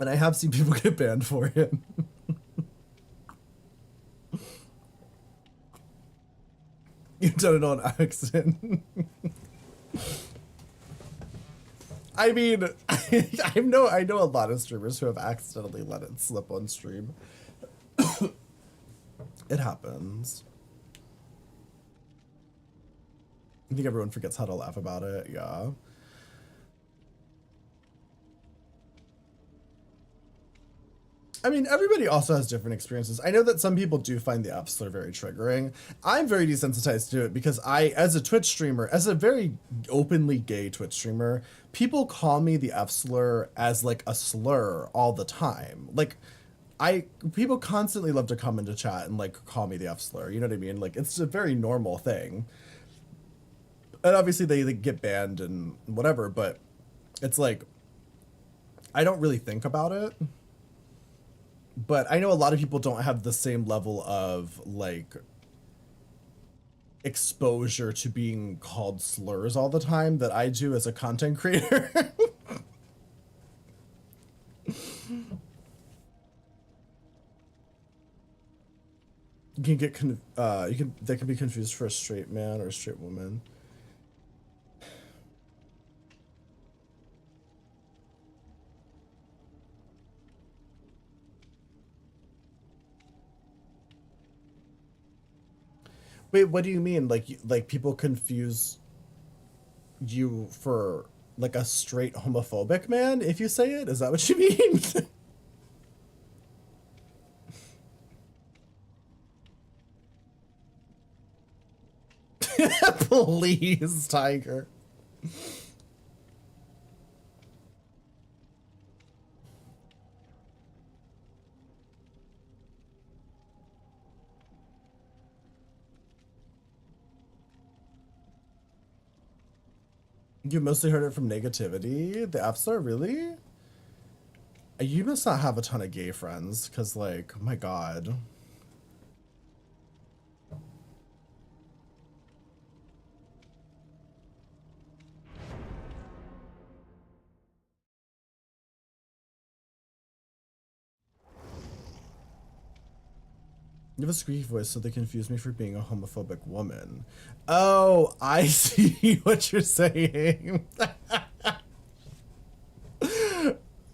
And I have seen people get banned for it. You've done it on accident. I mean, I know a lot of streamers who have accidentally let it slip on stream. It happens. I think everyone forgets how to laugh about it, yeah. I mean, everybody also has different experiences. I know that some people do find the F slur very triggering. I'm very desensitized to it because as a Twitch streamer, as a very openly gay Twitch streamer, people call me the F slur as like a slur all the time. Like, people constantly love to come into chat and like call me the F slur. You know what I mean? Like, it's a very normal thing. And obviously they get banned and whatever, but it's like, I don't really think about it. But I know a lot of people don't have the same level of like exposure to being called slurs all the time that I do as a content creator. You can get they can be confused for a straight man or a straight woman. Wait, what do you mean? Like people confuse you for like a straight homophobic man if you say it? Is that what you mean? Please, Tiger. You mostly heard it from negativity? The F slur, really? You must not have a ton of gay friends, because, like, oh my god. You have a squeaky voice, so they confuse me for being a homophobic woman. Oh, I see what you're saying.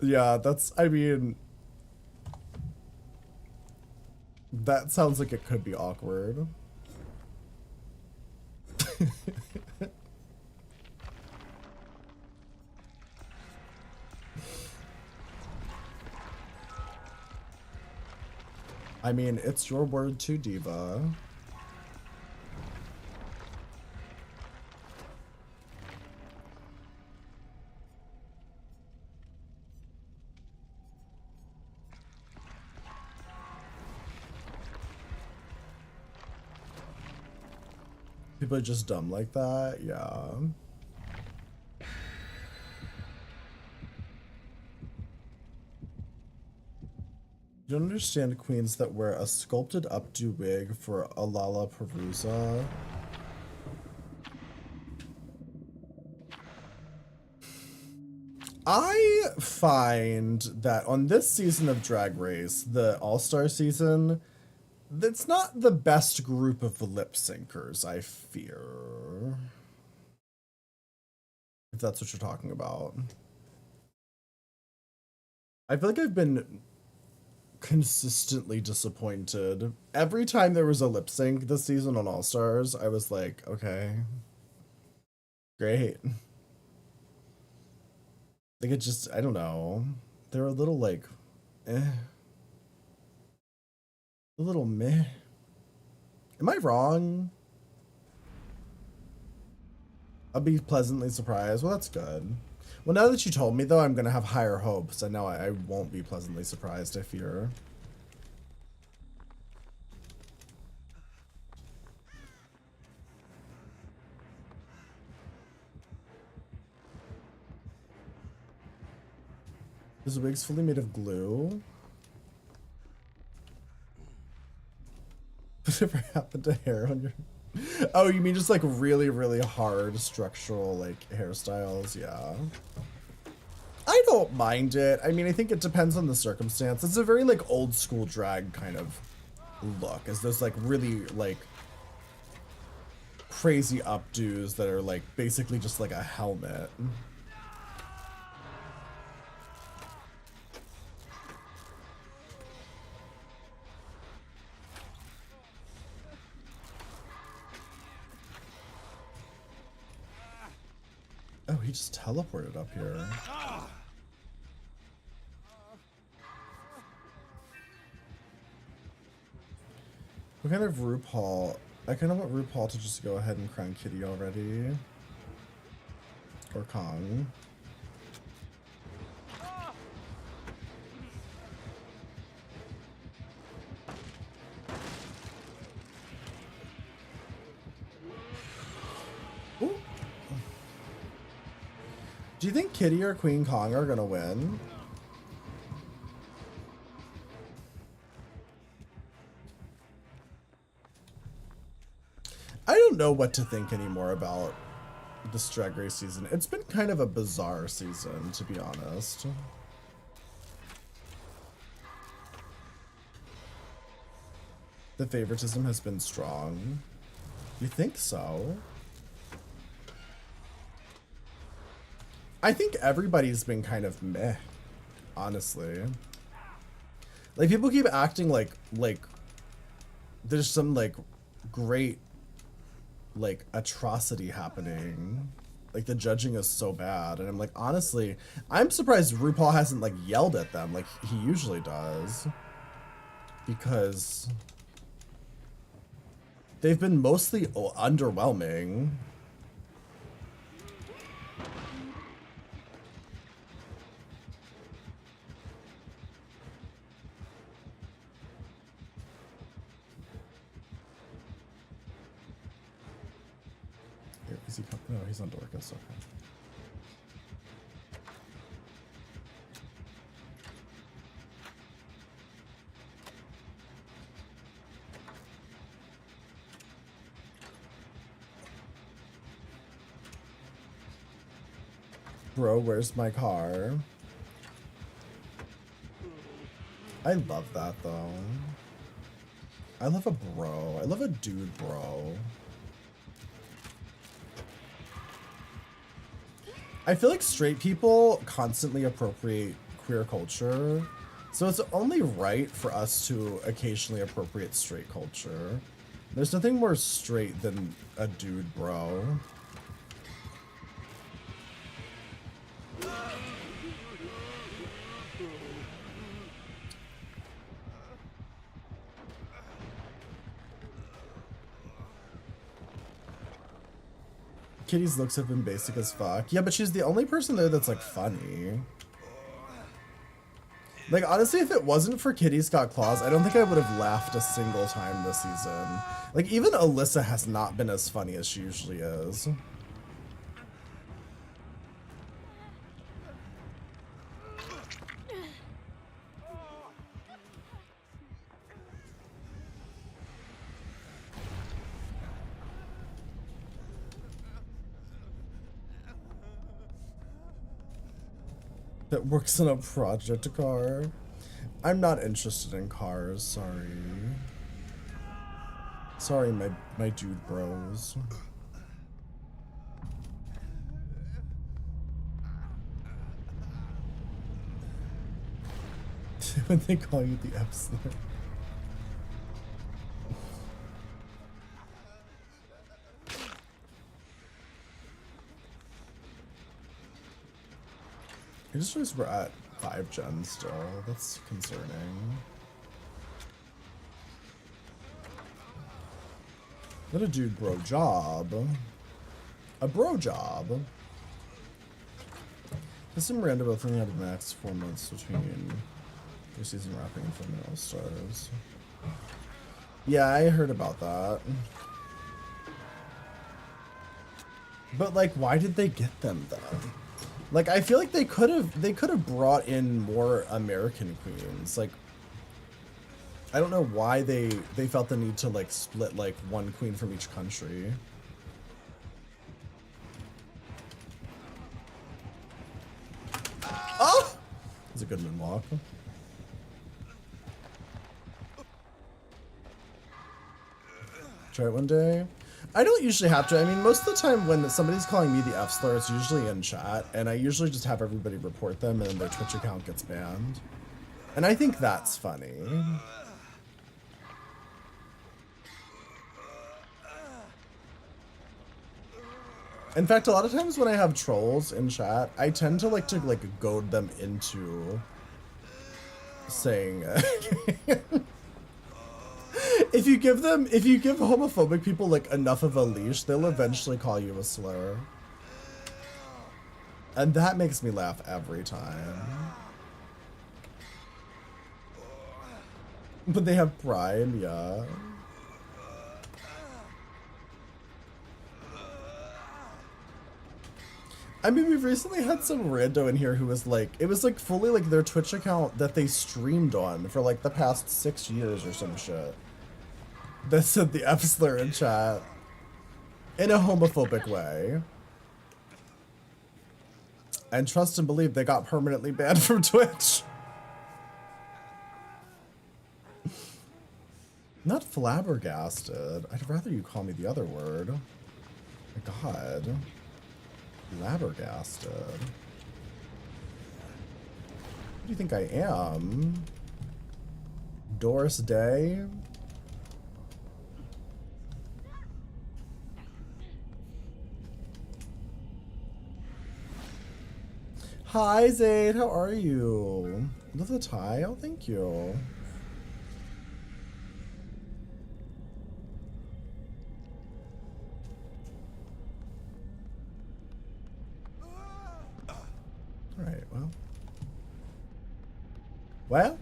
Yeah, I mean, that sounds like it could be awkward. I mean, it's your word too, Diva. People are just dumb like that, yeah. You don't understand queens that wear a sculpted updo wig for a Lollapalooza. I find that on this season of Drag Race, the All-Star season, that's not the best group of lip syncers, I fear. If that's what you're talking about. I feel like I've been consistently disappointed. Every time there was a lip sync this season on All Stars, I was like, okay, great. Like, it just, I don't know. They're a little like, a little meh. Am I wrong? I'll be pleasantly surprised. Well, that's good. Well, now that you told me, though, I'm going to have higher hopes, and now I won't be pleasantly surprised, I fear. Is the wig's fully made of glue? Whatever happened to hair on your... Oh, you mean just like really, really hard structural like hairstyles? Yeah. I don't mind it. I mean, I think it depends on the circumstance. It's a very like old school drag kind of look, as those like really like crazy updos that are like basically just like a helmet. Oh, he just teleported up here. What kind of RuPaul? I kind of want RuPaul to just go ahead and crown Kitty already. Or Kong. Ooh. Do you think Kitty or Queen Kong are gonna win? I don't know what to think anymore about this Drag Race season. It's been kind of a bizarre season, to be honest. The favoritism has been strong. You think so? I think everybody's been kind of meh, honestly. Like, people keep acting like there's some like great like atrocity happening. Like the judging is so bad, and I'm like, honestly, I'm surprised RuPaul hasn't like yelled at them like he usually does, because they've been mostly underwhelming. Is he coming? No, he's on Dorcas. Okay. Bro, where's my car? I love that though. I love a bro. I love a dude bro. I feel like straight people constantly appropriate queer culture, so it's only right for us to occasionally appropriate straight culture. There's nothing more straight than a dude bro. Kitty's looks have been basic as fuck. Yeah, but she's the only person there that's like funny. Like, honestly, if it wasn't for Kitty's Got Claws, I don't think I would have laughed a single time this season. Like, even Alyssa has not been as funny as she usually is. That works in a project car. I'm not interested in cars, sorry. Sorry, my dude bros. When they call you the Epsilon. I just realized we're at 5 gens still. That's concerning. What a dude bro job. A bro job. This and Miranda both only had a max 4 months between their season wrapping and filming All Stars. Yeah, I heard about that. But like, why did they get them though? Like, I feel like they could have brought in more American queens. Like, I don't know why they felt the need to like split like one queen from each country. a good moonwalk. Try it one day. I don't usually have to. I mean, most of the time when somebody's calling me the F slur, it's usually in chat, and I usually just have everybody report them and their Twitch account gets banned. And I think that's funny. In fact, a lot of times when I have trolls in chat, I tend to like goad them into saying if you give homophobic people like enough of a leash, they'll eventually call you a slur. And that makes me laugh every time. But they have pride, yeah. I mean, we've recently had some rando in here who was like, it was like fully like their Twitch account that they streamed on for like the past 6 years or some shit. That said the F slur in chat. In a homophobic way. And trust and believe they got permanently banned from Twitch. Not flabbergasted. I'd rather you call me the other word. My God. Flabbergasted. Who do you think I am? Doris Day? Hi, Zayd. How are you? Love the tie. Oh, thank you. All right. Well.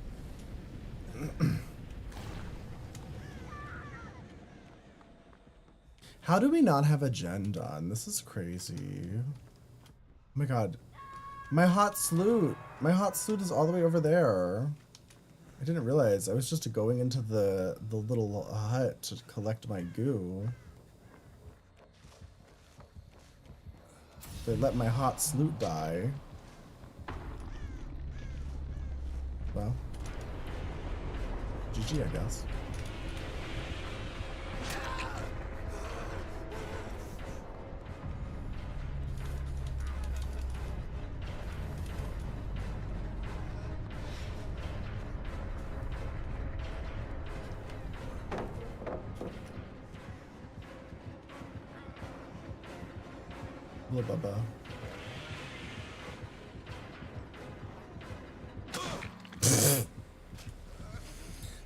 How do we not have a gen done? This is crazy. Oh my God. My hot sloot. My hot sloot is all the way over there. I didn't realize. I was just going into the little hut to collect my goo. They let my hot sloot die. Well. GG, I guess. Hello, Bubba.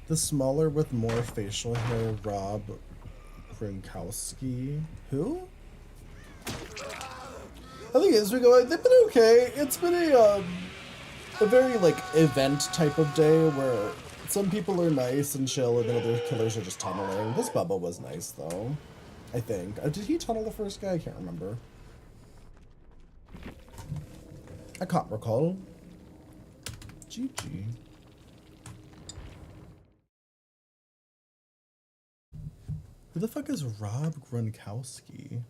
The smaller with more facial hair, Rob Gronkowski. Who? I think as we go, they've been okay. It's been a very like event type of day where some people are nice and chill, and then other killers are just tunneling. This Bubba was nice though, I think. Did he tunnel the first guy? I can't remember. I can't recall. GG. Who the fuck is Rob Gronkowski?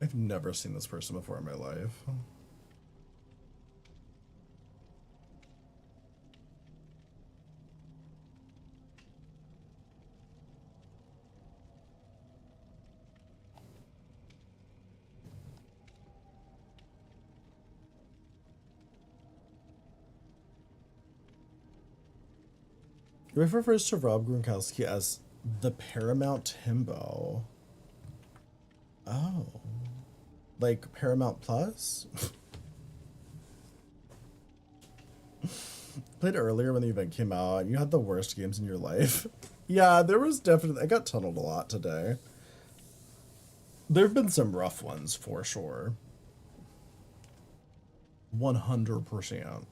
I've never seen this person before in my life. Riff refers to Rob Gronkowski as the Paramount Himbo. Oh. Like Paramount Plus? Played earlier when the event came out. You had the worst games in your life. Yeah, there was definitely... I got tunneled a lot today. There have been some rough ones, for sure. 100%.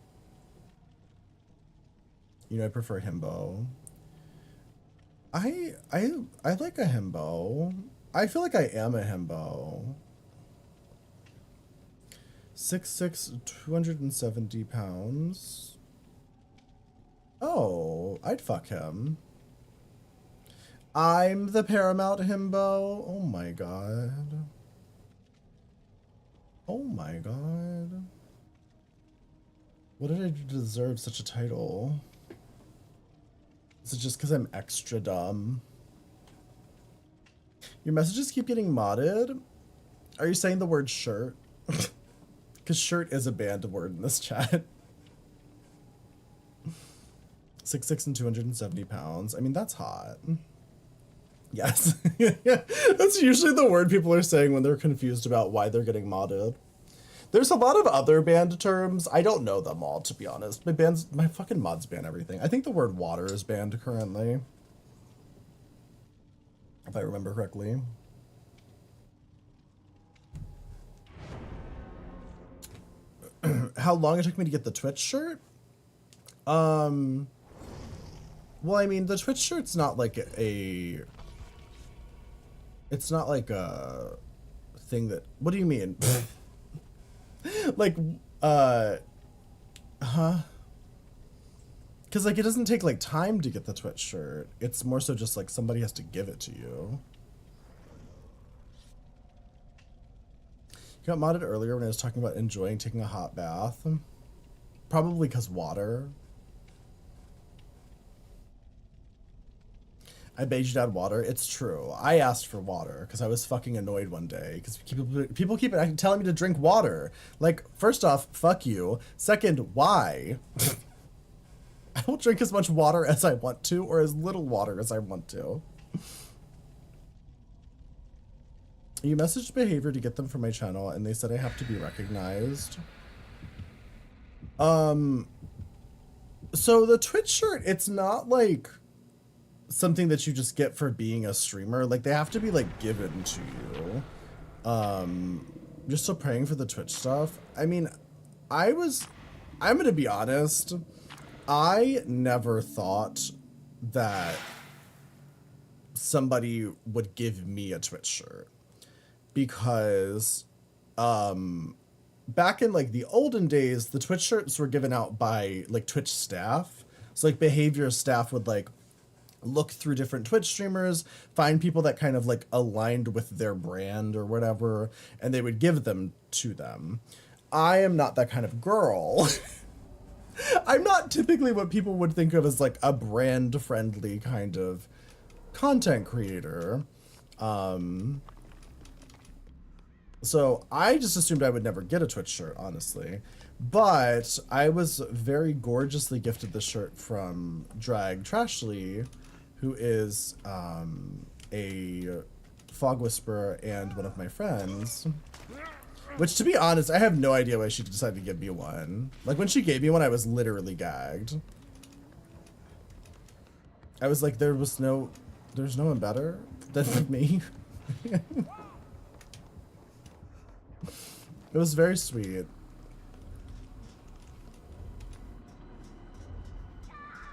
You know, I prefer himbo. I like a himbo. I feel like I am a himbo. 6'6", 270 pounds. Oh, I'd fuck him. I'm the Paramount himbo. Oh my god. Oh my god. What did I do to deserve such a title? Is it just because I'm extra dumb? Your messages keep getting modded. Are you saying the word shirt? Because shirt is a banned word in this chat. 6'6" and 270 pounds. I mean, that's hot. Yes. That's usually the word people are saying when they're confused about why they're getting modded. There's a lot of other banned terms. I don't know them all, to be honest. My fucking mods ban everything. I think the word water is banned currently, if I remember correctly. How long it took me to get the Twitch shirt? Well, I mean, the Twitch shirt's not like it's not like a thing that, what do you mean? Like, huh? Because, like, it doesn't take, like, time to get the Twitch shirt. It's more so just, like, somebody has to give it to you. You got modded earlier when I was talking about enjoying taking a hot bath. Probably because water. I begged you to add water. It's true. I asked for water because I was fucking annoyed one day because people keep telling me to drink water. Like, first off, fuck you. Second, why? I will drink as much water as I want to, or as little water as I want to. You messaged Behavior to get them from my channel, and they said I have to be recognized. So the Twitch shirt, it's not like something that you just get for being a streamer. Like, they have to be, like, given to you. You're still praying for the Twitch stuff. I mean, I'm gonna be honest. I never thought that somebody would give me a Twitch shirt because, back in, like, the olden days, the Twitch shirts were given out by, like, Twitch staff. So, like, Behavior staff would, like, look through different Twitch streamers, find people that kind of, like, aligned with their brand or whatever, and they would give them to them. I am not that kind of girl. I'm not typically what people would think of as, like, a brand-friendly kind of content creator. So I just assumed I would never get a Twitch shirt, honestly. But I was very gorgeously gifted the shirt from Drag Trashly, who is a fog whisperer and one of my friends. Which, to be honest, I have no idea why she decided to give me one. Like, when she gave me one, I was literally gagged. I was like, there's no one better than me. It was very sweet.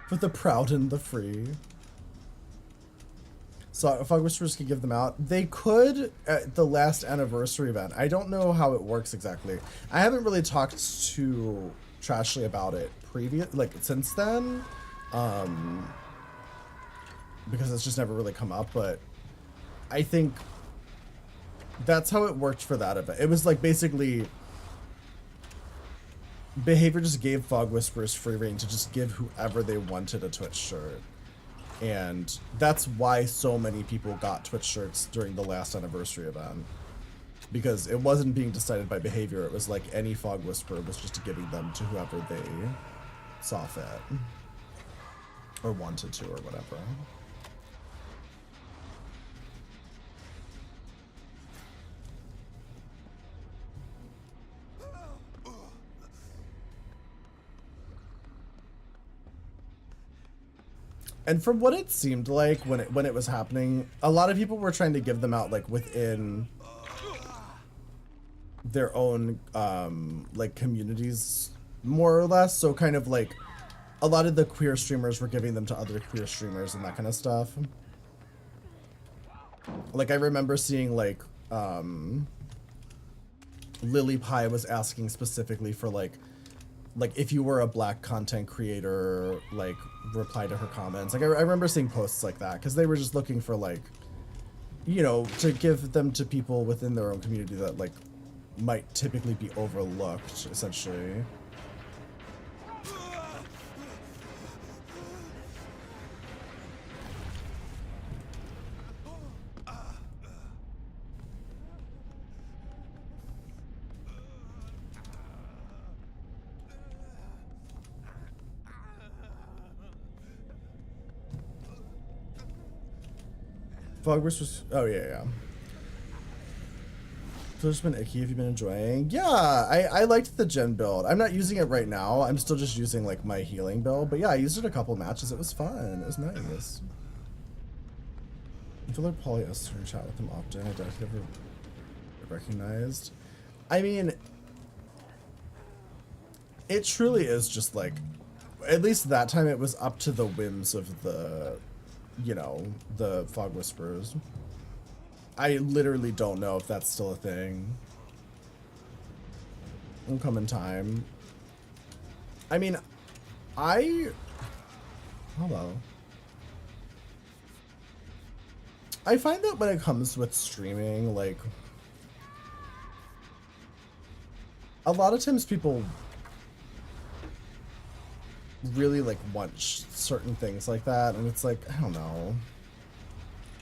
For the proud and the free. So Fog Whisperers could give them out. They could at the last anniversary event. I don't know how it works exactly. I haven't really talked to Trashly about it since then. Because it's just never really come up, but I think that's how it worked for that event. It was like basically Behavior just gave Fog Whisperers free reign to just give whoever they wanted a Twitch shirt. And that's why so many people got Twitch shirts during the last anniversary event. Because it wasn't being decided by Behavior, it was like any Fog Whisperer was just giving them to whoever they saw fit. Or wanted to, or whatever. And from what it seemed like when it was happening, a lot of people were trying to give them out like within their own like communities, more or less. So kind of like a lot of the queer streamers were giving them to other queer streamers and that kind of stuff. Like I remember seeing like Lily Pie was asking specifically for like if you were a black content creator, like reply to her comments. Like I remember seeing posts like that because they were just looking for like, you know, to give them to people within their own community that like might typically be overlooked, essentially. Fogburst was, oh yeah. So it's been icky. Have you been enjoying? Yeah, I liked the gen build. I'm not using it right now. I'm still just using like my healing build. But yeah, I used it a couple matches. It was fun. It was nice. I feel like polyester and chat with him often. I doubt he ever recognized. I mean, it truly is just like, at least that time it was up to the whims of the, you know, the Fog Whisperers. I literally don't know if that's still a thing. It'll come in time. I mean, hello. I find that when it comes with streaming, like, a lot of times people really like want certain things like that, and it's like, I don't know.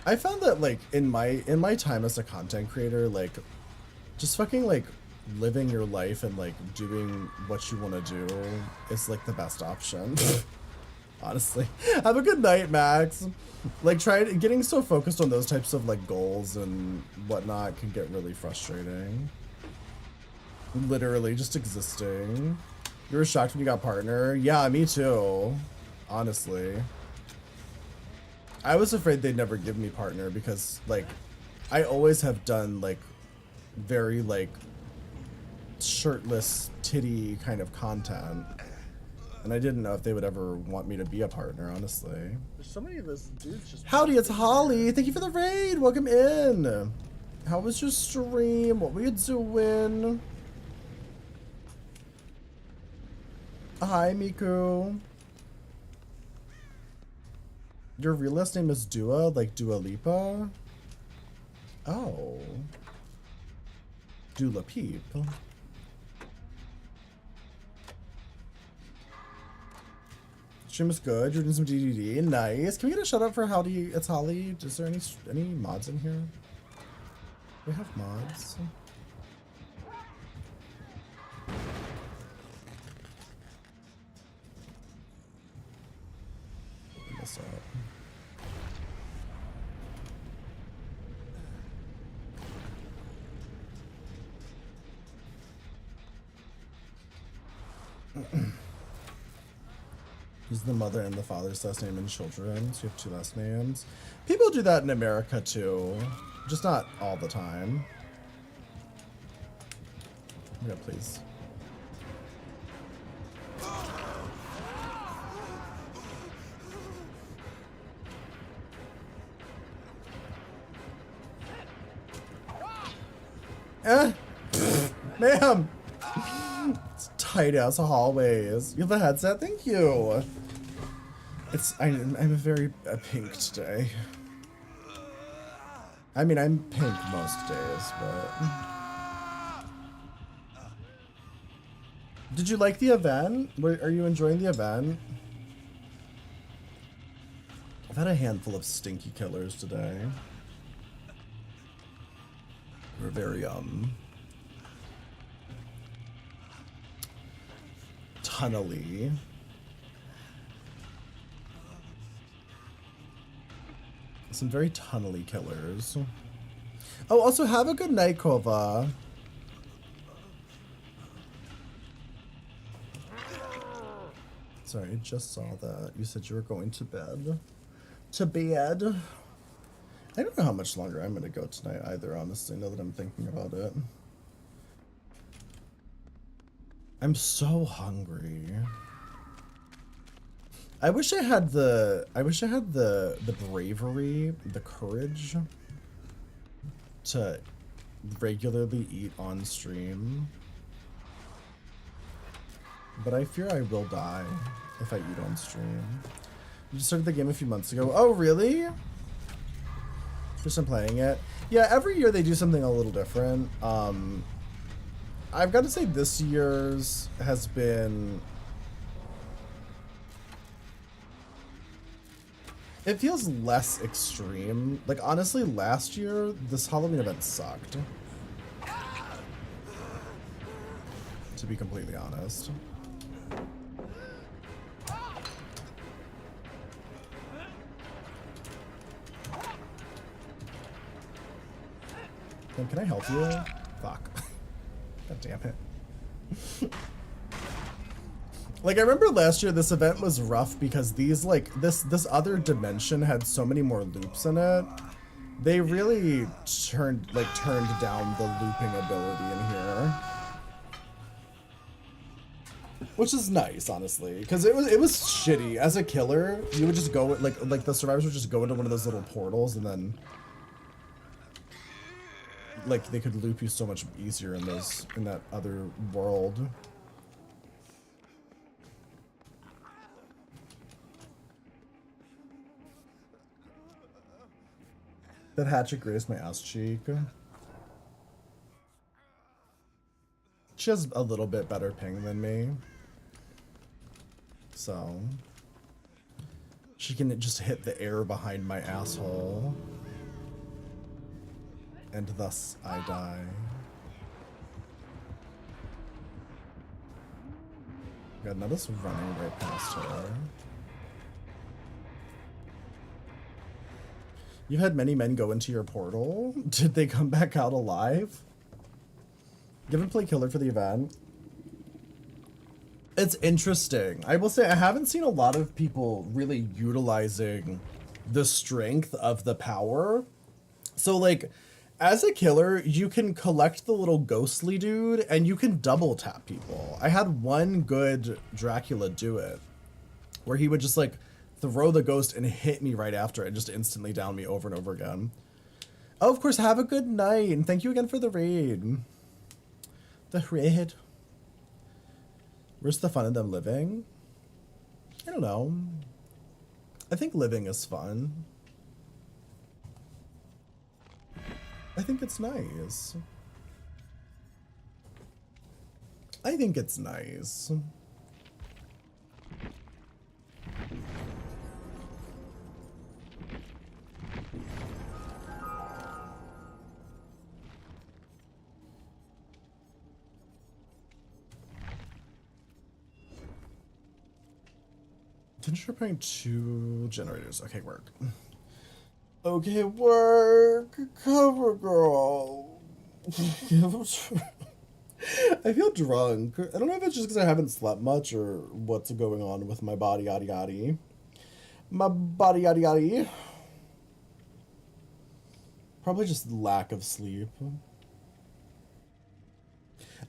I found that like in my time as a content creator, like just fucking like living your life and like doing what you want to do is like the best option. Honestly. Have a good night, Max. Like getting so focused on those types of like goals and whatnot can get really frustrating. Literally just existing. You were shocked when you got partner? Yeah, me too. Honestly. I was afraid they'd never give me partner because like I always have done like very like shirtless titty kind of content. And I didn't know if they would ever want me to be a partner, honestly. There's so many of those dudes just. Howdy, it's Holly. Thank you for the raid. Welcome in. How was your stream? What were you doing? Hi, Miku. Your real last name is Dua, like Dua Lipa? Oh. Dula Peep. Stream is good. You're doing some DDD. Nice. Can we get a shout out for Howdy? It's Holly. Is there any mods in here? We have mods. Open this up. Use the mother and the father's last name in children, so you have two last names. People do that in America too, just not all the time. Yeah, please. Ma'am! It's tight ass hallways. You have a headset? Thank you. I'm a very pink today. I mean, I'm pink most days, but. Did you like the event? Are you enjoying the event? I've had a handful of stinky killers today. We're very, tunnely. Some very tunnely killers. Oh, also have a good night, Kova. Sorry, I just saw that. You said you were going to bed. To bed. I don't know how much longer I'm gonna go tonight either, honestly, now that I'm thinking about it. I'm so hungry. I wish I had the bravery, the courage to regularly eat on stream. But I fear I will die if I eat on stream. You just started the game a few months ago. Oh, really? First time playing it. Yeah, every year they do something a little different. I've got to say this year's has been... It feels less extreme. Like, honestly, last year, this Halloween event sucked. To be completely honest. Can I help you? Fuck. God damn it. Like, I remember last year this event was rough because these, like, this other dimension had so many more loops in it. They really turned down the looping ability in here. Which is nice, honestly, because it was shitty. As a killer, you would just go, like the survivors would just go into one of those little portals and then like they could loop you so much easier in that other world. That hatchet grazed my ass cheek. She has a little bit better ping than me. So she can just hit the air behind my asshole. And thus I die. God, now this running right past her. You've had many men go into your portal? Did they come back out alive? You haven't played killer for the event? It's interesting. I will say I haven't seen a lot of people really utilizing the strength of the power. So like, as a killer, you can collect the little ghostly dude and you can double tap people. I had one good Dracula do it, where he would just like throw the ghost and hit me right after it, just instantly down me over and over again. Oh, of course, have a good night, and thank you again for the raid. The raid. Where's the fun in them living? I don't know. I think living is fun. I think it's nice. I think it's nice. Finish repairing 2 generators. Okay, work. Okay, work. Cover girl. I feel drunk. I don't know if it's just because I haven't slept much or what's going on with my body, yaddy yaddy. My body, yaddy yaddy. Probably just lack of sleep.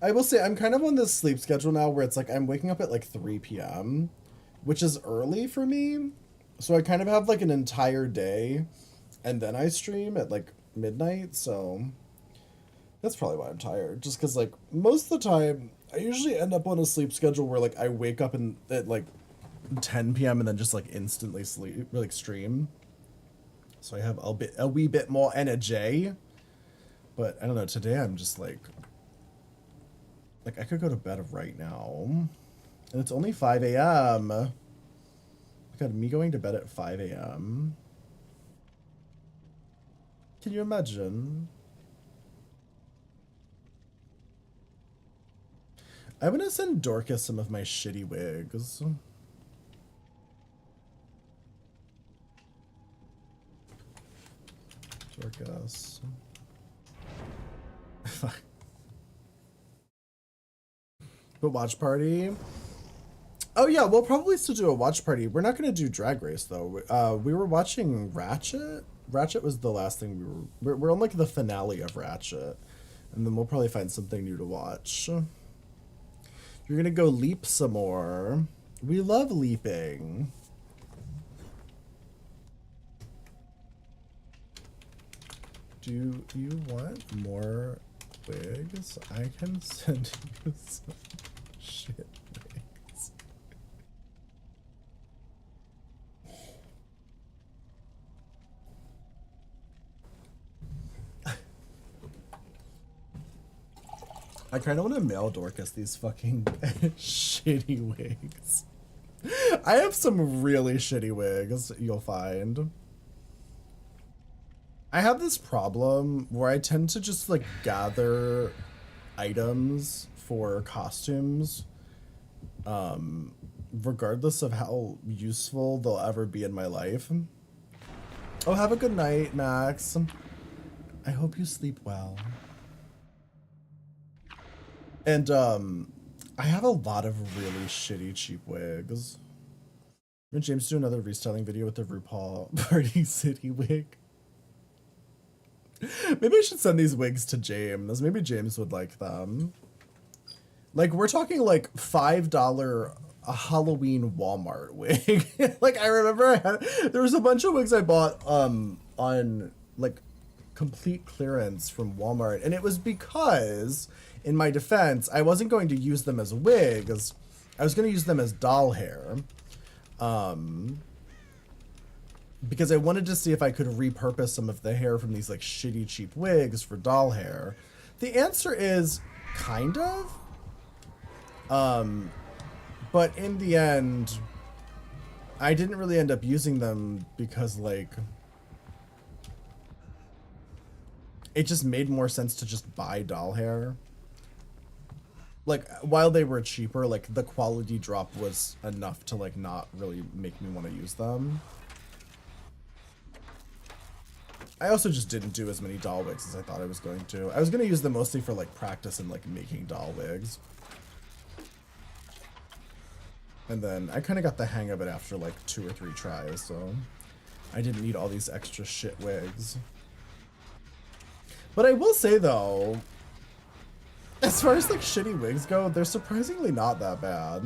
I will say I'm kind of on this sleep schedule now where it's like I'm waking up at like 3 p.m., which is early for me. So I kind of have like an entire day and then I stream at like midnight. So that's probably why I'm tired. Just because like most of the time I usually end up on a sleep schedule where like I wake up at like 10 p.m. and then just like instantly sleep, like stream. So I have a wee bit more energy. But I don't know, today I'm just like I could go to bed right now. And it's only 5 a.m. God, me going to bed at 5 a.m. Can you imagine? I'm gonna send Dorcas some of my shitty wigs. Dorcas. But watch party? Oh yeah, we'll probably still do a watch party. We're not gonna do Drag Race though. We were watching Ratchet. Ratchet was the last thing we're on like the finale of Ratchet. And then we'll probably find something new to watch. You're gonna go leap some more. We love leaping. Do you want more wigs? I can send you some shit wigs. I kind of want to mail Dorcas these fucking shitty wigs. I have some really shitty wigs, you'll find. I have this problem where I tend to just like gather items for costumes, regardless of how useful they'll ever be in my life. Oh, have a good night, Max. I hope you sleep well. And I have a lot of really shitty cheap wigs. Did James do another restyling video with the RuPaul Party City wig? Maybe I should send these wigs to James. Maybe James would like them. Like, we're talking like $5 a Halloween Walmart wig. Like, I remember there was a bunch of wigs I bought on like complete clearance from Walmart, and it was because, in my defense, I wasn't going to use them as wigs. I was going to use them as doll hair. Because I wanted to see if I could repurpose some of the hair from these like shitty cheap wigs for doll hair. The answer is kind of. But in the end, I didn't really end up using them because like it just made more sense to just buy doll hair. Like, while they were cheaper, like the quality drop was enough to like not really make me want to use them. I also just didn't do as many doll wigs as I thought I was going to. I was going to use them mostly for like practice and like making doll wigs. And then I kind of got the hang of it after like 2 or 3 tries, so I didn't need all these extra shit wigs. But I will say though, as far as like shitty wigs go, they're surprisingly not that bad.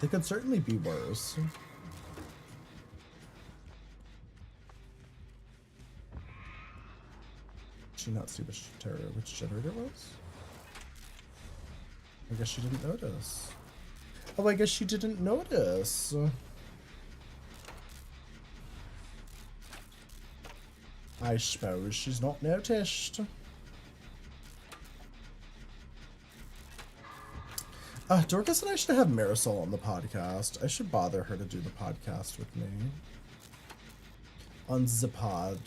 They could certainly be worse. Did she not see which generator it was? I guess she didn't notice. Oh, I guess she didn't notice. I suppose she's not noticed. Dorcas and I should have Marisol on the podcast. I should bother her to do the podcast with me. On the pod.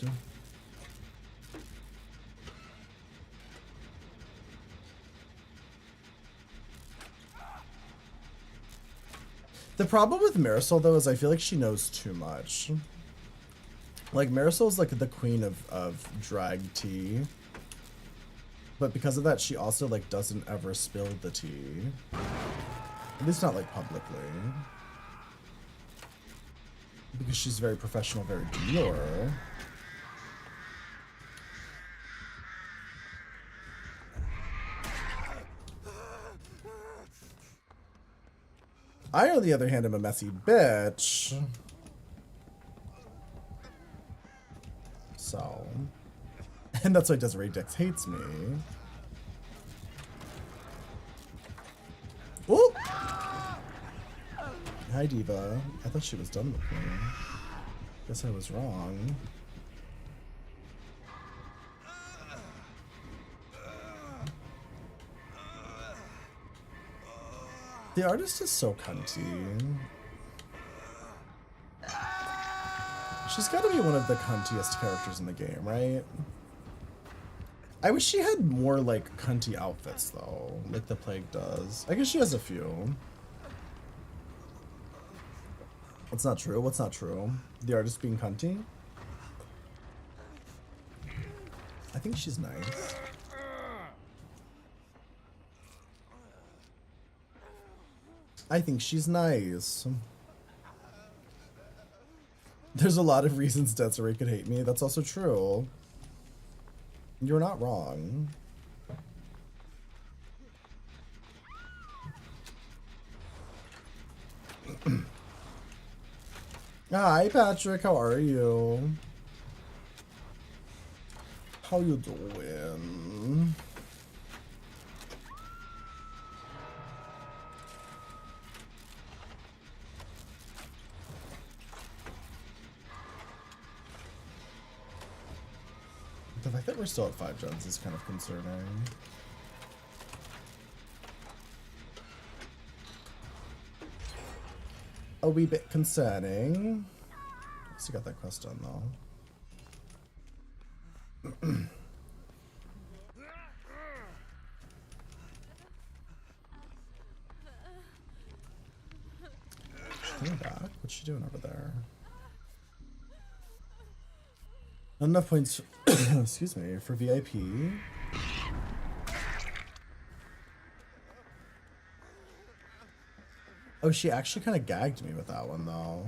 The problem with Marisol, though, is I feel like she knows too much. Like, Marisol's like the queen of drag tea. But because of that, she also like doesn't ever spill the tea. At least not like publicly. Because she's very professional, very demure. I, on the other hand, am a messy bitch. So. And that's why Desiree Dix hates me. Ooh! Hi, Diva. I thought she was done with me. Guess I was wrong. The artist is so cunty. She's got to be one of the cuntiest characters in the game, right? I wish she had more, like, cunty outfits, though, like the Plague does. I guess she has a few. What's not true? What's not true? The artist being cunty? I think she's nice. I think she's nice. There's a lot of reasons Desiree could hate me. That's also true. You're not wrong. Hi, Patrick. How are you? How you doing? The fact that we're still at 5 gens is kind of concerning. A wee bit concerning. Still got that quest done though. She's coming back. What's she doing over there? Not enough points. Excuse me, for VIP. Oh, she actually kind of gagged me with that one though.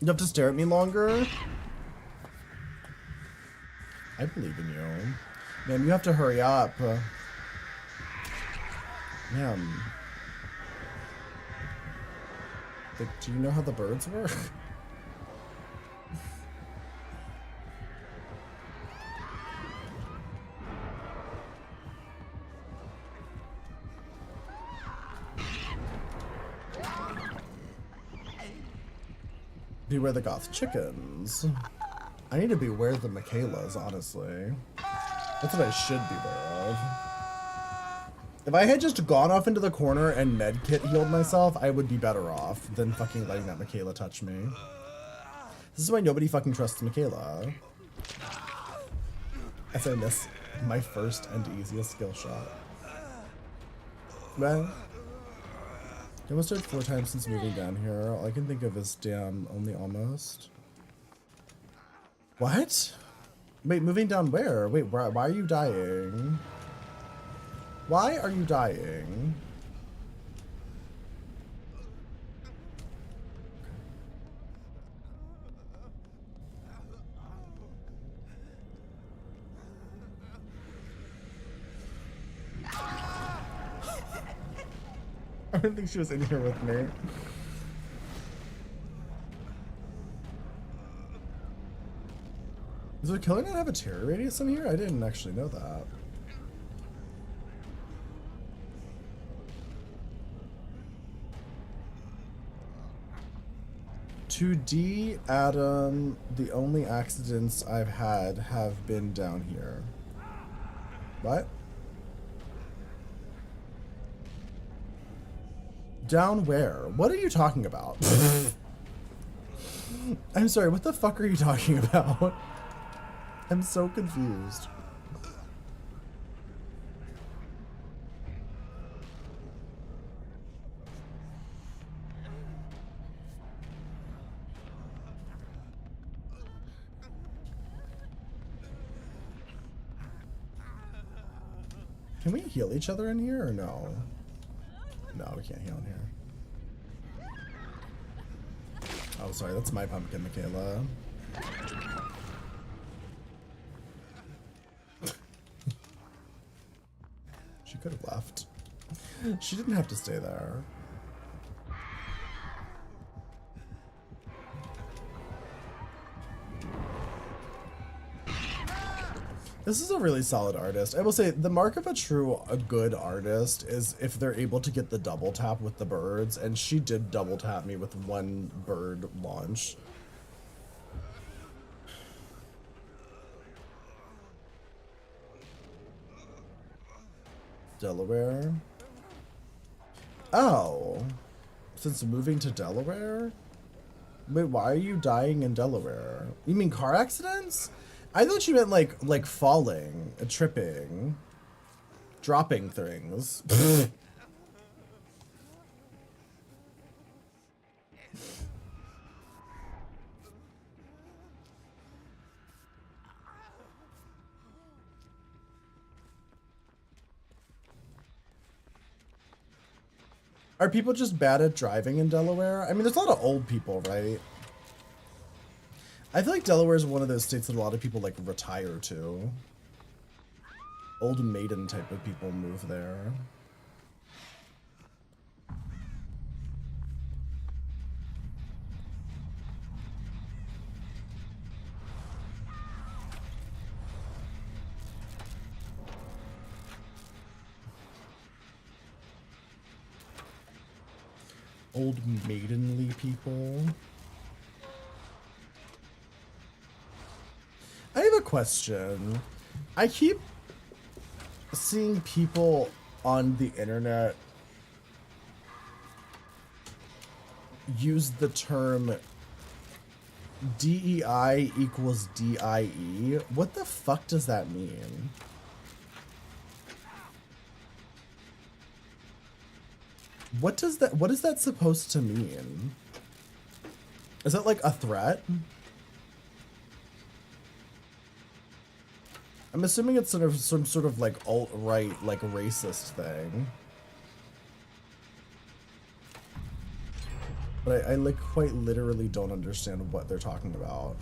You have to stare at me longer? I believe in you. Man, you have to hurry up. Man. Like, do you know how the birds work? Beware the goth chickens. I need to beware the Michaelas, honestly. That's what I should beware of. If I had just gone off into the corner and medkit healed myself, I would be better off than fucking letting that Michaela touch me. This is why nobody fucking trusts Michaela. As I miss my first and easiest skill shot. Well, I almost died 4 times since moving down here. All I can think of is damn, only almost. What? Wait, moving down where? Wait, why are you dying? Why are you dying? I didn't think she was in here with me. Does the killer not have a terror radius in here? I didn't actually know that. To D, Adam, the only accidents I've had have been down here. What? Down where? What are you talking about? I'm sorry, what the fuck are you talking about? I'm so confused. Can we heal each other in here or no? No, we can't heal in here. Oh, sorry, that's my pumpkin, Michaela. She could have left. She didn't have to stay there. This is a really solid artist. I will say the mark of a good artist is if they're able to get the double tap with the birds, and she did double tap me with one bird launch. Delaware. Oh, since moving to Delaware? Wait, why are you dying in Delaware? You mean car accidents? I thought you meant like falling, tripping, dropping things. Are people just bad at driving in Delaware? I mean, there's a lot of old people, right? I feel like Delaware is one of those states that a lot of people like retire to. Old maiden type of people move there. Old maidenly people. I have a question. I keep seeing people on the internet use the term DEI equals DIE. What the fuck does that mean? What is that supposed to mean? Is that like a threat? I'm assuming it's sort of some sort of like alt-right, like racist thing. But I like quite literally don't understand what they're talking about.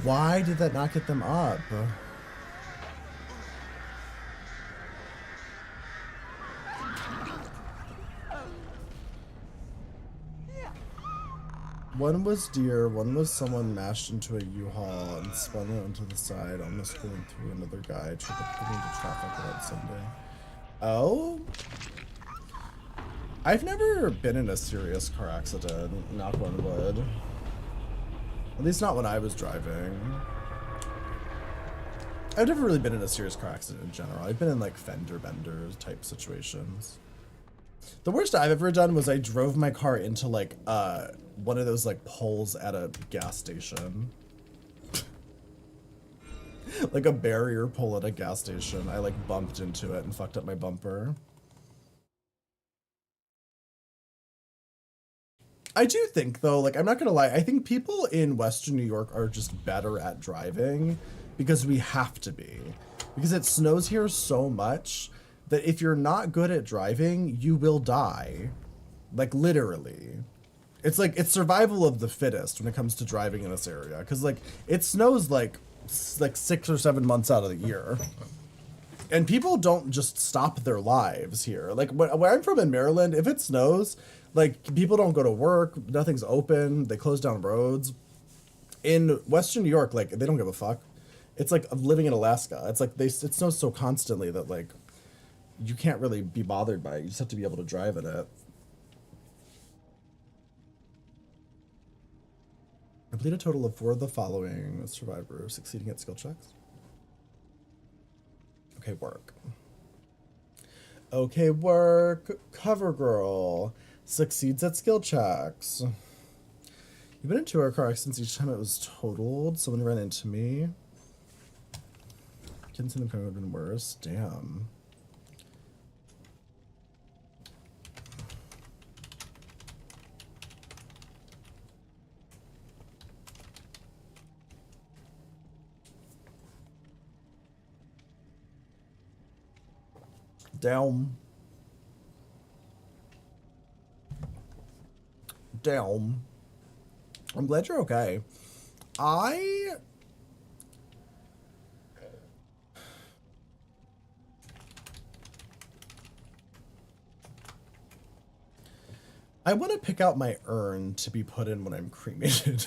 Why did that not get them up? One was deer, one was someone mashed into a U-Haul and spun it onto the side, almost going through another guy, tried to put into traffic without Sunday. Oh? I've never been in a serious car accident, knock on wood. At least not when I was driving. I've never really been in a serious car accident in general. I've been in like fender benders type situations. The worst I've ever done was I drove my car into like one of those like poles at a gas station. Like a barrier pole at a gas station. I like bumped into it and fucked up my bumper. I do think though, like I'm not gonna lie, I think people in Western New York are just better at driving because we have to be. Because it snows here so much that if you're not good at driving, you will die. Like literally. It's like, it's survival of the fittest when it comes to driving in this area. Cause like, it snows like 6 or 7 months out of the year. And people don't just stop their lives here. Like where I'm from in Maryland, if it snows, like people don't go to work, nothing's open, they close down roads. In Western New York, like they don't give a fuck. It's like living in Alaska. It's like it snows so constantly that like you can't really be bothered by it. You just have to be able to drive in it. Complete a total of 4 of the following survivors succeeding at skill checks. Okay, work. Okay, work. Cover girl succeeds at skill checks. You've been in 2 car accidents each time it was totaled. Someone ran into me. Couldn't see them coming, would have been worse. Damn. Down. Down. I'm glad you're okay. I want to pick out my urn to be put in when I'm cremated.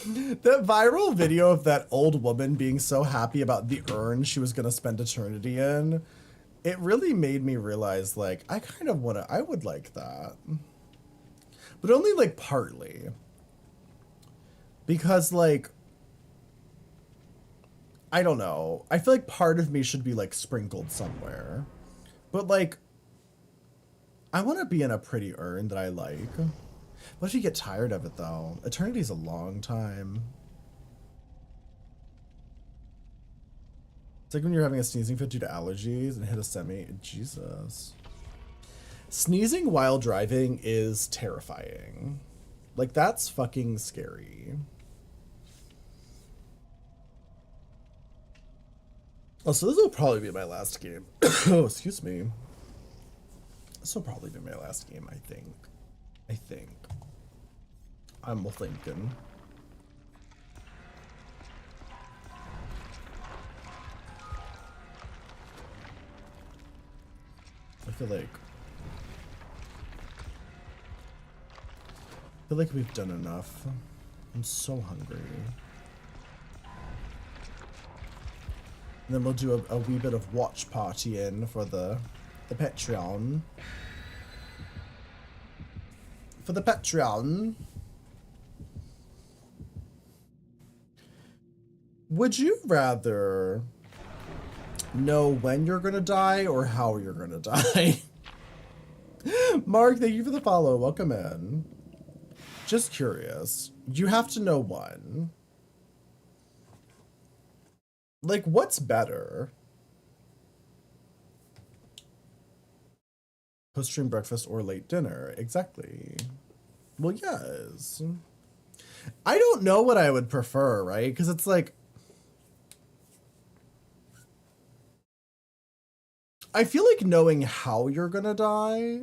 That viral video of that old woman being so happy about the urn she was going to spend eternity in, it really made me realize, like, I kind of want to, I would like that. But only, like, partly. Because, like, I don't know. I feel like part of me should be, like, sprinkled somewhere. But, like, I want to be in a pretty urn that I like. What if you get tired of it, though? Eternity's a long time. It's like when you're having a sneezing fit due to allergies and hit a semi. Jesus. Sneezing while driving is terrifying. Like, that's fucking scary. Oh, so this will probably be my last game. Oh, excuse me. This will probably be my last game, I think. I'm thinking. I feel like feel like we've done enough. I'm so hungry. And then we'll do a wee bit of watch partying for the Patreon. For the Patreon. Would you rather know when you're gonna die or how you're gonna die? Mark, thank you for the follow. Welcome in. Just curious. You have to know one. Like, what's better? Post-stream breakfast or late dinner? Exactly. Well, yes. I don't know what I would prefer, right? Because it's like, I feel like knowing how you're gonna die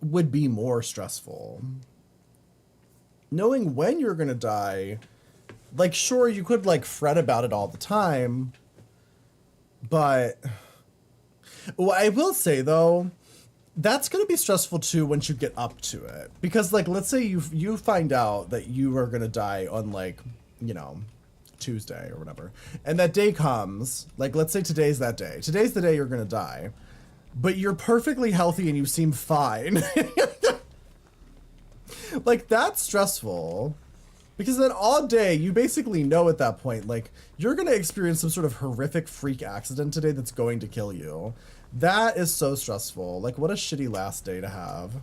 would be more stressful. Knowing when you're gonna die, like, sure, you could, like, fret about it all the time, but well, I will say, though, that's gonna be stressful, too, once you get up to it. Because, like, let's say you find out that you are gonna die on, like, you know, Tuesday or whatever, and that day comes, like, let's say today's that day. Today's the day you're gonna die, but you're perfectly healthy and you seem fine. Like, that's stressful. Because then all day, you basically know at that point, like, you're going to experience some sort of horrific freak accident today that's going to kill you. That is so stressful. Like, what a shitty last day to have.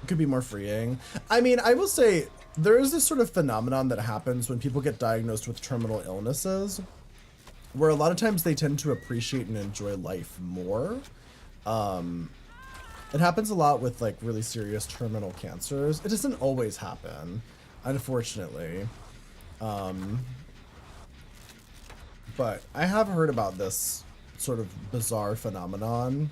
It could be more freeing. I mean, I will say, there is this sort of phenomenon that happens when people get diagnosed with terminal illnesses, where a lot of times they tend to appreciate and enjoy life more. It happens a lot with, like, really serious terminal cancers. It doesn't always happen, unfortunately. But I have heard about this sort of bizarre phenomenon.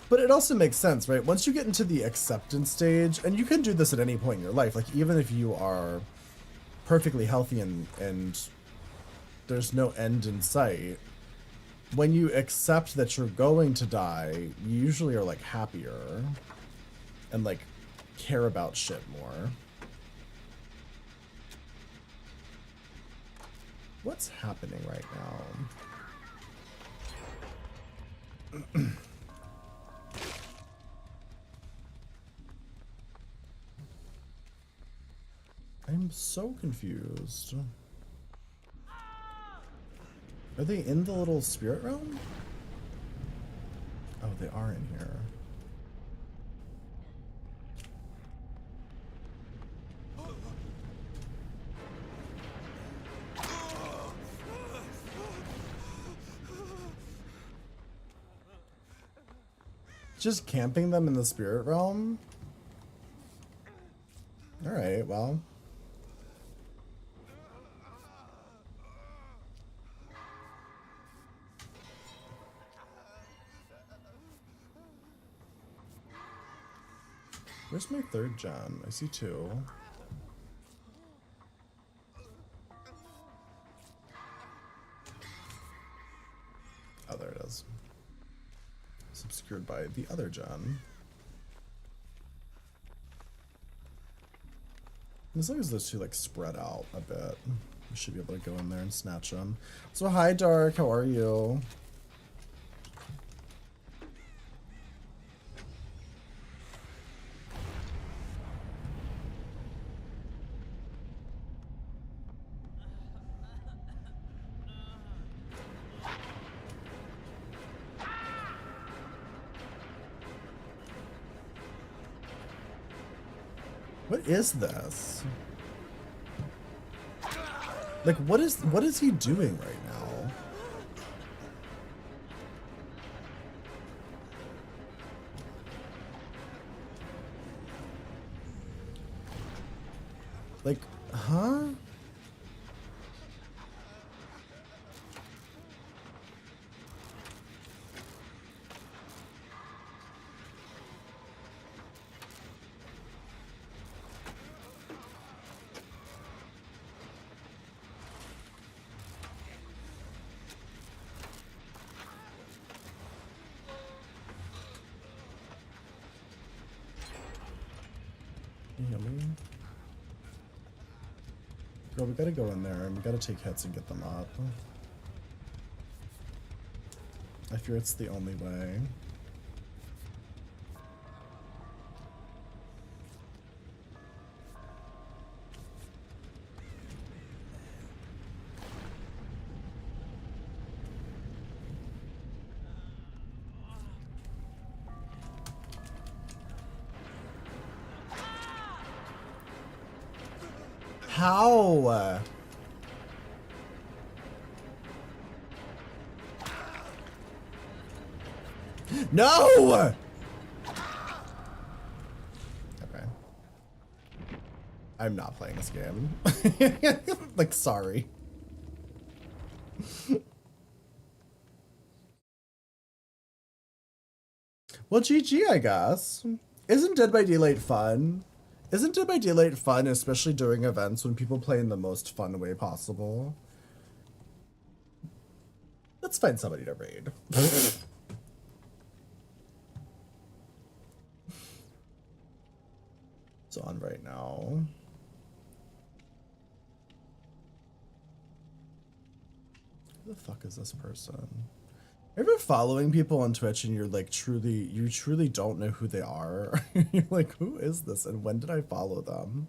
But it also makes sense, right? Once you get into the acceptance stage, and you can do this at any point in your life, like, even if you are perfectly healthy and there's no end in sight, when you accept that you're going to die, you usually are, like, happier and, like, care about shit more. What's happening right now? I'm so confused. Are they in the little spirit realm? Oh, they are in here. Just camping them in the spirit realm? Alright, well. Where's my third gen? I see two. Oh, there it is. It's obscured by the other gen. As long as those two, like, spread out a bit, we should be able to go in there and snatch them. So hi, Dark. How are you? What is this? Like, what is he doing right now? Like, huh? heal me? Girl, we gotta go in there and we gotta take hits and get them up. I fear it's the only way. How? No! Okay. I'm not playing this game. Like, sorry. Well, GG, I guess. Isn't Dead by Daylight fun? Isn't Dead by Daylight fun, especially during events when people play in the most fun way possible? Let's find somebody to raid. It's on right now. Who the fuck is this person? Ever following people on Twitch and you're like you truly don't know who they are? You're like, who is this and when did I follow them?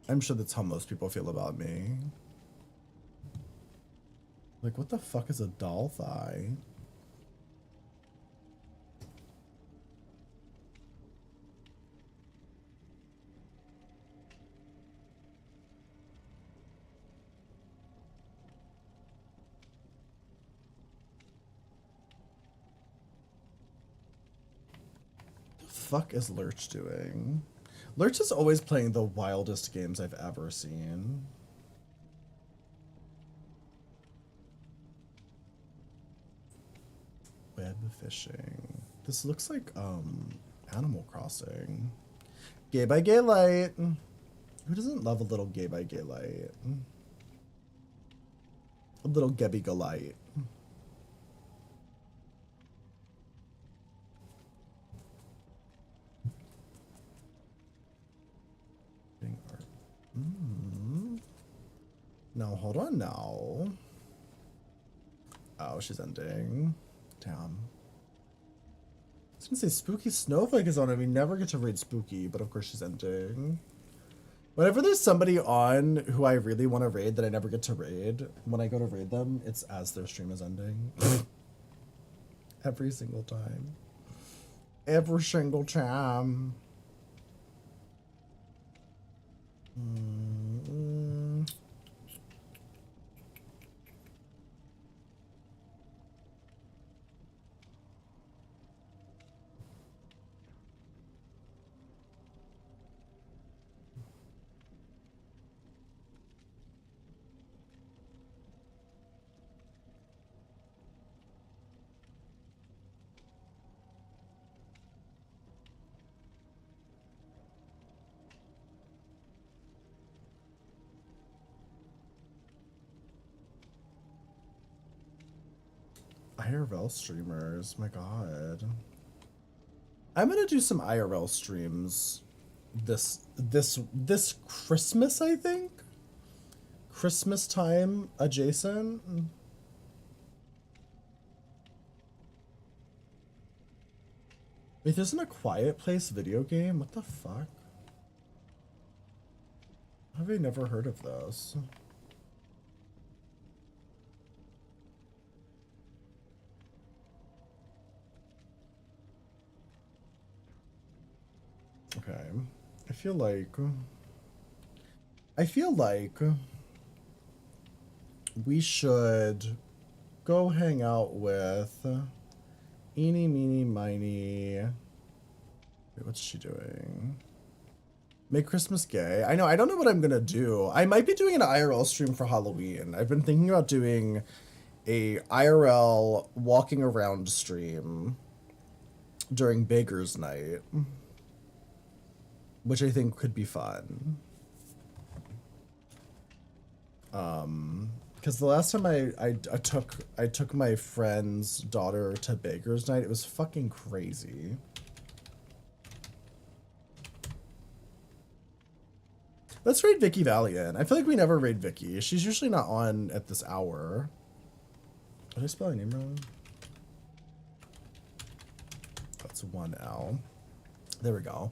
I'm sure that's how most people feel about me. Like, what the fuck is a doll thigh? Fuck is Lurch doing? Lurch is always playing the wildest games I've ever seen. Web fishing. This looks like Animal Crossing. Gay by Gay Light. Who doesn't love a little Gay by Gay Light? A little Gebby Golight. No, hold on now. Oh, she's ending. Damn. I was gonna say Spooky Snowflake is on it. We never get to raid Spooky, but of course she's ending. Whenever there's somebody on who I really want to raid that I never get to raid, when I go to raid them, it's as their stream is ending. Every single time. Every single time. IRL streamers, my god. I'm gonna do some IRL streams this Christmas, I think. Christmas time adjacent. Wait, isn't a Quiet Place video game? What the fuck? Have I never heard of this? Okay, I feel like we should go hang out with Eeny, Meeny, Miny. Wait, what's she doing? Make Christmas gay. I know, I don't know what I'm gonna do. I might be doing an IRL stream for Halloween. I've been thinking about doing a IRL walking around stream during Baker's Night, which I think could be fun. Because the last time I took my friend's daughter to Baker's Night, it was fucking crazy. Let's raid Vicky Valiant. I feel like we never raid Vicky. She's usually not on at this hour. Did I spell her name wrong? That's one L. There we go.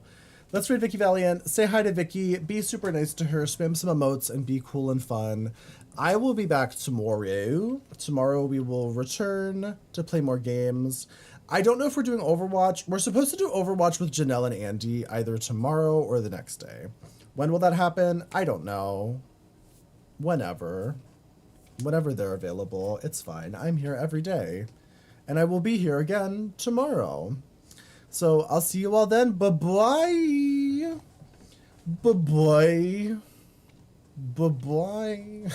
Let's raid Vicky Valiant. Say hi to Vicky. Be super nice to her. Spam some emotes and be cool and fun. I will be back tomorrow. Tomorrow we will return to play more games. I don't know if we're doing Overwatch. We're supposed to do Overwatch with Janelle and Andy either tomorrow or the next day. When will that happen? I don't know. Whenever. Whenever they're available. It's fine. I'm here every day. And I will be here again tomorrow. So I'll see you all then. Bye-bye. Bye-bye. Bye-bye.